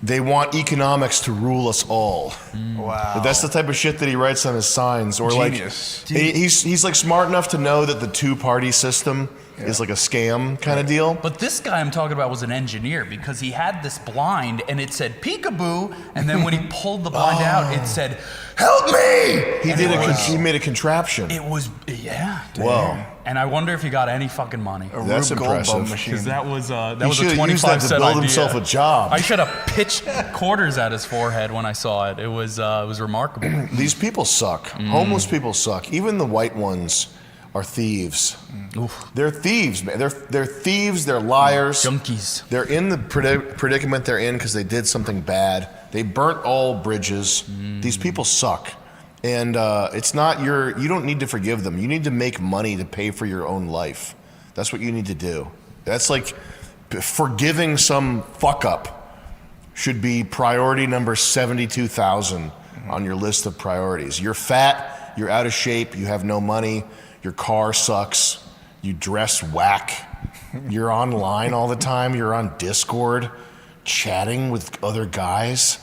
they want economics to rule us all. Wow. But that's the type of shit that he writes on his signs. Or Genius. like, he's like smart enough to know that the two-party system is like a scam kind of deal. But this guy I'm talking about was an engineer, because he had this blind and it said peekaboo, and then when he pulled the blind out, it said, "Help me!" He made a contraption. It was, yeah. Whoa. And I wonder if he got any fucking money. That's impressive. Because that was a He should have used that to 25-cent build idea. himself a job. I should have pitched quarters at his forehead when I saw it. It was remarkable. These people suck. Homeless people suck. Even the white ones are thieves. They're thieves, man. They're thieves. They're liars. Junkies. They're in the predicament they're in because they did something bad. They burnt all bridges. These people suck. And it's not you don't need to forgive them. You need to make money to pay for your own life. That's what you need to do. That's like forgiving some fuck up should be priority number 72,000 on your list of priorities. You're fat, you're out of shape, you have no money, your car sucks, you dress whack, you're online all the time, you're on Discord chatting with other guys.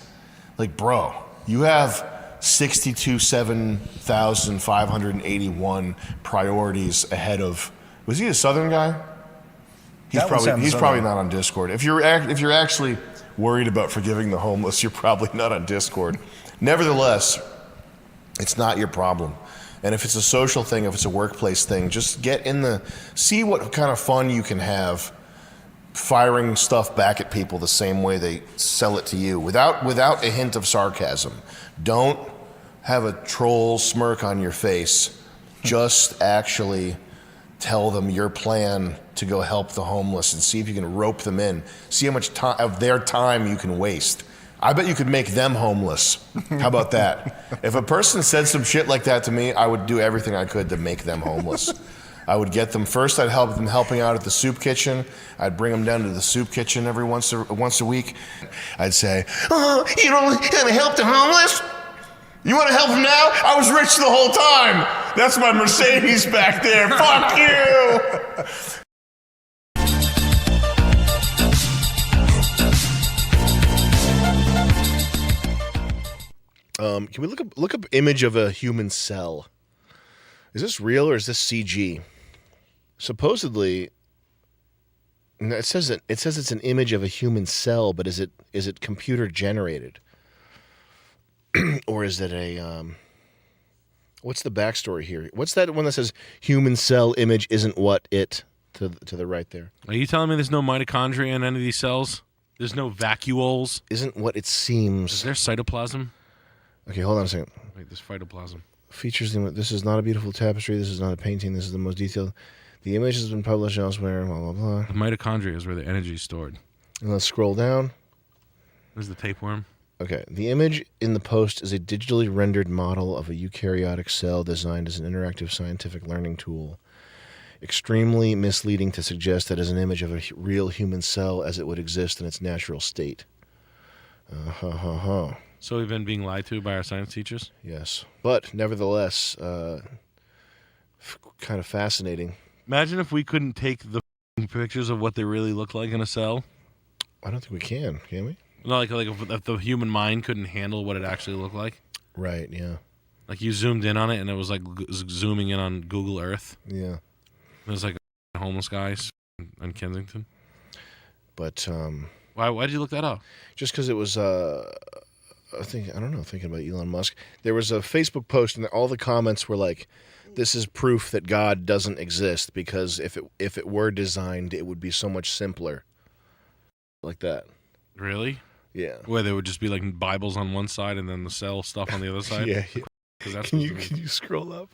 Like, bro, you have 7,581 priorities ahead of. Was he a Southern guy? He's That one sounds he's so probably bad. not on Discord. If you're actually worried about forgiving the homeless, you're probably not on Discord. Nevertheless, it's not your problem. And if it's a social thing, if it's a workplace thing, just see what kind of fun you can have firing stuff back at people the same way they sell it to you without a hint of sarcasm. Don't have a troll smirk on your face. Just actually tell them your plan to go help the homeless and see if you can rope them in. See how much of their time you can waste. I bet you could make them homeless. How about that? If a person said some shit like that to me, I would do everything I could to make them homeless. I would get them first. I'd help them helping out at the soup kitchen. I'd bring them down to the soup kitchen every once a week. I'd say, "Oh, you don't want to help the homeless? You want to help them now? I was rich the whole time. That's my Mercedes back there. Fuck you." Can we look up image of a human cell? Is this real or is this CG? Supposedly, it says it's an image of a human cell, but is it computer generated, or is it a what's the backstory here? What's that one that says human cell image isn't what it to the right there? Are you telling me there's no mitochondria in any of these cells? There's no vacuoles? Isn't what it seems. Is there cytoplasm? Okay, hold on a second. Wait, there's phytoplasm. Features this is not a beautiful tapestry. This is not a painting. This is the most detailed. The image has been published elsewhere. Blah blah blah. The mitochondria is where the energy is stored. And let's scroll down. There's the tapeworm. Okay, the image in the post is a digitally rendered model of a eukaryotic cell designed as an interactive scientific learning tool. Extremely misleading to suggest that as an image of a real human cell as it would exist in its natural state. So we've been being lied to by our science teachers? Yes. But nevertheless, kind of fascinating. Imagine if we couldn't take the pictures of what they really look like in a cell. I don't think we can we? No, like if the human mind couldn't handle what it actually looked like. Right, yeah. Like you zoomed in on it and it was like zooming in on Google Earth. Yeah. It was like a homeless guy in Kensington. But why did you look that up? Just because it was thinking about Elon Musk. There was a Facebook post and all the comments were like, "This is proof that God doesn't exist because if it were designed, it would be so much simpler." Like that. Really? Yeah. Where there would just be like Bibles on one side and then the cell stuff on the other side. Yeah. Can you scroll up?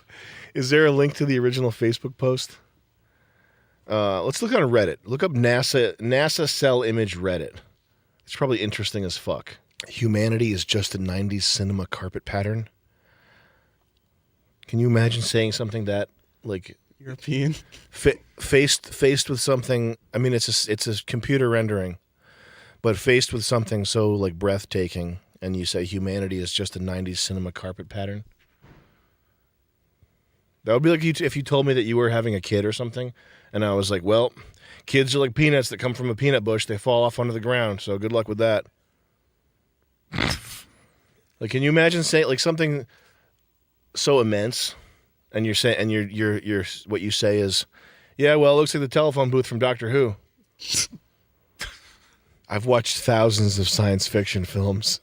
Is there a link to the original Facebook post? Let's look on Reddit. Look up NASA cell image Reddit. It's probably interesting as fuck. Humanity is just a 90s cinema carpet pattern. Can you imagine saying something that like European faced with something? I mean, it's a computer rendering, but faced with something so like breathtaking, and you say humanity is just a 90s cinema carpet pattern. That would be like if you told me that you were having a kid or something, and I was like, well, kids are like peanuts that come from a peanut bush. They fall off onto the ground, so good luck with that. Like, can you imagine saying like something so immense, and you're saying, and you're what you say is, yeah, well, it looks like the telephone booth from Doctor Who. I've watched thousands of science fiction films.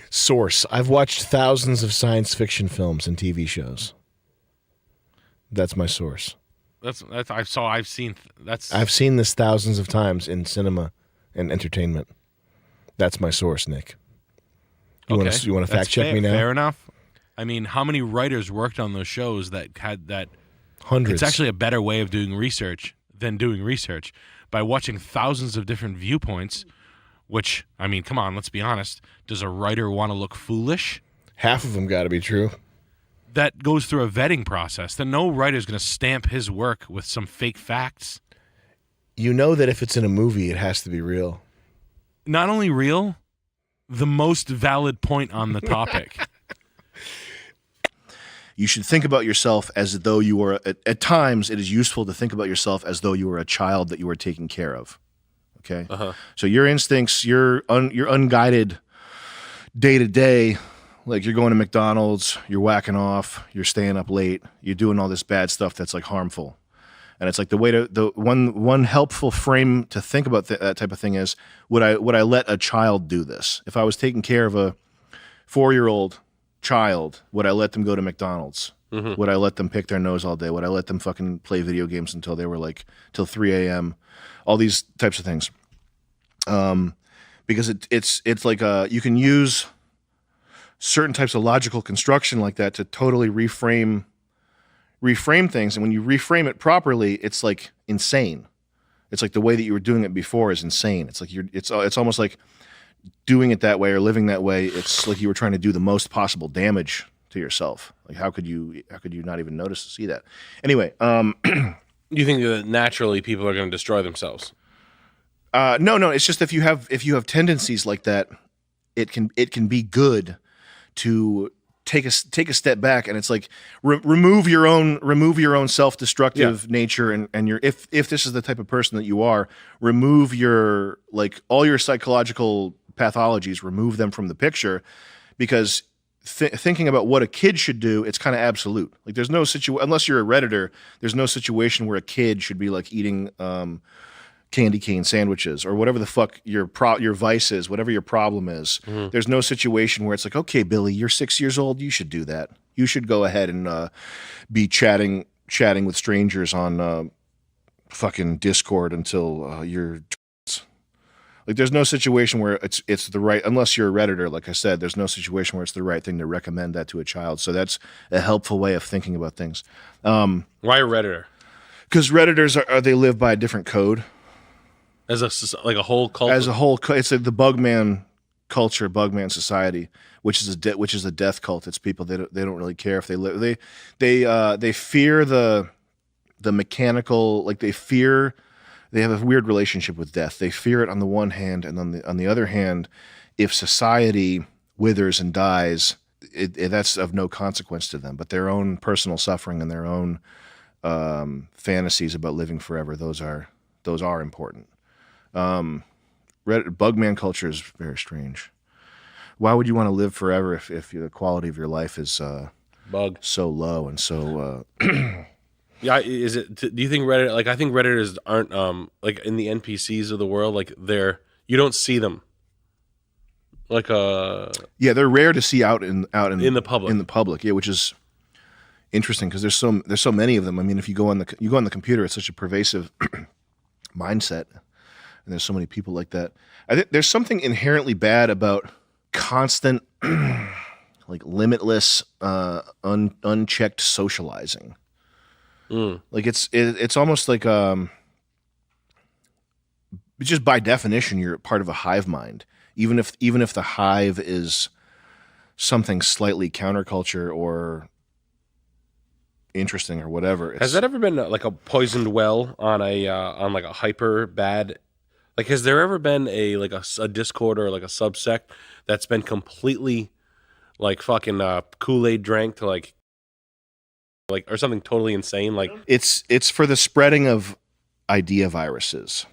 Source: I've watched thousands of science fiction films and TV shows. That's my source. I've seen this thousands of times in cinema and entertainment. That's my source, Nick. You want to fact check me now? Fair enough. I mean, how many writers worked on those shows that had that? Hundreds. It's actually a better way of doing research than doing research by watching thousands of different viewpoints. Which, I mean, come on, let's be honest. Does a writer want to look foolish? Half of them got to be true. That goes through a vetting process. Then no writer's going to stamp his work with some fake facts. You know that if it's in a movie, it has to be real. Not only real, the most valid point on the topic. You should think about yourself as though you were, at times, it is useful to think about yourself as though you were a child that you were taking care of. Okay? Uh-huh. So your instincts, your unguided day-to-day, like you're going to McDonald's, you're whacking off, you're staying up late, you're doing all this bad stuff that's like harmful. And it's like the one helpful frame to think about that type of thing is, would I let a child do this? If I was taking care of a 4-year-old child, would I let them go to McDonald's? Mhm. Would I let them pick their nose all day? Would I let them fucking play video games until they were like till 3 a.m.? All these types of things. Because it's like you can use certain types of logical construction like that to totally reframe things, and when you reframe it properly, it's like insane. It's like the way that you were doing it before is insane. It's like it's almost like doing it that way or living that way. It's like you were trying to do the most possible damage to yourself. Like how could you not even notice to see that? Anyway, You think that naturally people are going to destroy themselves? No. It's just if you have tendencies like that, it can be good to take a step back, and it's like remove your own self-destructive nature, and your if this is the type of person that you are, remove your like all your psychological pathologies, remove them from the picture, because thinking about what a kid should do, it's kind of absolute. Like there's no unless you're a Redditor, there's no situation where a kid should be like eating candy cane sandwiches or whatever the fuck your vice is, whatever your problem is. Mhm. There's no situation where it's like, okay, Billy, you're 6 years old, you should do that. You should go ahead and be chatting with strangers on fucking Discord until you're like. There's no situation where it's the right, unless you're a Redditor, like I said, there's no situation where it's the right thing to recommend that to a child. So that's a helpful way of thinking about things. Why a Redditor? Because Redditors they live by a different code. As a whole culture? As a whole, it's like the Bugman culture, Bugman society, which is a death cult. It's people they don't really care if they live. They fear the mechanical, like they have a weird relationship with death. They fear it on the one hand, and on the other hand, if society withers and dies, that's of no consequence to them. But their own personal suffering and their own fantasies about living forever, those are important. Bugman culture is very strange. Why would you want to live forever if the quality of your life is so low and so Yeah, is it? Do you think Reddit? Like, I think Redditors aren't like in the NPCs of the world. Like, you don't see them. Like yeah, they're rare to see out in the public. In the public, yeah, which is interesting because there's so many of them. I mean, if you go on the computer, it's such a pervasive mindset. And there's so many people like that. I think there's something inherently bad about constant, like limitless, unchecked socializing. Like it's almost like just by definition you're part of a hive mind, even if the hive is something slightly counterculture or interesting or whatever. Has that ever been like a poisoned well on like a hyper bad? Like, has there ever been a Discord or like a subsect that's been completely like fucking Kool-Aid drank to like or something totally insane? Like it's for the spreading of idea viruses.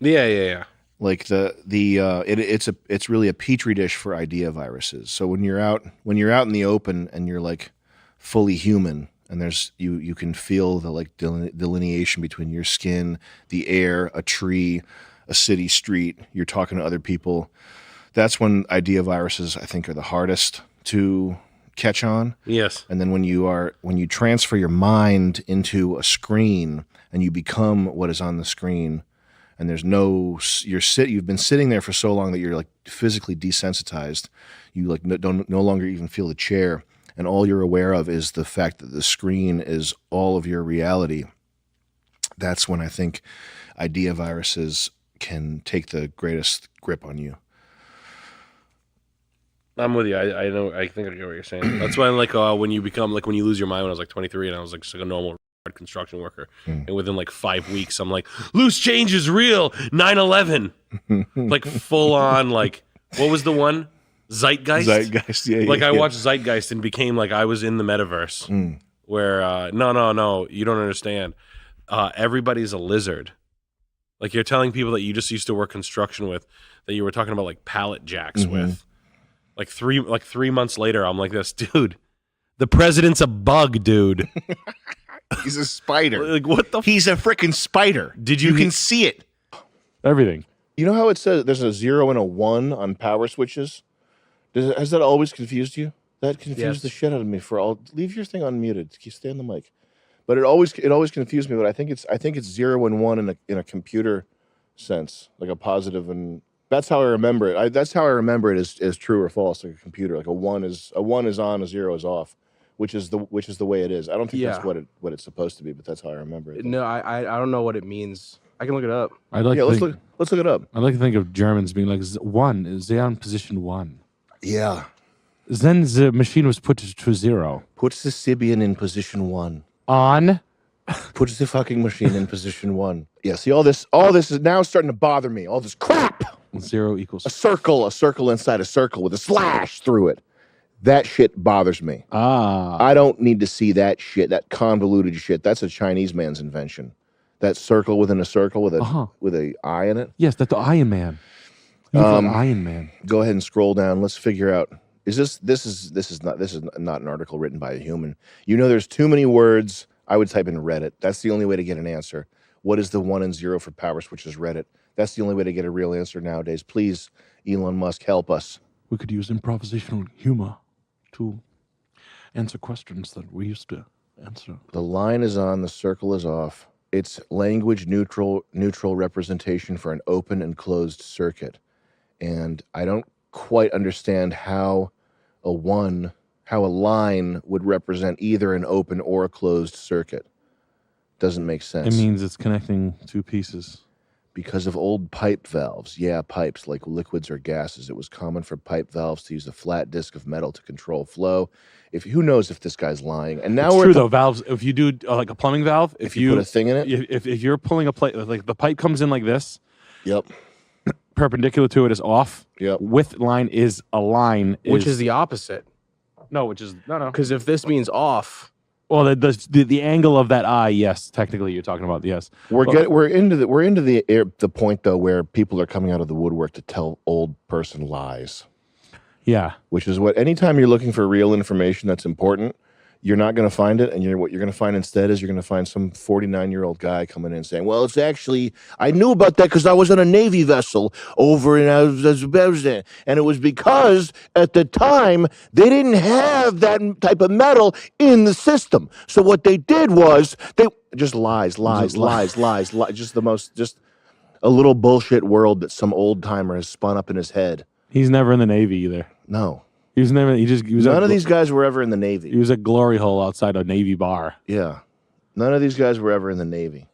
Yeah. Like it's really a petri dish for idea viruses. So when you're out in the open and you're like fully human, and there's you can feel the like delineation between your skin, the air, a tree, a city street, you're talking to other people. That's when idea viruses, I think, are the hardest to catch on. Yes. And then when you transfer your mind into a screen and you become what is on the screen, and you've been sitting there for so long that you're like physically desensitized. You like no longer even feel the chair, and all you're aware of is the fact that the screen is all of your reality. That's when I think idea viruses can take the greatest grip on you. I'm with you. I know. I think I get what you're saying. That's why, like, when you lose your mind. When I was like 23, and I was like just like a normal construction worker, and within like 5 weeks, I'm like, loose change is real. 9/11, like full on. Like, what was the one? Zeitgeist. Yeah. Like I watched Zeitgeist and became like I was in the metaverse. Where no, you don't understand. Everybody's a lizard. Like you're telling people that you just used to work construction with, that you were talking about like pallet jacks with. Like 3 months later, I'm like this, dude. The president's a bug, dude. He's a spider. Like what the? He's a freaking spider. Did You can see it. Everything. You know how it says there's a 0 and a 1 on power switches? Has that always confused you? That confused the shit out of me for all. Leave your thing unmuted. Stay on the mic. But it always confused me. But I think it's 0 and 1 in a computer sense, like a positive, and that's how I remember it. That's how I remember it as true or false, like a computer. Like a 1 is on, a 0 is off, which is the way it is. I don't think that's what it's supposed to be, but that's how I remember it. No, I don't know what it means. I can look it up. Let's look it up. I like to think of Germans being like 1 is they on position 1. Yeah. Then the machine was put to 0. Puts the Sibian in position 1. On. Puts the fucking machine in position 1. Yeah, see, all this is now starting to bother me. All this crap. 0 equals a circle inside a circle with a slash through it. That shit bothers me. I don't need to see that shit, that convoluted shit. That's a Chinese man's invention. That circle within a circle with a eye in it. Yes, that's the Iron Man. Iron Man. Go ahead and scroll down. Let's figure out. This is not an article written by a human. You know, there's too many words. I would type in Reddit. That's the only way to get an answer. What is the 1 and 0 for power switches? Reddit. That's the only way to get a real answer nowadays. Please, Elon Musk, help us. We could use improvisational humor to answer questions that we used to answer. The line is on, the circle is off. It's language neutral representation for an open and closed circuit. And I don't quite understand how a line would represent either an open or a closed circuit. Doesn't make sense. It means it's connecting 2 pieces. Because of old pipe valves. Yeah, pipes like liquids or gases. It was common for pipe valves to use a flat disc of metal to control flow. Who knows if this guy's lying? And now it's we're true though. Valves. If you do like a plumbing valve, if you put a thing in it, if you're pulling a plate, like the pipe comes in like this. Yep. Perpendicular to it is off. Yep. Width line is a line. Which is the opposite. No, no. Because if this means off. Well, the angle of that eye, yes, technically you're talking about yes. We're into the point though where people are coming out of the woodwork to tell old person lies. Yeah, which is what anytime you're looking for real information that's important, you're not going to find it, and what you're going to find instead is you're going to find some 49-year-old guy coming in saying, "Well, it's actually I knew about that because I was on a Navy vessel over in Uzbekistan, and it was because at the time they didn't have that type of metal in the system. So what they did was they just lies, just a little bullshit world that some old timer has spun up in his head." He's never in the Navy either. No. He was None of these guys were ever in the Navy. He was a glory hole outside a Navy bar. Yeah. None of these guys were ever in the Navy.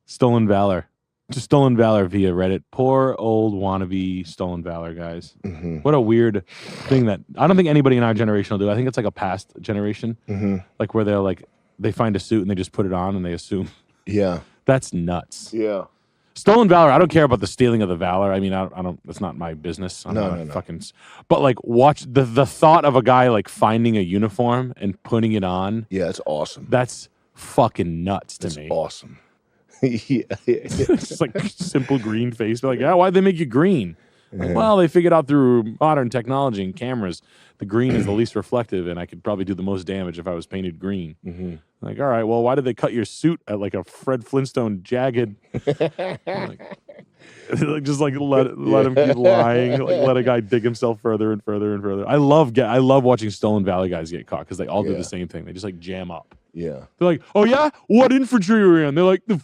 Stolen Valor. Just Stolen Valor via Reddit. Poor old wannabe Stolen Valor guys. Mm-hmm. What a weird thing that I don't think anybody in our generation will do. I think it's like a past generation. Mm-hmm. Like where they find a suit and they just put it on and they assume. Yeah. That's nuts. Yeah. Stolen Valor, I don't care about the stealing of the Valor. I mean, I don't it's not my business. I'm not fucking. But like, watch the thought of a guy like finding a uniform and putting it on. Yeah, it's awesome. That's fucking nuts to me. It's awesome. Yeah. It's just like simple green face. They're like, yeah, why'd they make you green? Like, well, they figured out through modern technology and cameras, the green is the least reflective, and I could probably do the most damage if I was painted green. Mm-hmm. Like, all right, well, why did they cut your suit at like a Fred Flintstone jagged? Just like let him keep lying. Like let a guy dig himself further and further and further. I love watching Stolen Valor guys get caught because they all do the same thing. They just like jam up. Yeah. They're like, oh yeah, what infantry are you in? They're like the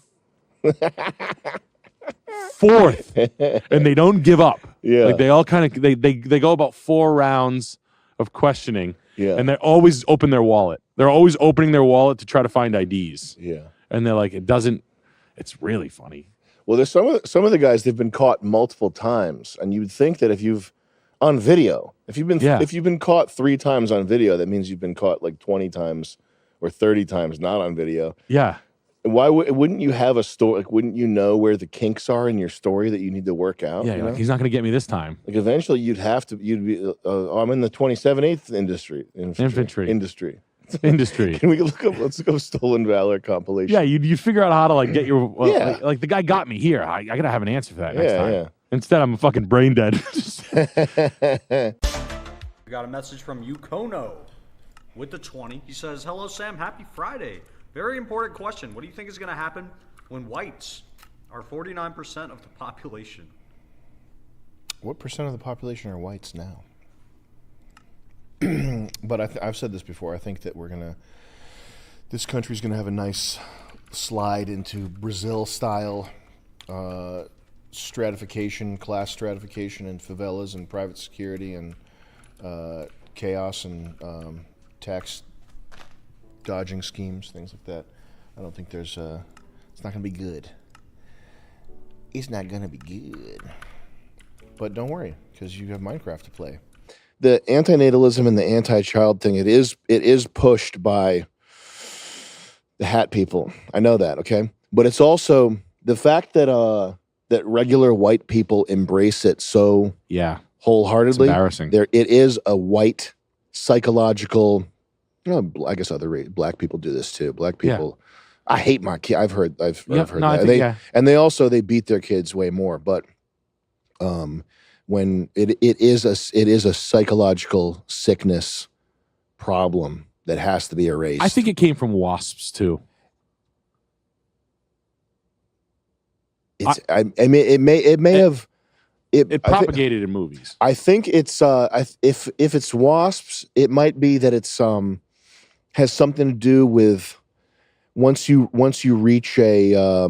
4th, and they don't give up. Yeah. Like they all kind of they go about 4 rounds of questioning. Yeah. And they always open their wallet. They're always opening their wallet to try to find IDs. Yeah. And they're like, it's really funny. Well, there's some of the guys, they've been caught multiple times, and you'd think that if you've been caught 3 times on video, that means you've been caught like 20 times or 30 times not on video. Yeah. Why wouldn't you have a story? Like, wouldn't you know where the kinks are in your story that you need to work out? Yeah, like, he's not going to get me this time. Like eventually, you'd be. I'm in the 27th infantry. Can we let's look up Stolen Valor compilation. Yeah, you figure out how to like get your. Like the guy got me here. I gotta have an answer for that next time. Yeah. Instead, I'm fucking brain dead. We got a message from Yukono. with the 20. He says, hello, Sam. Happy Friday. Very important question. What do you think is going to happen when whites are 49% of the population? What percent of the population are whites now? But I've said this before. I think that this country's going to have a nice slide into Brazil-style stratification, class stratification, and favelas and private security and chaos and tax dodging schemes, things like that. I don't think it's not going to be good. It's not going to be good. But don't worry, because you have Minecraft to play. The antinatalism and the anti-child thing, it is pushed by the hat people. I know that, okay? But it's also the fact that that regular white people embrace it so wholeheartedly. It's embarrassing. It is a white psychological, I guess black people do this too. Black people, I hate my kid. I've heard that. And they beat their kids way more, but when it is a psychological sickness problem that has to be erased. I think it came from wasps too. It propagated in movies. I think it's if it's wasps, it might be that it's has something to do with once you reach a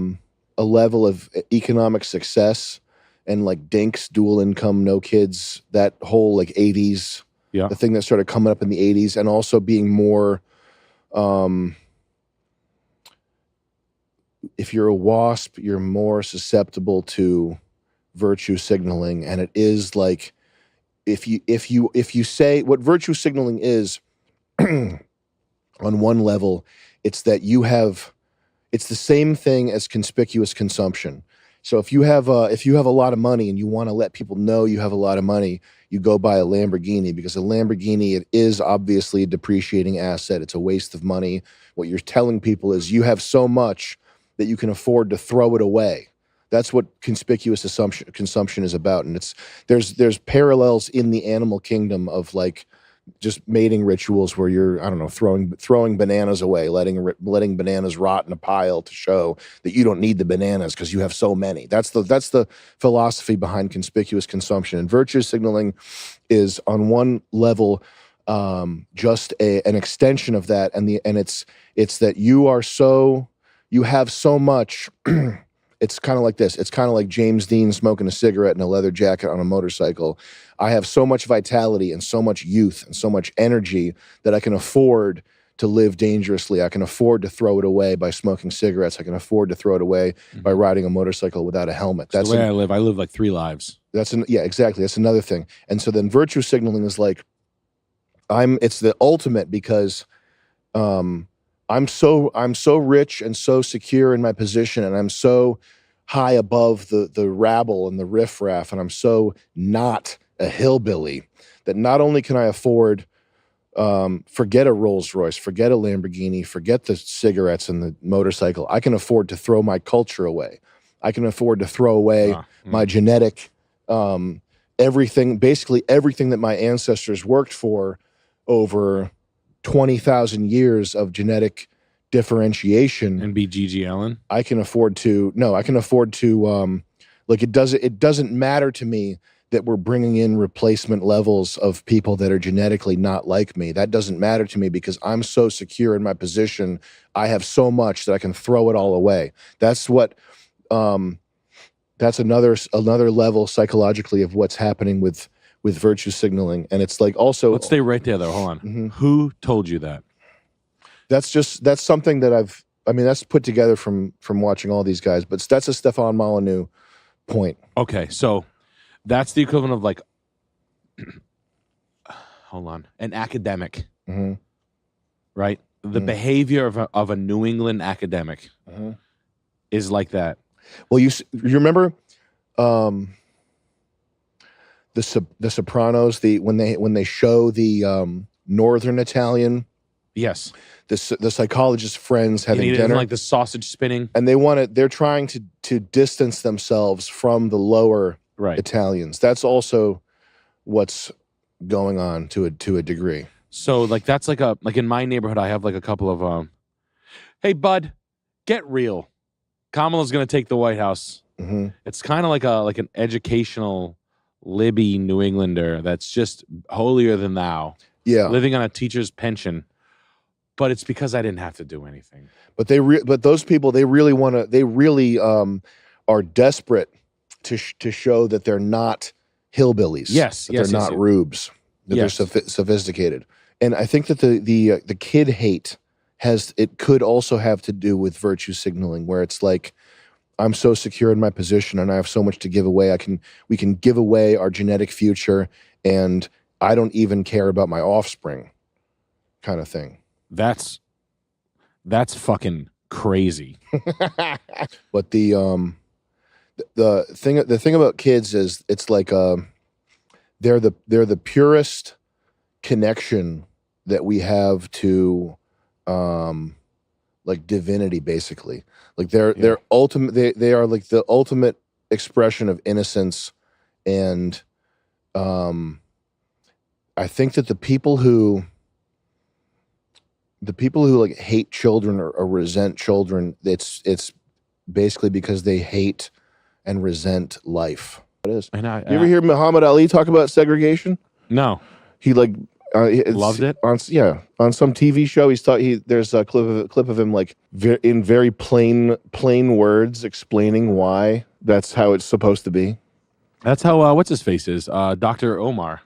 level of economic success and like dinks, dual income, no kids, that whole like 80s, the thing that started coming up in the 80s, and also being more if you're a wasp, you're more susceptible to virtue signaling. And it is like if you say what virtue signaling is on one level, it's that it's the same thing as conspicuous consumption. So if you have a lot of money and you want to let people know you have a lot of money, you go buy a Lamborghini, because a Lamborghini, it is obviously a depreciating asset. It's a waste of money. What you're telling people is you have so much that you can afford to throw it away. That's what conspicuous consumption is about. And there's parallels in the animal kingdom of like just mating rituals where you're, I don't know, throwing bananas away, letting bananas rot in a pile to show that you don't need the bananas because you have so many. That's the philosophy behind conspicuous consumption. And virtue signaling is on one level just an extension of that, and it's that you have so much. It's kind of like this. It's kind of like James Dean smoking a cigarette in a leather jacket on a motorcycle. I have so much vitality and so much youth and so much energy that I can afford to live dangerously. I can afford to throw it away by smoking cigarettes. I can afford to throw it away by riding a motorcycle without a helmet. That's the way I live. I live like 3 lives. Yeah, exactly. That's another thing. And so then virtue signaling is like, it's the ultimate, because I'm so rich and so secure in my position, and I'm so high above the rabble and the riffraff, and I'm so not a hillbilly that not only can I afford forget a Rolls Royce, forget a Lamborghini, forget the cigarettes and the motorcycle, I can afford to throw my culture away. I can afford to throw away my genetic basically everything that my ancestors worked for over 20,000 years of genetic differentiation, and be Gigi Allen. I can afford to like, it doesn't matter to me that we're bringing in replacement levels of people that are genetically not like me. That doesn't matter to me, because I'm so secure in my position. I have so much that I can throw it all away. That's what that's another level psychologically of what's happening with virtue signaling. And it's like, also, let's stay right there though. Hold on. Who told you that? That's something that that's put together from watching all these guys, but that's a Stefan Molyneux point. Okay, so that's the equivalent of like, hold on, an academic, right? The behavior of a New England academic is like that. Well, you remember the Sopranos, when they show the Northern Italian. Yes. The psychologist's friends having dinner, like the sausage spinning, and they're trying to distance themselves from the lower Italians. That's also what's going on to a degree. So like that's like in my neighborhood, I have like a couple of hey bud, get real. Kamala's gonna take the White House. Mm-hmm. It's kind of like an educational Libby New Englander that's just holier than thou. Yeah. Living on a teacher's pension. But it's because I didn't have to do anything. But but those people, they really are desperate to show that they're not hillbillies. Yes, that yes, they're yes, not yes. rubes. That Yes. they're sophisticated. And I think that the kid hate could also have to do with virtue signaling, where it's like, I'm so secure in my position and I have so much to give away. We can give away our genetic future, and I don't even care about my offspring, kind of thing. That's fucking crazy. But the thing about kids is it's like they're the purest connection that we have to like divinity, basically. Like they're ultimate. They are like the ultimate expression of innocence, and I think that the people who like hate children or resent children, it's basically because they hate and resent life. It is. And you ever hear Muhammad Ali talk about segregation? No. He like Loved it on some TV show. There's a clip of him like in very plain words explaining why that's how it's supposed to be. That's how what's his face is Dr. Umar.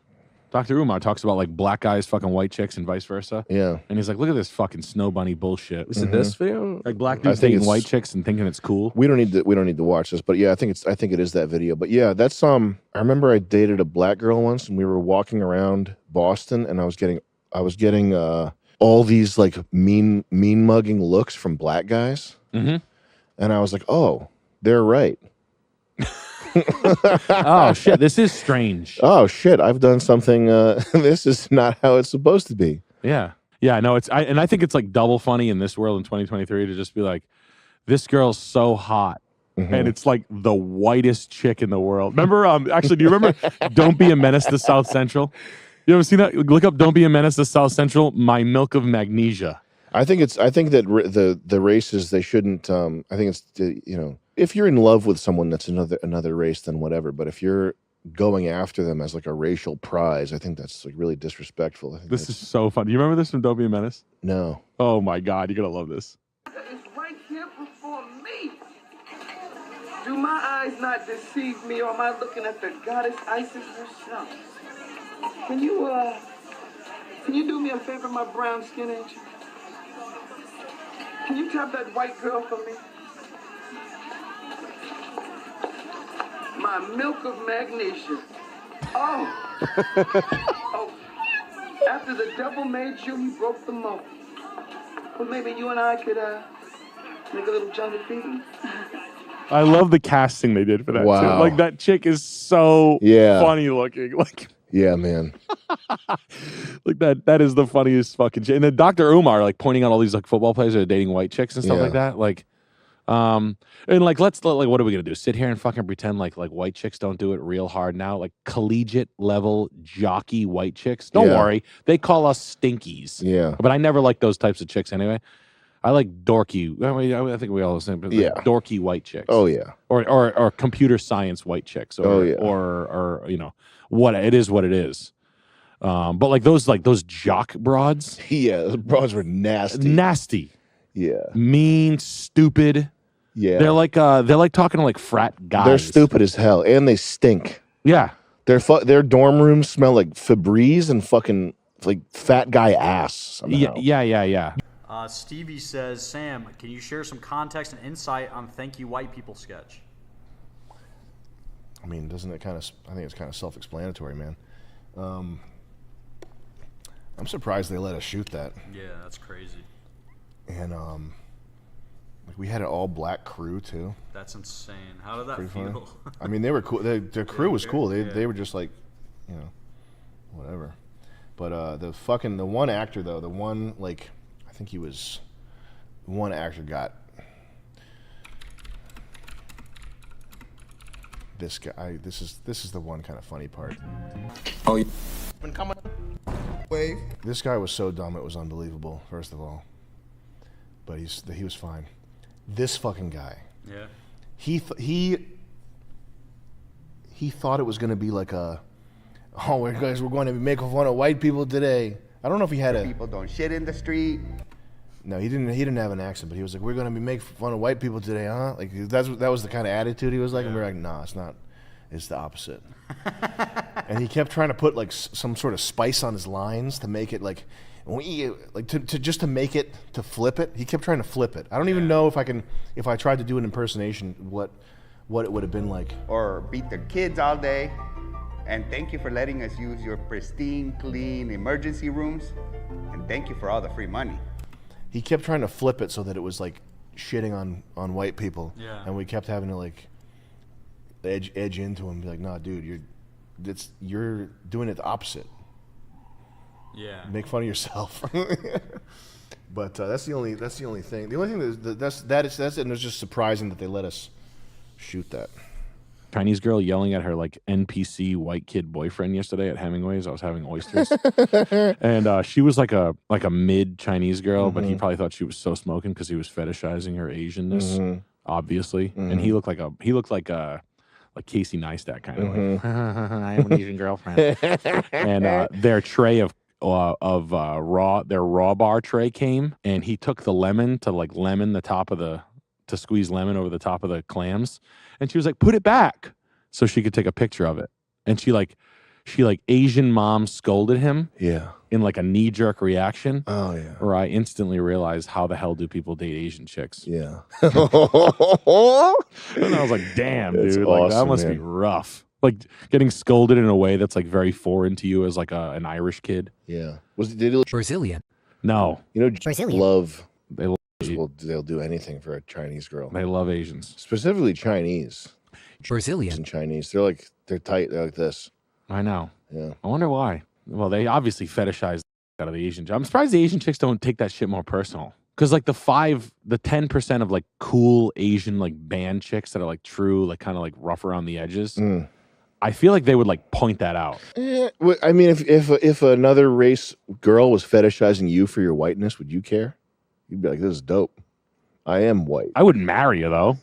Dr. Umar talks about like black guys fucking white chicks and vice versa. Yeah. And he's like, look at this fucking snow bunny bullshit. Is it this video? Like black I dudes think dating it's- white chicks and thinking it's cool. We don't need to watch this, but yeah, I think it is that video. But yeah, that's I remember I dated a black girl once, and we were walking around Boston, and I was getting all these like mean mugging looks from black guys, Mm-hmm. and I was like, oh, they're right. Oh shit, this is strange. Oh shit, I've done something. This is not how it's supposed to be. Yeah. Yeah, no, I think it's like double funny in this world in 2023 to just be like, this girl's so hot. Mhm. And it's like the whitest chick in the world. Remember, actually, do you remember Don't Be a Menace to South Central? You ever seen that? Look up Don't Be a Menace to South Central, My Milk of Magnesia. I think that the races, they shouldn't. I think it's if you're in love with someone that's another race, then whatever. But if you're going after them as like a racial prize, I think that's like really disrespectful. I think This is so fun. Do you remember this from Don't Be a Menace? No. Oh my God, you're gonna love this. It's right here before me. Do my eyes not deceive me, or am I looking at the goddess Isis herself? Can you do me a favor, my brown skin angel? Can you tap that white girl for me? My milk of magnesia. Oh. Oh. After the devil made you, he broke the mold. Well, maybe you and I could make a little jungle feeding. I love the casting they did for that too. Wow. Like that chick is so funny looking. Like yeah, man. like that is the funniest fucking shit. And then Dr. Umar like pointing out all these like football players that are dating white chicks and stuff Yeah. like that. Like and like what are we gonna do? Sit here and fucking pretend like white chicks don't do it real hard now? Like collegiate level jockey white chicks? Don't Yeah. worry. They call us stinkies. Yeah. But I never like those types of chicks anyway. I like dorky. I think we all the same. But like Yeah. dorky white chicks. Oh yeah. Or computer science white chicks. Or, Oh, yeah. Or what it is. What it is. But like those jock broads. Yeah, those broads were nasty. Nasty. Yeah. Mean, stupid. Yeah. They're like talking to like frat guys. They're stupid as hell, and they stink. Yeah. Their dorm rooms smell like Febreze and fucking like fat guy ass somehow. Yeah. Stevie says, Sam, can you share some context and insight on Thank You White People sketch? I mean, doesn't it I think it's kind of self-explanatory, man. I'm surprised they let us shoot that. Yeah, that's crazy. And like we had an all black crew too. That's insane. How did that Pretty feel? funny. I mean, they were cool. The crew was cool. They were just like, whatever. But the one actor though, I think he was, one actor got this guy. This is the one kind of funny part. Oh, been coming. wave. This guy was so dumb it was unbelievable. First of all, but he was fine. This fucking guy. Yeah. He thought it was going to be like we're going to be making fun of white people today. I don't know if he had People don't shit in the street. No, he didn't have an accent, but he was like, we're going to be making fun of white people today, huh? Like that was the kind of attitude he was like, and we were like, nah, it's not. It's the opposite. And he kept trying to put like some sort of spice on his lines to make it like to make it, to flip it. He kept trying to flip it. I don't even know if I tried to do an impersonation, what it would have been like. Or beat their kids all day. And thank you for letting us use your pristine, clean emergency rooms. And thank you for all the free money. He kept trying to flip it so that it was like shitting on white people. Yeah. And we kept having to like edge into him and be like, nah, dude, you're doing it the opposite. Yeah. Make fun of yourself. But that's the only thing. The only thing that's it, and it's just surprising that they let us shoot that. Chinese girl yelling at her like NPC white kid boyfriend yesterday at Hemingway's. I was having oysters, and she was like a mid Chinese girl, but he probably thought she was so smoking because he was fetishizing her Asianness, obviously. And he looked like Casey Neistat kind of like I have an Asian girlfriend. And their tray of raw bar tray came, and he took the lemon to squeeze lemon over the top of the clams, and she was like, put it back so she could take a picture of it. And she Asian mom scolded him in like a knee-jerk reaction. Oh yeah. Where I instantly realized, how the hell do people date Asian chicks? Yeah. And I was like, damn, That's dude, like that awesome, must man. be rough. Like getting scolded in a way that's like very foreign to you as like an Irish kid. Yeah. Brazilian? No. Love. They'll do anything for a Chinese girl. They love Asians. Specifically Chinese. Brazilian and Chinese. They're tight. They're like this. I know. Yeah. I wonder why. Well, they obviously fetishize out of the Asian. I'm surprised the Asian chicks don't take that shit more personal. Because like the 10% of like cool Asian like band chicks that are like true, like kind of like rough around the edges. I feel like they would like point that out. I mean, if another race girl was fetishizing you for your whiteness, would you care? You'd be like, this is dope. I am white. I wouldn't marry her though.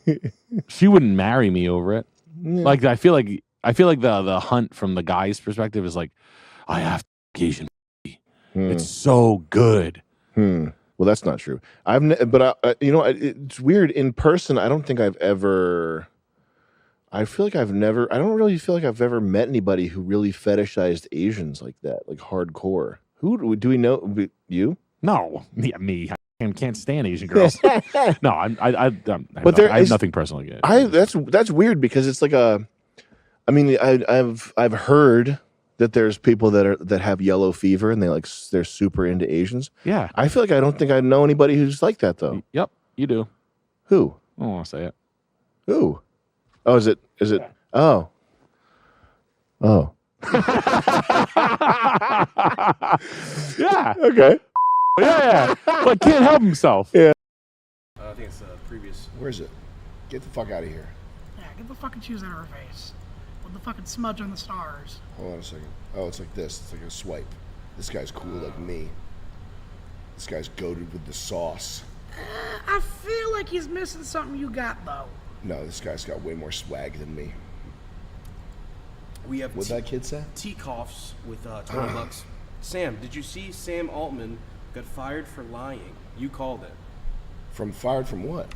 She wouldn't marry me over it. Yeah. Like I feel like the hunt from the guy's perspective is like, I have to Asian. It's so good. Well, that's not true. It's weird in person. I don't think I've ever. I don't really feel like I've ever met anybody who really fetishized Asians like that, like hardcore. Who do we know? You? No, yeah, me. I can't stand Asian girls. No, I have nothing personal against it. That's weird because it's like I've heard that there's people that have yellow fever and they're super into Asians. Yeah. I feel like I don't think I know anybody who's like that though. Yep, you do. Who? I don't want to say it. Who? Oh, is it? Oh. Oh. Yeah. Okay. Yeah. But can't help himself. Yeah. I think it's previous. Where is it? Get the fuck out of here. Yeah, get the fucking shoes out of her face. With the fucking smudge on the stars. Hold on a second. Oh, it's like this. It's like a swipe. This guy's cool like me. This guy's goated with the sauce. I feel like he's missing something you got, though. No, this guy's got way more swag than me. We have What'd that kid say? tea coughs with $20. Sam, did you see Sam Altman got fired for lying? You called it. Fired from what?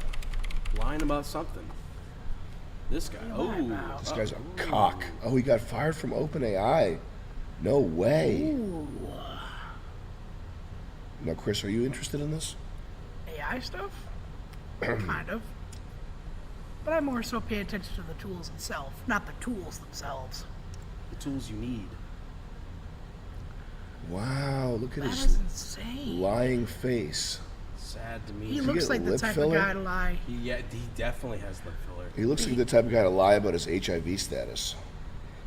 Lying about something. This guy. Oh. This guy's a cock. Oh, he got fired from OpenAI. No way. Ooh. Now, Chris, are you interested in this? AI stuff? Kind of. But I more so pay attention to the tools itself, not the tools themselves. The tools you need. Wow, look at That his is insane. lying face. Sad to me. He looks like the type of guy to lie. He definitely has lip filler. He looks like the type of guy to lie about his HIV status.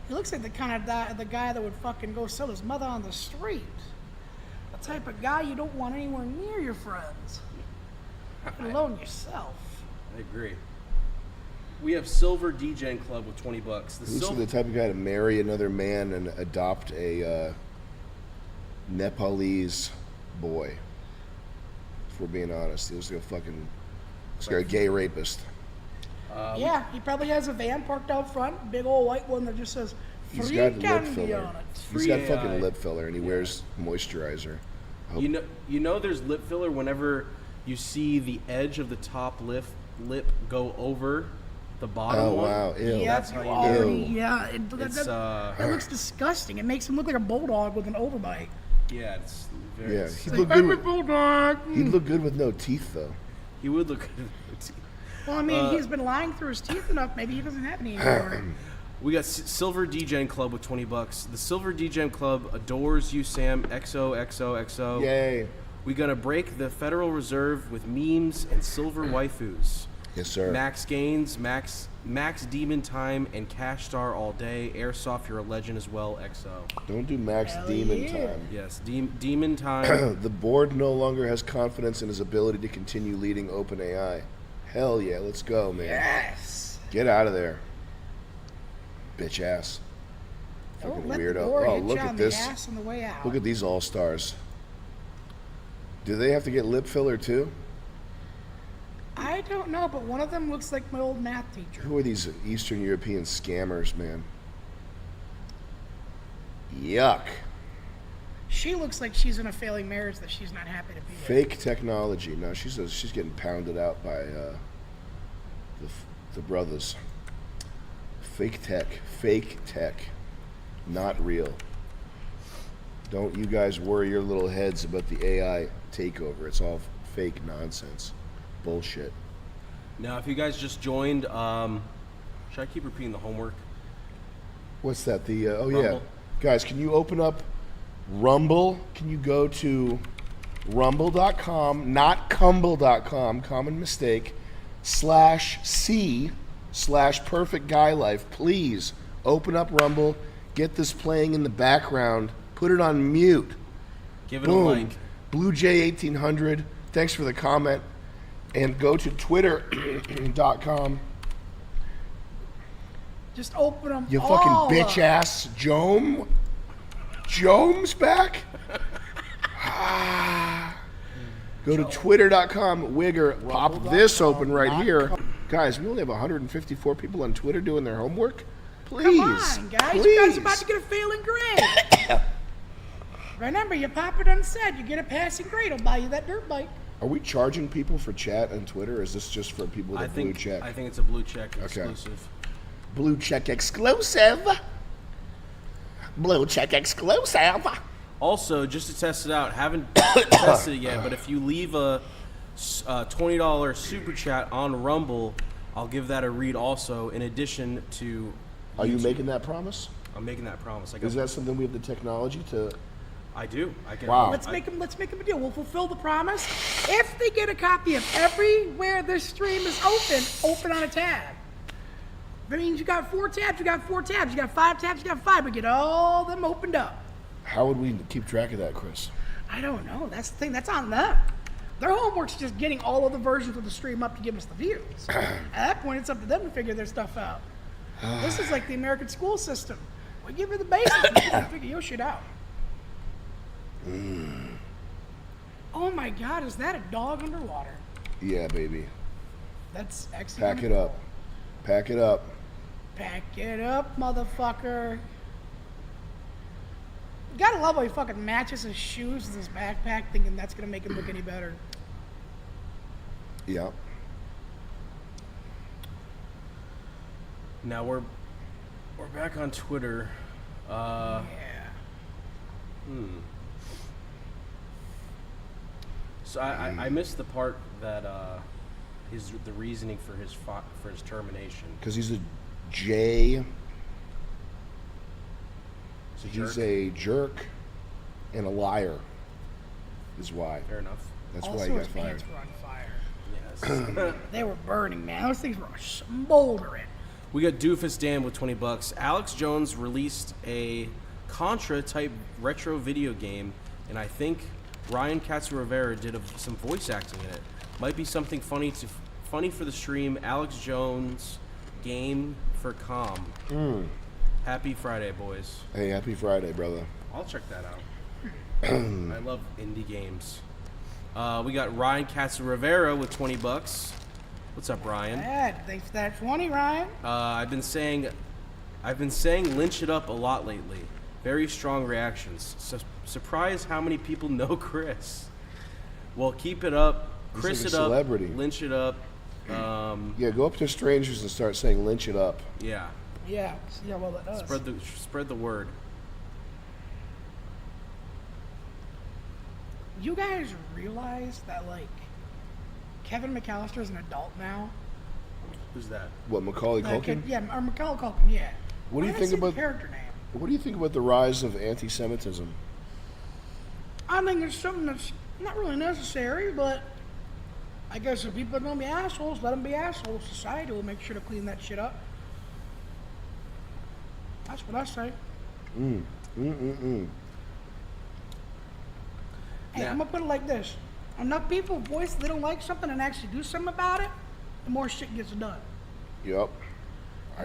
He looks like the kind of the guy that would fucking go sell his mother on the street. The type of guy you don't want anywhere near your friends, let alone yourself. I agree. We have Silver DJing Club with $20. He looks like the type of guy to marry another man and adopt a Nepalese boy. If we're being honest, he looks like a gay rapist. Yeah, he probably has a van parked out front, big old white one that just says He's free got lip candy filler. on it. He's got fucking lip filler, and he wears moisturizer. You know, there's lip filler whenever you see the edge of the top lip go over the bottom one. Wow, ew. That's how you know. Yeah, it looks disgusting. It makes him look like a bulldog with an overbite. Yeah, it's very. Yeah, It's he'd like, look good. I'm a bulldog. He'd look good with no teeth, though. He would look good with no teeth. Well, I mean, he's been lying through his teeth enough. Maybe he doesn't have any anymore. We got Silver DGen Club with $20. The Silver DGen Club adores you, Sam. XOXOXO. Yay. We gonna break the Federal Reserve with memes and silver waifus. Yes, sir. Max Gaines, Max Demon Time, and Cash Star all day. Airsoft, you're a legend as well. XO. Don't do Max Demon Time. Yes, Demon Time. The board no longer has confidence in his ability to continue leading OpenAI. Hell yeah, let's go, man. Yes. Get out of there. Bitch ass. Don't Fucking let the weirdo. door Oh, hit look you at on this. the ass on the way out. Look at these all-stars. Do they have to get lip filler too? I don't know, but one of them looks like my old math teacher. Who are these Eastern European scammers, man? Yuck. She looks like she's in a failing marriage that she's not happy to be in. Fake technology. No, she's getting pounded out by the brothers. Fake tech, not real. Don't you guys worry your little heads about the AI takeover. It's all fake nonsense. Bullshit. Now, if you guys just joined, should I keep repeating the homework? What's that? The oh Rumble. yeah, guys, can you open up Rumble? Can you go to rumble.com, not cumble.com, common mistake, /C/perfect-guy-life. Please open up Rumble, get this playing in the background, put it on mute. Give it Boom. a like. Blue J 1800, thanks for the comment. And go to twitter.com. Just open them You all fucking up. bitch ass Jome. Jome's back? Go to twitter.com, Wigger, pop this open right here. Guys, we only have 154 people on Twitter doing their homework. Please. Come on, guys. Please. You guys are about to get a failing grade. Remember, you pop it unsaid, you get a passing grade. I'll buy you that dirt bike. Are we charging people for chat on Twitter, or is this just for people with a blue check? I think it's a blue check Okay. exclusive. Blue check exclusive. Blue check exclusive. Also, just to test it out, haven't tested it yet, but if you leave a $20 super chat on Rumble, I'll give that a read also, in addition to Are you YouTube. making that promise? I'm making that promise. Is that something we have the technology to? I do. I can. Wow. Let's make them a deal. We'll fulfill the promise. If they get a copy of everywhere this stream is open on a tab. That means you got 4 tabs, you got 4 tabs, you got 5 tabs, you got 5, but get all them opened up. How would we keep track of that, Chris? I don't know. That's the thing. That's on them. Their homework's just getting all of the versions of the stream up to give us the views. At that point, it's up to them to figure their stuff out. This is like the American school system. We give you the basics, and you can figure your shit out. Oh my God, is that a dog underwater? Yeah, baby. That's actually. Pack it up. Pack it up. Pack it up, motherfucker. You gotta love how he fucking matches his shoes with his backpack, thinking that's gonna make him look any better. Yeah. Now we're back on Twitter. Yeah. So I missed the part that the reasoning for his termination. Because he's a J. He's a He's jerk. a jerk and a liar. Is why. Fair enough. That's Also, why he got his fired. pants were on fire. Yes. They were burning, man. Those things were smoldering. We got Doofus Dan with $20. Alex Jones released a Contra type retro video game, and I think Ryan Katz-Rivera did some voice acting in it. Might be something funny for the stream. Alex Jones game for com. Happy Friday, boys. Hey, happy Friday, brother. I'll check that out. I love indie games. We got Ryan Casaravera with $20. What's up, Ryan? Yeah, thanks for that 20, Ryan. I've been saying lynch it up a lot lately. Very strong reactions. Surprised how many people know Chris. Well, keep it up. He's Chris like it a celebrity. up. Lynch it up. Yeah, go up to strangers and start saying lynch it up. Yeah. Yeah, see how well that does. Spread the word. You guys realize that, like, Kevin McAllister is an adult now? Who's that? What, Macaulay Like, Culkin? yeah, or Macaulay Culkin, yeah. What do you Why think did I say the about character name? What do you think about the rise of anti-Semitism? I think it's something that's not really necessary, but I guess if people are going to be assholes, let them be assholes. Society will make sure to clean that shit up. That's what I say. Hey, I'm going to put it like this. Enough people voice they don't like something and actually do something about it, the more shit gets done. Yep.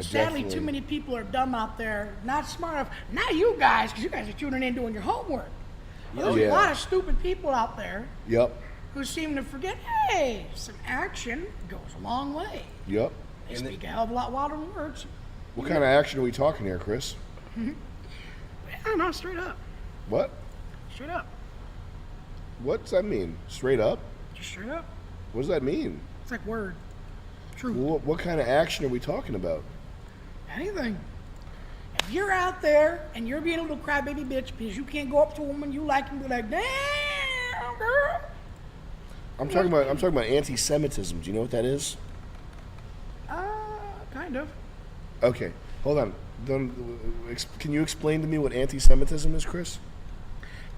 Sadly, too many people are dumb out there, not smart enough. Not you guys, because you guys are tuning in doing your homework. There's a lot of stupid people out there Yep. who seem to forget, hey, some action goes a long way. Yep. They speak a hell of a lot wilder than words. What kind of action are we talking here, Chris? Yeah, no, straight up. What? Straight up. What's that mean? Straight up? Just straight up. What does that mean? It's like word. True. What kind of action are we talking about? Anything. If you're out there and you're being a little crybaby bitch because you can't go up to a woman you like and be like, damn, girl. I'm talking about anti-Semitism. Do you know what that is? Kind of. Okay, hold on. Can you explain to me what anti-Semitism is, Chris?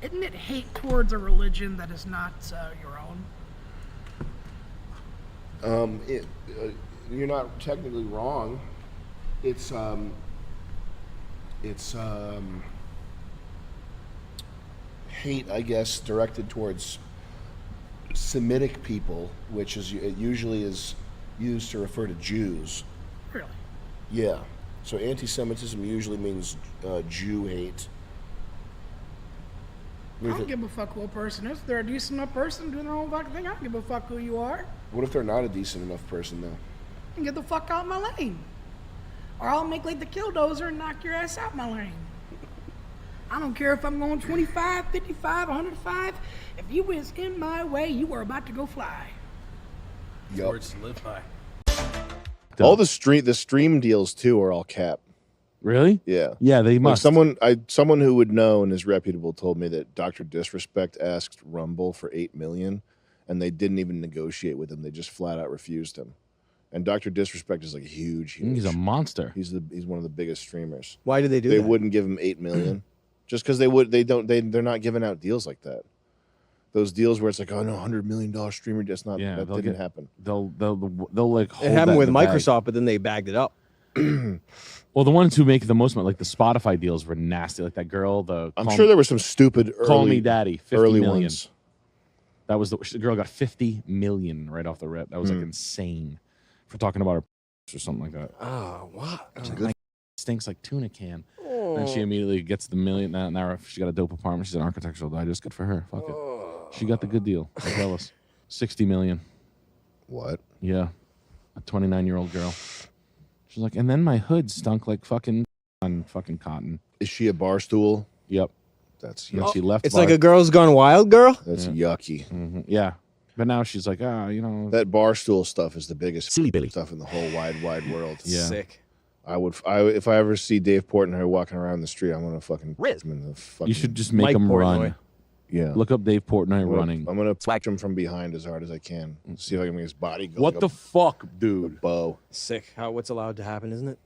Isn't it hate towards a religion that is not your own? You're not technically wrong. It's hate, I guess, directed towards Semitic people, which is it usually is used to refer to Jews. Really? Yeah. So anti-Semitism usually means Jew hate. I don't give a fuck who a person is. If they're a decent enough person doing their own fucking thing, I don't give a fuck who you are. What if they're not a decent enough person, though? And get the fuck out of my lane. Or I'll make like the killdozer and knock your ass out my lane. I don't care if I'm going 25, 55, 105. If you is in my way, you are about to go fly. Yup. Words to live by. All the stream deals too are all cap. Really? Yeah. Yeah, they Like must. someone who would know and is reputable told me that Dr. Disrespect asked Rumble for $8 million, and they didn't even negotiate with him. They just flat out refused him. And Dr. Disrespect is like huge. He's a monster. He's one of the biggest streamers. Why did they do They that? wouldn't give him $8 million, just because they're not giving out deals like that. Those deals where it's like, oh no, $100 million streamer, just not. Yeah, that didn't happen. They'll like. Hold It happened that with in the bag. Microsoft, but then they bagged it up. Well, the ones who make the most money, like the Spotify deals, were nasty. Like that girl, I'm sure there were some stupid Call early- Me Daddy, 50 early million. ones. That was the girl got 50 million right off the rip. That was like insane for talking about her or something like that. Oh, what? She's like, my stinks like tuna can. And she immediately gets the million. Now she got a dope apartment. She's an architectural digest. Good for her. Fuck it. She got the good deal. I'm jealous. 60 million. What? Yeah. A 29-year-old girl. She's like, and then my hood stunk like fucking on fucking cotton. Is she a bar stool? Yep. That's And she left. It's like a Girls Gone Wild girl? That's yucky. Yeah. But now she's like, you know. That bar stool stuff is the biggest silly billy stuff in the whole wide world. Yeah. Sick. If I ever see Dave Portnoy walking around the street, I'm gonna fucking him in the fucking. You should just make him run. Yeah. Look up Dave Portnoy running. I'm gonna whack him from behind as hard as I can. See if I can make his body go. What like the a fuck, dude? bow. Sick. What's allowed to happen, isn't it?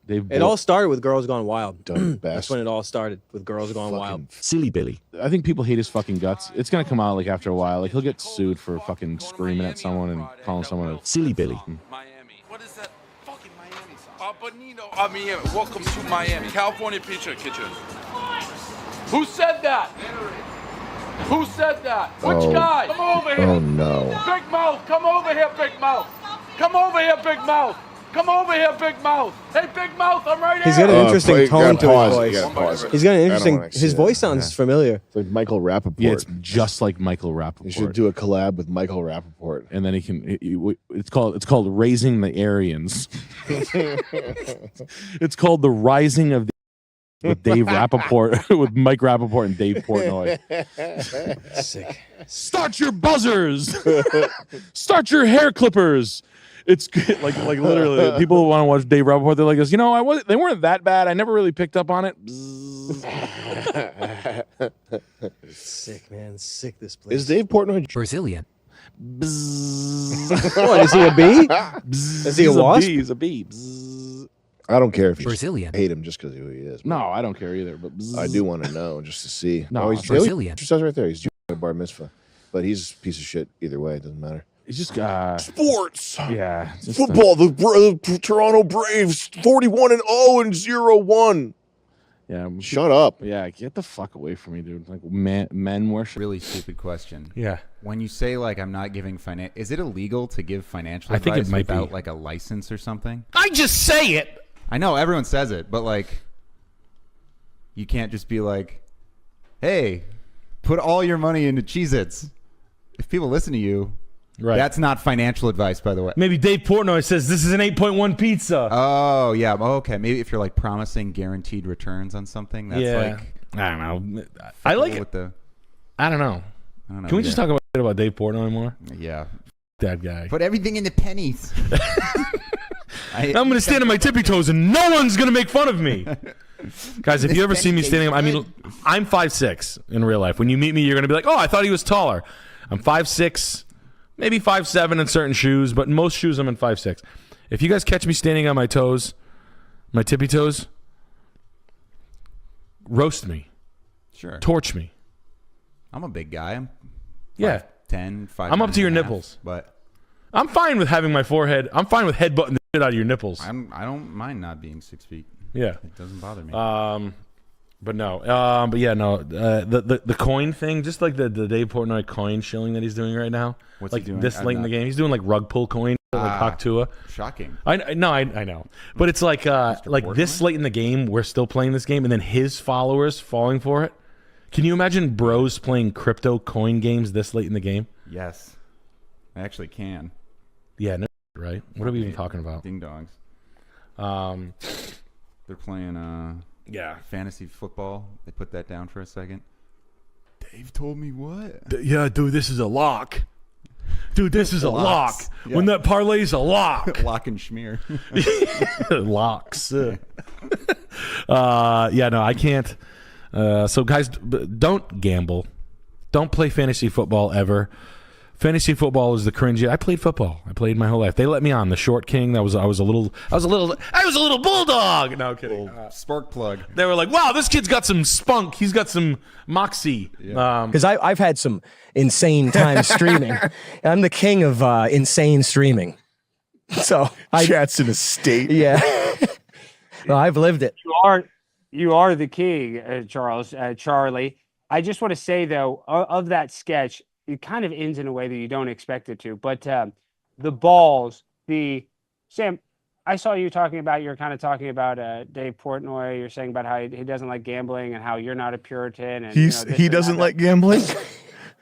It all started with Girls Gone Wild. Dumb That's when it all started, with Girls Gone Wild. Silly Billy. I think people hate his fucking guts. It's gonna come out like after a while. Like he'll get sued for fucking screaming at someone and calling someone a silly Billy. What is that fucking Miami sauce? Bonito, welcome to Miami. California Pizza Kitchen. Who said that? Who said that? Which Oh. guy? Come over here. Oh no. Big Mouth, come over here, Big Mouth. Come over here, Big Mouth. Come over here, Big Mouth. Hey, Big Mouth, I'm right here. He's got an interesting you tone gotta to pause his it, you voice. gotta pause it. He's got an I don't interesting. wanna see His that. voice sounds familiar. It's like Michael Rappaport. Yeah, it's just like Michael Rappaport. You should do a collab with Michael Rappaport. And then he can. It's called Raising the Aryans. It's called The Rising of the. With Dave Rappaport, with Mike Rappaport and Dave Portnoy. Sick. Start your buzzers. Start your hair clippers. It's like literally people who want to watch Dave Rappaport. They're like this. They weren't that bad. I never really picked up on it. Sick, man. Sick. This place. Is Dave Portnoy Brazilian? What is he a bee? Is he a wasp? He's a bee. I don't care if you Brazilian. hate him just because of who he is. No, I don't care either. But I do want to know just to see. No, he's Brazilian. It says right there. He's a bar mitzvah, but he's a piece of shit either way. It doesn't matter. He's just Sports. Yeah, just Football. The Toronto Braves 41-0 and 0-1. Yeah, shut up. Yeah, get the fuck away from me, dude. Like men worship. Really stupid question. Yeah. When you say like I'm not giving is it illegal to give financial I think advice it might without be. like a license or something? I just say it. I know everyone says it, but like you can't just be like, "Hey, put all your money into Cheez-Its." If people listen to you, right? That's not financial advice, by the way. Maybe Dave Portnoy says this is an 8.1 pizza. Oh yeah, okay. Maybe if you're like promising guaranteed returns on something, that's like I don't know. I like it. with the. I don't know. Can we just talk about Dave Portnoy more? Yeah, that guy. Put everything in the pennies. I'm going to stand on my tippy toes and no one's going to make fun of me. Guys, if you ever see me standing, I mean, I'm 5'6" in real life. When you meet me, you're going to be like, oh, I thought he was taller. I'm 5'6", maybe 5'7" in certain shoes, but in most shoes I'm in 5'6". If you guys catch me standing on my toes, my tippy toes, roast me. Sure. Torch me. I'm a big guy. I'm 5'10", I'm up to your nipples. But I'm fine with having my forehead. I'm fine with headbutting the shit out of your nipples. I don't mind not being 6 feet. Yeah, it doesn't bother me. But no. But yeah, no. The coin thing, just like the Dave Portnoy coin shilling that he's doing right now. What's like he doing? this late in the game? He's doing like rug pull coin, like Paktua. Shocking. I know, but it's like this late in the game, we're still playing this game, and then his followers falling for it. Can you imagine bros playing crypto coin games this late in the game? Yes, I actually can. Yeah, no, right? What are we even talking about? Ding dongs. They're playing fantasy football. They put that down for a second. Dave told me what? Yeah, dude, this is a lock. Dude, this is a lock. Yeah. When that parlay's a lock. Lock and schmear. Locks. Yeah, no, I can't. So guys, don't gamble. Don't play fantasy football ever. Fantasy football is the cringy. I played football. I played my whole life. They let me on the Short King. I was a little bulldog. No kidding. Spark plug. They were like, "Wow, this kid's got some spunk. He's got some moxie." Because I've had some insane time streaming. I'm the king of insane streaming. So Chat's in a state. Yeah. No, I've lived it. You are the king, Charlie. I just want to say though, of that sketch, it kind of ends in a way that you don't expect it to. But the balls, Sam, I saw you talking about. You're kind of talking about Dave Portnoy. You're saying about how he doesn't like gambling and how you're not a Puritan. And He doesn't like gambling.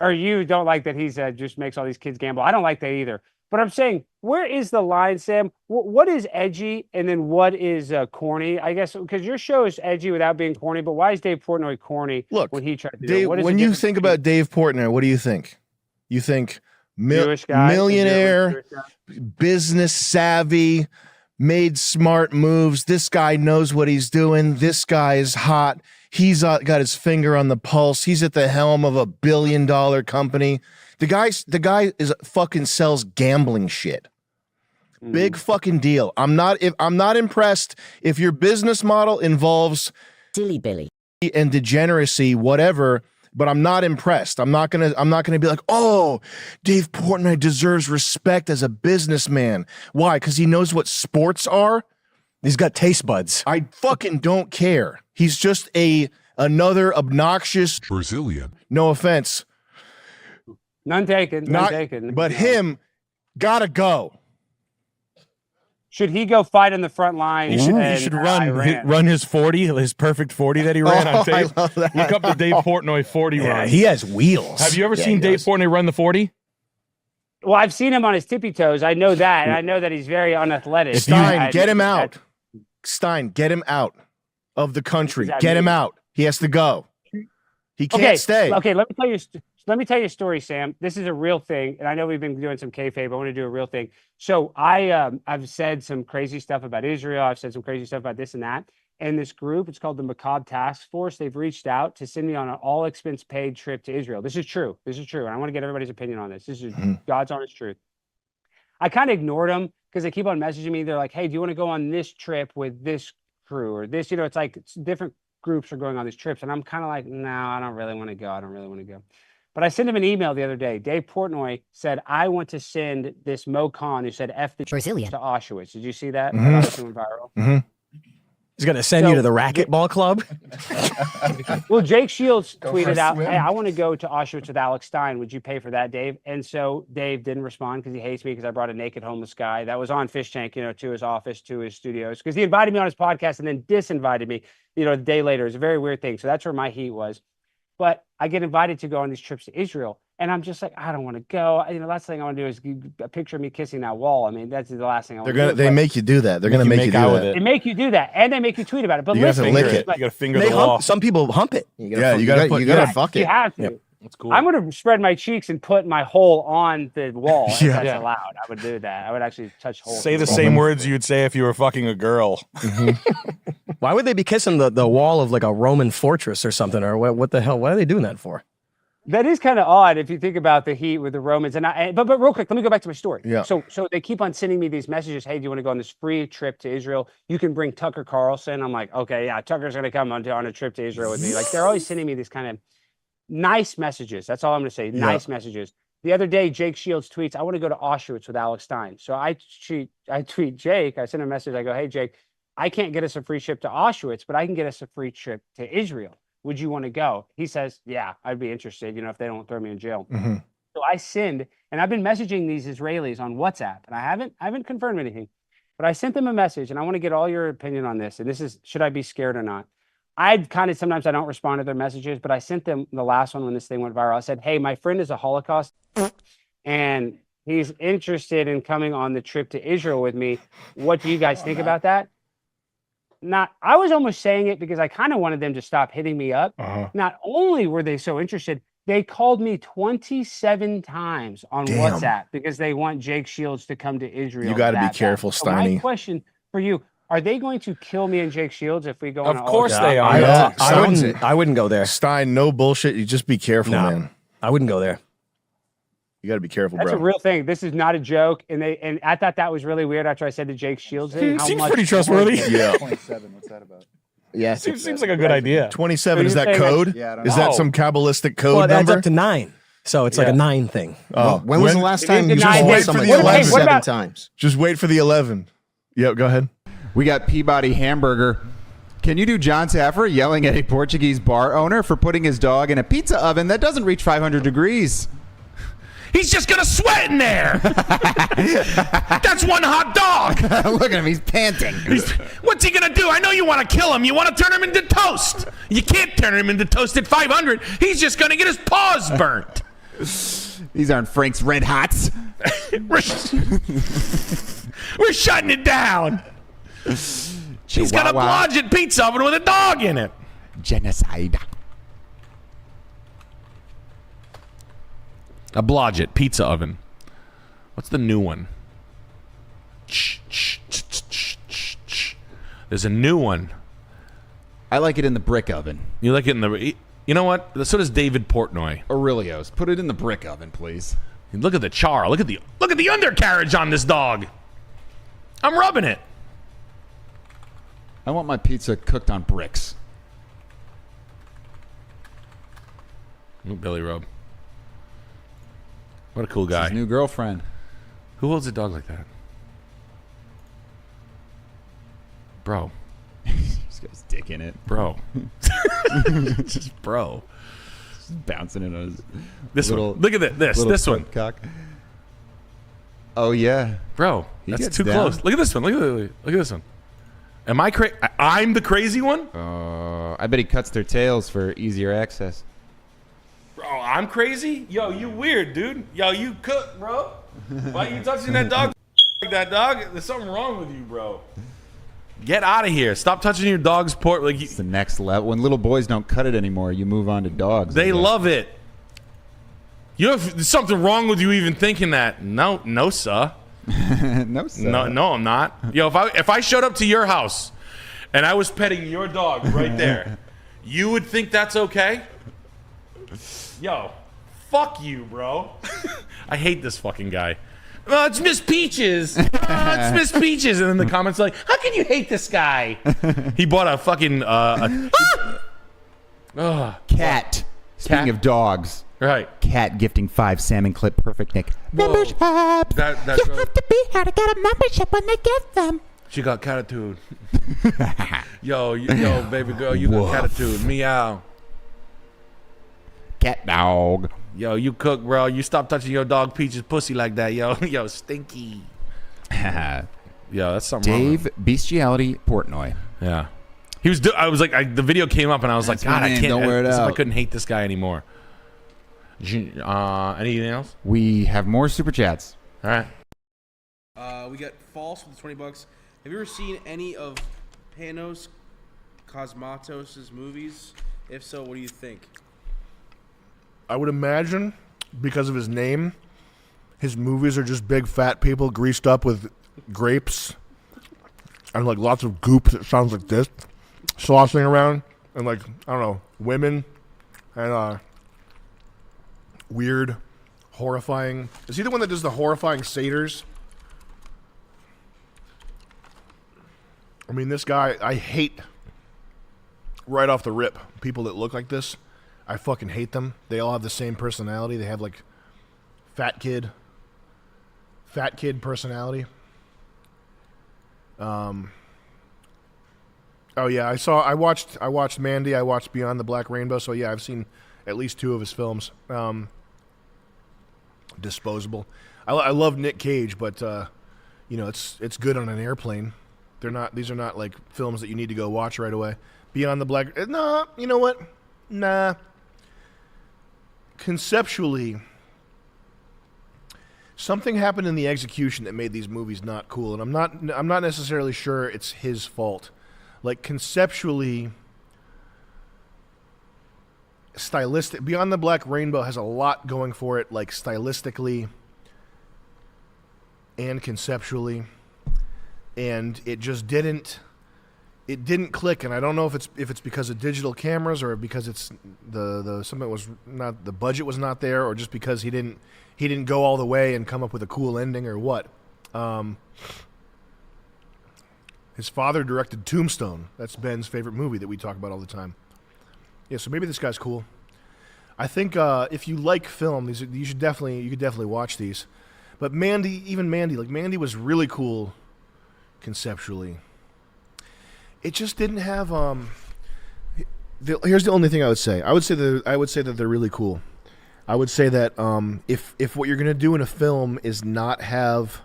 Or you don't like that he's just makes all these kids gamble. I don't like that either. But I'm saying, where is the line, Sam? What is edgy, and then what is corny? I guess because your show is edgy without being corny. But why is Dave Portnoy corny? Look, when he tried to do Dave, it? when you think about Dave Portnoy, what do you think? You think Jewish guy, millionaire, business savvy, made smart moves. This guy knows what he's doing. This guy is hot. He's got his finger on the pulse. He's at the helm of $1 billion company. The guy is fucking sells gambling shit. Big fucking deal. I'm not impressed if your business model involves Dilly Billy and degeneracy, whatever. But I'm not impressed. I'm not gonna be like, oh, Dave Portnoy deserves respect as a businessman. Why? Because he knows what sports are. He's got taste buds. I fucking don't care. He's just another obnoxious Brazilian. No offense. None taken. None taken. But him gotta go. Should he go fight on the front line? He should run his 40, his perfect 40 that he ran on tape. I love that. Look up the Dave Portnoy 40 Yeah, run. he has wheels. Have you ever Yeah, seen he Dave does. Portnoy run the 40? Well, I've seen him on his tippy toes. I know that, and I know that he's very unathletic. Stein, get him out. Stein, get him out of the country. that Get him mean? out. He has to go. He can't stay. Okay, let me tell you a story, Sam. This is a real thing, and I know we've been doing some kayfabe. I want to do a real thing. So I've said some crazy stuff about Israel. I've said some crazy stuff about this and that. And this group, it's called the Macabre Task Force. They've reached out to send me on an all expense paid trip to Israel. This is true. This is true, and I want to get everybody's opinion on this. This is God's honest truth. I kind of ignored them because they keep on messaging me. They're like, "Hey, do you want to go on this trip with this crew or this?" You know, it's like different groups are going on these trips, and I'm kind of like, "No, I don't really want to go. I don't really want to go." But I sent him an email the other day. Dave Portnoy said, "I want to send this Mo Khan who said F the Brazilian to Auschwitz." Did you see that? That obviously went viral. He's going to send you to the racquetball club? Well, Jake Shields Go for a tweeted out, swim. "Hey, I want to go to Auschwitz with Alex Stein. Would you pay for that, Dave?" And so Dave didn't respond because he hates me because I brought a naked homeless guy that was on Fish Tank, to his office, to his studios, because he invited me on his podcast and then disinvited me, the day later. It's a very weird thing. So that's where my heat was. But I get invited to go on these trips to Israel. And I'm just like, I don't want to go. Last thing I want to do is a picture of me kissing that wall. I mean, that's the last thing I want to do. They make you do that. They're gonna make you do that. They make you do that, and they make you tweet about it. But You have to listen, lick it. like, You gotta finger They the hump, wall. some people hump it. You gotta fuck it. You have to. Yep. That's cool. I'm going to spread my cheeks and put my hole on the wall. If Yeah. that's allowed. I would do that. I would actually touch holes. Say the same words you'd say if you were fucking a girl. Why would they be kissing the wall of like a Roman fortress or something? Or what the hell? What are they doing that for? That is kind of odd if you think about the heat with the Romans. But real quick, let me go back to my story. Yeah. So they keep on sending me these messages. "Hey, do you want to go on this free trip to Israel? You can bring Tucker Carlson." I'm like, okay, yeah, Tucker's going to come on a trip to Israel with me. Like they're always sending me these kind of nice messages. That's all I'm going to say. Nice messages. The other day, Jake Shields tweets, "I want to go to Auschwitz with Alex Stein." So I tweet Jake. I send him a message. I go, "Hey, Jake, I can't get us a free trip to Auschwitz, but I can get us a free trip to Israel. Would you want to go?" He says, "Yeah, I'd be interested, if they don't throw me in jail." So I send, and I've been messaging these Israelis on WhatsApp, and I haven't confirmed anything, but I sent them a message, and I want to get all your opinion on this. And this is, should I be scared or not? Sometimes I don't respond to their messages, but I sent them the last one when this thing went viral. I said, "Hey, my friend is a Holocaust, and he's interested in coming on the trip to Israel with me. What do you guys think about that?" I was almost saying it because I kind of wanted them to stop hitting me up. Not only were they so interested, they called me 27 times on WhatsApp because they want Jake Shields to come to Israel. You got to be careful, So my Steiny. question for you: are they going to kill me and Jake Shields if we go on? Of course they are. I wouldn't go there. Stein, no bullshit. You just be careful, man. I wouldn't go there. You got to be careful, That's bro. a real thing. This is not a joke. And I thought that was really weird after I said the Jake Shields thing. How Seems much pretty trustworthy. Yeah. 27. What's that about? Yeah, seems like a good idea. 27 So is you're that saying, like- code? Yeah, I don't Is know. that some Kabbalistic code Well, it adds number? up to 9. So it's like a 9 thing. Oh, When was the last time you It is just a told nine- somebody Wait for the 27 11. times? Just wait for the 11. Yep, go ahead. We got Peabody Hamburger. Can you do John Saffer yelling at a Portuguese bar owner for putting his dog in a pizza oven that doesn't reach 500 degrees? He's just gonna sweat in there. That's one hot dog. Look at him, he's panting. What's he gonna do? I know you want to kill him. You want to turn him into toast. You can't turn him into toast at 500. He's just gonna get his paws burnt. These aren't Frank's Red Hots. We're shutting it down. He's got a Chihuahua. Blodgett pizza oven with a dog in it. Genocide. A Blodgett pizza oven. What's the new one? There's a new one. I like it in the brick oven. You like it in the... You know what? So does David Portnoy. Aurelio's. Put it in the brick oven, please. Look at the char. Look at the undercarriage on this dog. I'm rubbing it. I want my pizza cooked on bricks. Ooh, Billy Robe. What a cool guy. His new girlfriend. Who holds a dog like that? Bro. He's got his dick in it. Bro. Just bro. Just bouncing it on his This little, one. Look at this. little This one. cock. Oh yeah, bro, He that's gets too down. close. Look at this one. Look at this one. Am I crazy? I'm the crazy one. I bet he cuts their tails for easier access. Bro, I'm crazy. Yo, you weird, dude. Yo, you cook, bro. Why you touching that dog like that, dog? There's something wrong with you, bro. Get out of here. Stop touching your dog's pork. Like It's the next level. When little boys don't cut it anymore, you move on to dogs. they love it. There's something wrong with you even thinking that. No, sir. No, sir. No, I'm not. Yo, if I showed up to your house and I was petting your dog right there, you would think that's okay? Yo, fuck you, bro. I hate this fucking guy. Oh, it's Miss Peaches. It's Miss Peaches. And then the comments are like, how can you hate this guy? He bought a fucking Cat. Speaking of dogs. Right. Cat gifting 5 salmon clip perfect Nick. Membership. You have to be here to get a membership when they give them. She got catitude. yo, baby girl, you got catitude. Meow. Cat dog. Yo, you cook, bro. You stop touching your dog Peach's pussy like that, yo. Yo, stinky. Yo, that's something wrong with Dave Bestiality Portnoy. Yeah. I was like, the video came up and I was That's like, God, my I name, can't. don't wear it as if I out. couldn't hate this guy anymore. Anything else? We have more super chats. All right. We got False with $20. Have you ever seen any of Panos Cosmatos' movies? If so, what do you think? I would imagine, because of his name, his movies are just big fat people greased up with grapes and like lots of goop that sounds like this, sloshing around, and like, I don't know, women and weird, horrifying. Is he the one that does the horrifying satyrs? I mean, this guy, I hate right off the rip people that look like this. I fucking hate them. They all have the same personality. They have like fat kid personality. Oh yeah, I watched Mandy. I watched Beyond the Black Rainbow. So yeah, I've seen at least 2 of his films. Disposable. I love Nick Cage, but it's good on an airplane. These are not like films that you need to go watch right away. Beyond the Black. Nah, you know what? Nah. Conceptually, something happened in the execution that made these movies not cool, and I'm not necessarily sure it's his fault. Like conceptually, stylistic. Beyond the Black Rainbow has a lot going for it, like stylistically and conceptually, and it just didn't click. And I don't know if it's because of digital cameras or because it's something was not, the budget was not there, or just because he didn't go all the way and come up with a cool ending, or what. His father directed Tombstone. That's Ben's favorite movie that we talk about all the time. Yeah, so maybe this guy's cool. I think if you like film, you could definitely watch these. But Mandy was really cool conceptually. It just didn't have. Here's the only thing I would say. I would say that they're really cool. I would say that if what you're gonna do in a film is not have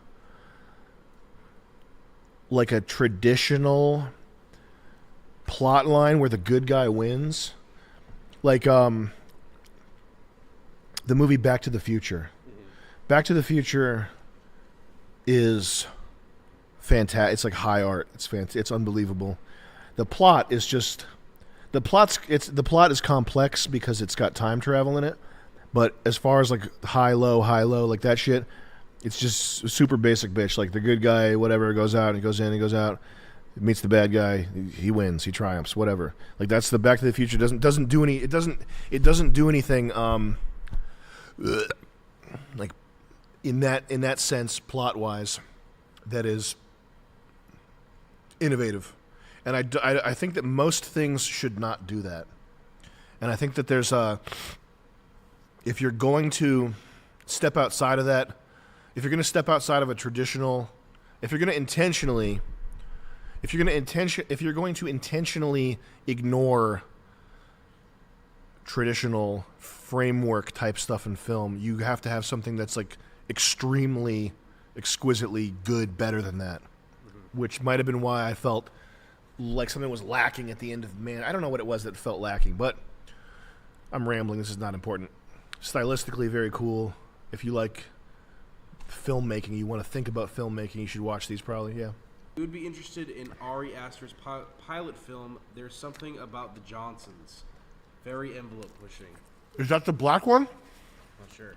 like a traditional plot line where the good guy wins, like the movie Back to the Future. Back to the Future is fantastic. It's like high art. It's unbelievable. The plot is just the plot is complex because it's got time travel in it. But as far as like high low like that shit, it's just super basic bitch. Like the good guy, whatever, goes out and he goes in, he goes out, meets the bad guy, he wins, he triumphs, whatever. Like that's the Back to the Future doesn't do anything like in that sense plot wise that is innovative. And I think that most things should not do that. And I think that there's if you're going to step outside of that, if you're going to step outside of a traditional, if you're going to intentionally ignore traditional framework type stuff in film, you have to have something that's like extremely exquisitely good, better than that, which might have been why I felt like something was lacking at the end of Man. I don't know what it was that felt lacking, but I'm rambling. This is not important. Stylistically, very cool. If you like filmmaking, you want to think about filmmaking, you should watch these probably, yeah. You would be interested in Ari Aster's pilot film, There's Something About the Johnsons. Very envelope pushing. Is that the black one? Not sure.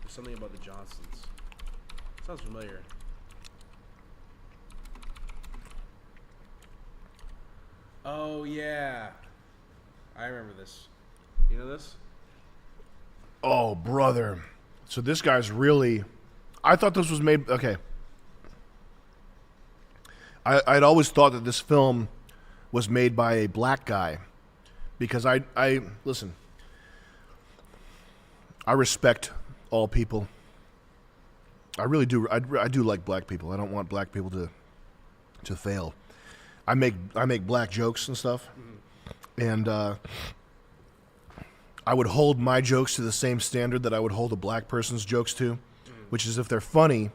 There's something about the Johnsons. Sounds familiar. Oh, yeah. I remember this. You know this? Oh, brother. So this guy's really... I thought this was made... Okay. I'd always thought that this film was made by a black guy. Because I listen, I respect all people. I really do. I do like black people. I don't want black people to fail. I make black jokes and stuff. And I would hold my jokes to the same standard that I would hold a black person's jokes to, which is if they're funny,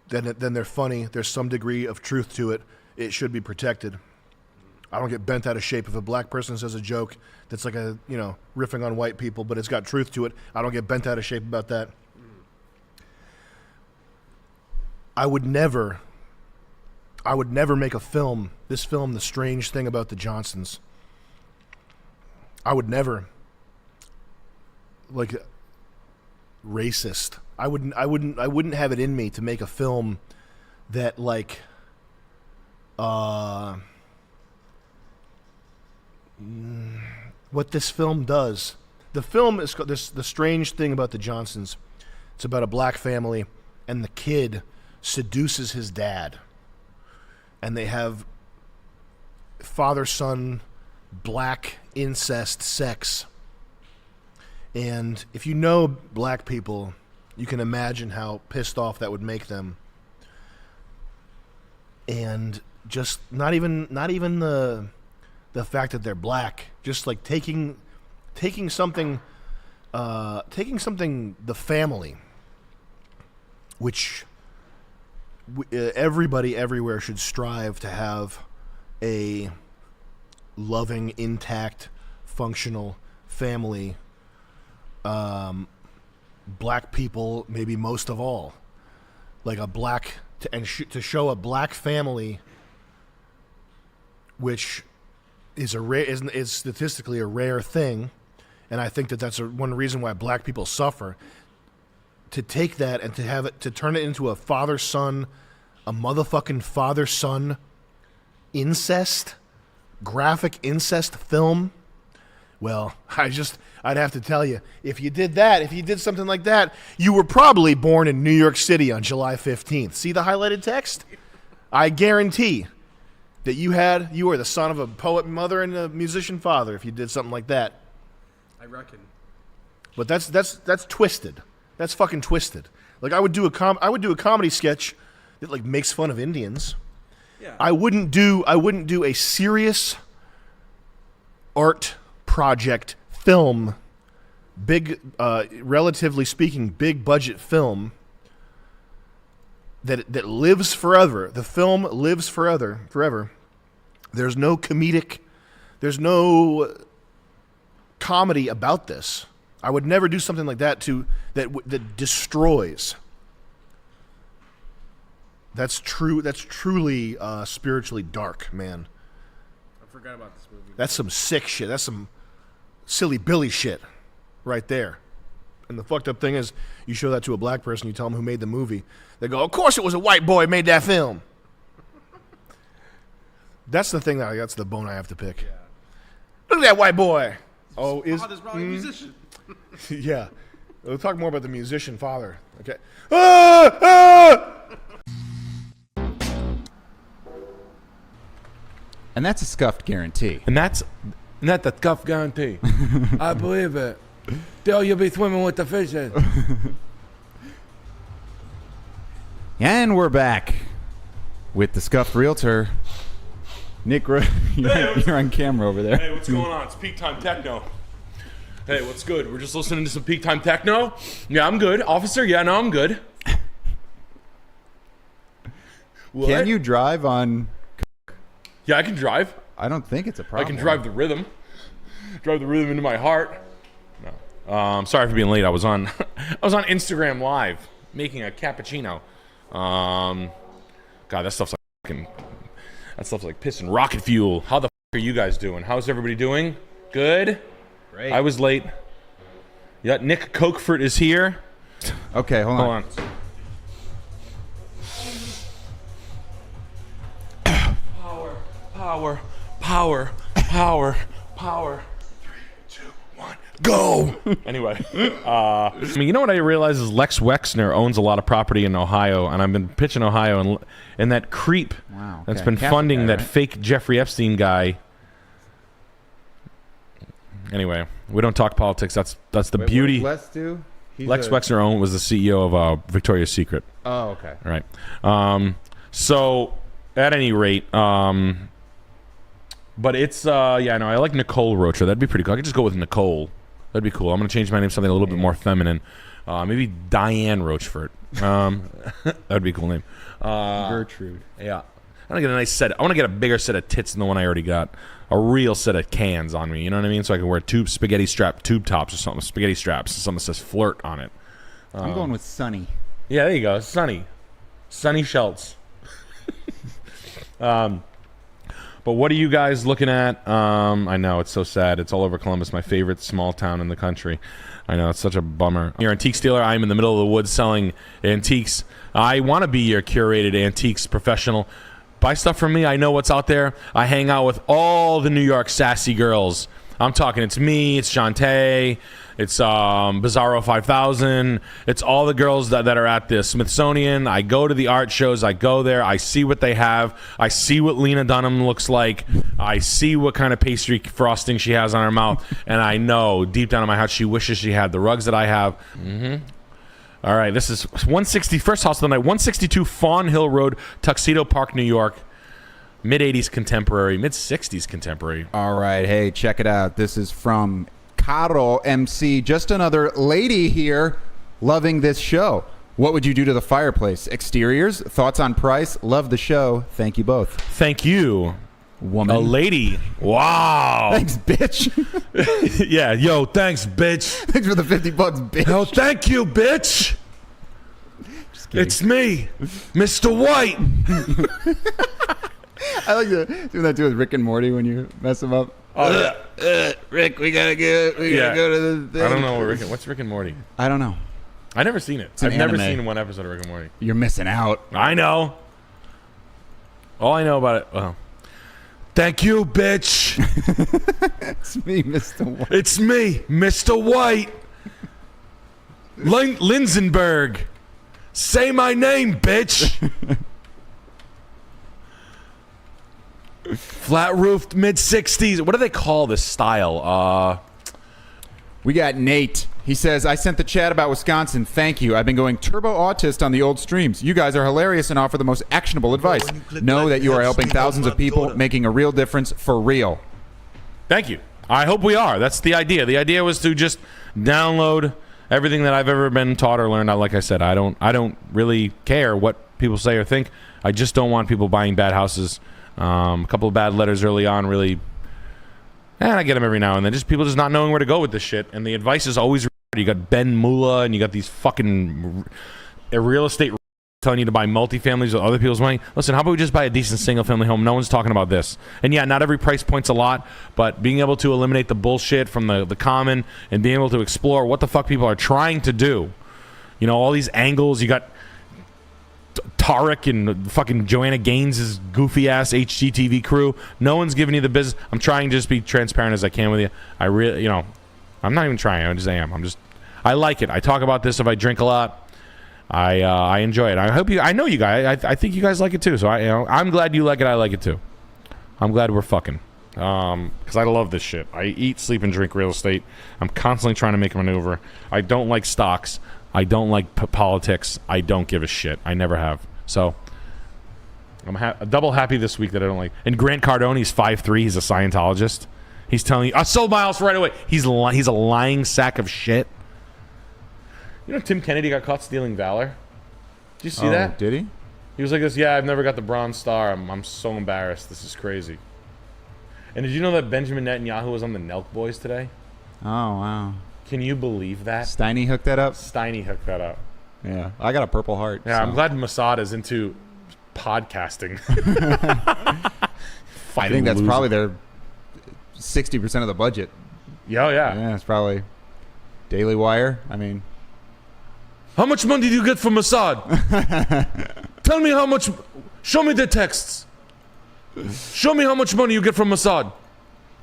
then they're funny. There's some degree of truth to it. It should be protected. I don't get bent out of shape if a black person says a joke that's like a, riffing on white people, but it's got truth to it. I don't get bent out of shape about that. I would never make a film, this film, The Strange Thing About the Johnsons. I would never, racist. I wouldn't have it in me to make a film that what this film does. The film is The Strange Thing About the Johnsons. It's about a black family, and the kid seduces his dad, and they have father-son black incest sex. And if you know black people, you can imagine how pissed off that would make them. And just not even the fact that they're black, just like taking something, the family, which everybody everywhere should strive to have a loving, intact, functional family. Black people, maybe most of all, like to show a black family, which is statistically a rare thing, and I think that's one reason why black people suffer. To take that and to turn it into a father-son, a motherfucking father-son incest, graphic incest film. Well, I'd have to tell you, if you did something like that, you were probably born in New York City on July 15th. See the highlighted text? I guarantee that you are the son of a poet mother and a musician father if you did something like that. I reckon. But that's twisted. That's fucking twisted. Like I would do a comedy sketch that makes fun of Indians. Yeah. I wouldn't do a serious art project film, big, relatively speaking, big budget film that lives forever. The film lives forever. There's no comedy about this. I would never do something like that that destroys. That's true. That's truly spiritually dark, man. I forgot about this movie. That's some sick shit. That's some silly Billy shit right there. And the fucked up thing is, you show that to a black person, you tell them who made the movie, they go, of course it was a white boy made that film. That's the thing, that's the bone I have to pick. Yeah. Look at that white boy. Oh, there's probably a musician. Yeah. We'll talk more about the musician father. Okay. Ah! And that's a scuffed guarantee. And that's not the scuffed guarantee. I believe it. Still, you'll be swimming with the fishes. And we're back with the scuffed realtor. Nick, you're on camera over there. Hey, what's going on? It's Peak Time Techno. Hey, what's good? We're just listening to some Peak Time Techno? Yeah, I'm good. Officer, yeah, no, I'm good. Can you drive on? Yeah, I can drive. I don't think it's a problem. I can drive the rhythm. Drive the rhythm into my heart. No. Sorry for being late. I was on Instagram Live making a cappuccino. God, that stuff's like pissing rocket fuel. How the are you guys doing? How's everybody doing? Good? Great. I was late. Yeah, Nick Cokefort is here. Okay, hold on. Power. 3, 2, 1, go! Anyway, I mean, you know what I realize is Lex Wexner owns a lot of property in Ohio, and I've been pitching Ohio, and that creep that's been Catholic funding guy, that right? fake Jeffrey Epstein guy. Anyway, we don't talk politics. That's the Wait, beauty. What does Les do? He's Lex Wexner was the CEO of Victoria's Secret. Oh, okay. Right. So at any rate, but it's yeah, no, I like Nicole Rocha. That'd be pretty cool. I could just go with Nicole. That'd be cool. I'm gonna change my name to something a little bit more feminine. Maybe Diane Rochefort. That'd be a cool name. Gertrude. Yeah. I want to get a nice set. I want to get a bigger set of tits than the one I already got. A real set of cans on me. You know what I mean? So I can wear spaghetti strap tube tops or something. Spaghetti straps. Something that says flirt on it. I'm going with Sunny. Yeah, there you go. Sunny Schultz. But what are you guys looking at? I know, it's so sad. It's all over Columbus, my favorite small town in the country. I know, it's such a bummer. You're an antique dealer. I'm in the middle of the woods selling antiques. I want to be your curated antiques professional. Buy stuff from me. I know what's out there. I hang out with all the New York sassy girls. I'm talking, it's me, it's Shantae, it's Bizarro 5000, it's all the girls that are at the Smithsonian. I go to the art shows, I go there, I see what they have, I see what Lena Dunham looks like, I see what kind of pastry frosting she has on her mouth, and I know deep down in my heart she wishes she had the rugs that I have. All right, this is 160, first house of the night, 162 Fawn Hill Road, Tuxedo Park, New York. Mid-80s contemporary, mid-60s contemporary. All right, hey, check it out. This is from Caro MC. Just another lady here loving this show. What would you do to the fireplace? Exteriors? Thoughts on price? Love the show. Thank you both. Thank you, woman. A lady. Wow. Thanks, bitch. Yeah, yo, thanks, bitch. Thanks for the $50, bitch. Yo, thank you, bitch. It's me, Mr. White. I like doing that too with Rick and Morty when you mess them up. Oh, yeah. Rick, we gotta go to the thing. I don't know what's Rick and Morty. I don't know. I've never seen it. It's an I've never anime. seen one episode of Rick and Morty. You're missing out. I know. All I know about it. Well, thank you, bitch. It's me, Mr. White. It's me, Mr. White. Linsenberg. Say my name, bitch. Flat roofed mid 60s. What do they call this style? We got Nate. He says, I sent the chat about Wisconsin. Thank you. I've been going turbo autist on the old streams. You guys are hilarious and offer the most actionable advice. Know that you are helping thousands of people, making a real difference for real. Thank you. I hope we are. That's the idea. The idea was to just download everything that I've ever been taught or learned. Like I said, I don't really care what people say or think. I just don't want people buying bad houses. A couple of bad letters early on, really. And I get them every now and then. Just people just not knowing where to go with this shit. And the advice is always, you got Ben Mula and you got these fucking real estate telling you to buy multifamilies with other people's money. Listen, how about we just buy a decent single family home? No one's talking about this. And yeah, not every price point's a lot, but being able to eliminate the bullshit from the common and being able to explore what the fuck people are trying to do. You know, all these angles. You got Tarek and fucking Joanna Gaines' goofy ass HGTV crew. No one's giving you the business. I'm trying to just be transparent as I can with you. I really, you know, I'm not even trying. I just am. I like it. I talk about this if I drink a lot. I enjoy it. I know you guys. I think you guys like it too. So I'm glad you like it. I like it too. I'm glad we're fucking. Because I love this shit. I eat, sleep, and drink real estate. I'm constantly trying to make a maneuver. I don't like stocks. I don't like politics. I don't give a shit. I never have. So I'm double happy this week that I don't like. And Grant Cardone's 5'3". He's a Scientologist. He's telling you, I sold my house right away. He's a lying sack of shit. You know Tim Kennedy got caught stealing valor? Did you see that? Did he? He was like this. Yeah, I've never got the Bronze Star. I'm so embarrassed. This is crazy. And did you know that Benjamin Netanyahu was on the Nelk Boys today? Oh, wow. Can you believe that? Steiny hooked that up? Steiny hooked that up. Yeah. I got a Purple Heart. Yeah, so. I'm glad Mossad is into podcasting. I think that's probably their 60% of the budget. Yeah, yeah. Yeah, it's probably Daily Wire. I mean, how much money do you get from Mossad? Tell me how much. Show me the texts. Show me how much money you get from Mossad.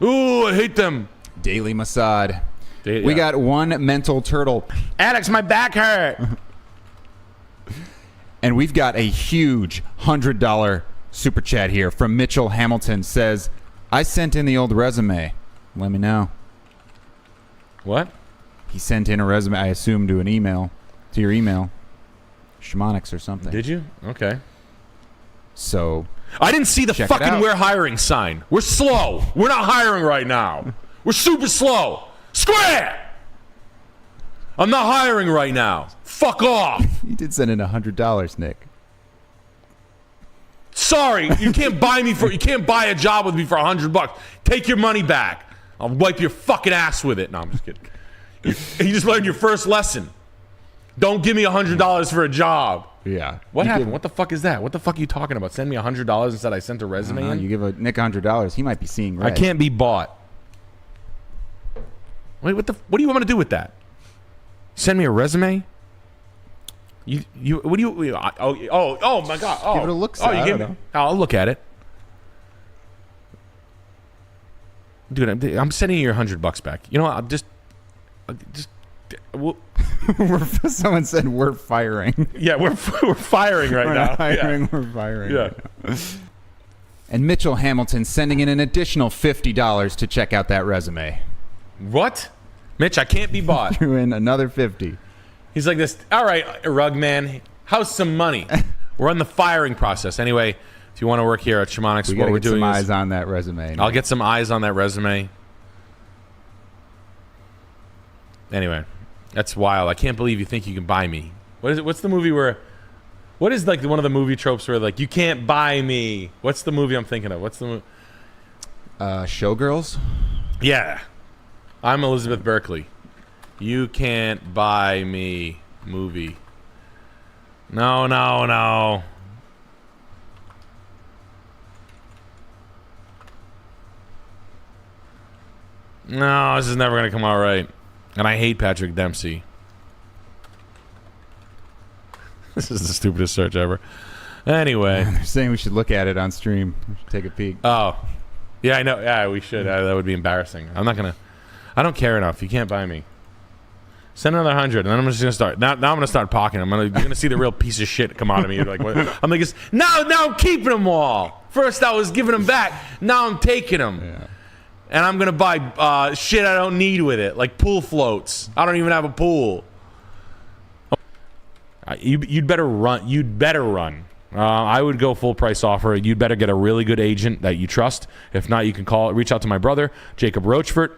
Ooh, I hate them. Daily Mossad. We got one mental turtle. Alex, my back hurt. And we've got a huge $100 super chat here from Mitchell Hamilton. Says, I sent in the old resume. Let me know. What? He sent in a resume, I assume, to an email. To your email. Shamonics or something. Did you? Okay. So I didn't see the check it fucking out. we're hiring sign. We're slow. We're not hiring right now. We're super slow. Square! I'm not hiring right now. Fuck off. You did send in $100, Nick. Sorry, you can't buy me for. You can't buy a job with me for $100. Take your money back. I'll wipe your fucking ass with it. No, I'm just kidding. You just learned your first lesson. Don't give me $100 for a job. Yeah. What You happened? give- What the fuck is that? What the fuck are you talking about? Send me $100 and said I sent a resume in? You give a Nick $100, he might be seeing red. I can't be bought. Wait, what do you want me to do with that? Send me a resume? What do you oh my god. Oh. Give it a look. Oh, you give me. I'll look at it. Dude, I'm sending you your $100 back. You know what? I'll just Someone said we're firing. Yeah, we're firing right We're now. not hiring, Yeah. we're firing. Yeah. right now. And Mitchell Hamilton sending in an additional $50 to check out that resume. What? Mitch, I can't be bought. Threw in another 50. He's like this. All right, rug man, how's some money? We're on the firing process. Anyway, if you want to work here at Shamonics, We what gotta we're get doing some is eyes on that resume. I'll get some eyes on that resume. Anyway, that's wild. I can't believe you think you can buy me. What is it? What's the movie where? What is like one of the movie tropes where like you can't buy me? What's the movie I'm thinking of? What's the movie? Showgirls? Yeah. I'm Elizabeth Berkley. You can't buy me movie. No. No, this is never going to come out right. And I hate Patrick Dempsey. This is the stupidest search ever. Anyway. They're saying we should look at it on stream. We should take a peek. Oh. Yeah, I know. Yeah, we should. That would be embarrassing. I'm not going to. I don't care enough. You can't buy me. Send another 100, and then I'm just gonna start. Now I'm gonna start pocketing. You're gonna see the real piece of shit come out of me. You're like, what? I'm like, now I'm keeping them all. First I was giving them back. Now I'm taking them, and I'm gonna buy shit I don't need with it, like pool floats. I don't even have a pool. You'd better run. I would go full price offer. You'd better get a really good agent that you trust. If not, you can reach out to my brother, Jacob Rochford.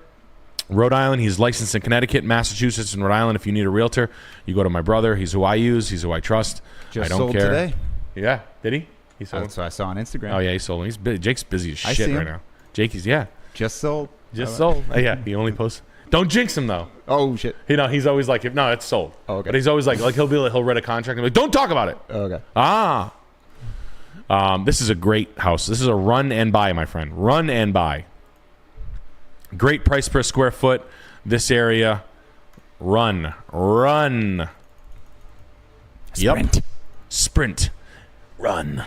Rhode Island. He's licensed in Connecticut, Massachusetts, and Rhode Island. If you need a realtor, you go to my brother. He's who I use. He's who I trust. Just I don't sold care. today. Yeah, did he? He sold. That's what I saw on Instagram. Oh yeah, he sold. He's busy. Jake's busy as I shit see right him. now. Jake is just sold. Just sold. Yeah, he only posts. Don't jinx him though. Oh shit. He's always like, no, it's sold. Oh, okay. But he's always like he'll read a contract and be like, don't talk about it. Okay. This is a great house. This is a run and buy, my friend. Run and buy. Great price per square foot. This area, run. Sprint. Yep. Sprint. Run.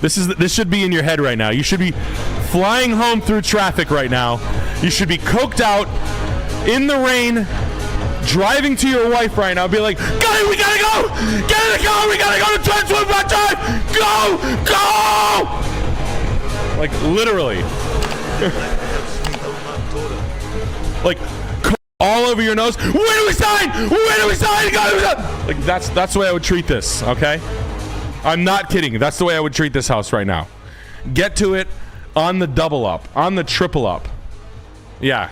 This should be in your head right now. You should be flying home through traffic right now. You should be coked out in the rain, driving to your wife right now. Be like, guys, we gotta go. Get in the car. We gotta go to 1025 time. Go. Like literally. Like all over your nose. Where do we sign? Like that's the way I would treat this. Okay, I'm not kidding. That's the way I would treat this house right now. Get to it on the double up, on the triple up. Yeah.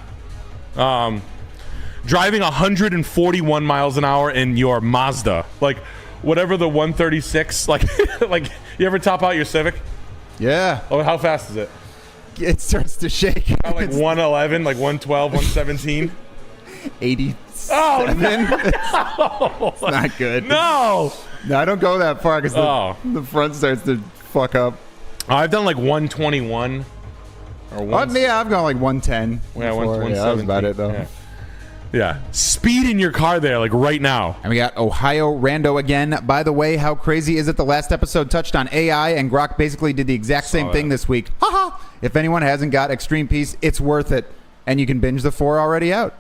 driving 141 miles an hour in your Mazda, like whatever the 136, like like you ever top out your Civic? Yeah. Oh, how fast is it? It starts to shake. Like 111, like 112, 117. 80. Oh no! It's not good. No, I don't go that far because the front starts to fuck up. I've done like 121 or yeah, I've gone like 110. Yeah, before. 117. Yeah, that was about it though. Yeah. Speed in your car there, like right now. And we got Ohio Rando again. By the way, how crazy is it? The last episode touched on AI, and Grok basically did the exact same thing this week. Haha! If anyone hasn't got Extreme Peace, it's worth it. And you can binge the 4 already out.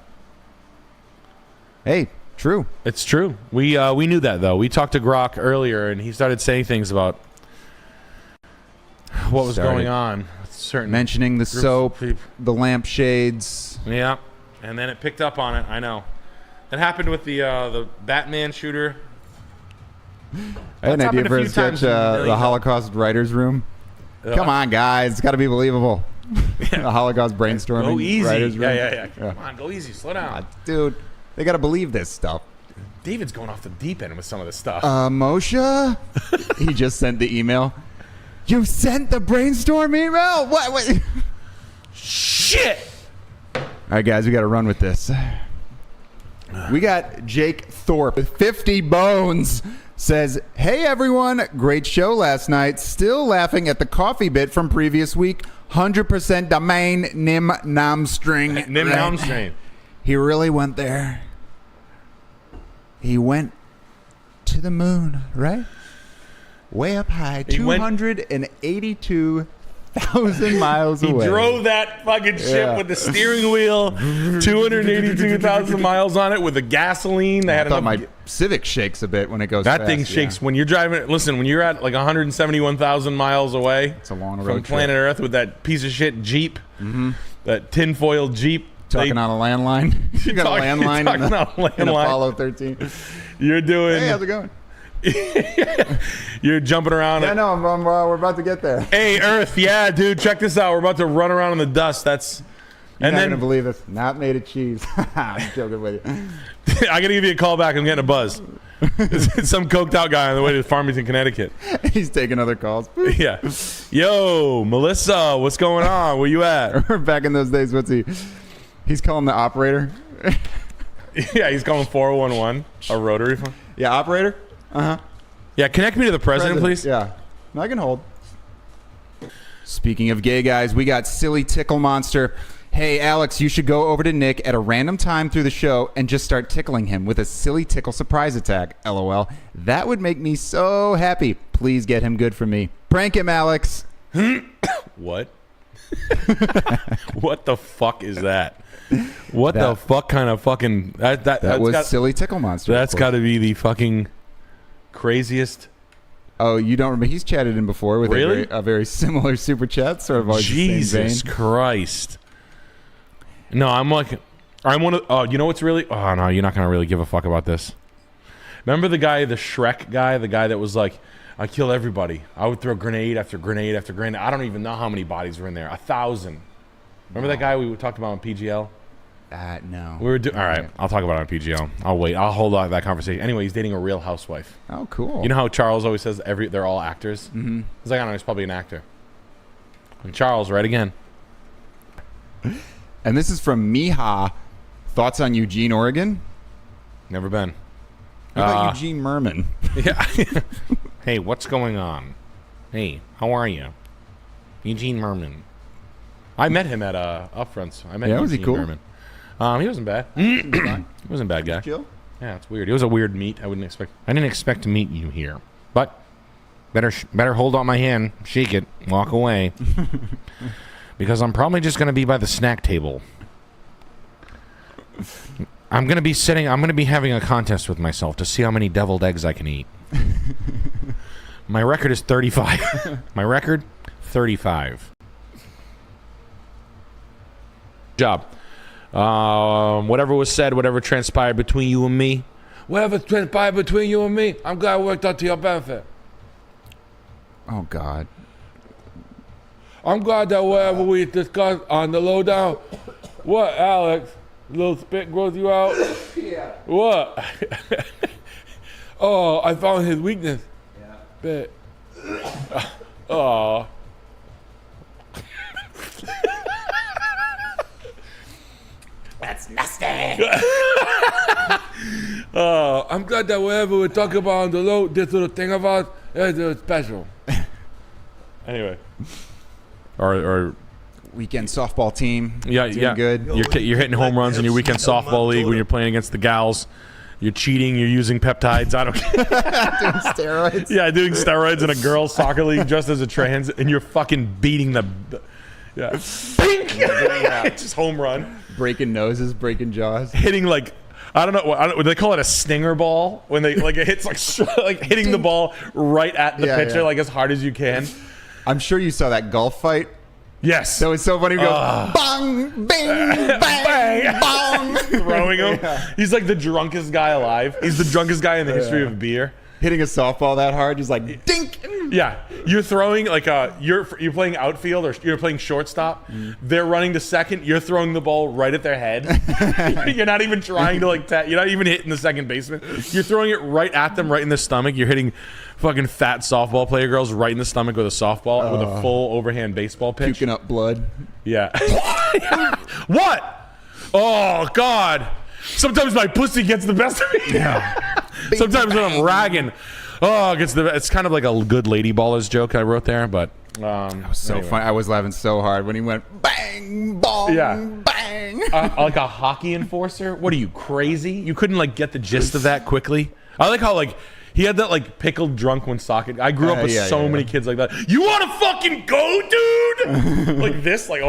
Hey, true. It's true. We knew that though. We talked to Grok earlier, and he started saying things about what was going on. With certain mentioning the groups soap, of people. the lampshades. Yeah, and then it picked up on it. I know. It happened with the Batman shooter. I had an idea for a few times sketch, in a the million Holocaust Writers Room. Come on, guys. It's got to be believable. The Holocaust brainstorming Go easy. Writers Room. Yeah. Come on, go easy. Slow down. Dude, they got to believe this stuff. David's going off the deep end with some of this stuff. Moshe? He just sent the email. You sent the brainstorm email? What? Shit! All right, guys, we got to run with this. We got Jake Thorpe, 50 bones, says, hey, everyone. Great show last night. Still laughing at the coffee bit from previous week. 100% domain nim nam string. Nim nam string. He really went there. He went to the moon, right? Way up high, 282,000 miles away. He drove that fucking ship with the steering wheel, 282,000 miles on it with the gasoline. They had I thought enough. my Civic shakes a bit when it goes That fast, thing shakes when you're driving. Listen, when you're at like 171,000 miles away it's a long from road planet trip. Earth with that piece of shit Jeep, that tinfoil Jeep. Talking on a landline. You got a landline in Apollo 13. You're doing. Hey, how's it going? You're jumping around. Yeah, no, we're about to get there. Hey, Earth. Yeah, dude, check this out. We're about to run around in the dust. That's. You're and not then gonna believe it. Not made of cheese. I'm joking with you. I gotta give you a call back. I'm getting a buzz. It's some coked out guy on the way to Farmington, Connecticut. He's taking other calls. Yeah. Yo, Melissa, what's going on? Where you at? Back in those days, what's he? He's calling the operator. Yeah, he's calling 411, a rotary phone. Yeah, operator. Yeah, connect me to the president, please. Yeah, I can hold. Speaking of gay guys, we got Silly Tickle Monster. Hey, Alex, you should go over to Nick at a random time through the show and just start tickling him with a silly tickle surprise attack. LOL. That would make me so happy. Please get him good for me. Prank him, Alex. What? What the fuck is that? What the fuck kind of fucking that was Silly Tickle Monster. That's got to be the fucking craziest. Oh, you don't remember? He's chatted in before with Really? a very similar super chat, sort of always the same Jesus vein. Christ. No, I'm one of. Oh, you know what's really? Oh no, you're not gonna really give a fuck about this. Remember the guy, the Shrek guy, the guy that was like, I kill everybody. I would throw grenade after grenade after grenade. I don't even know how many bodies were in there. 1,000. Remember that guy we talked about on PGL? No. We were all right. I'll talk about it on PGL. I'll wait. I'll hold on to that conversation. Anyway, he's dating a real housewife. Oh, cool. You know how Charles always says they're all actors? Mm-hmm. He's like, I don't know, he's probably an actor. And Charles, right again. And this is from Miha. Thoughts on Eugene, Oregon? Never been. What about Eugene Merman? Yeah. Hey, what's going on? Hey, how are you? Eugene Merman. I met him at Upfronts. I met Yeah, Eugene was he cool? Merman. He wasn't bad. He wasn't a bad guy. Chill? Yeah, it's weird. It was a weird meet. I didn't expect to meet you here. But better hold out my hand, shake it, walk away. Because I'm probably just going to be by the snack table. I'm going to be having a contest with myself to see how many deviled eggs I can eat. My record is 35. My record, 35. Job. Whatever was said, whatever transpired between you and me. Whatever transpired between you and me, I'm glad it worked out to your benefit. Oh, God. I'm glad that whatever we discussed on the lowdown. What, Alex? little spit grows you out? Yeah. What? Oh, I found his weakness. Yeah. Bet. Oh. That's nasty. I'm glad that whatever we're talking about on the low, this little thing of ours is special. Anyway. Or weekend softball team. Yeah, doing yeah. good. You're hitting home runs in your weekend softball league when you're playing against the gals. You're cheating. You're using peptides. I don't care. Doing steroids. Yeah, doing steroids in a girls' soccer league just as a trans, and you're fucking beating the yeah. Bink! Just home run. Breaking noses, breaking jaws. Hitting like I don't know. They call it a stinger ball when they like it hits like hitting the ball right at the pitcher like as hard as you can. I'm sure you saw that golf fight. Yes. So it's so funny to go bang, bang, bang, bang, throwing him. Yeah. He's like the drunkest guy alive. He's the drunkest guy in the history of beer. Hitting a softball that hard, just like dink. Yeah, you're throwing like you're playing outfield or you're playing shortstop. They're running to second. You're throwing the ball right at their head. You're not even trying to you're not even hitting the second baseman. You're throwing it right at them, right in the stomach. You're hitting fucking fat softball player girls right in the stomach with a softball with a full overhand baseball pitch. Puking up blood. Yeah. What? Oh God. Sometimes my pussy gets the best of me. Yeah. Sometimes when I'm ragging, it's kind of like a good lady ballers joke I wrote there, but that was so funny. I was laughing so hard when he went bang, bong, bang. Like a hockey enforcer. What are you, crazy? You couldn't like get the gist of that quickly. I like how like he had that like pickled drunk when socket. I grew up with so many kids like that. You want to fucking go, dude? Like this, like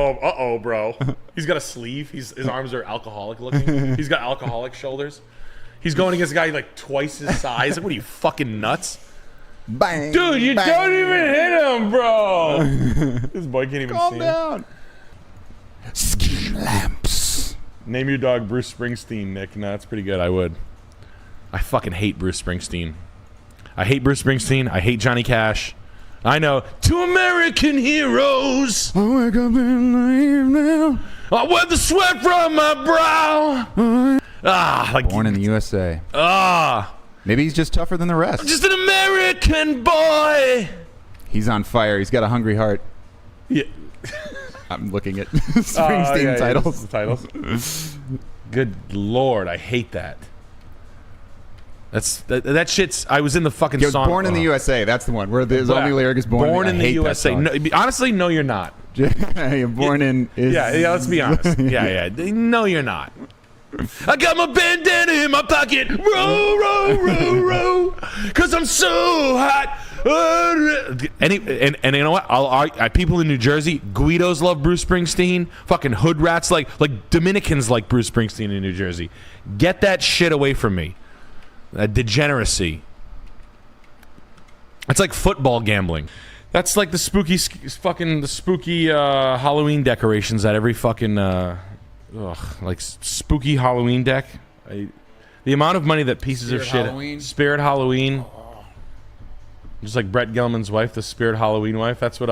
bro. He's got a sleeve. His arms are alcoholic looking. He's got alcoholic shoulders. He's going against a guy like twice his size. Like, what are you, fucking nuts? Bang, dude, you bang. don't even hit him, bro. This boy can't even Calm see down. him. Ski lamps. Name your dog Bruce Springsteen, Nick. No, that's pretty good. I would. I fucking hate Bruce Springsteen. I hate Bruce Springsteen. I hate Johnny Cash. I know. Two American heroes. I wake up in the evening. I wear the sweat from my brow. Like born in the USA. Maybe he's just tougher than the rest. I'm just an American boy. He's on fire. He's got a hungry heart. Yeah. I'm looking at Springsteen titles. The titles. Good Lord, I hate that. That shit's. I was in the fucking song. Born in the USA. That's the one where his only lyric is born in the USA. No, honestly, no, you're not. You're born in. Yeah. Let's be honest. Yeah. No, you're not. I got my bandana in my pocket. Row, row, row, row. Cause I'm so hot. And you know what? People in New Jersey, Guidos love Bruce Springsteen. Fucking hood rats like Dominicans like Bruce Springsteen in New Jersey. Get that shit away from me. Degeneracy. It's like football gambling. That's like the spooky Halloween decorations at every fucking like spooky Halloween deck. The amount of money that pieces of shit. Spirit Halloween. Just like Brett Gelman's wife, the Spirit Halloween wife. That's what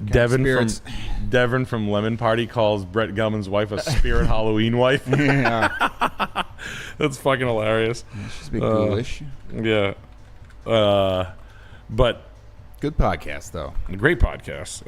Devin from Lemon Party calls Brett Gelman's wife a Spirit Halloween wife. Yeah. That's fucking hilarious. She's a bit ghoulish. Yeah. But good podcast though. Great podcast.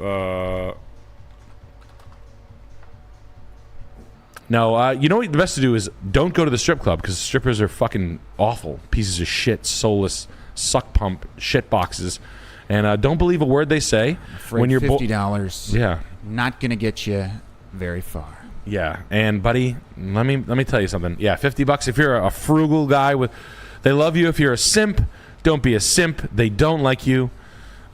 No, you know what the best to do is don't go to the strip club because strippers are fucking awful pieces of shit, soulless suck pump shit boxes, and don't believe a word they say. When you're $50, not gonna get you very far. Yeah, and buddy, let me tell you something. Yeah, $50 if you're a frugal guy they love you. If you're a simp, don't be a simp. They don't like you.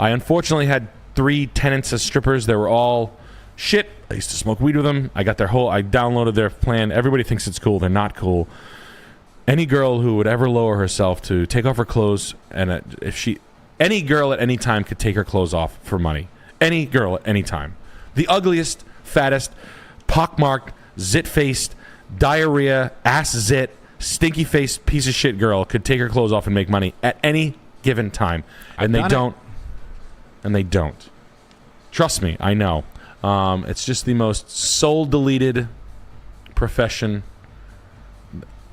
I unfortunately had 3 tenants as strippers. They were all shit. I used to smoke weed with them. I downloaded their plan. Everybody thinks it's cool. They're not cool. Any girl who would ever lower herself to take off her clothes, and any girl at any time could take her clothes off for money. Any girl at any time. The ugliest, fattest, pockmarked, zit-faced, diarrhea, ass zit, stinky-faced piece of shit girl could take her clothes off and make money at any given time. And they don't. And they don't. Trust me, I know. It's just the most soul-deleted profession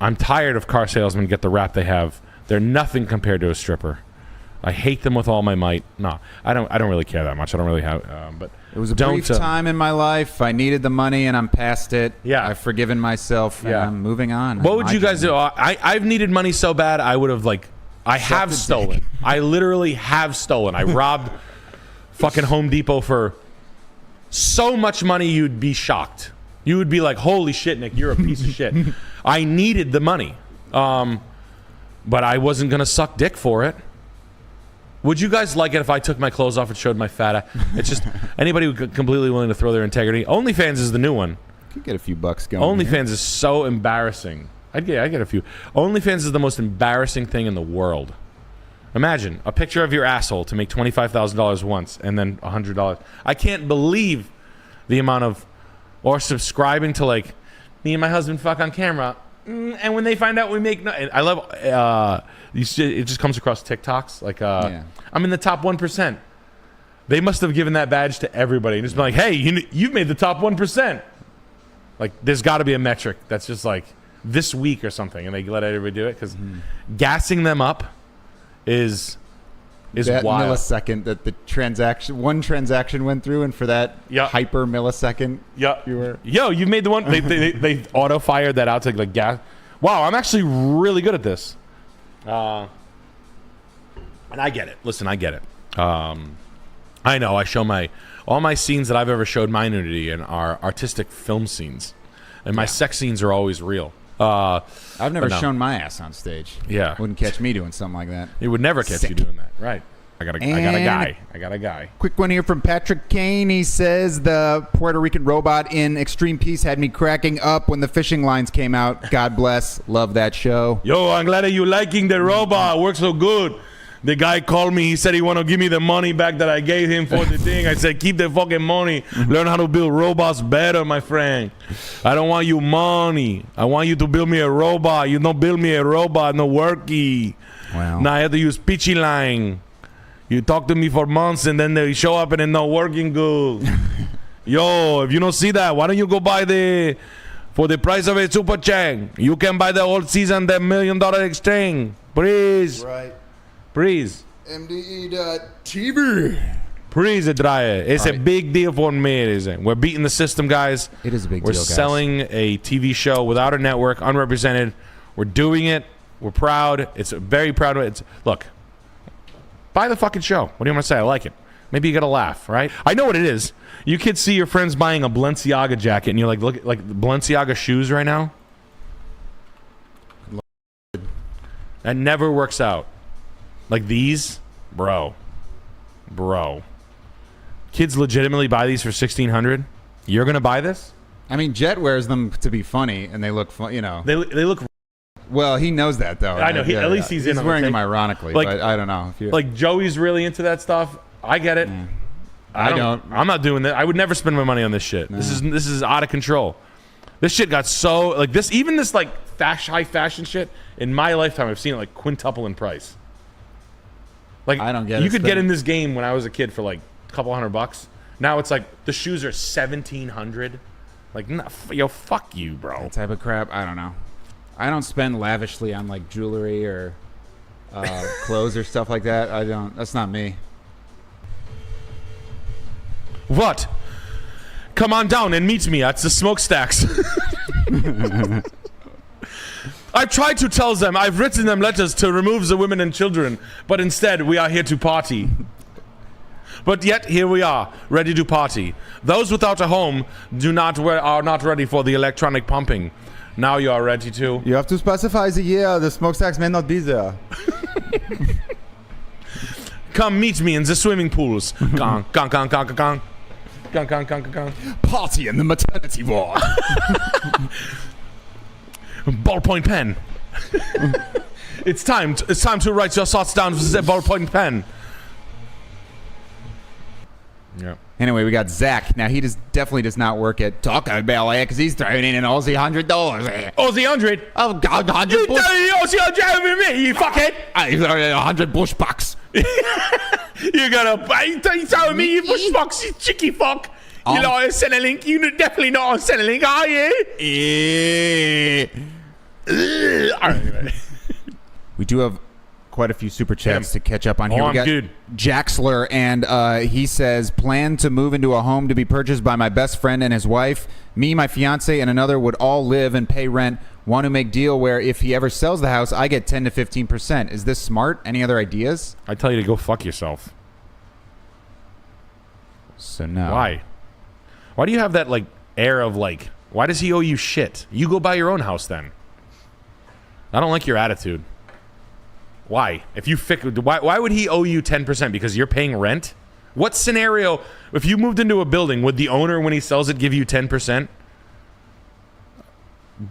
I'm tired of car salesmen get the rap they have. They're nothing compared to a stripper. I hate them with all my might. No, I don't really care that much. I don't really have. But it was a brief time in my life. I needed the money, and I'm past it. Yeah, I've forgiven myself. And I'm moving on. What would you guys do? I've needed money so bad. I would have I have stolen. I literally have stolen. I robbed fucking Home Depot for so much money you'd be shocked. You would be like, holy shit, Nick, you're a piece of shit. I needed the money. But I wasn't going to suck dick for it. Would you guys like it if I took my clothes off and showed my fat ass? It's just anybody who's completely willing to throw their integrity. OnlyFans is the new one. Could get a few bucks going. OnlyFans is so embarrassing. I'd get a few. OnlyFans is the most embarrassing thing in the world. Imagine a picture of your asshole to make $25,000 once and then $100. I can't believe the amount of, or subscribing to like me and my husband fuck on camera. And when they find out we make, I love, it just comes across TikToks. Like, I'm in the top 1%. They must have given that badge to everybody and just been like, hey, you've made the top 1%. Like, there's got to be a metric that's just like this week or something, and they let everybody do it because gassing them up is that wild. Millisecond that the one transaction went through, and for that hyper millisecond, you made the one. They auto fired that out to like gas. Wow, I'm actually really good at this. And I get it. Listen, I get it. I know. I show all my scenes that I've ever showed my nudity in are artistic film scenes, and my sex scenes are always real. I've never shown my ass on stage. Yeah, wouldn't catch me doing something like that. It would never catch you doing that, right? I got a guy. Quick one here from Patrick Kane. He says the Puerto Rican robot in Extreme Peace had me cracking up when the fishing lines came out. God bless. Love that show. Yo, I'm glad that you liking the robot. It works so good. The guy called me. He said he want to give me the money back that I gave him for the thing. I said, keep the fucking money. Learn how to build robots better, my friend. I don't want you money. I want you to build me a robot. You don't build me a robot, no worky. Wow. Now I have to use pitchy line. You talk to me for months and then they show up and it's not working good. Yo, if you don't see that, why don't you go buy for the price of a super check? You can buy the whole season, the $1 million exchange. Please. Right. Please. MDE.TV. Please, Dryer. It's a big deal for me. We're beating the system, guys. It is a big deal, guys. We're selling a TV show without a network, unrepresented. We're doing it. We're proud. It's very proud of it. Look, buy the fucking show. What do you want to say? I like it. Maybe you got to laugh, right? I know what it is. You kids see your friends buying a Balenciaga jacket, and you're like, look, like Balenciaga shoes right now. That never works out. Like these, bro. Kids legitimately buy these for $1,600. You're gonna buy this? I mean, Jet wears them to be funny, and they look fun. You know, they look. Well, he knows that though. I know. At least he's in. Wearing them ironically, like, but I don't know. If like Joey's really into that stuff. I get it. I don't. I'm not doing that. I would never spend my money on this shit. No. This is out of control. This shit got so like this. Even this like high fashion shit in my lifetime, I've seen it like quintuple in price. Like I don't get it. You could get in this game when I was a kid for like a couple $100. Now it's like the shoes are $1,700. Like yo, fuck you, bro. That type of crap. I don't know. I don't spend lavishly on like jewelry or clothes or stuff like that. I don't. That's not me. What? Come on down and meet me at the smokestacks. I've tried to tell them, I've written them letters to remove the women and children, but instead we are here to party. But yet here we are, ready to party. Those without a home are not ready for the electronic pumping. Now you are ready to. You have to specify the year. The smokestacks may not be there. Come meet me in the swimming pools. Gong, gong, gong, gong, gong, gong. Gong, gong, gong, gong. Party in the maternity ward. Ballpoint pen. It's time to write your thoughts down with the ballpoint pen. Yeah. Anyway, we got Zach. Now he definitely does not work at Taco Bell because he's throwing in an Aussie $100. Aussie 100? Oh God, 100 bush. Aussie 100 with me, you fuckhead. He's throwing in 100 bush bucks. You telling me you bush bucks, you chicky fuck. You like on Centrelink? You definitely not on Centrelink, are you? Yeah. All right. We do have quite a few super chats to catch up on here. Oh, We I'm got good. Jaxler, and he says, plan to move into a home to be purchased by my best friend and his wife. Me, my fiance, and another would all live and pay rent. Want to make deal where if he ever sells the house, I get 10 to 15%. Is this smart? Any other ideas? I tell you to go fuck yourself. So no. Why? Why do you have that like air of like? Why does he owe you shit? You go buy your own house then. I don't like your attitude. Why? If you why would he owe you 10% because you're paying rent? What scenario? If you moved into a building, would the owner when he sells it give you 10%?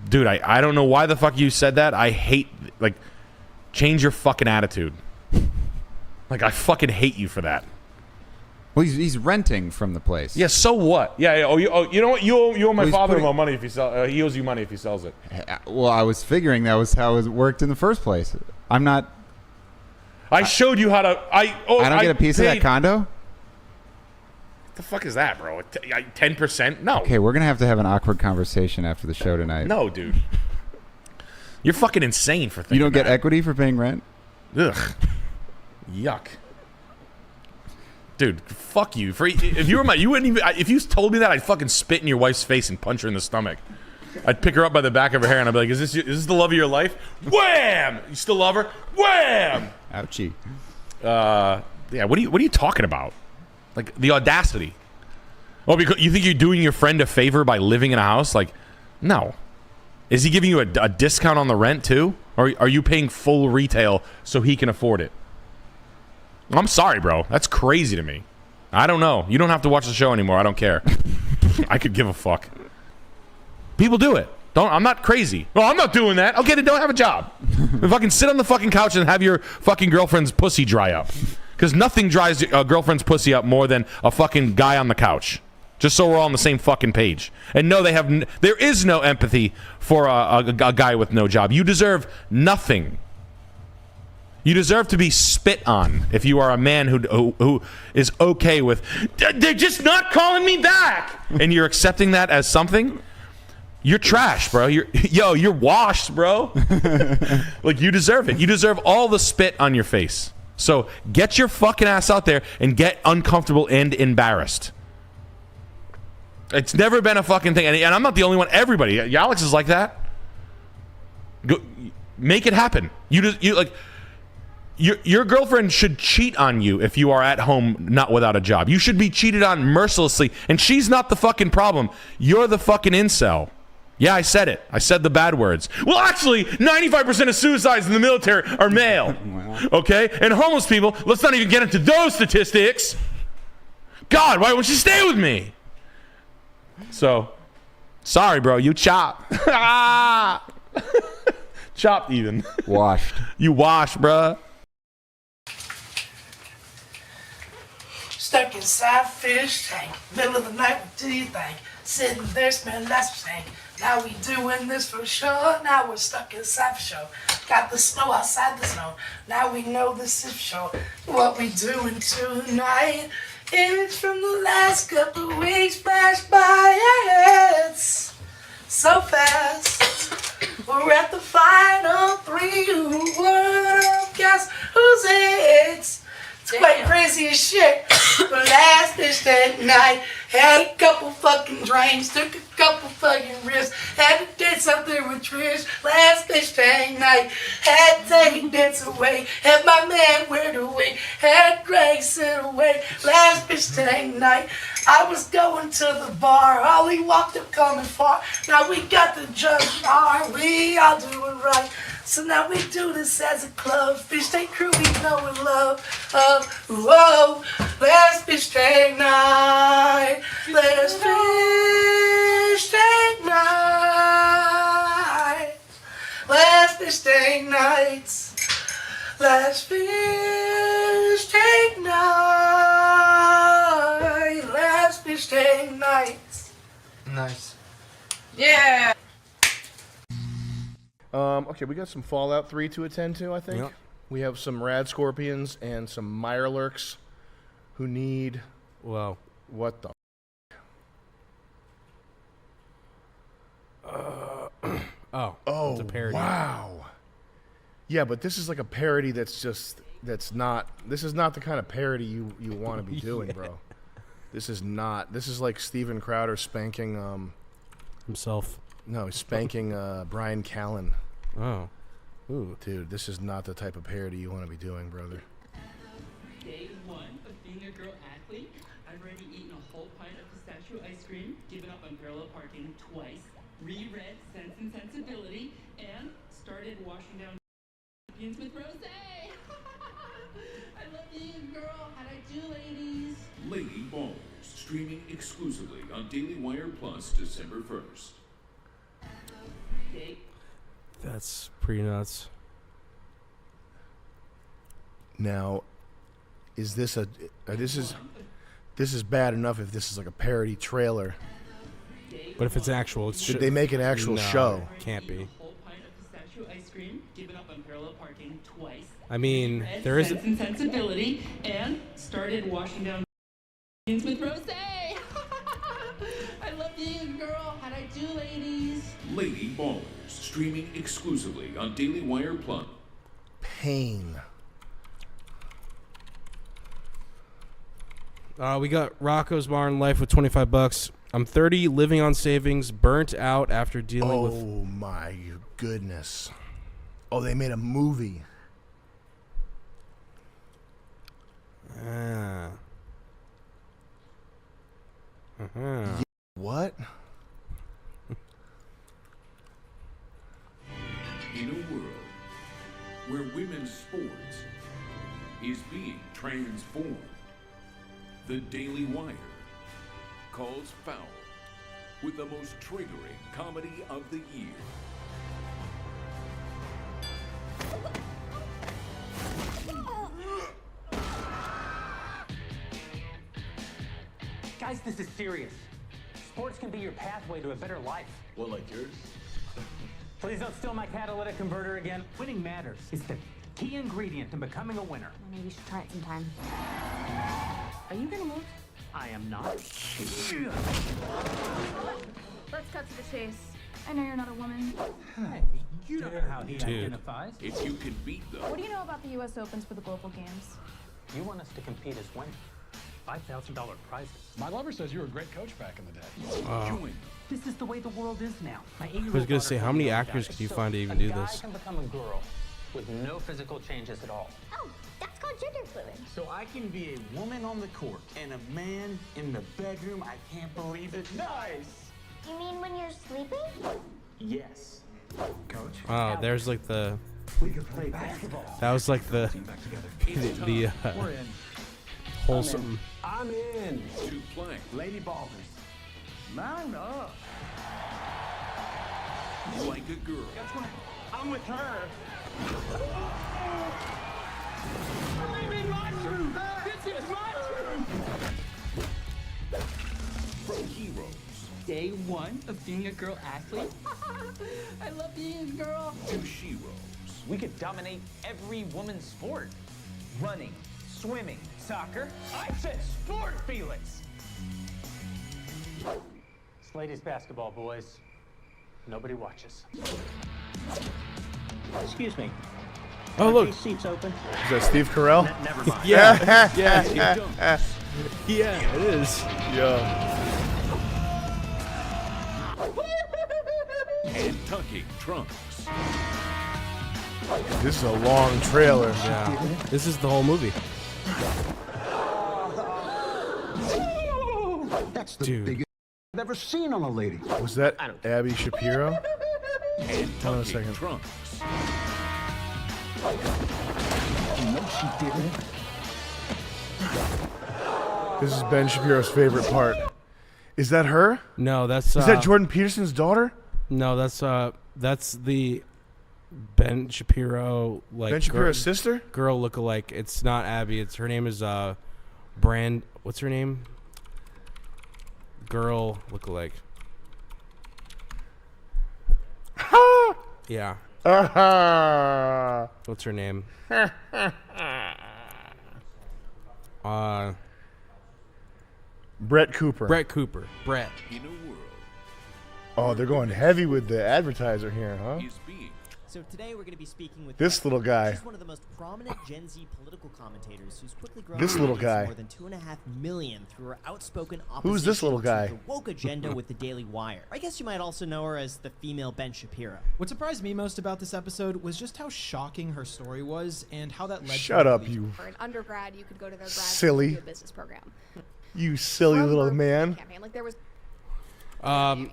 Dude, I don't know why the fuck you said that. I hate like change your fucking attitude. Like I fucking hate you for that. Well, he's renting from the place. Yeah, so what? Yeah, oh, you know what? You owe my Well, he's father-in-law putting- money if he sells. He owes you money if he sells it. Well, I was figuring that was how it worked in the first place. I'm not. I showed you how to. I don't get a piece of that paid- condo. What the fuck is that, bro? 10%? No. Okay, we're gonna have to have an awkward conversation after the show tonight. No, dude. You're fucking insane for thinking You don't get that. equity for paying rent? Ugh. Yuck. Dude, fuck you. If you were you wouldn't even. If you told me that, I'd fucking spit in your wife's face and punch her in the stomach. I'd pick her up by the back of her hair and I'd be like, is this the love of your life? Wham! You still love her? Wham! Ouchie. Yeah, what are you talking about? Like, the audacity. Oh, because you think you're doing your friend a favor by living in a house? Like, no. Is he giving you a discount on the rent, too? Or are you paying full retail so he can afford it? I'm sorry, bro. That's crazy to me. I don't know. You don't have to watch the show anymore. I don't care. I could give a fuck. People do it. I'm not crazy. Well, I'm not doing that. Okay, then don't have a job. Fucking sit on the fucking couch and have your fucking girlfriend's pussy dry up. Because nothing dries a girlfriend's pussy up more than a fucking guy on the couch. Just so we're all on the same fucking page. And no, there is no empathy for a guy with no job. You deserve nothing. You deserve to be spit on if you are a man who is okay with, they're just not calling me back. And you're accepting that as something. You're trash, bro. You're washed, bro. Like, you deserve it. You deserve all the spit on your face. So get your fucking ass out there and get uncomfortable and embarrassed. It's never been a fucking thing. And I'm not the only one. Everybody. Alex is like that. Go, make it happen. Your girlfriend should cheat on you if you are at home not without a job. You should be cheated on mercilessly. And she's not the fucking problem. You're the fucking incel. Yeah, I said it. I said the bad words. Well, actually, 95% of suicides in the military are male. Okay? And homeless people, let's not even get into those statistics. God, why won't you stay with me? So, sorry, bro. You chopped. Chopped even. Washed. You washed, bruh. Stuck inside fish tank, middle of the night, what do you think? Sitting there smelling that stank. Now we doing this for sure. Now we're stuck inside for sure. Got the snow outside the snow. Now we know this is for sure. What we doing tonight? Image from the last couple of weeks flash by our heads so fast. We're at the final three. World, guess who's it? It's quite crazy as shit. But last bitch that night had a couple fucking drinks, took a couple fucking risks, had to dance out there with Trish. Last bitch that night had to take a dance away, had my man weird away, had drinks it away. Last bitch that night I was going to the bar, Ollie walked up coming far. Now we got the judge, are we all doing right? So now we do this as a club. Fish tank crew, we know and love. Whoa, last fish tank night. Last fish tank night. Last fish tank nights. Last fish tank night. Last fish tank nights. Nice. Yeah. Okay, we got some Fallout 3 to attend to, I think. Yep. We have some Rad Scorpions and some Mirelurks who need... Well, what the... Oh, Oh, it's parody. Wow. Yeah, but this is like a parody that's not. This is not the kind of parody you want to be doing, bro. This is not. This is like Steven Crowder spanking himself. No, he's spanking Brian Callen. Oh. Ooh, dude, this is not the type of parody you want to be doing, brother. Day one of being a girl athlete, I've already eaten a whole pint of pistachio ice cream, given up on parallel parking twice, reread Sense and Sensibility, and started washing down champions with rosé. I love being a girl. How'd I do, ladies? Lady Ballers, streaming exclusively on Daily Wire Plus December 1st. That's pretty nuts. Now, is this this is bad enough if this is like a parody trailer? But if it's actual, it's Did they make an actual show? Can't be. Pistachio ice cream, given up on parallel parking twice. I mean, reread there is. Sense and Sensibility, and started washing down champions with rosé. I love being a girl. How'd I do, ladies? Lady Ballers, streaming exclusively on Daily Wire Plus. Pain. We got Rocco's Barn Life with $25. I'm 30, living on savings, burnt out after dealing with. Oh my goodness! Oh, they made a movie. Ah. Uh-huh. What? In a world where women's sports is being transformed, the Daily Wire calls foul with the most triggering comedy of the year. Guys, this is serious. Sports can be your pathway to a better life. Well, like yours? Please don't steal my catalytic converter again. Winning matters. It's the key ingredient in becoming a winner. Maybe you should try it sometime. Are you gonna move? I am not. Let's cut to the chase. I know you're not a woman. Hey, you know how he identifies. If you can beat them, What do you know about the U.S. Opens for the Global Games? You want us to compete as women. $5,000 prizes. My lover says you were a great coach back in the day. Wow. This is the way the world is now. My I was gonna say, how many actors could you find to even do this? A guy can become a girl with no physical changes at all. Oh, that's called gender fluid. So I can be a woman on the court and a man in the bedroom. I can't believe it. Nice. You mean when you're sleeping? Yes. Coach. Wow, there's like the. We could play basketball. That was like the. the We're in. wholesome. I'm in. To play. Lady Ballers. Mount up. Like a girl. That's right. I'm with her. I'm in my truth. This is my truth. From heroes. Day one of being a girl athlete. I love being a girl. To sheroes. We could dominate every woman's sport. Running, swimming, soccer. I said sport, Felix. It's ladies basketball, boys. Nobody watches. Excuse me. Oh, Are look. these seats open? Is that Steve Carell? Never mind. Yeah, yeah, yeah, it is. Yeah. And tucking trunks. This is a long trailer. Yeah. This is the whole movie. That's the Dude. biggest I've ever seen on a lady. Was that Abby Shapiro? And Hold on a tucking second. trunks. No, she didn't. This is Ben Shapiro's favorite part. Is that her? No, that's. Is that Jordan Peterson's daughter? No, that's the Ben Shapiro like Ben Shapiro's sister? Girl lookalike. It's not Abby. It's her name is Brand. What's her name? Girl lookalike. Yeah. What's her name? Brett Cooper. Brett Cooper. Brett. In a world Oh, they're going heavy with the advertiser here, huh? So today we're going to be speaking with This little guy. She's one of the most prominent Gen Z political commentators who's quickly grown This an little audience of guy. more than 2.5 million through her outspoken opposition Who's this little guy? to the woke agenda with the Daily Wire. I guess you might also know her as the female Ben Shapiro. What surprised me most about this episode was just how shocking her story was and how that led Shut to her up, you For an undergrad, you could go to their grad silly. school and do a business program. You silly little man. Campaign. Like there was. Um,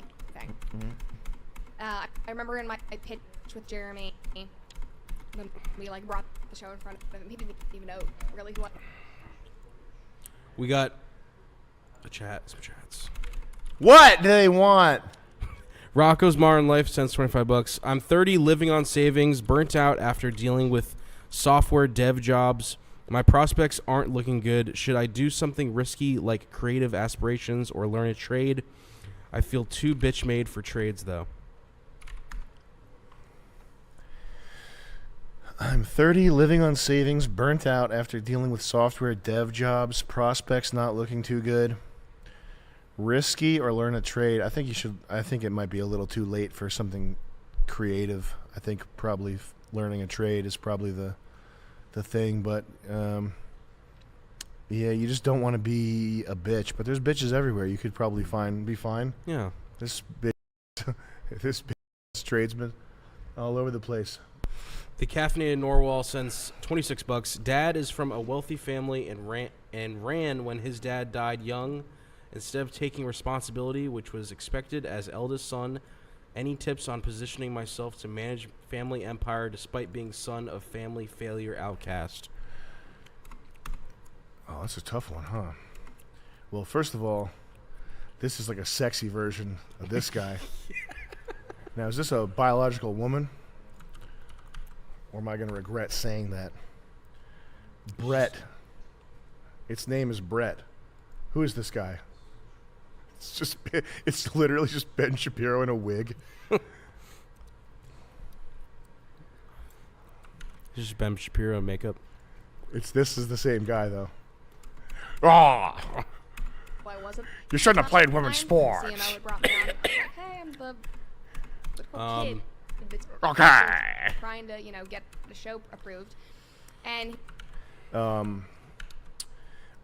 I remember in my pitch with Jeremy, when we like brought the show in front of him, he didn't even know really what. we got a chat. Some chats. What do they want? Rocco's Modern Life sends $25. I'm 30, living on savings, burnt out after dealing with software dev jobs. My prospects aren't looking good. Should I do something risky like creative aspirations or learn a trade? I feel too bitch made for trades though. I'm 30, living on savings, burnt out after dealing with software dev jobs, prospects not looking too good. Risky or learn a trade? I think it might be a little too late for something creative. I think probably learning a trade is probably the thing, but yeah, you just don't want to be a bitch, but there's bitches everywhere. You could probably be fine. Yeah. This bitch tradesman all over the place. The caffeinated Norwal sends $26. Dad is from a wealthy family and ran when his dad died young. Instead of taking responsibility, which was expected as eldest son, any tips on positioning myself to manage family empire despite being son of family failure outcast? Oh, that's a tough one, huh? Well, first of all, this is like a sexy version of this guy. Now, is this a biological woman? Or am I going to regret saying that? Brett. Its name is Brett. Who is this guy? It's literally just Ben Shapiro in a wig. It's just Ben Shapiro makeup. This is the same guy though. Ah! Well, I wasn't. You shouldn't have played women's sports. CMO had brought me on. Hey, I'm the kid. Okay. Trying to, get the show approved, and.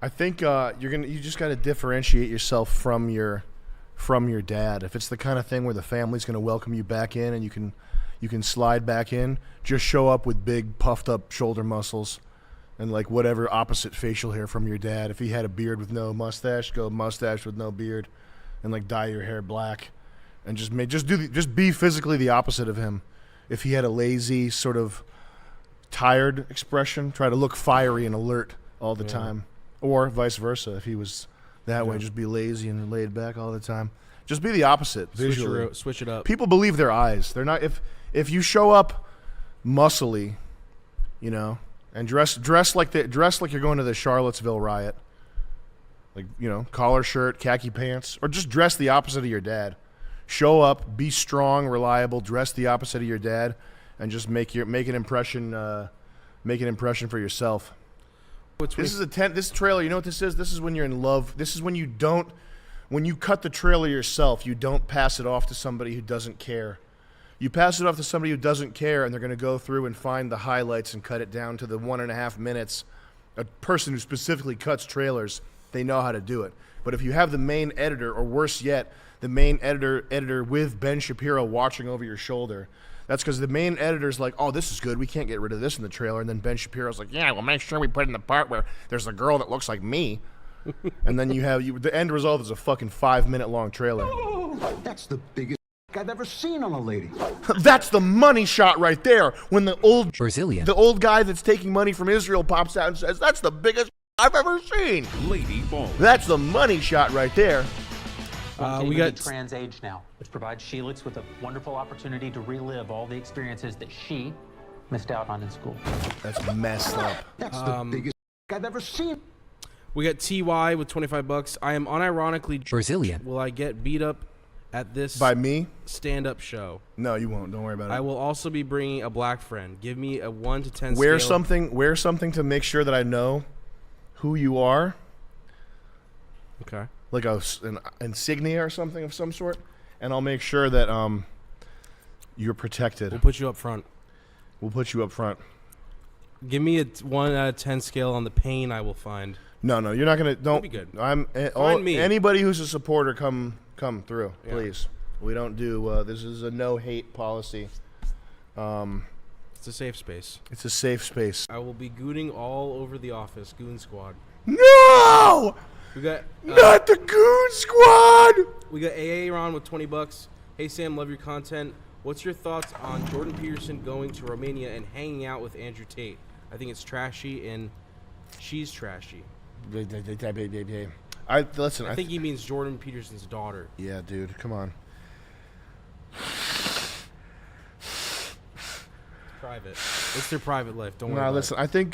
I think you just got to differentiate yourself from your dad. If it's the kind of thing where the family's going to welcome you back in and you can slide back in, just show up with big puffed up shoulder muscles and like whatever opposite facial hair from your dad. If he had a beard with no mustache, go mustache with no beard, and like dye your hair black, and just be physically the opposite of him. If he had a lazy sort of tired expression, try to look fiery and alert all the time. Or vice versa, if he was that way, just be lazy and laid back all the time. Just be the opposite visually. Switch it up. People believe their eyes. They're not. If you show up muscly, and dress like you're going to the Charlottesville riot, like collar shirt, khaki pants, or just dress the opposite of your dad. Show up, be strong, reliable, dress the opposite of your dad, and just make an impression. Make an impression for yourself. This trailer, you know what this is? This is when you're in love. This is when you cut the trailer yourself, you don't pass it off to somebody who doesn't care. You pass it off to somebody who doesn't care, and they're going to go through and find the highlights and cut it down to the 1.5 minutes. A person who specifically cuts trailers, they know how to do it. But if you have the main editor, or worse yet, the main editor with Ben Shapiro watching over your shoulder, that's because the main editor's like, oh, this is good. We can't get rid of this in the trailer. And then Ben Shapiro's like, yeah, well, make sure we put in the part where there's a girl that looks like me. And then the end result is a fucking 5-minute long trailer. That's the biggest I've ever seen on a lady. That's the money shot right there. When the old guy that's taking money from Israel pops out and says, that's the biggest I've ever seen. Lady Ball. That's the money shot right there. We got Trans Age now, which provides Sheelix with a wonderful opportunity to relive all the experiences that she missed out on in school. That's messed up. That's the biggest I've ever seen. We got TY with $25. I am unironically Brazilian. Will I get beat up at this by me stand-up show? No, you won't. Don't worry about it. I will also be bringing a black friend. Give me a 1 to 10 Wear scale. Wear something to make sure that I know who you are. Okay. Like an insignia or something of some sort, and I'll make sure that you're protected. We'll put you up front. We'll put you up front. Give me a 1 out of 10 scale on the pain I will find. No, you're not gonna. Don't. Be good. Me. Anybody who's a supporter, come through, Yeah. please. We don't do. This is a no hate policy. It's a safe space. It's a safe space. I will be gooning all over the office. Goon Squad. No! We got not the Goon Squad. We got AA Ron with $20. Hey Sam, love your content. What's your thoughts on Jordan Peterson going to Romania and hanging out with Andrew Tate? I think it's trashy and she's trashy. I think he means Jordan Peterson's daughter. Yeah, dude, come on. Private. It's their private life. Don't worry. No, about listen. it. I think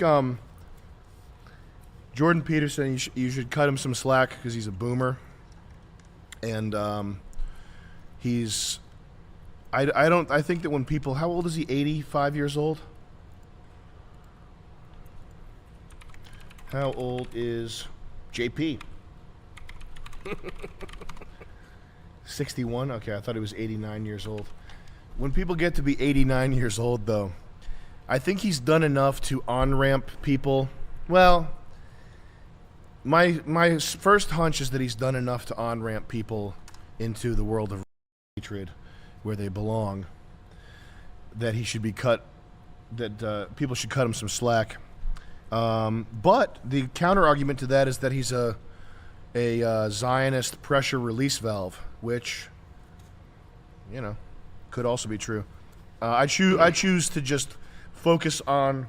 Jordan Peterson. You should cut him some slack because he's a boomer, and he's. I think that when people. How old is he? 85 years old. How old is JP? 61. Okay, I thought he was 89 years old. When people get to be 89 years old, though, I think he's done enough to on-ramp people. Well, my first hunch is that he's done enough to on-ramp people into the world of hatred, where they belong. That he should be cut. That people should cut him some slack. But the counter argument to that is that he's a Zionist pressure release valve, which, could also be true. I choose to just focus on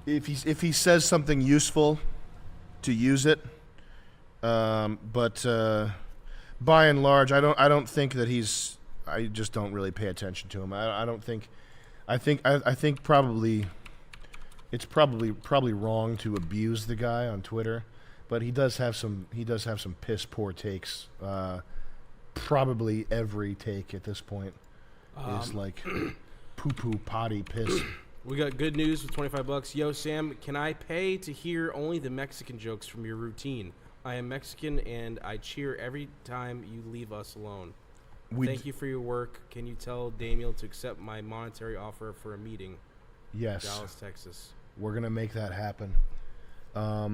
if he says something useful, to use it. But by and large, I don't think that he's. I just don't really pay attention to him. I don't think. I think probably. It's probably wrong to abuse the guy on Twitter, but he does have some piss poor takes. Probably every take at this point is like poo poo potty piss. We got good news with $25. Yo, Sam, can I pay to hear only the Mexican jokes from your routine? I am Mexican and I cheer every time you leave us alone. Thank you for your work. Can you tell Damiel to accept my monetary offer for a meeting? Yes. Dallas, Texas. We're gonna make that happen. I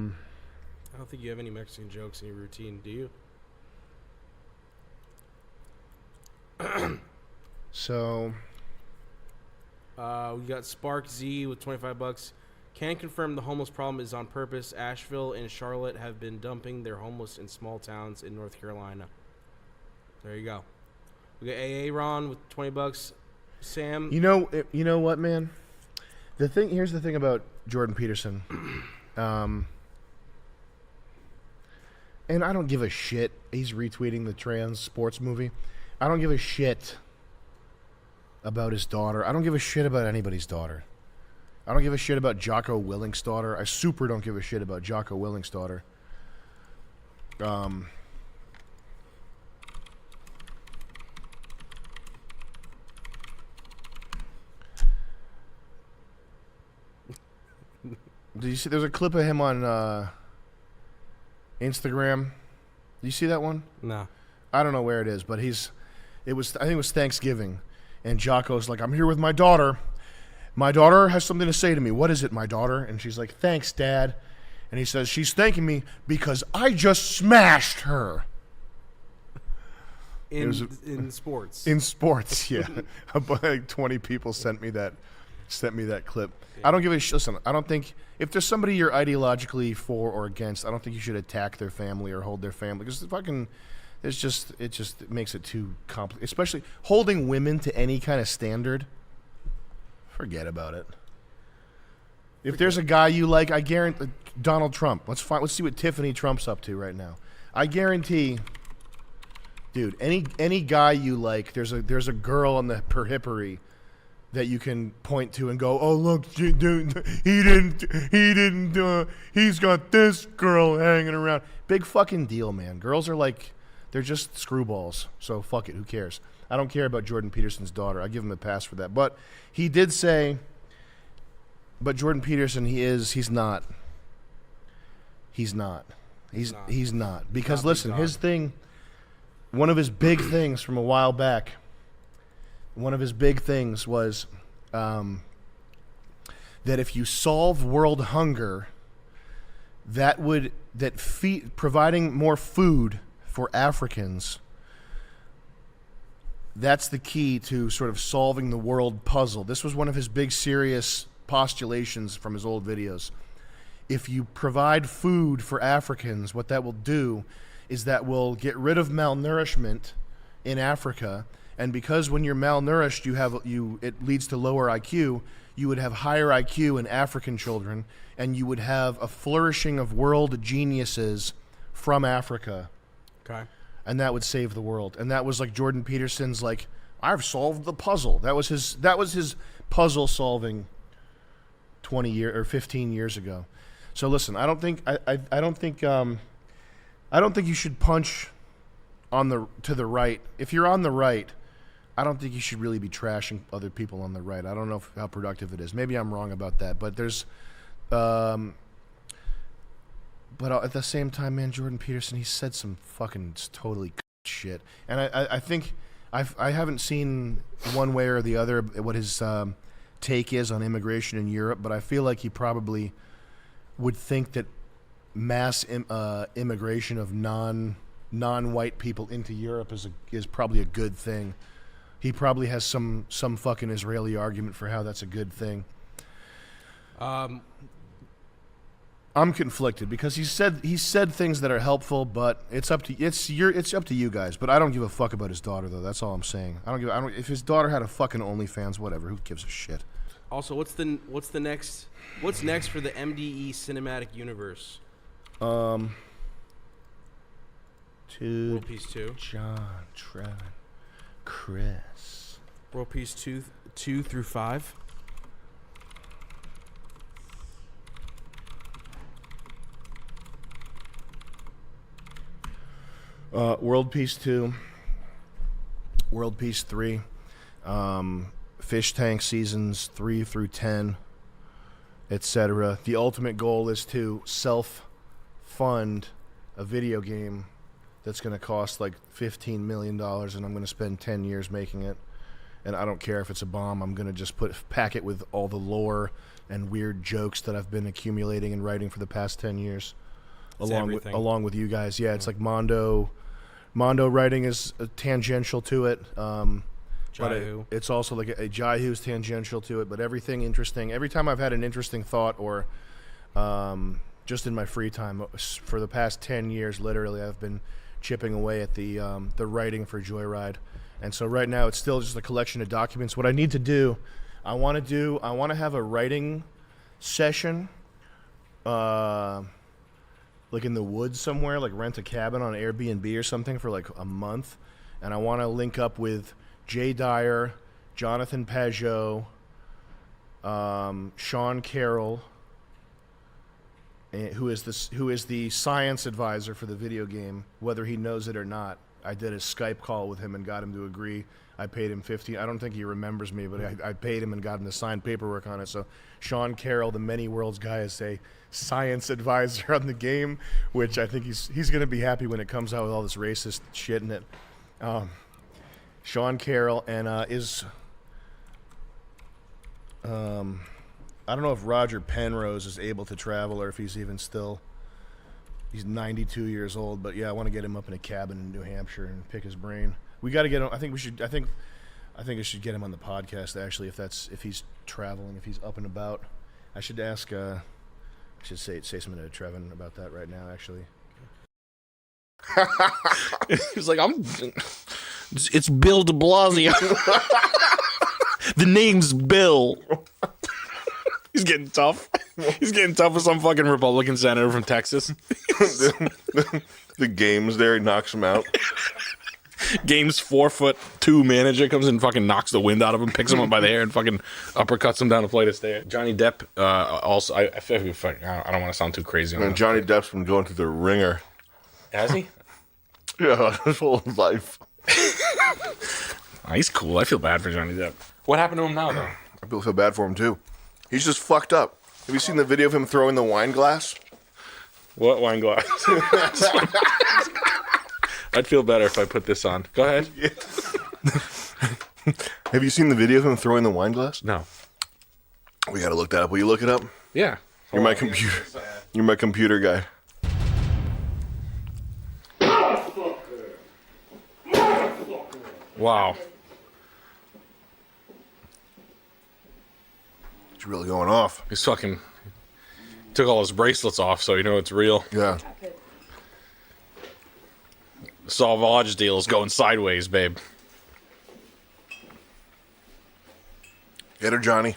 don't think you have any Mexican jokes in your routine, do you? So, we got Spark Z with $25. Can confirm the homeless problem is on purpose. Asheville and Charlotte have been dumping their homeless in small towns in North Carolina. There you go. We got AA Ron with $20. Sam, you know what, man? Here's the thing about Jordan Peterson, and I don't give a shit. He's retweeting the trans sports movie. I don't give a shit about his daughter. I don't give a shit about anybody's daughter. I don't give a shit about Jocko Willink's daughter. I super don't give a shit about Jocko Willink's daughter. Do you see? There's a clip of him on Instagram. Do you see that one? No. I don't know where it is, but I think it was Thanksgiving, and Jocko's like, "I'm here with my daughter. My daughter has something to say to me. What is it, my daughter?" And she's like, "Thanks, Dad." And he says, "She's thanking me because I just smashed her." in sports. In sports, yeah. Like 20 people sent me that clip. Yeah. I don't give a shit. Listen, I don't think if there's somebody you're ideologically for or against, I don't think you should attack their family or hold their family because it just makes it too complicated. Especially holding women to any kind of standard. Forget about it. If there's a guy you like, I guarantee Donald Trump. Let's see what Tiffany Trump's up to right now. I guarantee, dude, any guy you like, there's a girl on the periphery that you can point to and go, "Oh look, dude, he's got this girl hanging around." Big fucking deal, man. Girls are like, they're just screwballs. So fuck it, who cares? I don't care about Jordan Peterson's daughter. I give him a pass for that. But he did say, but Jordan Peterson, he's not. Because listen, his thing, one of his big things from a while back. One of his big things was that if you solve world hunger, providing more food for Africans, that's the key to sort of solving the world puzzle. This was one of his big serious postulations from his old videos. If you provide food for Africans, what that will do is that will get rid of malnourishment in Africa, and because when you're malnourished, it leads to lower IQ. You would have higher IQ in African children, and you would have a flourishing of world geniuses from Africa. Okay. And that would save the world. And that was like Jordan Peterson's like, I've solved the puzzle. That was his puzzle solving 20 years or 15 years ago. So listen, I don't think you should punch to the right. If you're on the right, I don't think you should really be trashing other people on the right. I don't know how productive it is. Maybe I'm wrong about that, but there's but at the same time, man, Jordan Peterson, he said some fucking totally shit. And I think I haven't seen one way or the other what his take is on immigration in Europe, but I feel like he probably would think that mass immigration of non-white people into Europe is probably a good thing. He probably has some fucking Israeli argument for how that's a good thing. I'm conflicted because he said things that are helpful, but it's up to you guys. But I don't give a fuck about his daughter though. That's all I'm saying. If his daughter had a fucking OnlyFans, whatever. Who gives a shit? Also, what's next for the MDE cinematic universe? World Peace 2. John, Trevor, Chris. World Peace 2 through 5. World Peace 2, World Peace 3, Fish Tank seasons 3 through 10, etc. The ultimate goal is to self-fund a video game that's going to cost like $15 million, and I'm going to spend 10 years making it. And I don't care if it's a bomb. I'm going to just pack it with all the lore and weird jokes that I've been accumulating and writing for the past 10 years. Along with you guys. Yeah, it's like Mondo writing is tangential to it. But it's also like a Jaihu's tangential to it, but everything interesting. Every time I've had an interesting thought or just in my free time for the past 10 years, literally, I've been chipping away at the writing for Joyride. And so right now it's still just a collection of documents. What I need to do, I want to have a writing session like in the woods somewhere, like rent a cabin on Airbnb or something for like a month. And I want to link up with Jay Dyer, Jonathan Pajot, Sean Carroll, who is the science advisor for the video game, whether he knows it or not. I did a Skype call with him and got him to agree. I paid him $15. I don't think he remembers me, but I paid him and got him to sign paperwork on it. So Sean Carroll, the Many Worlds guy, is a science advisor on the game, which I think he's going to be happy when it comes out with all this racist shit in it. Sean Carroll and I don't know if Roger Penrose is able to travel or if he's even still. He's 92 years old, but yeah, I want to get him up in a cabin in New Hampshire and pick his brain. We got to get him. I think I should get him on the podcast actually. If he's traveling, if he's up and about, I should ask. I should say something to Trevin about that right now. Actually, he's like, it's Bill de Blasio. The name's Bill. He's getting tough. He's getting tough with some fucking Republican senator from Texas. The game's there, he knocks him out. Game's 4'2" manager comes and fucking knocks the wind out of him, picks him up by the hair, and fucking uppercuts him down a flight of stairs. Johnny Depp also. I don't want to sound too crazy. And Johnny Depp's been going to the ringer. Has he? Yeah, his whole life. He's cool. I feel bad for Johnny Depp. What happened to him now, though? I feel bad for him too. He's just fucked up. Have you seen the video of him throwing the wine glass? What wine glass? I'd feel better if I put this on. Go ahead. Have you seen the video of him throwing the wine glass? No. We gotta look that up. Will you look it up? Yeah. You're my computer. You're my computer guy. Wow. It's really going off. He's fucking took all his bracelets off, so you know it's real. Yeah. Sauvage deal is going sideways, babe. Get her, Johnny.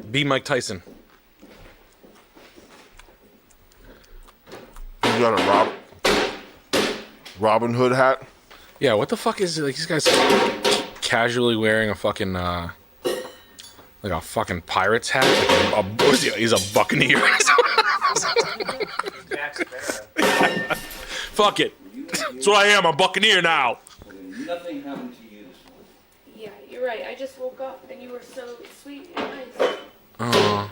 Be Mike Tyson. He's got a Robin Hood hat. Yeah, what the fuck is it? Like these guys casually wearing a fucking like a fucking pirate's hat? Like what is he? He's a buccaneer. Fuck it. That's what I am. I'm a buccaneer now. Nothing happened to you this morning. Yeah, you're right. I just woke up and you were so sweet and nice. Oh.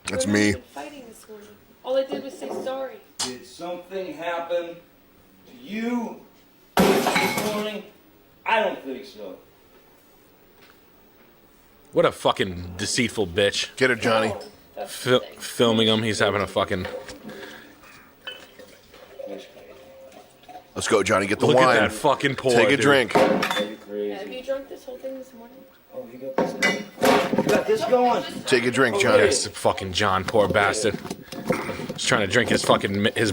That's We me. haven't been fighting this morning. All I did was say sorry. Did something happen to you this morning? I don't think so. What a fucking deceitful bitch. Get her, Johnny. Filming him. He's having a fucking... Let's go, Johnny. Get the Look wine. at that fucking pour, Take a dude. drink. Have you drunk this whole thing this morning? Oh, you got this going. You got this going. Take a drink, Johnny. There's fucking John, poor bastard. He's trying to drink his fucking his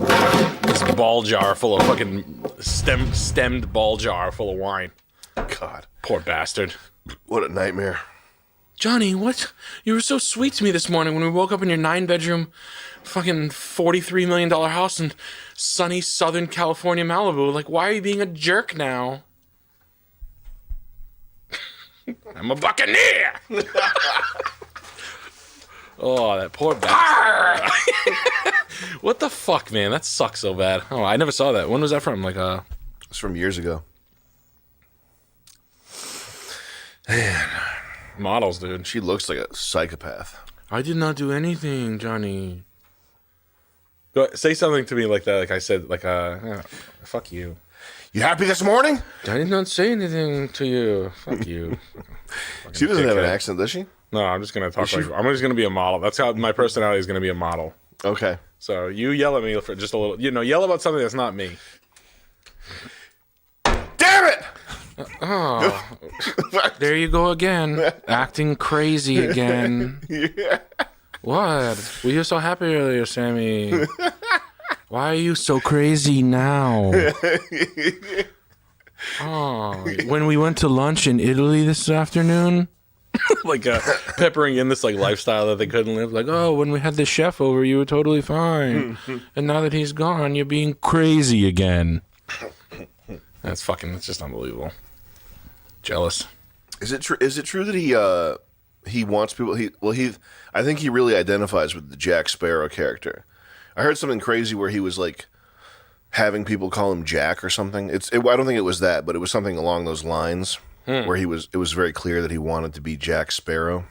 ball jar full of fucking stemmed ball jar full of wine. God, poor bastard. What a nightmare. Johnny, what? You were so sweet to me this morning when we woke up in your 9-bedroom, fucking $43 million house in sunny Southern California, Malibu. Like, why are you being a jerk now? I'm a buccaneer. Oh, that poor bastard. What the fuck, man? That sucks so bad. Oh, I never saw that. When was that from? Like, it's from years ago. Man. Models, dude. She looks like a psychopath. I did not do anything, Johnny. Go say something to me like that. Like I said, like fuck you. You happy this morning? I did not say anything to you. Fuck you. She doesn't have an dickhead. accent, does she? No, I'm just gonna talk. Is she- I'm just gonna be a model. That's how my personality is gonna be a model. Okay. So you yell at me for just a little. Yell about something that's not me. Damn it! Oh, there you go again, acting crazy again. Yeah. What? We were so happy earlier, Sammy. Why are you so crazy now? Oh, when we went to lunch in Italy this afternoon, like peppering in this like lifestyle that they couldn't live. Like, oh, when we had the chef over, you were totally fine, and now that he's gone, you're being crazy again. That's just unbelievable. Jealous. Is it true? Is it true that he wants people? I think he really identifies with the Jack Sparrow character. I heard something crazy where he was like having people call him Jack or something. I don't think it was that, but it was something along those lines where it was very clear that he wanted to be Jack Sparrow.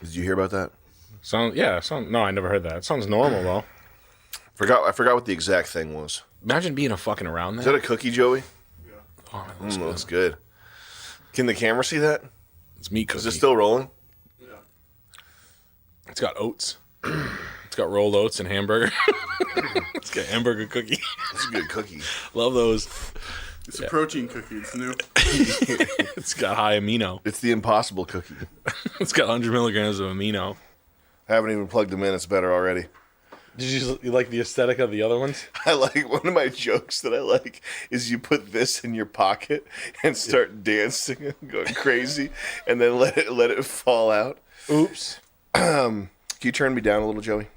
Did you hear about that? No, I never heard that. It sounds normal though. I forgot what the exact thing was. Imagine being fucking around that. Is that a cookie, Joey? Yeah. Oh, that looks good. Can the camera see that? It's meat cookie. Is it still rolling? Yeah. It's got oats. It's got rolled oats and hamburger. It's got hamburger cookie. It's a good cookie. Love those. It's a protein cookie. It's new. It's got high amino. It's the impossible cookie. It's got 100 milligrams of amino. Haven't even plugged them in. It's better already. Did you like the aesthetic of the other ones? I like one of my jokes that I like is you put this in your pocket and start dancing and going crazy, and then let it fall out. Oops. Can you turn me down a little, Joey?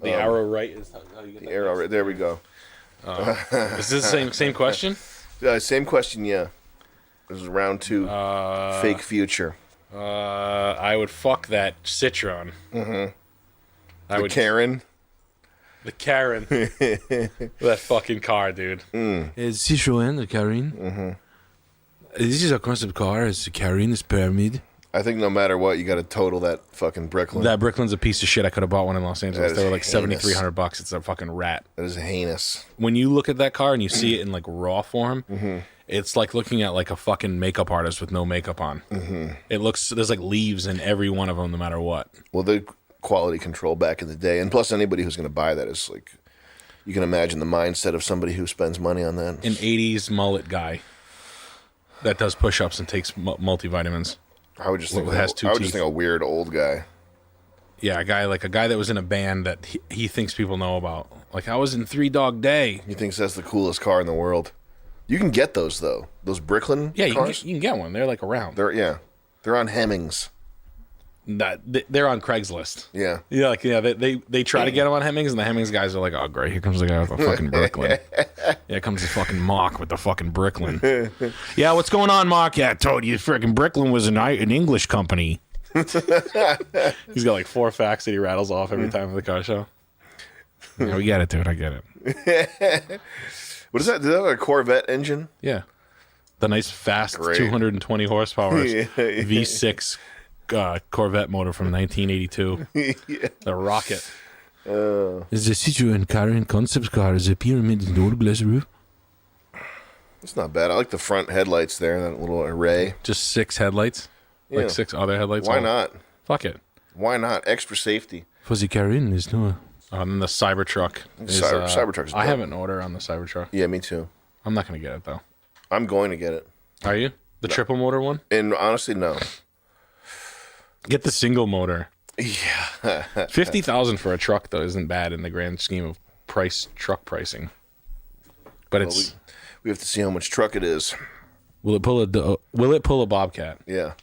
The arrow right is how you get the that arrow next. right. There we go. Is this the same question? Same question. Yeah. This is round 2. Fake future. I would fuck that Citron. Mm-hmm. The Karen. That fucking car, dude. It's Citroën, the Karen. Mm-hmm. This is a concept car. It's a Karen, it's pyramid. I think no matter what, you got to total that fucking Bricklin. That Bricklin's a piece of shit. I could have bought one in Los Angeles. That They is were like heinous. $7,300. It's a fucking rat. That is heinous. When you look at that car and you see it in like raw form, it's like looking at like a fucking makeup artist with no makeup on. It looks, there's like leaves in every one of them, no matter what. Well, the quality control back in the day, and plus anybody who's going to buy that is like, you can imagine the mindset of somebody who spends money on that. An 80s mullet guy that does push-ups and takes multivitamins. I would just think has two I would teeth. just think a weird old guy. Yeah, a guy that was in a band that he thinks people know about. Like, I was in 3 Dog Day. He thinks that's the coolest car in the world. You can get those though. Those Bricklin Yeah, cars. you can get one. They're like around. They're on Hemmings. They're on Craigslist. Yeah. They try to get them on Hemmings, and the Hemmings guys are like, oh great, here comes the guy with the fucking Bricklin. Yeah, comes the fucking Mark with the fucking Bricklin. Yeah, what's going on, Mark? Yeah, I told you, freaking Bricklin was an English company. He's got like 4 facts that he rattles off every time at the car show. Yeah, we get it, dude. I get it. What is that? Does that have a Corvette engine? Yeah. The nice, fast, Great. 220 horsepower V6 Corvette motor from 1982. The Rocket. Is the Citroen car and concept car is a pyramid and door glass roof? It's not bad. I like the front headlights there, that little array. Just 6 headlights? Yeah. Like 6 other headlights? Why not? Fuck it. Why not? Extra safety. For the car in, there's no... And the Cybertruck. Cybertruck's I dope. have an order on the Cybertruck. Yeah, me too. I'm not going to get it, though. I'm going to get it. Are you? The triple motor one? And honestly, no. Get the single motor. Yeah. 50,000 for a truck though isn't bad in the grand scheme of truck pricing. But it's we have to see how much truck it is. Will it pull a Bobcat? Yeah.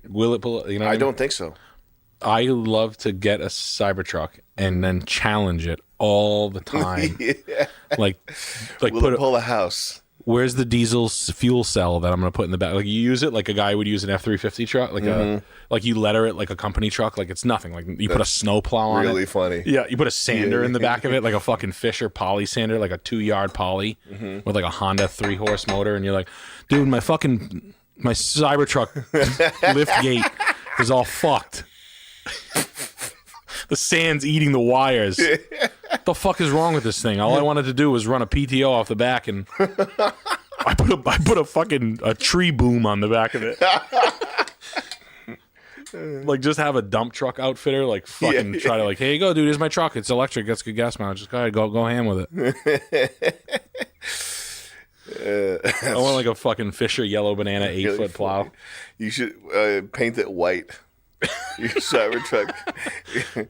Will it pull? You know, I don't think so. I love to get a Cybertruck and then challenge it all the time. Yeah. Like Will it pull a house? Where's the diesel fuel cell that I'm going to put in the back? Like, you use it like a guy would use an F-350 truck, like you letter it like a company truck, like it's nothing. Like you put a snow plow on it. Really funny. Yeah, you put a sander in the back of it, like a fucking Fisher poly sander, like a 2-yard poly with like a Honda 3-horse motor, and you're like, dude, my Cybertruck lift gate is all fucked. The sand's eating the wires. What the fuck is wrong with this thing? All I wanted to do was run a PTO off the back, and I put a fucking tree boom on the back of it. Like, just have a dump truck outfitter, like, fucking try to, like, hey, you go, dude, here's my truck. It's electric. That's good gas mileage. Just go ahead, go ham with it. I want, like, a fucking Fisher yellow banana 8-foot plow. You should paint it white. Your Cybertruck.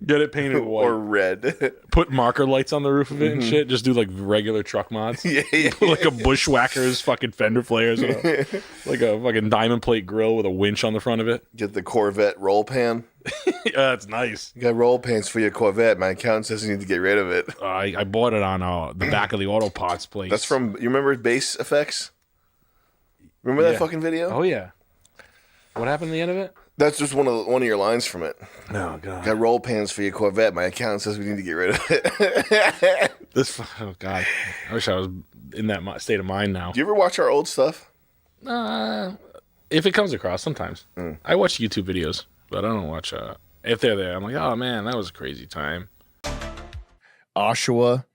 Get it painted white. Or red. Put marker lights on the roof of it and shit. Just do, like, regular truck mods. Yeah. Like a Bushwhackers fucking fender flares. Like a fucking diamond plate grill with a winch on the front of it. Get the Corvette roll pan. Yeah, that's nice. You got roll pans for your Corvette. My accountant says you need to get rid of it. I bought it on the back of the Auto Parts place. That's from, you remember Base Effects? Remember that fucking video? Oh, yeah. What happened at the end of it? That's just one of your lines from it. Oh, God. Got roll pans for your Corvette. My accountant says we need to get rid of it. Oh, God. I wish I was in that state of mind now. Do you ever watch our old stuff? If it comes across, sometimes. I watch YouTube videos, but I don't watch... if they're there, I'm like, oh, man, that was a crazy time. Oshawa,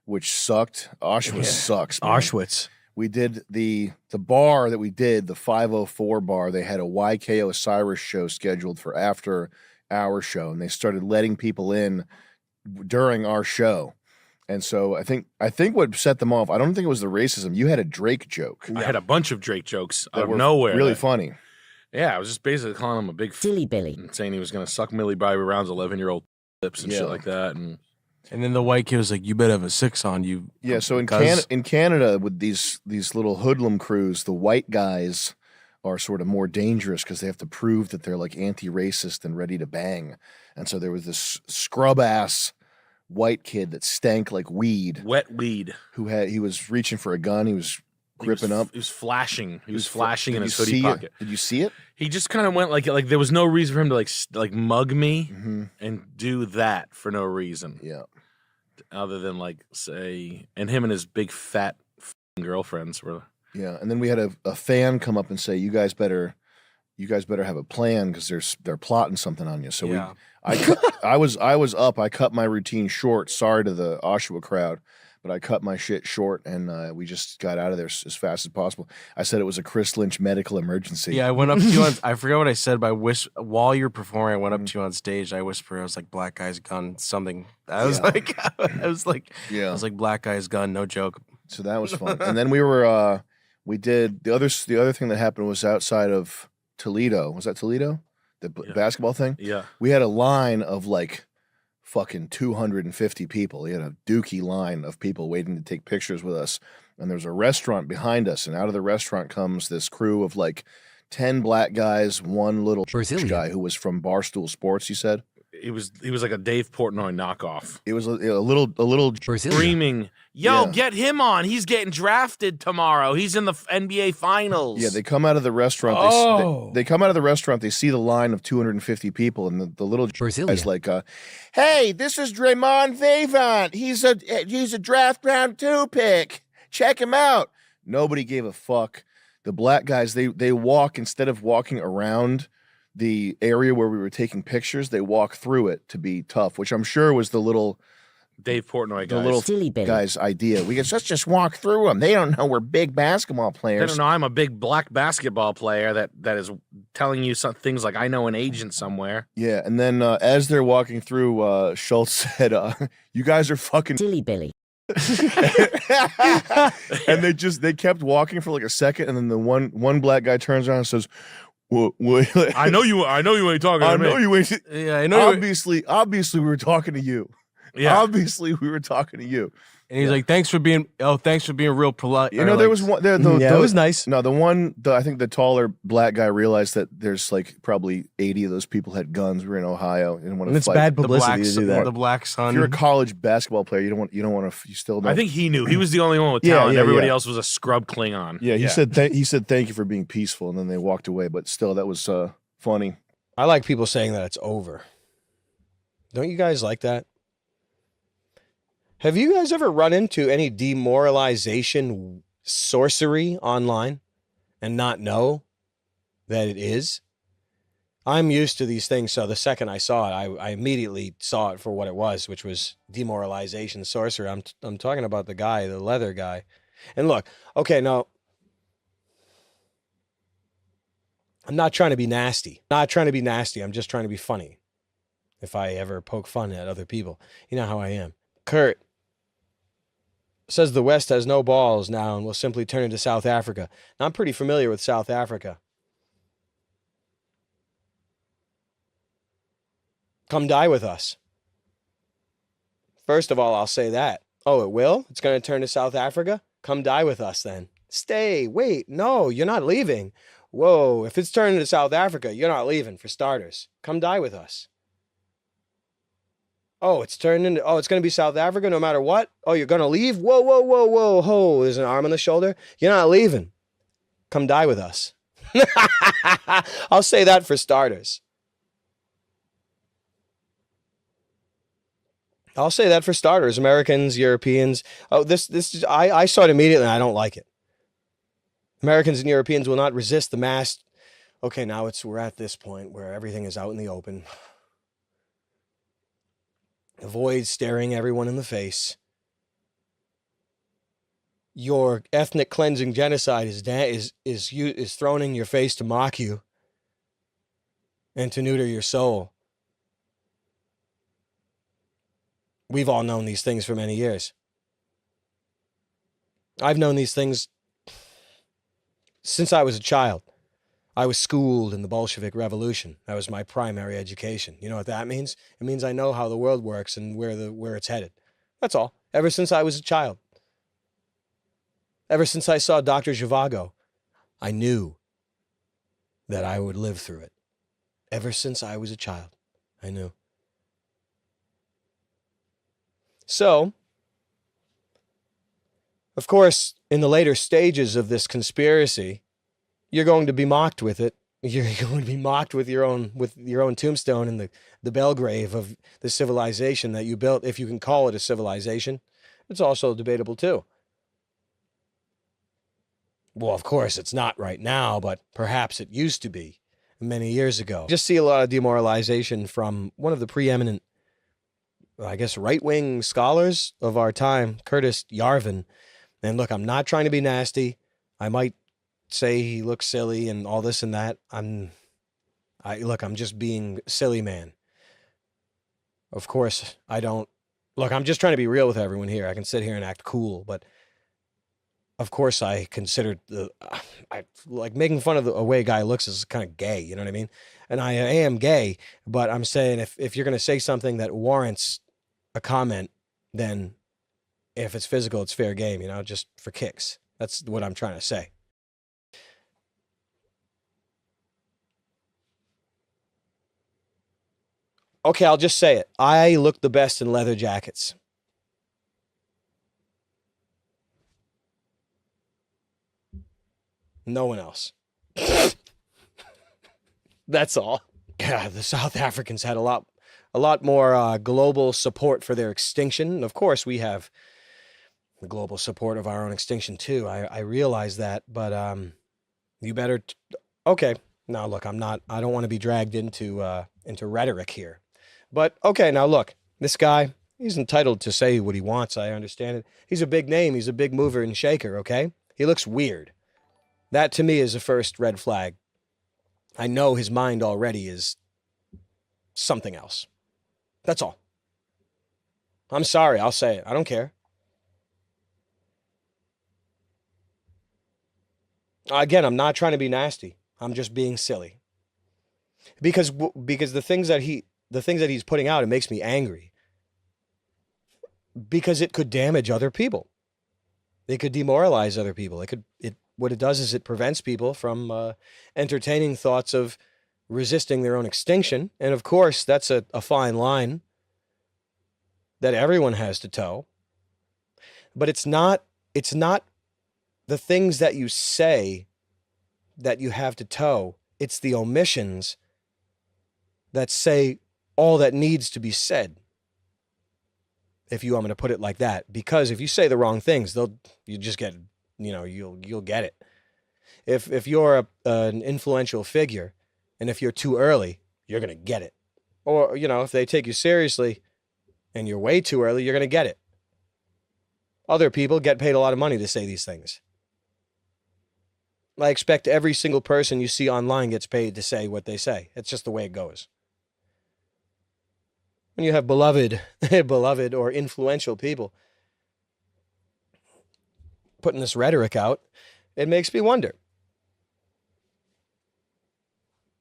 which sucked. Oshawa sucks, man. Auschwitz. We did the bar that we did, the 504 bar. They had a YK Osiris show scheduled for after our show, and they started letting people in during our show. And so I think what set them off, I don't think it was the racism. You had a Drake joke. I had a bunch of Drake jokes out that of were nowhere. really funny. Yeah, I was just basically calling him a big silly Billy, and saying he was going to suck Millie Bobby Brown's 11-year-old lips and shit like that. And then the white kid was like, "You better have a 6 on you." Yeah, so in Canada with these little hoodlum crews, the white guys are sort of more dangerous because they have to prove that they're like anti-racist and ready to bang. And so there was this scrub ass white kid that stank like weed, wet weed, he was reaching for a gun. He was gripping up. He was flashing. He was flashing in his hoodie pocket. Did you see it? He just kind of went like there was no reason for him to like mug me and do that for no reason. Yeah. Other than like say, and him and his big fat girlfriends were. Yeah, and then we had a fan come up and say, "You guys better you guys better have a plan because they're plotting something on you. So Yeah. I was up. I cut my routine short. Sorry to the Oshawa crowd, but I cut my shit short, and we just got out of there as fast as possible. I said it was a Chris Lynch medical emergency. Yeah, I went up to you on. I forgot what I said, but while you were performing, I went up to you on stage. I whispered, I was like, "Black guy's gun," something. I was like, Yeah. I was like, "Black guy's gun," no joke. So that was fun. And then we did the other thing that happened was outside of Toledo. Was that Toledo? The basketball thing? Yeah. We had a line of like fucking 250 people. We had a dookie line of people waiting to take pictures with us. And there was a restaurant behind us. And out of the restaurant comes this crew of like 10 black guys, one little guy who was from Barstool Sports, he said. He was like a Dave Portnoy knockoff. It was a little screaming, "Yo, Yeah. get him on! He's getting drafted tomorrow. He's in the NBA Finals." Yeah, they come out of the restaurant. They come out of the restaurant. They see the line of 250 people, and the little guy's like, "Hey, this is Draymond Vavant. He's a draft round 2 pick. Check him out." Nobody gave a fuck. The black guys they walk instead of walking around the area where we were taking pictures. They walk through it to be tough, which I'm sure was the little Dave Portnoy the guys. little guy's idea. We can just walk through them. They don't know we're big basketball They players. don't know I'm a big black basketball player that is telling you some things like I know an agent somewhere. Yeah, and then as they're walking through, Schultz said, "You guys are fucking Silly Billy." And they kept walking for like a second, and then the one black guy turns around and says, "What?" I know you ain't talking I to me. know you ain't. Yeah, I know. Obviously, we were talking to you. Yeah. Obviously, we were talking to you. And he's like, "Thanks for being real polite." You know, there was one. It was nice. No, I think the taller black guy realized that there's like probably 80 of those people had guns. We were in Ohio. You didn't want to It's fight. bad publicity to do that. The black sun. If you're a college basketball player, you don't want to. You still don't. I think he knew. He was the only one with Yeah, talent. yeah, Everybody yeah. else was a scrub Klingon. Yeah, he said thank you for being peaceful, and then they walked away. But still, that was funny. I like people saying that it's over. Don't you guys like that? Have you guys ever run into any demoralization sorcery online and not know that it is? I'm used to these things, so the second I saw it, I immediately saw it for what it was, which was demoralization sorcery. I'm talking about the guy, the leather guy. And look, okay, no, I'm not trying to be nasty. I'm just trying to be funny. If I ever poke fun at other people, you know how I am. Kurt says the West has no balls now and will simply turn into South Africa. Now, I'm pretty familiar with South Africa. Come die with us. First of all, I'll say that. Oh, it will? It's going to turn to South Africa? Come die with us then. Stay. Wait. No, you're not leaving. Whoa. If it's turning to South Africa, you're not leaving, for starters. Come die with us. Oh, it's going to be South Africa no matter what? Oh, you're going to leave? Whoa, whoa, whoa, whoa. Ho, there's an arm on the shoulder. You're not leaving. Come die with us. I'll say that for starters. Americans, Europeans. Oh, I saw it immediately. I don't like it. Americans and Europeans will not resist the mass. Okay, now we're at this point where everything is out in the open. Avoid staring everyone in the face. Your ethnic cleansing genocide is thrown in your face to mock you and to neuter your soul. We've all known these things for many years. I've known these things since I was a child. I was schooled in the Bolshevik Revolution. That was my primary education. You know what that means? It means I know how the world works and where it's headed. That's all. Ever since I was a child. Ever since I saw Dr. Zhivago, I knew that I would live through it. Ever since I was a child, I knew. So, of course, in the later stages of this conspiracy, you're going to be mocked with it. You're going to be mocked with your own tombstone in the bell grave of the civilization that you built, if you can call it a civilization. It's also debatable too. Well, of course, it's not right now, but perhaps it used to be. many years ago. Just see a lot of demoralization from one of the preeminent, I guess, right-wing scholars of our time, Curtis Yarvin. And look, I'm not trying to be nasty. I might say he looks silly and all this and that. I'm just being silly, man. Of course, I don't. Look, I'm just trying to be real with everyone here. I can sit here and act cool, but of course I considered I like making fun of the way a guy looks is kind of gay, you know what I mean? And I am gay, but I'm saying if you're going to say something that warrants a comment, then if it's physical, it's fair game, just for kicks. That's what I'm trying to say. Okay, I'll just say it. I look the best in leather jackets. No one else. That's all. Yeah, the South Africans had a lot more global support for their extinction. Of course, we have the global support of our own extinction too. I realize that, but you better. Okay, now look, I don't want to be dragged into rhetoric here, but okay, now look, this guy, he's entitled to say what he wants. I understand it. He's a big name. He's a big mover and shaker. Okay, he looks weird. That to me is a first red flag. I know his mind already is something else. That's all. I'm sorry. I'll say it. I don't care. Again, I'm not trying to be nasty. I'm just being silly. Because the things that he's putting out, it makes me angry. Because it could damage other people. It could demoralize other people. What it does is it prevents people from entertaining thoughts of resisting their own extinction. And of course, that's a fine line that everyone has to toe. But it's not the things that you say that you have to toe. It's the omissions that say all that needs to be said. If you want me to put it like that. Because if you say the wrong things, you just get, you'll get it. If you're an influential figure, and if you're too early, you're going to get it. Or, if they take you seriously and you're way too early, you're going to get it. Other people get paid a lot of money to say these things. I expect every single person you see online gets paid to say what they say. It's just the way it goes. When you have beloved or influential people putting this rhetoric out, it makes me wonder.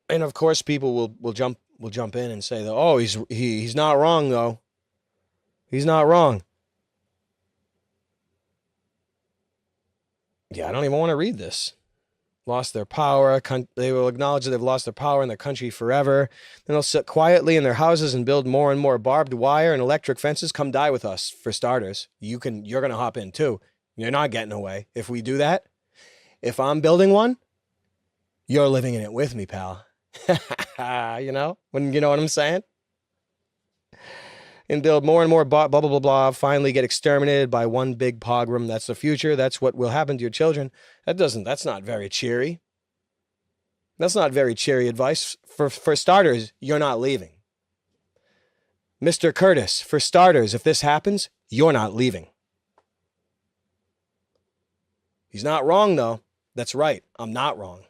And of course, people will jump in and say, "Oh, he's not wrong though. He's not wrong." Yeah, I don't even want to read this. Lost their power. They will acknowledge that they've lost their power in their country forever. Then they'll sit quietly in their houses and build more and more barbed wire and electric fences. Come die with us, for starters. You're going to hop in too. You're not getting away. If we do that, if I'm building one, you're living in it with me, pal. You know what I'm saying? And build more and more blah, blah, blah, blah, finally get exterminated by one big pogrom. That's the future. That's what will happen to your children. That's not very cheery. That's not very cheery advice. For starters, you're not leaving. Mr. Curtis, for starters, if this happens, you're not leaving. He's not wrong, though. That's right. I'm not wrong.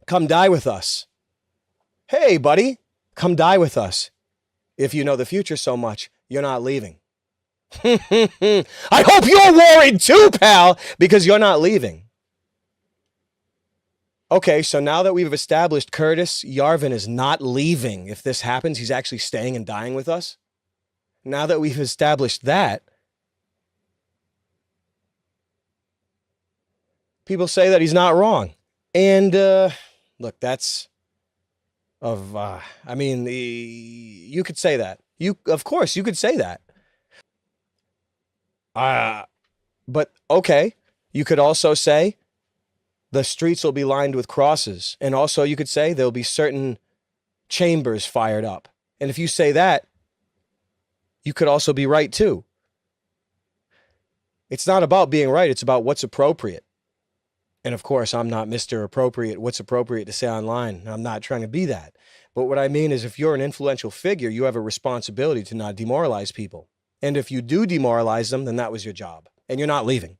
Come die with us. Hey, buddy, come die with us. If you know the future so much, you're not leaving. I hope you're worried too, pal, because you're not leaving. Okay, so now that we've established Curtis Yarvin is not leaving, if this happens, he's actually staying and dying with us. Now that we've established that, people say that he's not wrong. And look, that's... you could say that. Of course, you could say that. But okay, you could also say the streets will be lined with crosses. And also you could say there'll be certain chambers fired up. And if you say that, you could also be right too. It's not about being right. It's about what's appropriate. And of course, I'm not Mr. Appropriate, what's appropriate to say online. I'm not trying to be that. But what I mean is if you're an influential figure, you have a responsibility to not demoralize people. And if you do demoralize them, then that was your job. And you're not leaving.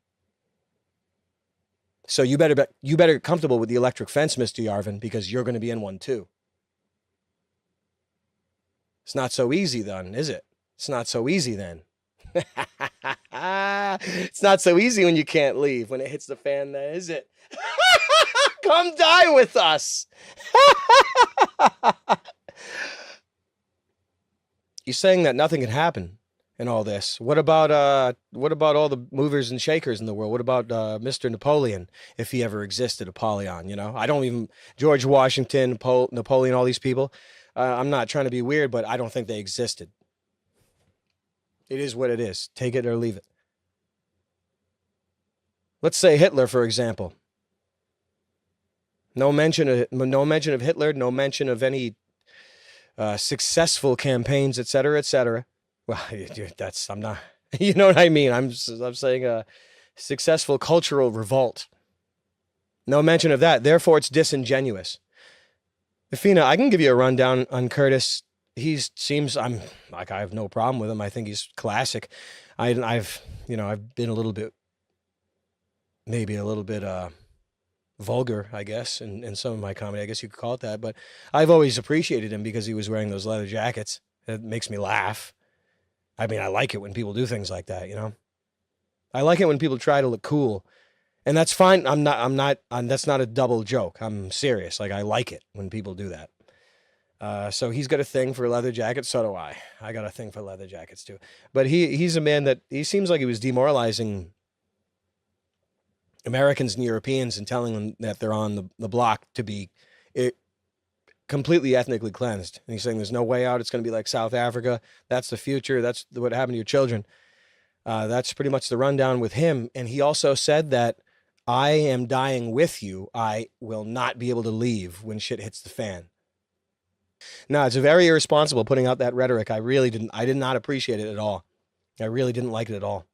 So you better get comfortable with the electric fence, Mr. Yarvin, because you're going to be in one too. It's not so easy then, is it? It's not so easy then. It's not so easy when you can't leave. When it hits the fan, then, is it? Come die with us. You're saying that nothing can happen in all this. What about all the movers and shakers in the world? What about Mr. Napoleon, if he ever existed, Apollyon, you know? I don't even, George Washington, Napoleon, all these people. I'm not trying to be weird, but I don't think they existed. It is what it is. Take it or leave it. Let's say Hitler, for example. No mention of Hitler, no mention of any successful campaigns, et cetera, et cetera. Well, I'm not, you know what I mean? I'm saying a successful cultural revolt. No mention of that. Therefore, it's disingenuous. Afina, I can give you a rundown on Curtis. I have no problem with him. I think he's classic. I've been a little bit vulgar, I guess, in some of my comedy. I guess you could call it that. But I've always appreciated him because he was wearing those leather jackets. It makes me laugh. I mean, I like it when people do things like that, you know? I like it when people try to look cool. And that's fine. That's not a double joke. I'm serious. Like, I like it when people do that. So he's got a thing for leather jackets. So do I. I got a thing for leather jackets too. But he's a man that he seems like he was demoralizing Americans and Europeans and telling them that they're on the block to be completely ethnically cleansed. And he's saying there's no way out. It's going to be like South Africa. That's the future. That's what happened to your children. That's pretty much the rundown with him. And he also said that I am dying with you. I will not be able to leave when shit hits the fan. No, it's very irresponsible putting out that rhetoric. I did not appreciate it at all. I really didn't like it at all.